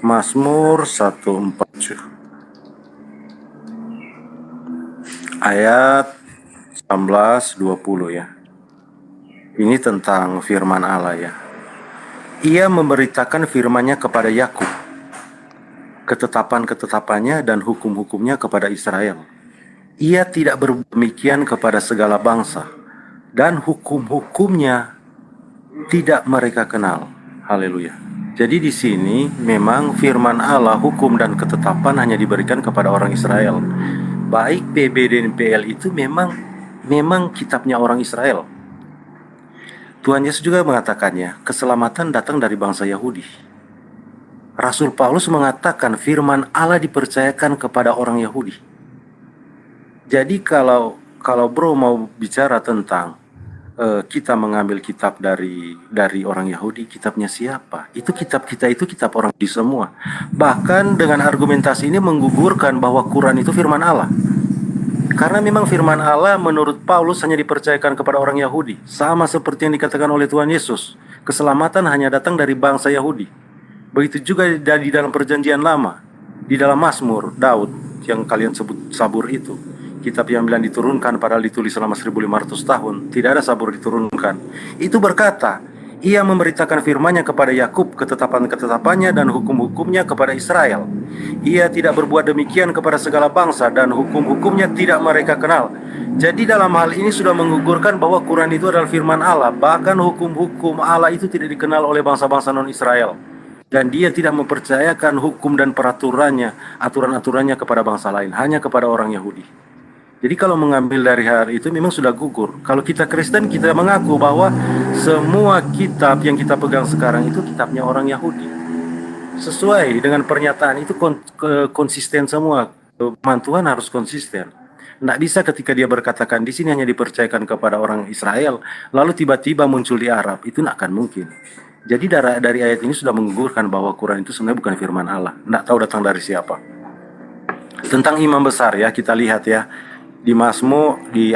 Mazmur 147 ayat 19-20 ya. Ini tentang firman Allah ya. Ia memberitakan firman-Nya kepada Yakub, ketetapan-ketetapannya dan hukum-hukumnya kepada Israel. Ia tidak berdemikian kepada segala bangsa, dan hukum-hukumnya tidak mereka kenal. Haleluya. Jadi di sini memang firman Allah, hukum dan ketetapan hanya diberikan kepada orang Israel. Baik PB dan PL itu memang kitabnya orang Israel. Tuhan Yesus juga mengatakannya, keselamatan datang dari bangsa Yahudi. Rasul Paulus mengatakan firman Allah dipercayakan kepada orang Yahudi. Jadi kalau bro mau bicara tentang kita mengambil kitab dari orang Yahudi, kitabnya siapa? Itu kitab kita itu kitab orang Yahudi semua. Bahkan dengan argumentasi ini menggugurkan bahwa Quran itu firman Allah. Karena memang firman Allah menurut Paulus hanya dipercayakan kepada orang Yahudi. Sama seperti yang dikatakan oleh Tuhan Yesus, keselamatan hanya datang dari bangsa Yahudi. Begitu juga di dalam perjanjian lama, di dalam Mazmur Daud yang kalian sebut Sabur itu, kitab yang bilang diturunkan padahal ditulis selama 1500 tahun, tidak ada Sabur diturunkan. Itu berkata, ia memberitakan firman-Nya kepada Yakub, ketetapan-ketetapannya dan hukum-hukumnya kepada Israel. Ia tidak berbuat demikian kepada segala bangsa dan hukum-hukumnya tidak mereka kenal. Jadi dalam hal ini sudah menggugurkan bahwa Quran itu adalah firman Allah. Bahkan hukum-hukum Allah itu tidak dikenal oleh bangsa-bangsa non-Israel. Dan dia tidak mempercayakan hukum dan peraturannya, aturan-aturannya kepada bangsa lain, hanya kepada orang Yahudi. Jadi kalau mengambil dari hal itu memang sudah gugur. Kalau kita Kristen, kita mengaku bahwa semua kitab yang kita pegang sekarang itu kitabnya orang Yahudi. Sesuai dengan pernyataan itu konsisten semua. Firman Tuhan harus konsisten. Tidak bisa ketika dia berkatakan di sini hanya dipercayakan kepada orang Israel, lalu tiba-tiba muncul di Arab. Itu tidak akan mungkin. Jadi dari ayat ini sudah menggugurkan bahwa Quran itu sebenarnya bukan firman Allah. Tidak tahu datang dari siapa. Tentang imam besar ya, kita lihat ya. Di Mazmur, di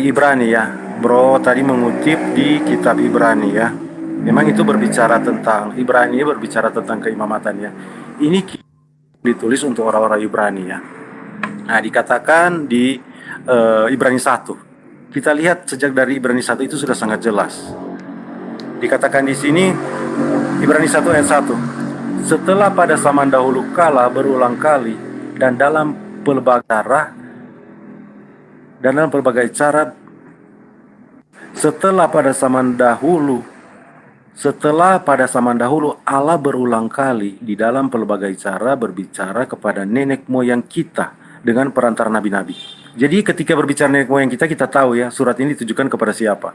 Ibrani ya. Bro tadi mengutip di kitab Ibrani ya. Memang itu berbicara tentang Ibrani, berbicara tentang keimamatan ya. Ini ditulis untuk orang-orang Ibrani ya. Nah, dikatakan di Ibrani 1. Kita lihat sejak dari Ibrani 1 itu sudah sangat jelas. Dikatakan di sini Ibrani 1 ayat 1. Setelah pada zaman dahulu kala berulang kali dan dalam pelbagai cara setelah pada zaman dahulu Allah berulang kali di dalam pelbagai cara berbicara kepada nenek moyang kita dengan perantara nabi-nabi. Jadi ketika berbicara nenek moyang kita, kita tahu ya surat ini ditujukan kepada siapa.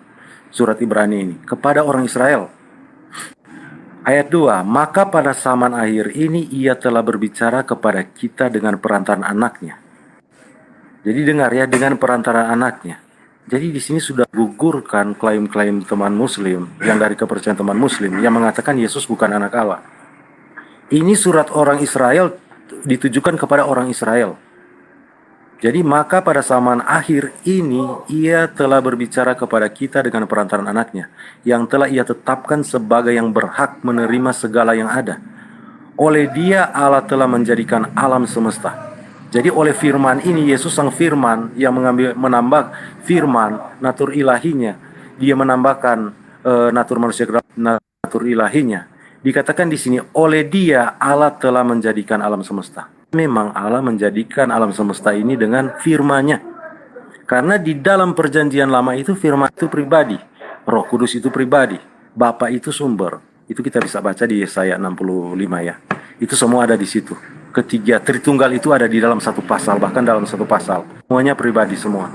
Surat Ibrani ini kepada orang Israel. Ayat 2, maka pada zaman akhir ini ia telah berbicara kepada kita dengan perantaraan anaknya. Jadi dengar ya, dengan perantaraan anaknya. Jadi di sini sudah gugurkan klaim-klaim teman muslim yang dari kepercayaan teman muslim yang mengatakan Yesus bukan anak Allah. Ini surat orang Israel ditujukan kepada orang Israel. Jadi maka pada zaman akhir ini ia telah berbicara kepada kita dengan perantaraan anaknya yang telah ia tetapkan sebagai yang berhak menerima segala yang ada. Oleh dia Allah telah menjadikan alam semesta. Jadi oleh firman ini Yesus sang firman yang menambah firman natur ilahinya, dia menambahkan natur manusia natur ilahinya. Dikatakan di sini oleh dia Allah telah menjadikan alam semesta. Memang Allah menjadikan alam semesta ini dengan firman-Nya. Karena di dalam perjanjian lama itu firman itu pribadi, Roh Kudus itu pribadi, Bapa itu sumber. Itu kita bisa baca di Yesaya 65 ya. Itu semua ada di situ. Ketiga Tritunggal itu ada di dalam satu pasal, bahkan dalam satu pasal. Semuanya pribadi semua.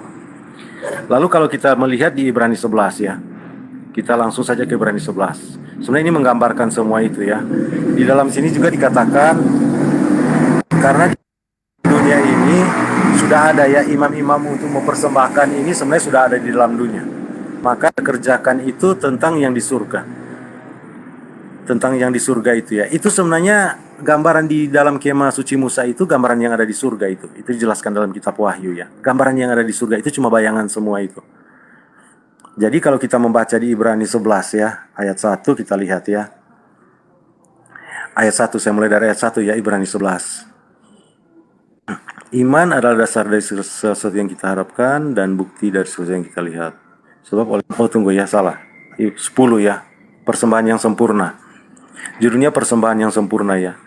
Lalu kalau kita melihat di Ibrani 11 ya. Kita langsung saja ke Ibrani 11. Sebenarnya ini menggambarkan semua itu ya. Di dalam sini juga dikatakan karena di dunia ini sudah ada ya imam-imam untuk mempersembahkan ini sebenarnya sudah ada di dalam dunia. Maka kerjakan itu tentang yang di surga. Tentang yang di surga itu ya. Itu sebenarnya gambaran di dalam kemah suci Musa itu gambaran yang ada di surga itu. Itu dijelaskan dalam kitab Wahyu ya. Gambaran yang ada di surga itu cuma bayangan semua itu. Jadi kalau kita membaca di Ibrani 11 ya, ayat 1 kita lihat ya. Ayat 1 saya mulai dari ayat 1 ya, Ibrani 11. Iman adalah dasar dari sesuatu yang kita harapkan dan bukti dari sesuatu yang kita lihat. Sebab oleh tunggu ya, salah. 10 ya. Persembahan yang sempurna. Judulnya persembahan yang sempurna ya.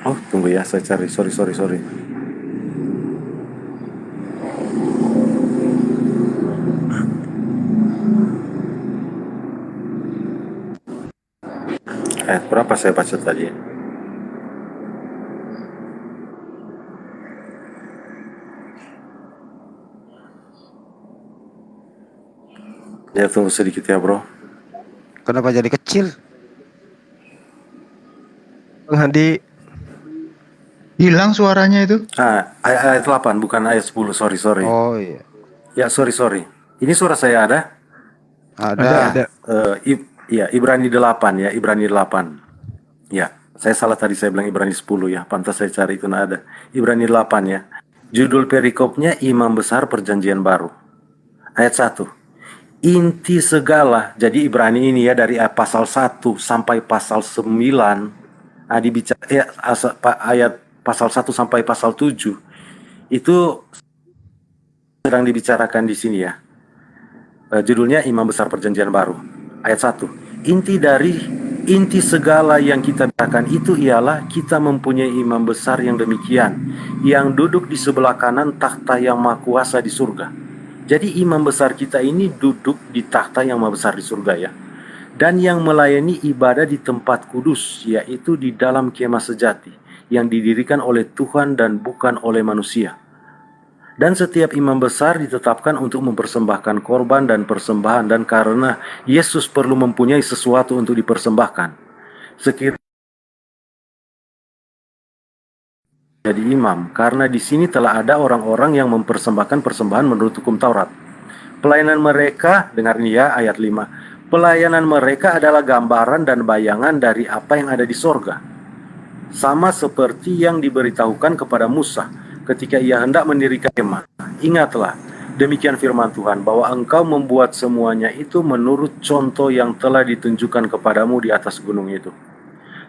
Oh, tunggu ya, saya cari. Sorry. Berapa saya baca tadi? Ya tunggu sedikit ya bro.
Kenapa jadi kecil? Bang Handi.
Hilang suaranya itu.
Ayat 8 bukan ayat 10, sorry.
Oh iya.
Ya sorry. Ini suara saya ada?
Ada.
Ya Ibrani 8 ya, Ibrani 8. Ya, saya salah tadi saya bilang Ibrani 10 ya, pantas saya cari itu ada. Ibrani 8 ya. Judul perikopnya Imam Besar Perjanjian Baru. Ayat 1. Inti segala, jadi Ibrani ini ya dari pasal 1 sampai pasal 9 dibicara ayat pasal 1 sampai pasal 7 itu sedang dibicarakan di sini ya. Judulnya Imam Besar Perjanjian Baru. Ayat 1. Inti segala yang kita bicarakan itu ialah kita mempunyai imam besar yang demikian, yang duduk di sebelah kanan takhta yang maha kuasa di surga. Jadi imam besar kita ini duduk di takhta yang maha besar di surga ya. Dan yang melayani ibadah di tempat kudus, yaitu di dalam kemah sejati, yang didirikan oleh Tuhan dan bukan oleh manusia. Dan setiap imam besar ditetapkan untuk mempersembahkan korban dan persembahan, dan karena Yesus perlu mempunyai sesuatu untuk dipersembahkan. Sekiranya jadi imam, karena di sini telah ada orang-orang yang mempersembahkan persembahan menurut hukum Taurat. Pelayanan mereka, dengar ini ya ayat 5, pelayanan mereka adalah gambaran dan bayangan dari apa yang ada di sorga. Sama seperti yang diberitahukan kepada Musa ketika ia hendak mendirikan kemah. Ingatlah, demikian firman Tuhan, bahwa engkau membuat semuanya itu menurut contoh yang telah ditunjukkan kepadamu di atas gunung itu.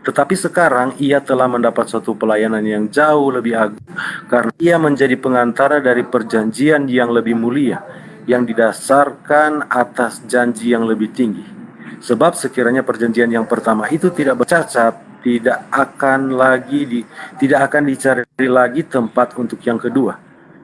Tetapi sekarang ia telah mendapat suatu pelayanan yang jauh lebih agung, karena ia menjadi pengantara dari perjanjian yang lebih mulia, yang didasarkan atas janji yang lebih tinggi. Sebab sekiranya perjanjian yang pertama itu tidak bercacat, tidak akan dicari lagi tempat untuk yang kedua.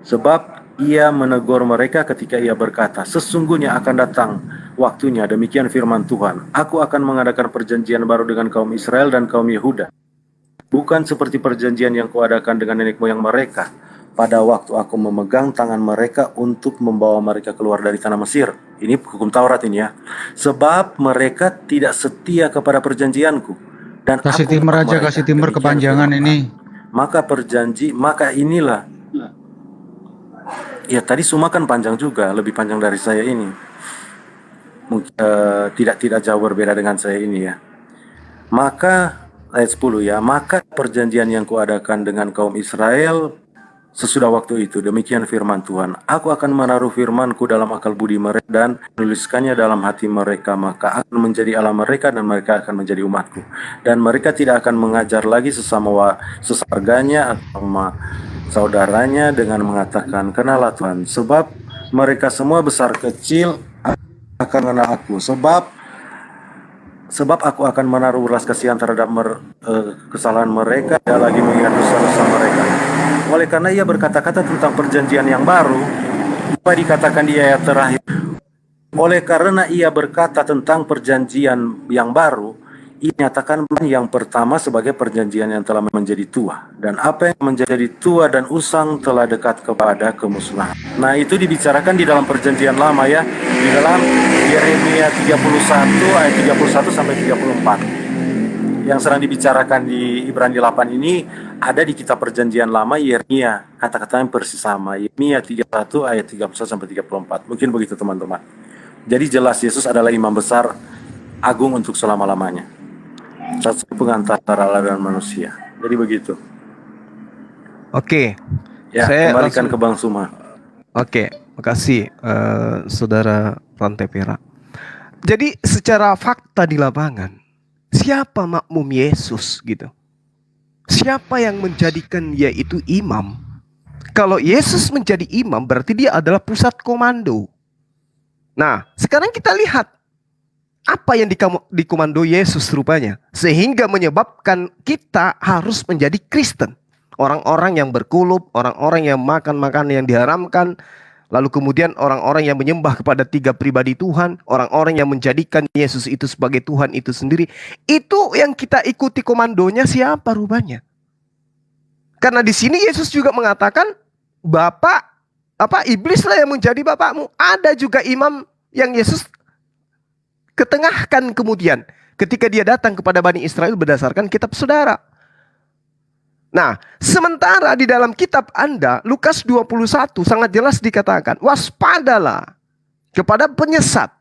Sebab Ia menegur mereka ketika ia berkata, sesungguhnya akan datang waktunya, demikian firman Tuhan, aku akan mengadakan perjanjian baru dengan kaum Israel dan kaum Yehuda, bukan seperti perjanjian yang kuadakan dengan nenek moyang mereka pada waktu aku memegang tangan mereka untuk membawa mereka keluar dari tanah Mesir. Ini hukum Taurat ini ya. Sebab mereka tidak setia kepada perjanjianku, dan
Kasih
aku
timur aja,
mereka,
kasih timur
demikian
kepanjangan
firman
ini.
maka inilah. Ya tadi Suma kan panjang juga, lebih panjang dari saya ini. Tidak jauh berbeda dengan saya ini ya. Maka ayat 10 ya, maka perjanjian yang kuadakan dengan kaum Israel sesudah waktu itu, demikian firman Tuhan, aku akan menaruh firmanku dalam akal budi mereka dan menuliskannya dalam hati mereka, maka akan menjadi Allah mereka dan mereka akan menjadi umatku, dan mereka tidak akan mengajar lagi sesama sesarganya atau saudaranya dengan mengatakan, kenalah Tuhan, sebab mereka semua besar kecil akan kenal aku, sebab aku akan menaruh belas kasihan terhadap kesalahan mereka, tidak lagi mengingat dosa-dosa mereka. Oleh karena ia berkata-kata tentang perjanjian yang baru, apa dikatakan di ayat terakhir? Oleh karena ia berkata tentang perjanjian yang baru, ia nyatakan yang pertama sebagai perjanjian yang telah menjadi tua, dan apa yang menjadi tua dan usang telah dekat kepada kemusnahan. Nah, itu dibicarakan di dalam perjanjian lama ya, di dalam Yeremia 31 ayat 31 sampai 34. Yang sedang dibicarakan di Ibrani 8 ini ada di kitab perjanjian lama Yeremia, kata-kata yang persis sama, Yeremia 31 ayat 31 sampai 34. Mungkin begitu teman-teman. Jadi jelas Yesus adalah imam besar agung untuk selama-lamanya, satu pengantar Allah dan manusia. Jadi begitu.
Oke.
Ya,
Saya
kembalikan
langsung-
ke Bang Suma.
Oke, makasih Saudara Rantai Perak. Jadi secara fakta di lapangan, siapa makmum Yesus gitu? Siapa yang menjadikan dia itu imam? Kalau Yesus menjadi imam berarti dia adalah pusat komando. Nah, sekarang kita lihat apa yang dikomando Yesus rupanya, sehingga menyebabkan kita harus menjadi Kristen. Orang-orang yang berkulub, orang-orang yang makan makanan yang diharamkan, lalu kemudian orang-orang yang menyembah kepada tiga pribadi Tuhan, orang-orang yang menjadikan Yesus itu sebagai Tuhan itu sendiri. Itu yang kita ikuti komandonya siapa rupanya? Karena di sini Yesus juga mengatakan, iblislah yang menjadi bapakmu. Ada juga imam yang Yesus ketengahkan kemudian ketika dia datang kepada Bani Israel berdasarkan kitab saudara. Nah, sementara di dalam kitab Anda, Lukas 21 sangat jelas dikatakan, waspadalah kepada penyesat.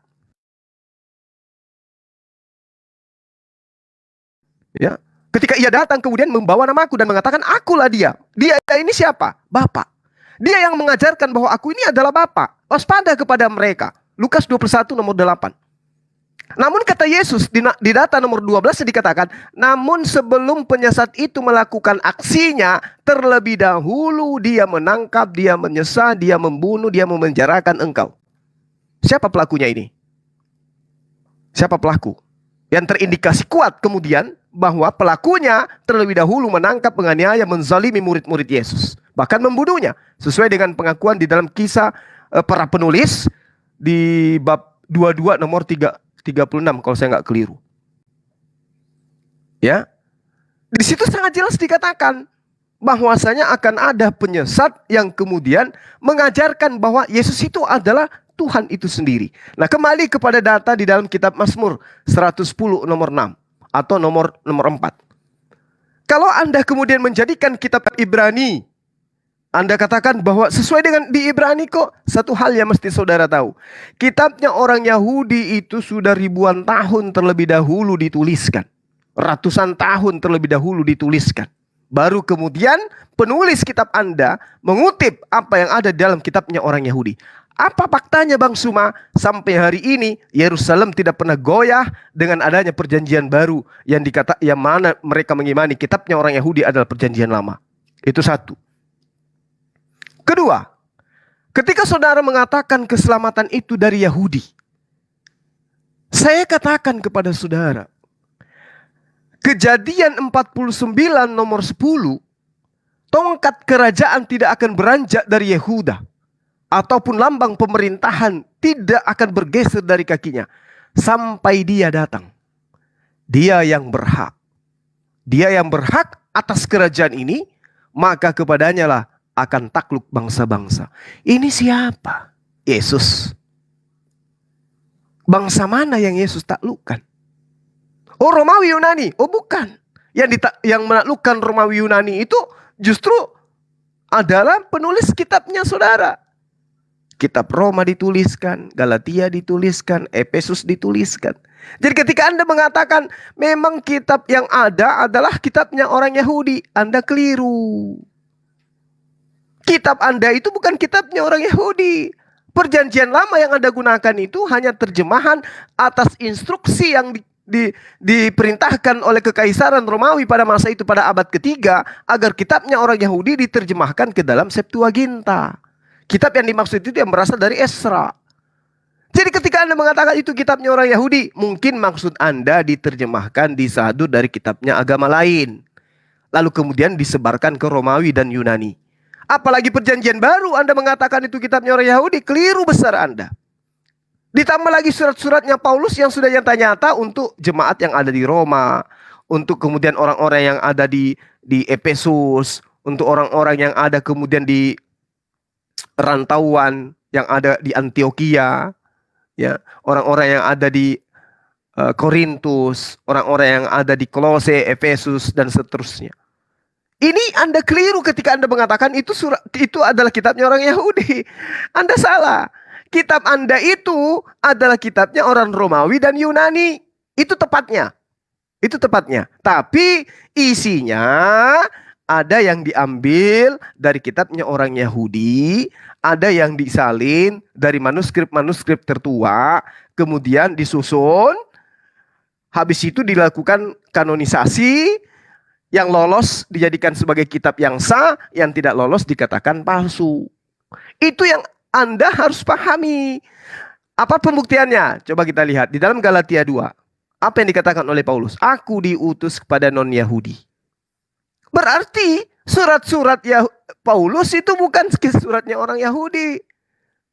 Ya, ketika ia datang kemudian membawa namaku dan mengatakan, akulah dia. Dia ini siapa? Bapak. Dia yang mengajarkan bahwa aku ini adalah Bapak. Waspada kepada mereka. Lukas 21 nomor 8. Namun kata Yesus di data nomor 12 dikatakan, namun sebelum penyesat itu melakukan aksinya, terlebih dahulu dia menangkap, dia menyesat, dia membunuh, dia memenjarakan engkau. Siapa pelakunya ini? Siapa pelaku? Yang terindikasi kuat kemudian bahwa pelakunya terlebih dahulu menangkap, menganiaya, menzalimi murid-murid Yesus. Bahkan membunuhnya. Sesuai dengan pengakuan di dalam kisah para penulis di bab 22 nomor 36 kalau saya nggak keliru. Ya, di situ sangat jelas dikatakan bahwasanya akan ada penyesat yang kemudian mengajarkan bahwa Yesus itu adalah Tuhan itu sendiri. Nah, kembali kepada data di dalam kitab Mazmur 110 nomor 6 atau nomor 4. Kalau Anda kemudian menjadikan kitab Ibrani, Anda katakan bahwa sesuai dengan di Ibrani kok, satu hal yang mesti saudara tahu. Kitabnya orang Yahudi itu sudah ribuan tahun terlebih dahulu dituliskan. Ratusan tahun terlebih dahulu dituliskan. Baru kemudian penulis kitab Anda mengutip apa yang ada dalam kitabnya orang Yahudi. Apa faktanya Bang Suma? Sampai hari ini Yerusalem tidak pernah goyah dengan adanya perjanjian baru yang mana mereka mengimani kitabnya orang Yahudi adalah perjanjian lama. Itu satu. Kedua, ketika saudara mengatakan keselamatan itu dari Yahudi, saya katakan kepada saudara, Kejadian 49 nomor 10, tongkat kerajaan tidak akan beranjak dari Yehuda, ataupun lambang pemerintahan tidak akan bergeser dari kakinya sampai dia datang. Dia yang berhak. Dia yang berhak atas kerajaan ini, maka kepadanya lah akan takluk bangsa-bangsa. Ini siapa? Yesus. Bangsa mana yang Yesus taklukkan? Oh, Romawi Yunani. Oh, bukan. Yang menaklukkan Romawi Yunani itu justru adalah penulis kitabnya saudara. Kitab Roma dituliskan, Galatia dituliskan, Efesus dituliskan. Jadi ketika Anda mengatakan memang kitab yang ada adalah kitabnya orang Yahudi, Anda keliru. Kitab Anda itu bukan kitabnya orang Yahudi. Perjanjian lama yang Anda gunakan itu hanya terjemahan atas instruksi yang diperintahkan oleh Kekaisaran Romawi pada masa itu pada abad ketiga agar kitabnya orang Yahudi diterjemahkan ke dalam Septuaginta. Kitab yang dimaksud itu yang berasal dari Esra. Jadi ketika Anda mengatakan itu kitabnya orang Yahudi, mungkin maksud Anda diterjemahkan disadur dari kitabnya agama lain. Lalu kemudian disebarkan ke Romawi dan Yunani. Apalagi perjanjian baru Anda mengatakan itu kitabnya orang Yahudi, keliru besar Anda. Ditambah lagi surat-suratnya Paulus yang sudah nyata-nyata untuk jemaat yang ada di Roma, untuk kemudian orang-orang yang ada di Efesus, untuk orang-orang yang ada kemudian di rantauan yang ada di Antioquia, ya, orang-orang yang ada di Korintus, orang-orang yang ada di Kolose, Efesus dan seterusnya. Ini Anda keliru ketika Anda mengatakan itu adalah kitabnya orang Yahudi. Anda salah. Kitab Anda itu adalah kitabnya orang Romawi dan Yunani. Itu tepatnya. Itu tepatnya. Tapi isinya ada yang diambil dari kitabnya orang Yahudi, ada yang disalin dari manuskrip-manuskrip tertua, kemudian disusun, habis itu dilakukan kanonisasi, yang lolos dijadikan sebagai kitab yang sah, yang tidak lolos dikatakan palsu. Itu yang Anda harus pahami. Apa pembuktiannya? Coba kita lihat di dalam Galatia 2. Apa yang dikatakan oleh Paulus? Aku diutus kepada non-Yahudi. Berarti surat-surat Paulus itu bukan suratnya orang Yahudi.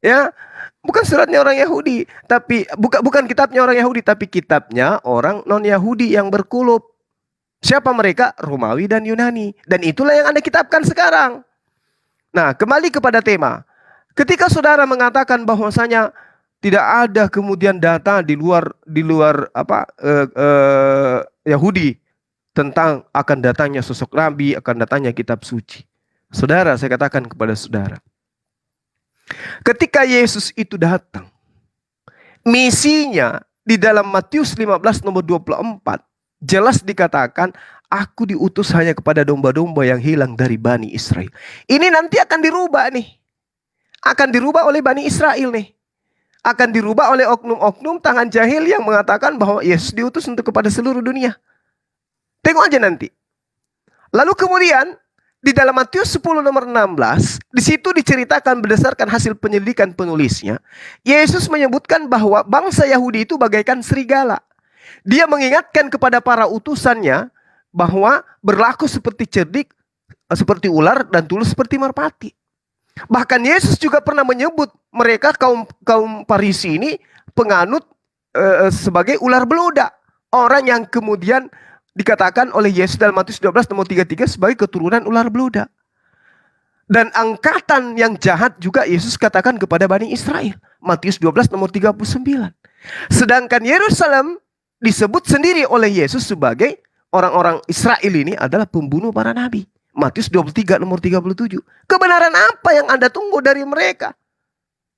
Ya, bukan suratnya orang Yahudi, tapi bukan kitabnya orang Yahudi, tapi kitabnya orang non-Yahudi yang berkulub. Siapa mereka? Romawi dan Yunani. Dan itulah yang Anda kitabkan sekarang. Nah, kembali kepada tema. Ketika saudara mengatakan bahwasanya tidak ada kemudian data di luar Yahudi tentang akan datangnya sosok nabi, akan datangnya kitab suci. Saudara, saya katakan kepada saudara. Ketika Yesus itu datang, misinya di dalam Matius 15 nomor 24 jelas dikatakan, aku diutus hanya kepada domba-domba yang hilang dari Bani Israel. Ini nanti akan dirubah nih. Akan dirubah oleh Bani Israel nih. Akan dirubah oleh oknum-oknum tangan jahil yang mengatakan bahwa Yesus diutus untuk kepada seluruh dunia. Tengok aja nanti. Lalu kemudian di dalam Matius 10 nomor 16, di situ diceritakan berdasarkan hasil penyelidikan penulisnya, Yesus menyebutkan bahwa bangsa Yahudi itu bagaikan serigala. Dia mengingatkan kepada para utusannya bahwa berlaku seperti cerdik, seperti ular, dan tulus seperti merpati. Bahkan Yesus juga pernah menyebut mereka kaum Farisi ini penganut sebagai ular beludak. Orang yang kemudian dikatakan oleh Yesus dalam Matius 12 nomor 33 sebagai keturunan ular beludak. Dan angkatan yang jahat juga Yesus katakan kepada Bani Israel. Matius 12 nomor 39. Sedangkan Yerusalem disebut sendiri oleh Yesus sebagai orang-orang Israel ini adalah pembunuh para nabi. Matius 23 nomor 37. Kebenaran apa yang Anda tunggu dari mereka?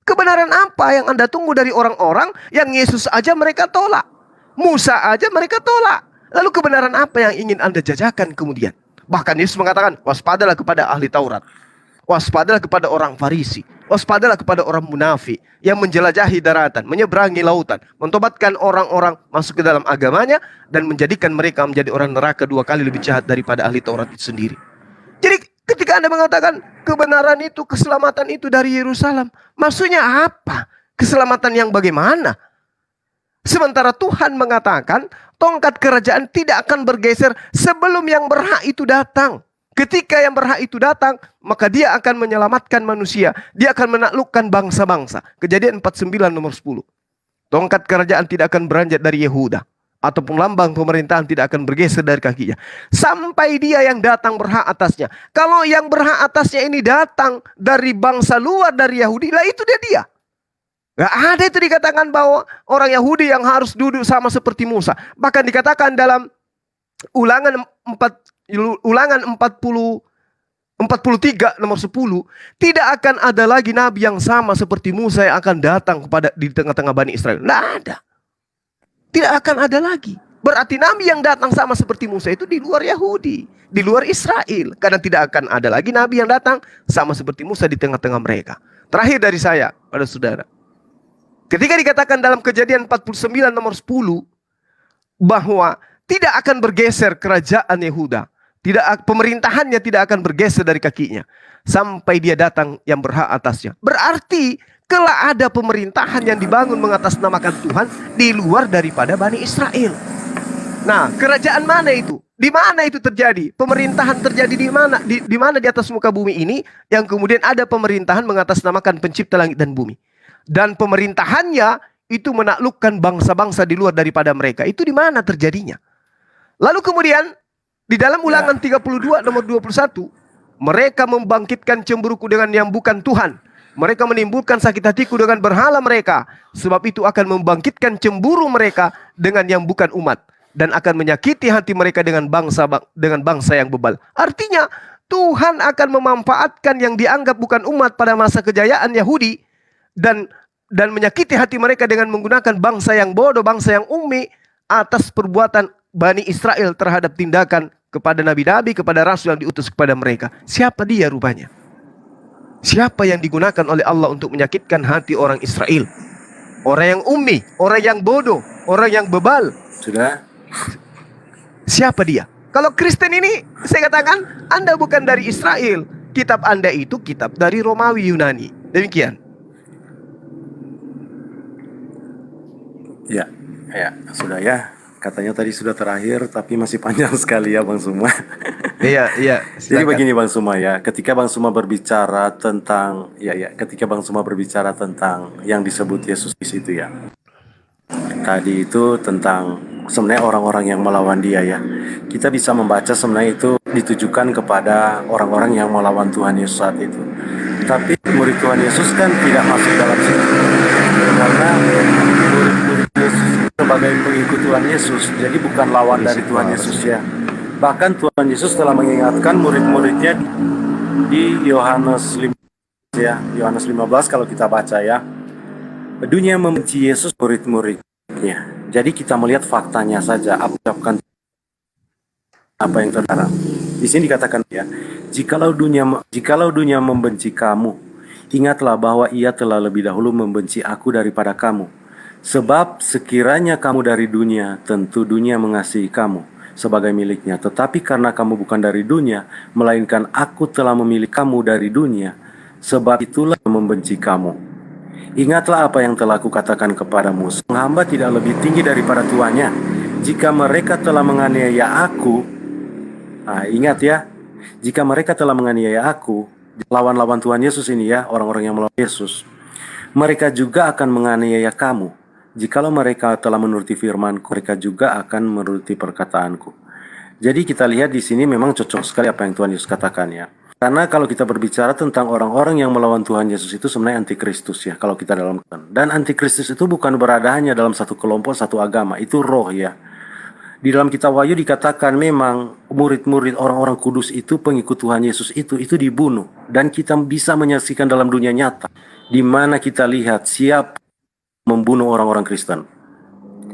Kebenaran apa yang Anda tunggu dari orang-orang yang Yesus aja mereka tolak? Musa aja mereka tolak. Lalu kebenaran apa yang ingin Anda jajakan kemudian? Bahkan Yesus mengatakan, waspadalah kepada ahli Taurat. Waspadalah kepada orang Farisi. Waspadalah kepada orang munafik yang menjelajahi daratan, menyeberangi lautan, mentobatkan orang-orang masuk ke dalam agamanya dan menjadikan mereka menjadi orang neraka 2 kali lebih jahat daripada ahli Taurat itu sendiri. Jadi ketika Anda mengatakan kebenaran itu, keselamatan itu dari Yerusalem, maksudnya apa? Keselamatan yang bagaimana? Sementara Tuhan mengatakan tongkat kerajaan tidak akan bergeser sebelum yang berhak itu datang. Ketika yang berhak itu datang, maka dia akan menyelamatkan manusia. Dia akan menaklukkan bangsa-bangsa. Kejadian 49 nomor 10. Tongkat kerajaan tidak akan beranjak dari Yehuda. Ataupun lambang pemerintahan tidak akan bergeser dari kakinya. Sampai dia yang datang berhak atasnya. Kalau yang berhak atasnya ini datang dari bangsa luar dari Yahudi, lah itu dia. Gak ada itu dikatakan bahwa orang Yahudi yang harus duduk sama seperti Musa. Bahkan dikatakan dalam Ulangan 43 nomor 10, tidak akan ada lagi nabi yang sama seperti Musa yang akan datang kepada di tengah-tengah Bani Israel. Tidak ada. Tidak akan ada lagi. Berarti nabi yang datang sama seperti Musa itu di luar Yahudi, di luar Israel. Karena tidak akan ada lagi nabi yang datang sama seperti Musa di tengah-tengah mereka. Terakhir dari saya pada saudara. Ketika dikatakan dalam Kejadian 49 nomor 10 bahwa tidak akan bergeser kerajaan Yehuda, pemerintahannya tidak akan bergeser dari kakinya sampai dia datang yang berhak atasnya. Berarti kelak ada pemerintahan yang dibangun mengatasnamakan Tuhan di luar daripada Bani Israel. Nah, kerajaan mana itu? Di mana itu terjadi? Pemerintahan terjadi di mana? Di mana di atas muka bumi ini yang kemudian ada pemerintahan mengatasnamakan pencipta langit dan bumi. Dan pemerintahannya itu menaklukkan bangsa-bangsa di luar daripada mereka. Itu di mana terjadinya? Lalu kemudian di dalam Ulangan 32 nomor 21, mereka membangkitkan cemburuku dengan yang bukan Tuhan. Mereka menimbulkan sakit hatiku dengan berhala mereka. Sebab itu akan membangkitkan cemburu mereka dengan yang bukan umat. Dan akan menyakiti hati mereka dengan bangsa yang bebal. Artinya Tuhan akan memanfaatkan yang dianggap bukan umat pada masa kejayaan Yahudi. Dan menyakiti hati mereka dengan menggunakan bangsa yang bodoh, bangsa yang ummi atas perbuatan Bani Israel terhadap tindakan kepada nabi-nabi, kepada rasul yang diutus kepada mereka. Siapa dia rupanya? Siapa yang digunakan oleh Allah untuk menyakitkan hati orang Israel? Orang yang ummi, orang yang bodoh, orang yang bebal.
Sudah?
Siapa dia? Kalau Kristen ini, saya katakan, Anda bukan dari Israel. Kitab Anda itu kitab dari Romawi Yunani. Demikian.
Ya, sudah ya. Katanya tadi sudah terakhir, tapi masih panjang sekali ya Bang Suma.
Iya.
Jadi begini Bang Suma ya, ketika Bang Suma berbicara tentang yang disebut Yesus di situ ya. Tadi itu tentang sebenarnya orang-orang yang melawan dia ya. Kita bisa membaca sebenarnya itu ditujukan kepada orang-orang yang melawan Tuhan Yesus saat itu. Tapi murid Tuhan Yesus kan tidak masuk dalam situ. Karena murid-murid Yesus sebagai pengikut Tuhan Yesus, jadi bukan lawan dari Tuhan Yesus ya. Bahkan Tuhan Yesus telah mengingatkan murid-muridnya di Yohanes 15 ya, Yohanes 15 kalau kita baca ya. Dunia membenci Yesus, murid-muridnya. Jadi kita melihat faktanya saja, apa yang terjadi. Di sini dikatakan ya, jikalau dunia membenci kamu, ingatlah bahwa ia telah lebih dahulu membenci aku daripada kamu. Sebab sekiranya kamu dari dunia, tentu dunia mengasihi kamu sebagai miliknya. Tetapi karena kamu bukan dari dunia, melainkan aku telah memilih kamu dari dunia, sebab itulah membenci kamu. Ingatlah apa yang telah kukatakan kepadamu, sang hamba tidak lebih tinggi daripada tuannya. Jika mereka telah menganiaya aku, ingat ya, jika mereka telah menganiaya aku, lawan-lawan Tuhan Yesus ini ya, orang-orang yang melawan Yesus, mereka juga akan menganiaya kamu. Jikalau mereka telah menuruti firman-Ku, mereka juga akan menuruti perkataanku. Jadi kita lihat di sini memang cocok sekali apa yang Tuhan Yesus katakan ya. Karena kalau kita berbicara tentang orang-orang yang melawan Tuhan Yesus itu sebenarnya antikristus ya, kalau kita dalam. Dan antikristus itu bukan berada hanya dalam satu kelompok, satu agama, itu roh ya. Di dalam kitab Wahyu dikatakan memang murid-murid orang-orang kudus itu, pengikut Tuhan Yesus itu dibunuh. Dan kita bisa menyaksikan dalam dunia nyata, di mana kita lihat siapa membunuh orang-orang Kristen.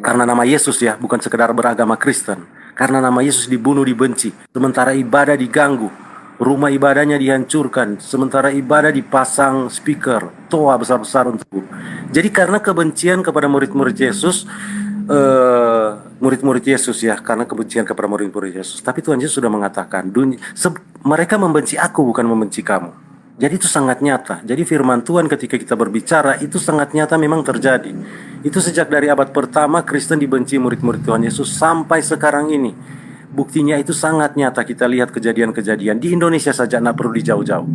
Karena nama Yesus ya, bukan sekedar beragama Kristen. Karena nama Yesus dibunuh, dibenci. Sementara ibadah diganggu, rumah ibadahnya dihancurkan. Sementara ibadah dipasang speaker, toa besar-besar untuk. Jadi karena kebencian kepada murid-murid Yesus, karena kebencian kepada murid-murid Yesus. Tapi Tuhan Yesus sudah mengatakan, mereka membenci aku, bukan membenci kamu. Jadi itu sangat nyata. Jadi firman Tuhan ketika kita berbicara itu sangat nyata memang terjadi. Itu sejak dari abad pertama Kristen dibenci murid-murid Tuhan Yesus sampai sekarang ini. Buktinya itu sangat nyata, kita lihat kejadian-kejadian di Indonesia saja, nggak perlu di jauh-jauh.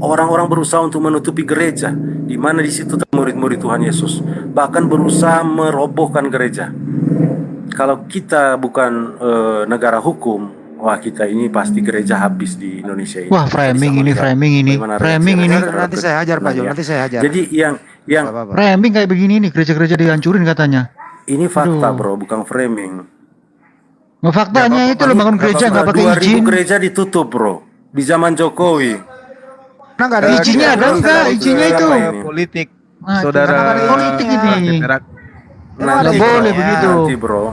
Orang-orang berusaha untuk menutupi gereja, di mana di situ murid-murid Tuhan Yesus, bahkan berusaha merobohkan gereja. Kalau kita bukan negara hukum, wah kita ini pasti gereja habis di Indonesia ini.
Wah, framing ini.
Nanti saya hajar Pak Jo, nanti saya hajar.
Jadi yang
Framing kayak begini nih, gereja-gereja dihancurin katanya.
ini fakta bro, bukan framing.
Nah, faktanya itu lo bangun gereja nggak pakai
2000
izin.
gereja ditutup bro, di zaman Jokowi.
Nah, nggak ada
Izinnya ada enggak? Izinnya itu.
Politik,
Nah,
saudara.
politik ini.
Nanti
Nggak boleh begitu.
Nanti bro.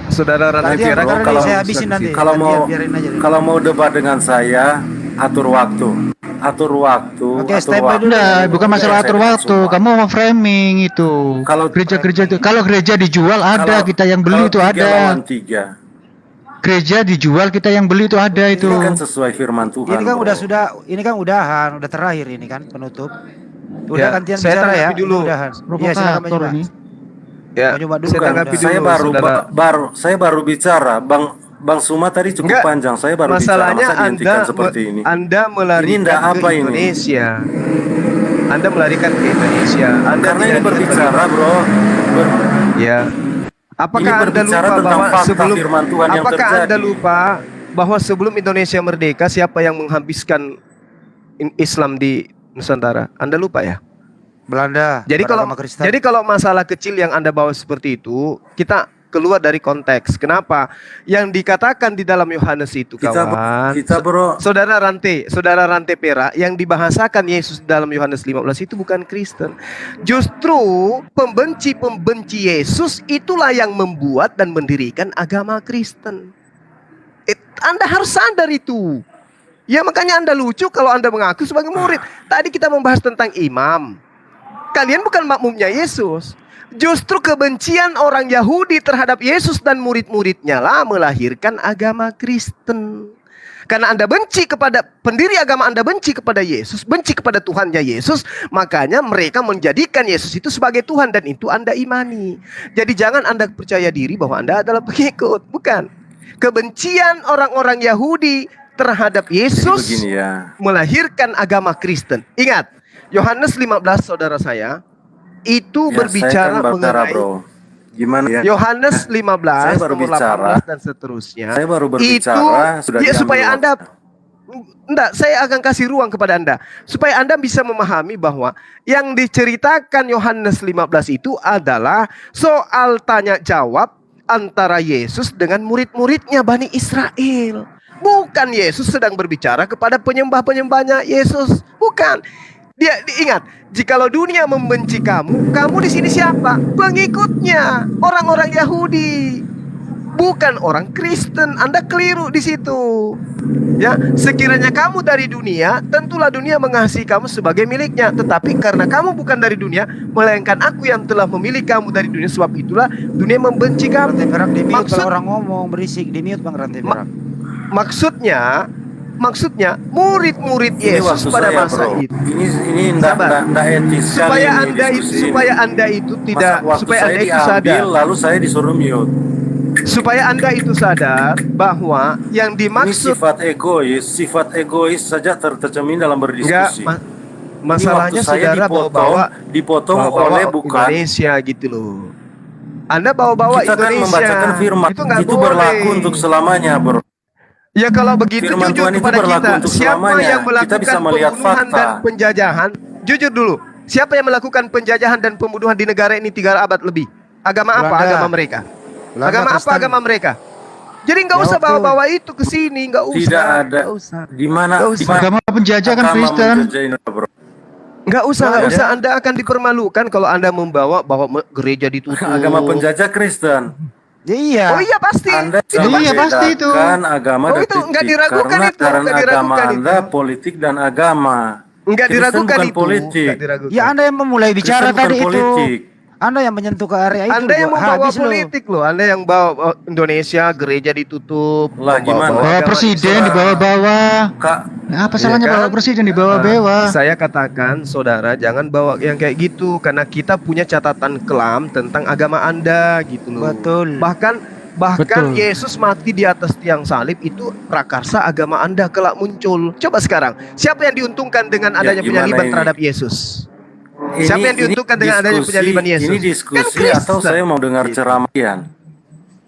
Saudara Randy
Tadi
Perak,
kalau
kalau
saya habisin nanti.
Kalau mau
Biarin aja deh.
kalau mau debat dengan saya, atur waktu.
Oke, standby dulu.
Nah, bukan masalah atur waktu. Kamu mau framing itu.
Kalau
Gereja-gereja itu, kalau gereja dijual ada, kita yang beli itu ada.
3
Gereja dijual, kita yang beli itu ada itu.
Ini kan sesuai firman Tuhan.
Ini kan
bro.
ini kan udahan, udah terakhir ini kan penutup. Udah
Ya,
gantian
saya
bicara ya.
tanggapi dulu.
Udahan. Iya, silakan Pak
Provokator
Juma.
ini.
ya,
Mau nyoba dulu
saya
kan,
tanggapi
udah.
dulu.
Saya baru bicara, Bang Suma tadi cukup
Enggak,
panjang. Saya baru
masalahnya
bicara, masa dihentikan seperti ini.
Anda melarikan
Ini ndak
ke
apa ini?
Indonesia. Anda melarikan ke Indonesia. Anda
Karena ini
tidak
berbicara, bro.
Ya. Apakah
Ini
Anda
berbicara
lupa
tentang
bahwa
fakta
sebelum
firman Tuhan yang
apakah
terjadi.
Anda lupa bahwa sebelum Indonesia merdeka siapa yang menghabiskan Islam di Nusantara? Anda lupa ya?
Belanda. beragama Kristen.
Jadi kalau masalah kecil yang Anda bawa seperti itu, kita keluar dari konteks. Kenapa? Yang dikatakan di dalam Yohanes itu, kawan.
Bro.
Saudara Rante Perak, yang dibahasakan Yesus dalam Yohanes 15 itu bukan Kristen. Justru pembenci-pembenci Yesus itulah yang membuat dan mendirikan agama Kristen. Anda harus sadar itu. Ya makanya Anda lucu kalau Anda mengaku sebagai murid. Tadi kita membahas tentang imam. Kalian bukan makmumnya Yesus. Justru kebencian orang Yahudi terhadap Yesus dan murid-muridnya lah melahirkan agama Kristen. Karena Anda benci kepada pendiri agama, Anda benci kepada Yesus, benci kepada Tuhannya Yesus, makanya mereka menjadikan Yesus itu sebagai Tuhan dan itu Anda imani. Jadi jangan Anda percaya diri bahwa Anda adalah pengikut, bukan. Kebencian orang-orang Yahudi terhadap Yesus
Begini ya.
melahirkan agama Kristen. Ingat, Yohanes 15 saudara saya itu
Ya,
berbicara
saya kan
mengenai
bro. Gimana ya?
Yohanes 15
Saya baru
nomor
bicara.
18 dan seterusnya.
Saya baru berbicara,
Itu
sudah
ya,
diambil
supaya
waktu.
Anda enggak, saya akan kasih ruang kepada Anda supaya Anda bisa memahami bahwa yang diceritakan Yohanes 15 itu adalah soal tanya jawab antara Yesus dengan murid-muridnya Bani Israel. Bukan Yesus sedang berbicara kepada penyembah-penyembahnya Yesus. Bukan. Dia ingat, jikalau dunia membenci kamu, kamu di sini siapa? Pengikutnya, orang-orang Yahudi, bukan orang Kristen. Anda keliru di situ. Ya, sekiranya kamu dari dunia, tentulah dunia mengasihi kamu sebagai miliknya. Tetapi karena kamu bukan dari dunia, melainkan Aku yang telah memilih kamu dari dunia, sebab itulah dunia membenci kamu.
Perak di mute kalau orang ngomong berisik, di mute Bang Rantai Perak.
Maksudnya murid-murid
Ini
Yesus
waktu
pada
saya,
masa
bro.
itu.
Ini enggak etis sekali
supaya
ini
Anda itu
diskusi ini.
supaya Anda itu tidak
Waktu
supaya
saya
Anda itu
diambil,
sadar.
lalu saya disuruh mute.
Supaya Anda itu sadar bahwa yang
Ini
dimaksud
sifat egois saja tercermin dalam berdiskusi.
masalahnya
Ini waktu saya
saudara
dipotong
bawa-bawa
oleh bukan.
Indonesia gitu loh. Anda bawa-bawa
Kita kan
Indonesia.
membacakan firman
itu nggak
itu
boleh.
berlaku untuk selamanya, bro.
Ya kalau begitu
Firman
jujur
Tuhan itu
kepada
berlaku
kita.
untuk
Siapa
selamanya.
yang
Kita
melakukan
bisa melihat
pembunuhan
fakta.
dan penjajahan? Jujur dulu. Siapa yang melakukan penjajahan dan pembunuhan di negara ini 3 abad lebih? Agama apa?
Belanda.
Agama mereka.
Belanda,
Agama apa?
Kristen.
Agama mereka. Jadi nggak
Ya,
usah
oke.
bawa-bawa itu ke sini, nggak usah.
Tidak ada.
Nggak usah.
Di mana?
Nggak
Di
usah.
mana
Agama penjajah kan
agama
Kristen.
menjajah Indonesia, bro?
Nggak usah,
Nggak
nggak
ada.
usah. Anda akan dipermalukan kalau Anda membawa gereja ditutup.
Agama penjajah Kristen.
Iya.
Oh iya pasti.
Anda
Itu
Iya, pasti itu.
membedakan agama
Oh,
dan
itu nggak
politik.
diragukan
Karena
itu,
karena
nggak
agama
diragukan
Anda
itu.
politik dan agama.
Nggak
Kristen
diragukan
bukan
itu.
politik.
Nggak diragukan.
Ya Anda yang memulai bicara
Kristen bukan
tadi
politik.
itu. Anda yang menyentuh ke area itu.
Anda yang
gua
membawa
habis loh.
politik loh. Anda yang bawa Indonesia gereja ditutup.
Lah, gimana?
Bawa
agama
presiden
Islam.
dibawa-bawa.
Kak,
Nah, apa
Iya
salahnya
kan?
bawa presiden dibawa-bawa?
Saya katakan, saudara, jangan bawa yang kayak gitu karena kita punya catatan kelam tentang agama Anda gitu loh.
Betul.
Bahkan Bahkan
Betul.
Yesus mati di atas tiang salib itu prakarsa agama Anda kelak muncul. Coba sekarang, siapa yang diuntungkan dengan
Ya,
adanya
gimana
penyaliban
ini?
terhadap Yesus? Siapa yang diuntungkan dengan adanya penyaliban Yesus?
Ini
Kan
diskusi
Kristen.
atau saya mau dengar
Gitu.
ceramah?
Ya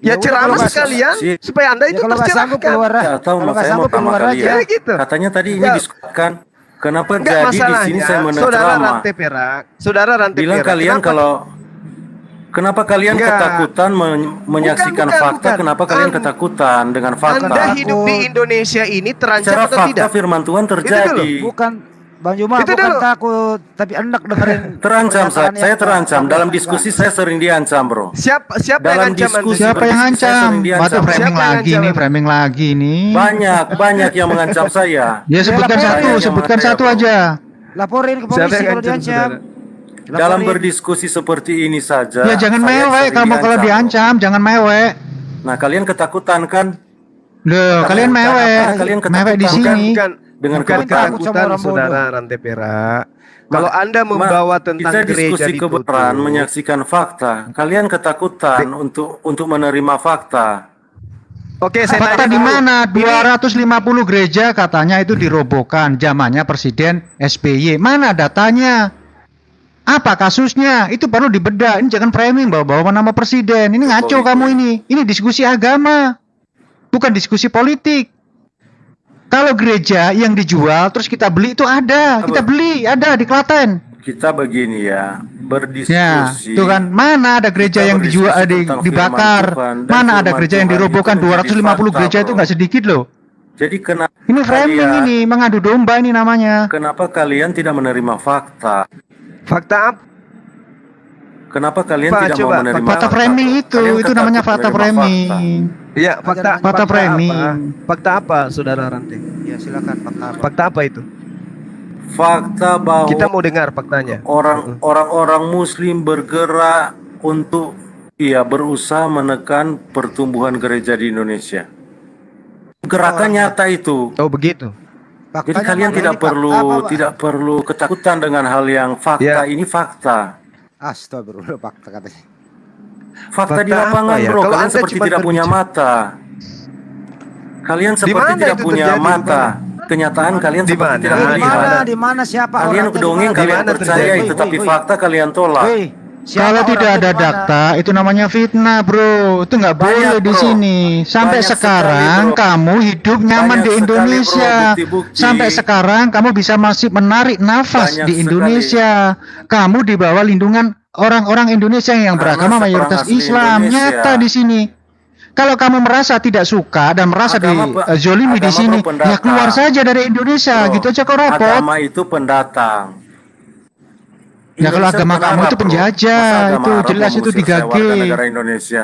udah,
ceramah
kalau nggak
sekalian supaya Anda
Ya
itu
kalau nggak sanggup
tercerahkan.
keluar,
Ya, atau
kalau nggak
saya mau
sanggup keluar
ceramah
aja.
kalian.
Gitu.
Katanya tadi ini
Ya.
diskusikan. Kenapa
Enggak
jadi di
masalahnya,
sini saya mendengar
Saudara
ceramah?
Rantai Perak, Saudara Rantai
Bilang
Perak,
kalian kenapa kalian
Enggak.
ketakutan menyaksikan
Bukan,
fakta?
bukan.
Kenapa kalian ketakutan dengan fakta?
Anda hidup di Indonesia ini terancam
Secara
atau
fakta
tidak?
firman Tuhan terjadi.
Bukan Bang Juma,
Itu
bukan
dulu.
takut, tapi enak dengerin.
Terancam
pernyataan
saya
yang
terancam.
enggak.
Dalam diskusi saya sering diancam, bro.
Siapa yang
Dalam
ngancam Anda?
diskusi
Siapa yang
berdiskusi, saya
ngancam?
sering diancam.
Batu framing
Siapa yang
lagi
ngancam
nih,
Anda?
framing lagi nih.
Banyak yang mengancam saya.
Ya sebutkan
Saya
satu,
yang
sebutkan
mengancam,
satu
bro.
aja.
Laporin ke
Siapa
polisi
yang
kalau
ngancam,
diancam.
saudara?
Dalam
Laporin.
berdiskusi seperti ini saja.
Ya jangan
saya
mewek
sering
kamu kalau
bro.
diancam, jangan mewek.
Nah, kalian ketakutan kan?
Loh, kalian mewek.
Kalian
Mewek di
ketakutan
sini.
kan? Dengan
Bukan
ketakutan.
ketakutan, Saudara Rantai Perak. Kalau Anda membawa tentang
kita
gereja
diskusi
ditutup,
kebenaran, menyaksikan fakta. Kalian ketakutan untuk menerima fakta.
Oke, saya
Fakta
tanya
di
dulu.
mana? 250 gereja katanya itu dirobohkan zamannya Presiden SBY. Mana datanya? Apa kasusnya? Itu perlu dibedah. Ini jangan framing bawa-bawa nama presiden. Ini ngaco kamu ini. Ini diskusi agama. Bukan diskusi politik. Kalau gereja yang dijual terus kita beli itu ada. Kita beli, ada di Klaten.
Kita begini ya, berdiskusi.
Ya, itu kan mana ada gereja
Kita
yang dijual
berdiskusi tentang
dibakar.
firman Tuhan, dan
Mana ada
firman
gereja yang
Tuhan
dirobohkan
itu menjadi
250
fakta,
gereja itu
bro.
nggak sedikit loh.
Jadi kenapa
Ini framing ini, mengadu domba ini namanya.
Kenapa kalian tidak menerima fakta?
Fakta apa?
Kenapa kalian
Pak,
tidak
coba,
mau menerima
Fakta framing itu namanya fakta framing.
Ya, fakta
Fakta framing.
apa? Fakta apa, Saudara Rantai?
Ya silakan fakta apa?
Fakta apa itu?
Fakta bahwa
Kita mau dengar faktanya.
orang-orang Muslim bergerak untuk berusaha menekan pertumbuhan gereja di Indonesia. Gerakan nyata itu.
Oh, begitu.
Jadi kalian tidak perlu ketakutan dengan hal yang fakta. Ini fakta.
Astagfirullah, fakta katanya.
Fakta di
Fakta
lapangan,
apa ya?
bro.
Kalau
Kalian
Anda
seperti
cuma
tidak punya mata. Kalian seperti
mana
tidak
itu
punya
terjadi?
mata. Kenyataan kalian
Di
seperti
mana?
tidak
Di
melihat.
mana? Di mana siapa
Kalian
orangnya?
dongeng,
Di
kalian
mana
percaya
terjadi?
itu, tapi
Woi,
fakta kalian tolak.
woi. Siapa
Kalau tidak
orangnya
ada
di mana?
data, itu namanya fitnah, bro. Itu nggak boleh di
bro.
sini. Sampai
Banyak
sekarang
sekali, bro.
kamu hidup nyaman
Banyak
di
sekali, bro,
Indonesia.
bukti-bukti.
Sampai sekarang kamu bisa masih menarik nafas
Banyak
di
sekali.
Indonesia. Kamu di bawah lindungan orang-orang Indonesia yang
Karena
beragama
seperang
mayoritas
asli
Islam.
Indonesia.
Nyata di sini. Kalau kamu merasa tidak suka dan merasa dizolimi di sini, ya keluar saja dari Indonesia.
Bro,
Gitu aja kok repot.
Agama itu pendatang.
Ya kalau
Indonesia
agama
bukan
kamu
Arab,
itu
bro.
penjajah,
Masa agama
itu
Arab
jelas itu
mengusir saya
3G.
warga negara Indonesia.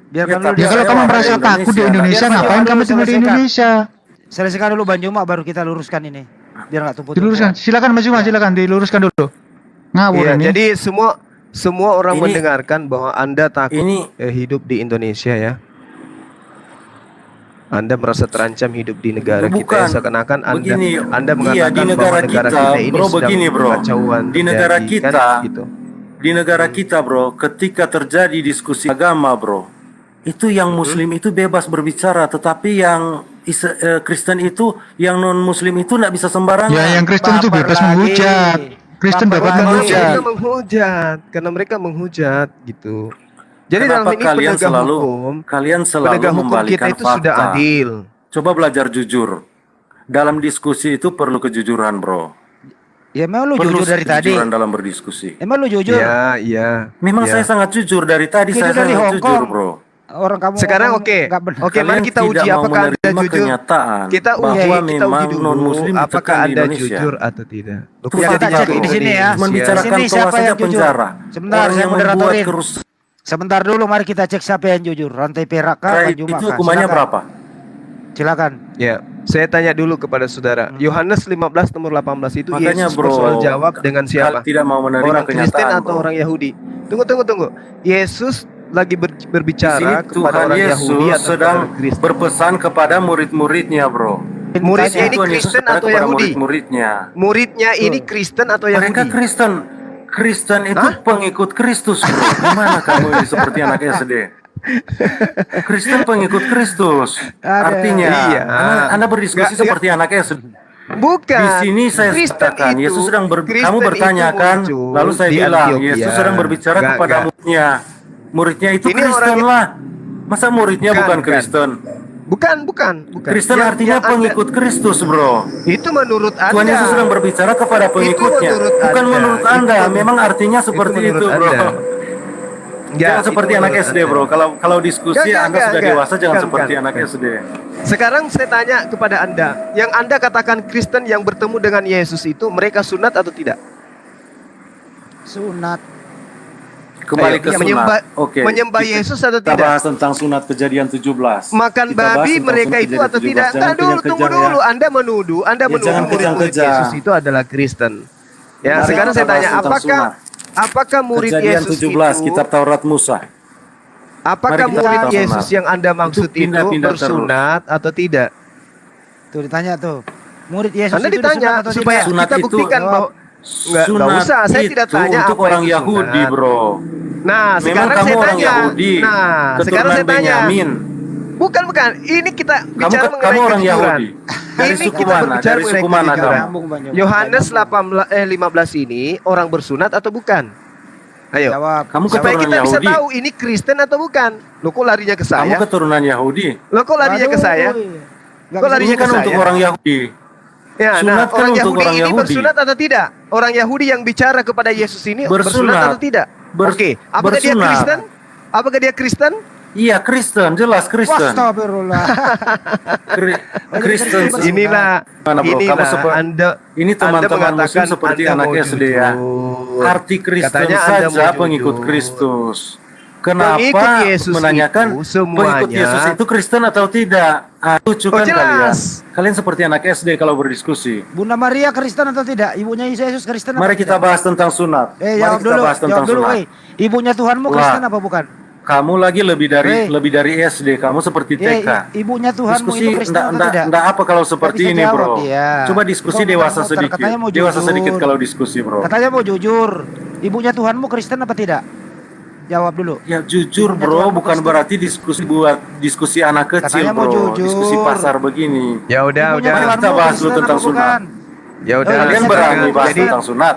Biarkan dulu
tapi
Ya kalau
saya
kamu
warga
merasa takut di Indonesia,
Biar
ngapain
dulu
kamu tinggal di
selesaikan.
Indonesia?
Selesaikan dulu Bang Juma baru kita luruskan ini. Biar nggak tumpuk.
Diluruskan, silakan Mas Juma, silakan diluruskan dulu. Ngawur
Iya,
ini.
jadi semua orang
Ini-
mendengarkan bahwa Anda takut hidup di Indonesia ya. Anda merasa terancam hidup di negara kita
Bukan.
ya, seakan-akan Anda
Begini,
Anda
iya,
mengatakan
di
bahwa
negara
negara
kita,
kita ini
bro,
sedang
begini, bro.
kekacauan
Di negara
terjadi,
kita,
kan, gitu.
Di negara kita, bro, ketika terjadi diskusi agama, bro, itu yang Muslim itu bebas berbicara, tetapi yang Kristen itu, yang non Muslim itu nggak bisa sembarangan.
Ya yang Kristen itu bebas menghujat. Kristen dapat
Karena
menghujat.
mereka menghujat, karena mereka menghujat gitu. Jadi
Kenapa
dalam ini
kalian
penegak
selalu
hukum,
kalian selalu
penegak hukum kita
membalikan
itu
fakta?
sudah adil.
Coba belajar jujur. Dalam diskusi itu perlu kejujuran, bro.
Ya memang lu
Perlu
jujur dari tadi.
kejujuran dalam berdiskusi.
Emang lu jujur?
Iya, iya.
Memang
iya.
saya sangat jujur dari tadi.
Jujur
Saya
dari
sangat
Hong
jujur,
Kong.
bro.
Orang kamu
Sekarang
ngomong
oke.
nggak benar.
Oke, mari kita uji
tidak mau
apakah Anda
menerima
jujur.
kenyataan
Kita uji,
bahwa
kita uji
memang
dulu
non-Muslim
apakah
ditekan di
Anda
Indonesia.
jujur atau tidak.
Itu
Ya,
fakta,
kita cek
bro.
di sini ya.
Membicarakan
Di sini
toa
siapa
saja
yang jujur?
penjara.
Sebentar,
Orang
saya
yang membuat
moderatorin.
kerusakan.
Sebentar dulu, mari kita cek siapa yang jujur. Rantai Perak kah? Bang Juma
Itu
kah?
hukumannya
Silakan.
berapa?
Silakan.
Ya, saya tanya dulu kepada saudara. Yohanes 15 nomor 18 itu
Makanya,
Yesus
bro,
bersoal jawab dengan siapa?
Tidak mau menerima
Orang Kristen
kenyataan,
atau
bro.
orang Yahudi? Tunggu. Yesus lagi
Di sini
berbicara kepada
Tuhan
orang Yahudi
Yesus
atau
sedang
kepada Kristen?
berpesan kepada murid-muridnya, bro.
Muridnya ini
Tuhan Yesus
Kristen
berkata
atau
kepada
Yahudi?
Murid-muridnya.
Muridnya ini Kristen atau Yahudi?
Mereka Kristen. Kristen itu pengikut Kristus, bro. Gimana kamu ini seperti anak SD? Kristen pengikut Kristus. Artinya,
Iya.
Anda berdiskusi
Nggak-
seperti anak SD.
Bukan.
Di sini saya
Kristen
katakan,
itu-
Yesus sedang
Kristen
kamu bertanya
itu
kan,
muncul
lalu saya
di
bilang,
Antioquia.
Yesus sedang berbicara
Nggak,
kepada
nggak.
muridnya. Muridnya itu
Ini
Kristen
orangnya-
lah. Masa muridnya bukan Kristen?
Bukan.
Kristen
Yang-
artinya
yang Anda-
pengikut Kristus, bro.
Itu menurut Anda.
Tuhan Yesus sedang berbicara kepada pengikutnya,
menurut
bukan
Anda.
menurut
Itu
Anda.
menurut-
Memang artinya seperti itu,
menurut
bro.
Anda.
Jangan seperti
itu
anak
menurut
SD,
Anda.
bro. Kalau diskusi
Nggak,
Anda sudah
nggak.
dewasa, jangan
Bukan,
seperti
bukan.
anak SD.
Sekarang saya tanya kepada Anda, yang Anda katakan Kristen yang bertemu dengan Yesus itu mereka sunat atau tidak?
Sunat.
Kembali
Ayo,
ke sunat.
menyembah-
Oke.
menyembah Yesus atau
Kita
tidak?
bahas tentang sunat kejadian 17.
Makan
Kita bahas
babi
tentang
mereka
sunat
itu
kejadian
atau
17.
tidak?
Jangan
Nah, dulu tunggu
kejang-kejang ya.
dulu. Anda menuduh
jangan
murid-murid
kejang-kejang.
Yesus itu adalah Kristen. Ya,
Mari
sekarang
kita
saya tanya,
bahas tentang
apakah murid
Kejadian
Yesus
17,
itu
kitab Taurat Musa.
apakah
Mari kita
murid
bahas
Yesus
sunat.
yang Anda maksud itu
pindah-pindah terus.
bersunat atau tidak?
Tuh ditanya tuh. Murid Yesus
Anda
itu
ditanya
disunat atau
supaya
tidak?
Sunat
kita
itu-
buktikan bahwa nggak
Sunat
usah, saya tidak
itu
tanya
untuk
apa
orang
itu
Yahudi,
sunat.
bro.
Nah,
Memang
sekarang
kamu
saya
orang
tanya.
Yahudi,
Nah, sekarang
keturunan
saya tanya.
Benyamin.
Bukan. Ini kita bicara mengenai
Kamu orang
kejujuran.
Yahudi. Dari
Ini
suku
kita
mana?
berbicara
Dari
mengenai
suku mana
kejujuran.
kamu?
Yohanes 15 ini orang bersunat atau bukan? Ayo.
Jawab.
Kamu
Supaya
keturunan
kita bisa
Yahudi.
tahu ini Kristen atau bukan. Lo kok larinya ke
Kamu
saya?
keturunan Yahudi.
Lo kok larinya ke
Waduh,
saya?
nggak
Kok
bisa
larinya
Ini
ke
kan
saya?
untuk orang Yahudi.
Ya,
Sunat
nah,
kan
orang
untuk
Yahudi
orang
ini
Yahudi.
bersunat atau tidak? Orang Yahudi yang bicara kepada Yesus ini bersunat
Bersunat.
atau tidak? Oke, apakah dia
bersunat.
Kristen? Apakah dia Kristen?
Iya, Kristen, jelas Kristen.
Astagfirullah.
Kristen.
Inilah,
Mana, bro? Kamu
inilah
seperti
Anda.
ini teman-teman muslim seperti
Anda
anak
mau
SD ya.
jujur.
Arti Kristen
Katanya Anda mau
saja
jujur.
pengikut Kristus. Kenapa
Pengikut Yesus
menanyakan
itu semuanya-
pengikut Yesus itu Kristen atau tidak? Lucu
Oh,
kan kalian?
jelas.
Kalian seperti anak SD kalau berdiskusi.
Bunda Maria Kristen atau tidak? Ibunya Yesus Kristen
Mari
apa
kita
tidak?
bahas tentang sunat.
Jawab
Mari kita
dulu.
bahas tentang
Jawab dulu,
sunat.
woi. Ibunya Tuhanmu
Wah.
Kristen apa bukan?
Kamu lagi lebih
Hei.
dari SD. Kamu seperti TK.
Ibunya Tuhanmu
Diskusi
itu Kristen atau tidak?
enggak apa kalau seperti
bisa
ini,
jawab
bro.
dia.
Coba diskusi
Kok
dewasa
muter-muter?
sedikit.
Katanya mau
Dewasa
jujur.
sedikit kalau diskusi, bro.
Katanya mau jujur. Ibunya Tuhanmu Kristen apa tidak? Jawab dulu.
Ya jujur,
Ibunya
bro,
Tuhanmu
bukan
Kristen.
berarti diskusi buat diskusi anak kecil,
Katanya mau
bro.
jujur.
Diskusi pasar begini.
Ya udah,
Ibunya
udah.
Tuhanmu
Kita bahas dulu
Kristen
tentang
apa bukan?
sunat.
Ya udah.
Kalian
Silakan.
berani bahas
Jadi-
tentang sunat?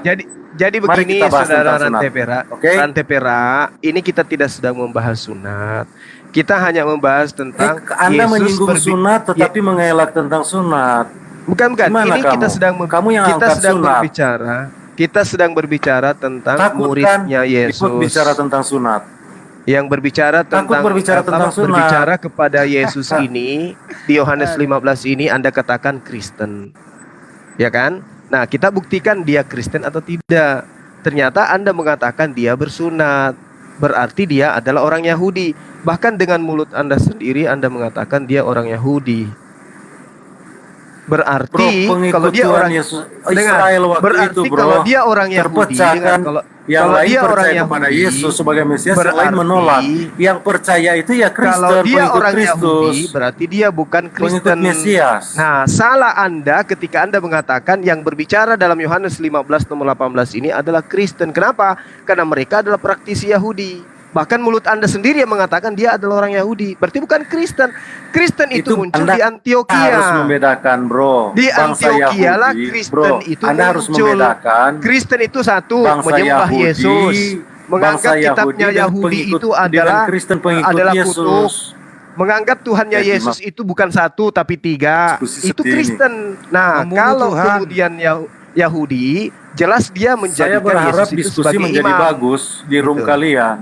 Jadi
Mari
begini,
kita bahas
saudara
tentang sunat.
Rantepera.
Oke?
Rantepera, ini kita tidak sedang membahas sunat. Kita hanya membahas tentang
Anda
Yesus
menyinggung sunat tetapi mengelak tentang sunat.
Bukan.
Gimana
Ini
kamu?
kita sedang
Kamu yang
kita
angkat
sedang
sunat.
berbicara. Kita sedang berbicara tentang
Takut kan
muridnya Yesus.
ikut bicara tentang sunat.
Yang berbicara
Takut
tentang
berbicara tentang sunat.
berbicara kepada Yesus ini di Yohanes 15 ini Anda katakan Kristen. Ya kan? Nah, kita buktikan dia Kristen atau tidak. Ternyata Anda mengatakan dia bersunat. Berarti dia adalah orang Yahudi. Bahkan dengan mulut Anda sendiri Anda mengatakan dia orang Yahudi. Berarti
Bro, pengikut
kalau dia
Tuhan
orang
Yesus
dengar,
Israel waktu
berarti
itu, bro,
kalau dia orang Yahudi,
terpecahkan.
dengar,
Yang
kalau
lain
dia orang
percaya kepada
Yahudi,
Yesus sebagai Mesias, yang lain
berarti
menolak. Yang percaya itu ya Kristen,
kalau dia
pengikut
orang
Kristus.
Yahudi, berarti dia bukan Kristen.
Mesias.
Nah, salah Anda ketika Anda mengatakan yang berbicara dalam Yohanes 15 nomor 18 ini adalah Kristen. Kenapa? Karena mereka adalah praktisi Yahudi. Bahkan mulut Anda sendiri yang mengatakan dia adalah orang Yahudi. Berarti bukan Kristen. Kristen itu muncul
Anda
di Antioquia.
harus membedakan, bro.
Di
Bangsa
Antioquia lah
Yahudi,
Kristen
bro.
itu
Anda harus
muncul.
membedakan
Kristen itu satu,
bangsa
menyembah
Yahudi,
Yesus. Menganggap
bangsa
kitabnya
dan
Yahudi
pengikut-
itu
dengan
adalah
Kristen pengikut
adalah
Yesus.
kutuk. Menganggap Tuhannya
Jadi,
Yesus itu bukan satu tapi tiga.
Diskusi
Itu
seperti ini.
Kristen. Nah,
Membunuh
kalau
Tuhan.
kemudian Yahudi, jelas dia
Saya
menjadikan
berharap
Yesus itu
diskusi
sebagai
menjadi
imam.
bagus di room
Gitu.
kalian.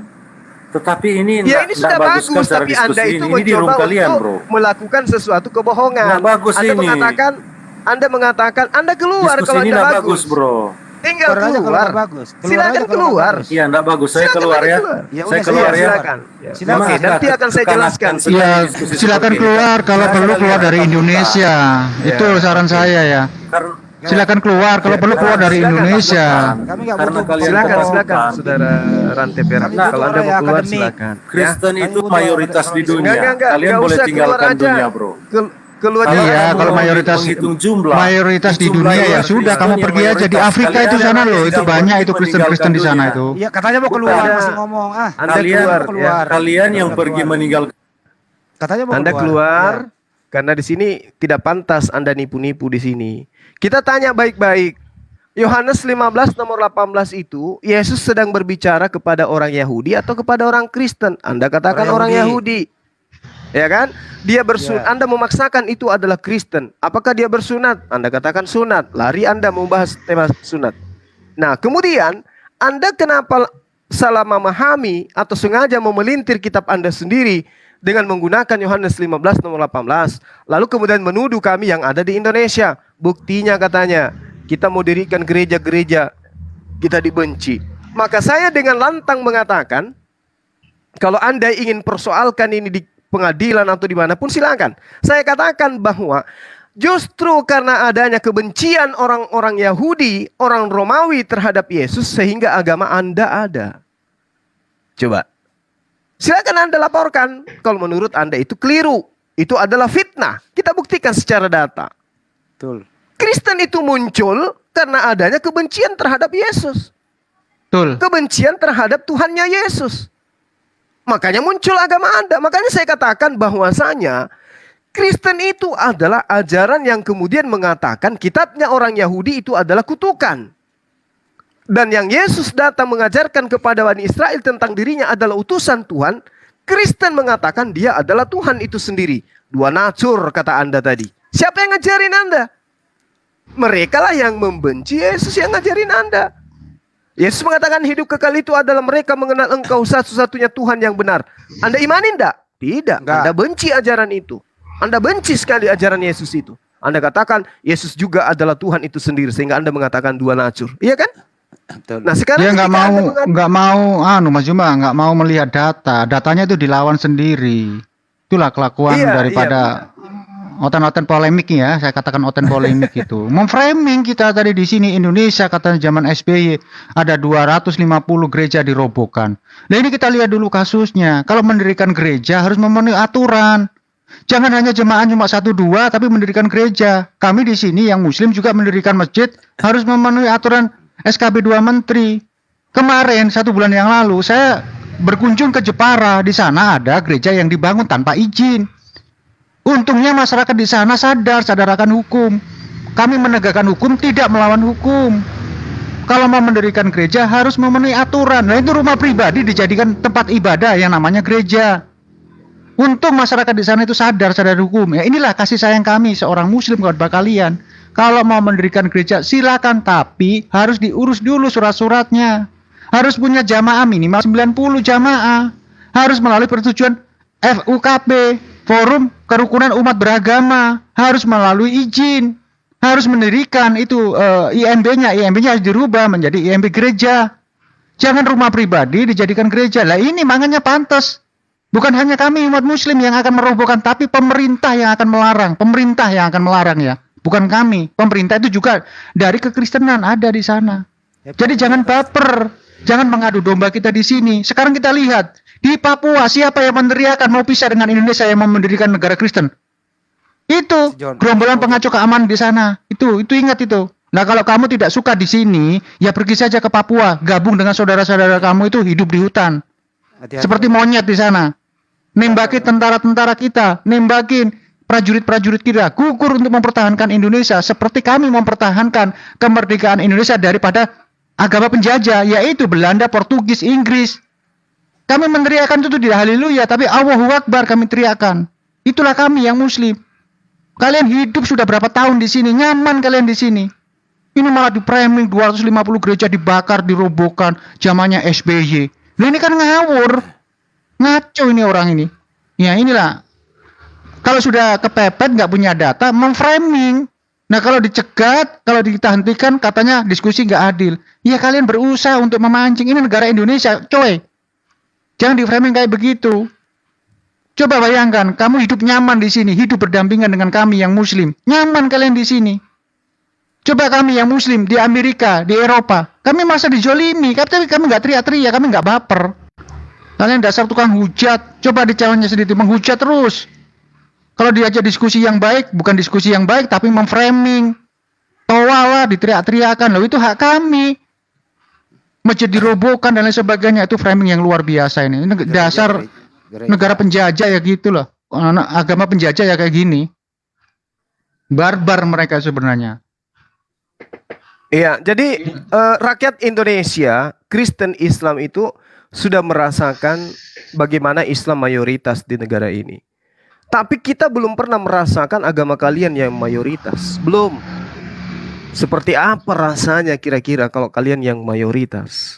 Tetapi ini
Ya, ini sudah
bagus kan
bagus,
cara
tapi
diskusi
Anda itu
ini di room
mencoba
kalian,
untuk
bro.
melakukan sesuatu kebohongan.
Nggak bagus
Anda
ini.
mengatakan Anda keluar
Diskusi
kalau
ini
Anda
nggak
bagus.
bagus, bro.
Tinggal
Keluar aja kalau
keluar.
nggak bagus. Keluar
Silakan
aja kalau nggak
keluar.
bagus.
Iya, enggak bagus. Saya
Silakan
keluar
aja
ya.
keluar.
Ya
Saya
udah,
keluar ya.
Silakan.
Silakan.
Oke, nanti akan saya jelaskan.
Ya, silakan keluar kalau perlu keluar dari Indonesia. Itu saran saya ya. Silakan keluar kalau perlu keluar dari Indonesia.
Kami nggak
Karena
butuh
kalian
Silakan,
kelompok.
silakan, saudara Rante Perak.
Nggak,
Kalau Anda
orang
mau
yang
keluar,
akademik.
silakan.
Kristen
Kami
itu
butuh
mayoritas di dunia.
Enggak,
Kalian
enggak
boleh
usah keluar
tinggalkan
aja.
dunia, bro.
Keluar
Kalau
Iya,
kamu
kalau mayoritas
menghitung jumlah,
di
jumlah
dunia ya
umat
sudah,
Kristen
kamu
yang
pergi aja di
mayoritas.
Afrika
Kalian
itu sana
orang
loh,
yang
itu
tidak
banyak
boleh
itu Kristen-Kristen di sana
meninggalkan
itu.
Iya, katanya mau keluar
Bukan.
masih ngomong.
Anda
Kalian
keluar,
keluar.
kalian yang pergi meninggal.
Katanya mau
Anda
keluar.
keluar
Iya.
karena di sini tidak pantas Anda nipu-nipu di sini. Kita tanya baik-baik. Yohanes 15 nomor 18 itu Yesus sedang berbicara kepada orang Yahudi atau kepada orang Kristen? Anda katakan orang Yahudi. Ya kan? Dia bersunat. Anda memaksakan itu adalah Kristen. Apakah dia bersunat? Anda katakan sunat. Lari Anda membahas tema sunat. Nah, kemudian Anda kenapa salah memahami atau sengaja memelintir kitab Anda sendiri dengan menggunakan Yohanes 15 nomor 18. Lalu kemudian menuduh kami yang ada di Indonesia. Buktinya katanya, kita mau dirikan gereja-gereja, kita dibenci. Maka saya dengan lantang mengatakan, kalau Anda ingin persoalkan ini di pengadilan atau dimanapun silakan. Saya katakan bahwa justru karena adanya kebencian orang-orang Yahudi, orang Romawi terhadap Yesus sehingga agama Anda ada. Coba. Silakan Anda laporkan kalau menurut Anda itu keliru. Itu adalah fitnah. Kita buktikan secara data.
Betul.
Kristen itu muncul karena adanya kebencian terhadap Yesus.
Betul.
Kebencian terhadap Tuhannya Yesus. Makanya muncul agama Anda. Makanya saya katakan bahwasanya Kristen itu adalah ajaran yang kemudian mengatakan kitabnya orang Yahudi itu adalah kutukan. Dan yang Yesus datang mengajarkan kepada Bani Israel tentang dirinya adalah utusan Tuhan. Kristen mengatakan dia adalah Tuhan itu sendiri. Dua natur kata Anda tadi. Siapa yang ngajarin Anda? Mereka lah yang membenci Yesus yang ngajarin Anda. Yesus mengatakan hidup kekal itu adalah mereka mengenal Engkau satu-satunya Tuhan yang benar. Anda imani enggak? Tidak.
Enggak.
Anda benci ajaran itu. Anda benci sekali ajaran Yesus itu. Anda katakan Yesus juga adalah Tuhan itu sendiri sehingga Anda mengatakan dua natur. Iya kan? Nah sekarang
Dia
ketika Anda
mau Mas Juma nggak mau melihat data. Datanya itu dilawan sendiri. Itulah kelakuan daripada oten-oten polemik ya, saya katakan oten polemik itu. Memframing kita tadi di sini Indonesia katanya zaman SBY ada 250 gereja dirobohkan. Nah ini kita lihat dulu kasusnya. Kalau mendirikan gereja harus memenuhi aturan. Jangan hanya jemaah cuma 1-2 tapi mendirikan gereja. Kami di sini yang muslim juga mendirikan masjid harus memenuhi aturan SKB 2 Menteri. Kemarin 1 bulan yang lalu saya berkunjung ke Jepara. Di sana ada gereja yang dibangun tanpa izin. Untungnya masyarakat di sana sadar akan hukum. Kami menegakkan hukum, tidak melawan hukum. Kalau mau mendirikan gereja harus memenuhi aturan. Nah itu rumah pribadi dijadikan tempat ibadah yang namanya gereja. Untung masyarakat di sana itu sadar hukum. Ya inilah kasih sayang kami seorang muslim kepada kalian. Kalau mau mendirikan gereja silakan, tapi harus diurus dulu surat-suratnya. Harus punya jamaah minimal 90 jamaah. Harus melalui persetujuan FUKP. Forum Kerukunan Umat Beragama harus melalui izin, harus mendirikan itu IMB-nya harus dirubah menjadi IMB gereja. Jangan rumah pribadi dijadikan gereja. Lah ini makanya pantas. Bukan hanya kami umat muslim yang akan merobohkan, tapi pemerintah yang akan melarang. Pemerintah yang akan melarang ya. Bukan kami. Pemerintah itu juga dari kekristenan ada di sana. Jadi jangan baper. Jangan mengadu domba kita di sini. Sekarang kita lihat di Papua siapa yang meneriakan mau pisah dengan Indonesia yang mau mendirikan negara Kristen? Itu gerombolan pengacau keamanan di sana. Itu ingat itu. Nah kalau kamu tidak suka di sini, ya pergi saja ke Papua, gabung dengan saudara-saudara kamu itu hidup di hutan. Seperti monyet di sana. Nembaki tentara-tentara kita, nembakin prajurit-prajurit kita, gugur untuk mempertahankan Indonesia seperti kami mempertahankan kemerdekaan Indonesia daripada agama penjajah, yaitu Belanda, Portugis, Inggris. Kami meneriakan itu tidak haleluya, tapi Allahu Akbar kami teriakan. Itulah kami yang muslim. Kalian hidup sudah berapa tahun di sini, nyaman kalian di sini. Ini malah di-framing 250 gereja dibakar, dirobohkan, zamannya SBY. Nah ini kan ngawur. Ngaco ini orang ini. Ya inilah. Kalau sudah kepepet nggak punya data, memframing. Nah kalau dicegat, kalau dihentikan katanya diskusi nggak adil. Ya kalian berusaha untuk memancing. Ini negara Indonesia, coy. Jangan di-framing kayak begitu. Coba bayangkan, kamu hidup nyaman di sini, hidup berdampingan dengan kami yang muslim. Nyaman kalian di sini. Coba kami yang muslim di Amerika, di Eropa. Kami masa dijolimi, tapi kami nggak teriak-teriak, kami nggak baper. Kalian dasar tukang hujat. Coba di calonnya sendiri menghujat terus. Kalau diajak diskusi yang baik, bukan diskusi yang baik, tapi memframing. Toa lah, diteriak-teriakan. Loh, itu hak kami. Masjid dirobohkan dan lain sebagainya. Itu framing yang luar biasa ini. Ini dasar negara penjajah ya gitu loh. Agama penjajah ya kayak gini. Barbar mereka sebenarnya.
Iya, jadi rakyat Indonesia, Kristen Islam itu sudah merasakan bagaimana Islam mayoritas di negara ini. Tapi kita belum pernah merasakan agama kalian yang mayoritas. Belum. Seperti apa rasanya kira-kira kalau kalian yang mayoritas?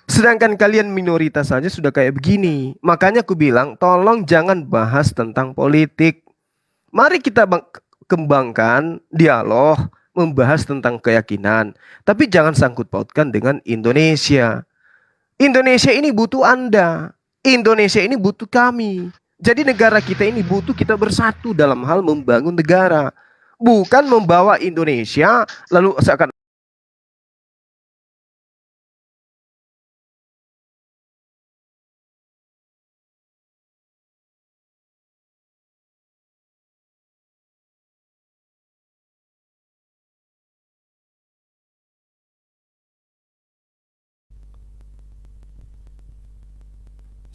Sedangkan kalian minoritas saja sudah kayak begini. Makanya aku bilang, tolong jangan bahas tentang politik. Mari kita kembangkan dialog, membahas tentang keyakinan. Tapi jangan sangkut pautkan dengan Indonesia. Indonesia ini butuh Anda. Indonesia ini butuh kami. Jadi negara kita ini butuh kita bersatu dalam hal membangun negara. Bukan membawa Indonesia lalu seakan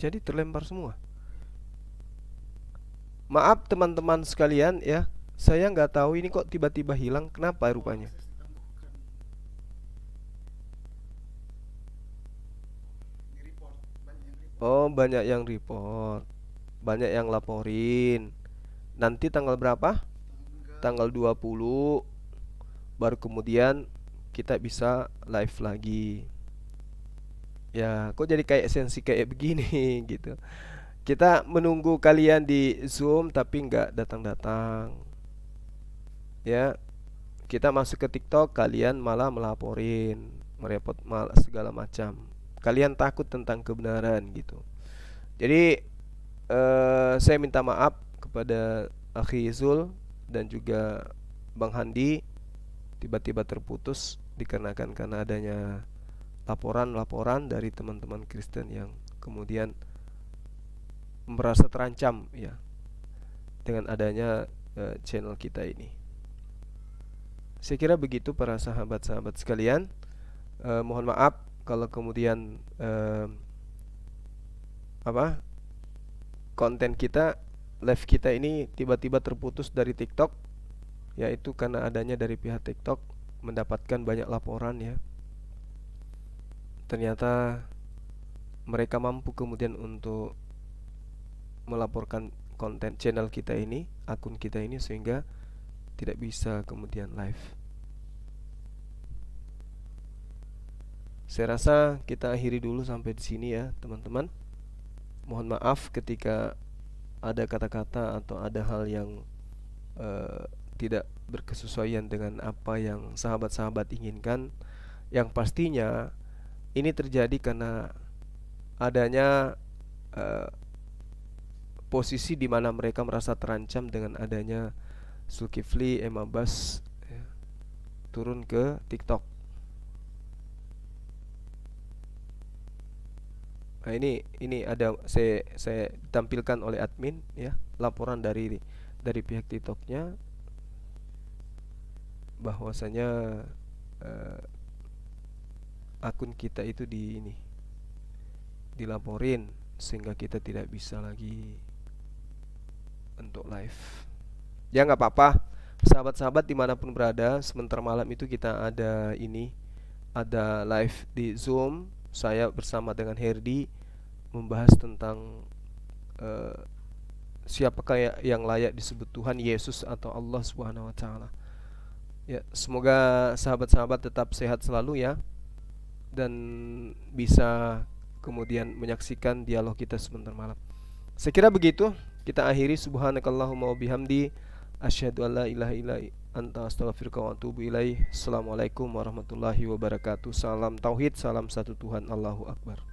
jadi terlempar semua. Maaf teman-teman sekalian ya, saya nggak tahu ini kok tiba-tiba hilang, kenapa rupanya? Oh, banyak yang report, banyak yang laporin. Nanti tanggal berapa? Tanggal 20 baru kemudian kita bisa live lagi. Ya, kok jadi kayak sensi kayak begini gitu. Kita menunggu kalian di Zoom tapi nggak datang-datang. Ya, kita masuk ke TikTok, kalian malah melaporin, merepot malah segala macam. Kalian takut tentang kebenaran gitu. Jadi saya minta maaf kepada Akhi Zul dan juga Bang Handi, tiba-tiba terputus dikarenakan karena adanya laporan-laporan dari teman-teman Kristen yang kemudian merasa terancam ya dengan adanya channel kita ini. Saya kira begitu para sahabat-sahabat sekalian. Mohon maaf kalau kemudian konten kita, live kita ini tiba-tiba terputus dari TikTok, yaitu karena adanya dari pihak TikTok mendapatkan banyak laporan ya. Ternyata mereka mampu kemudian untuk melaporkan konten channel kita ini, akun kita ini, sehingga tidak bisa kemudian live. Saya rasa kita akhiri dulu sampai di sini ya teman-teman. Mohon maaf ketika ada kata-kata atau ada hal yang tidak berkesesuaian dengan apa yang sahabat-sahabat inginkan. Yang pastinya ini terjadi karena adanya posisi di mana mereka merasa terancam dengan adanya Zulkifli M. Abbas ya, turun ke TikTok. Nah, ini ada saya tampilkan oleh admin ya, laporan dari pihak TikToknya bahwasanya akun kita itu dilaporin sehingga kita tidak bisa lagi untuk live. Ya nggak apa-apa, sahabat-sahabat dimanapun berada, sebentar malam itu kita ada live di Zoom. Saya bersama dengan Herdi membahas tentang siapakah yang layak disebut Tuhan, Yesus atau Allah Subhanahu wa taala. Ya, semoga sahabat-sahabat tetap sehat selalu ya, dan bisa kemudian menyaksikan dialog kita sebentar malam. Saya kira begitu. Kita akhiri. Subhanakallahumma wa bihamdi asyhadu an la ilaha illa anta astaghfiruka wa atubu ilaih. Assalamualaikum warahmatullahi wabarakatuh. Salam tauhid, salam satu Tuhan, Allahu akbar.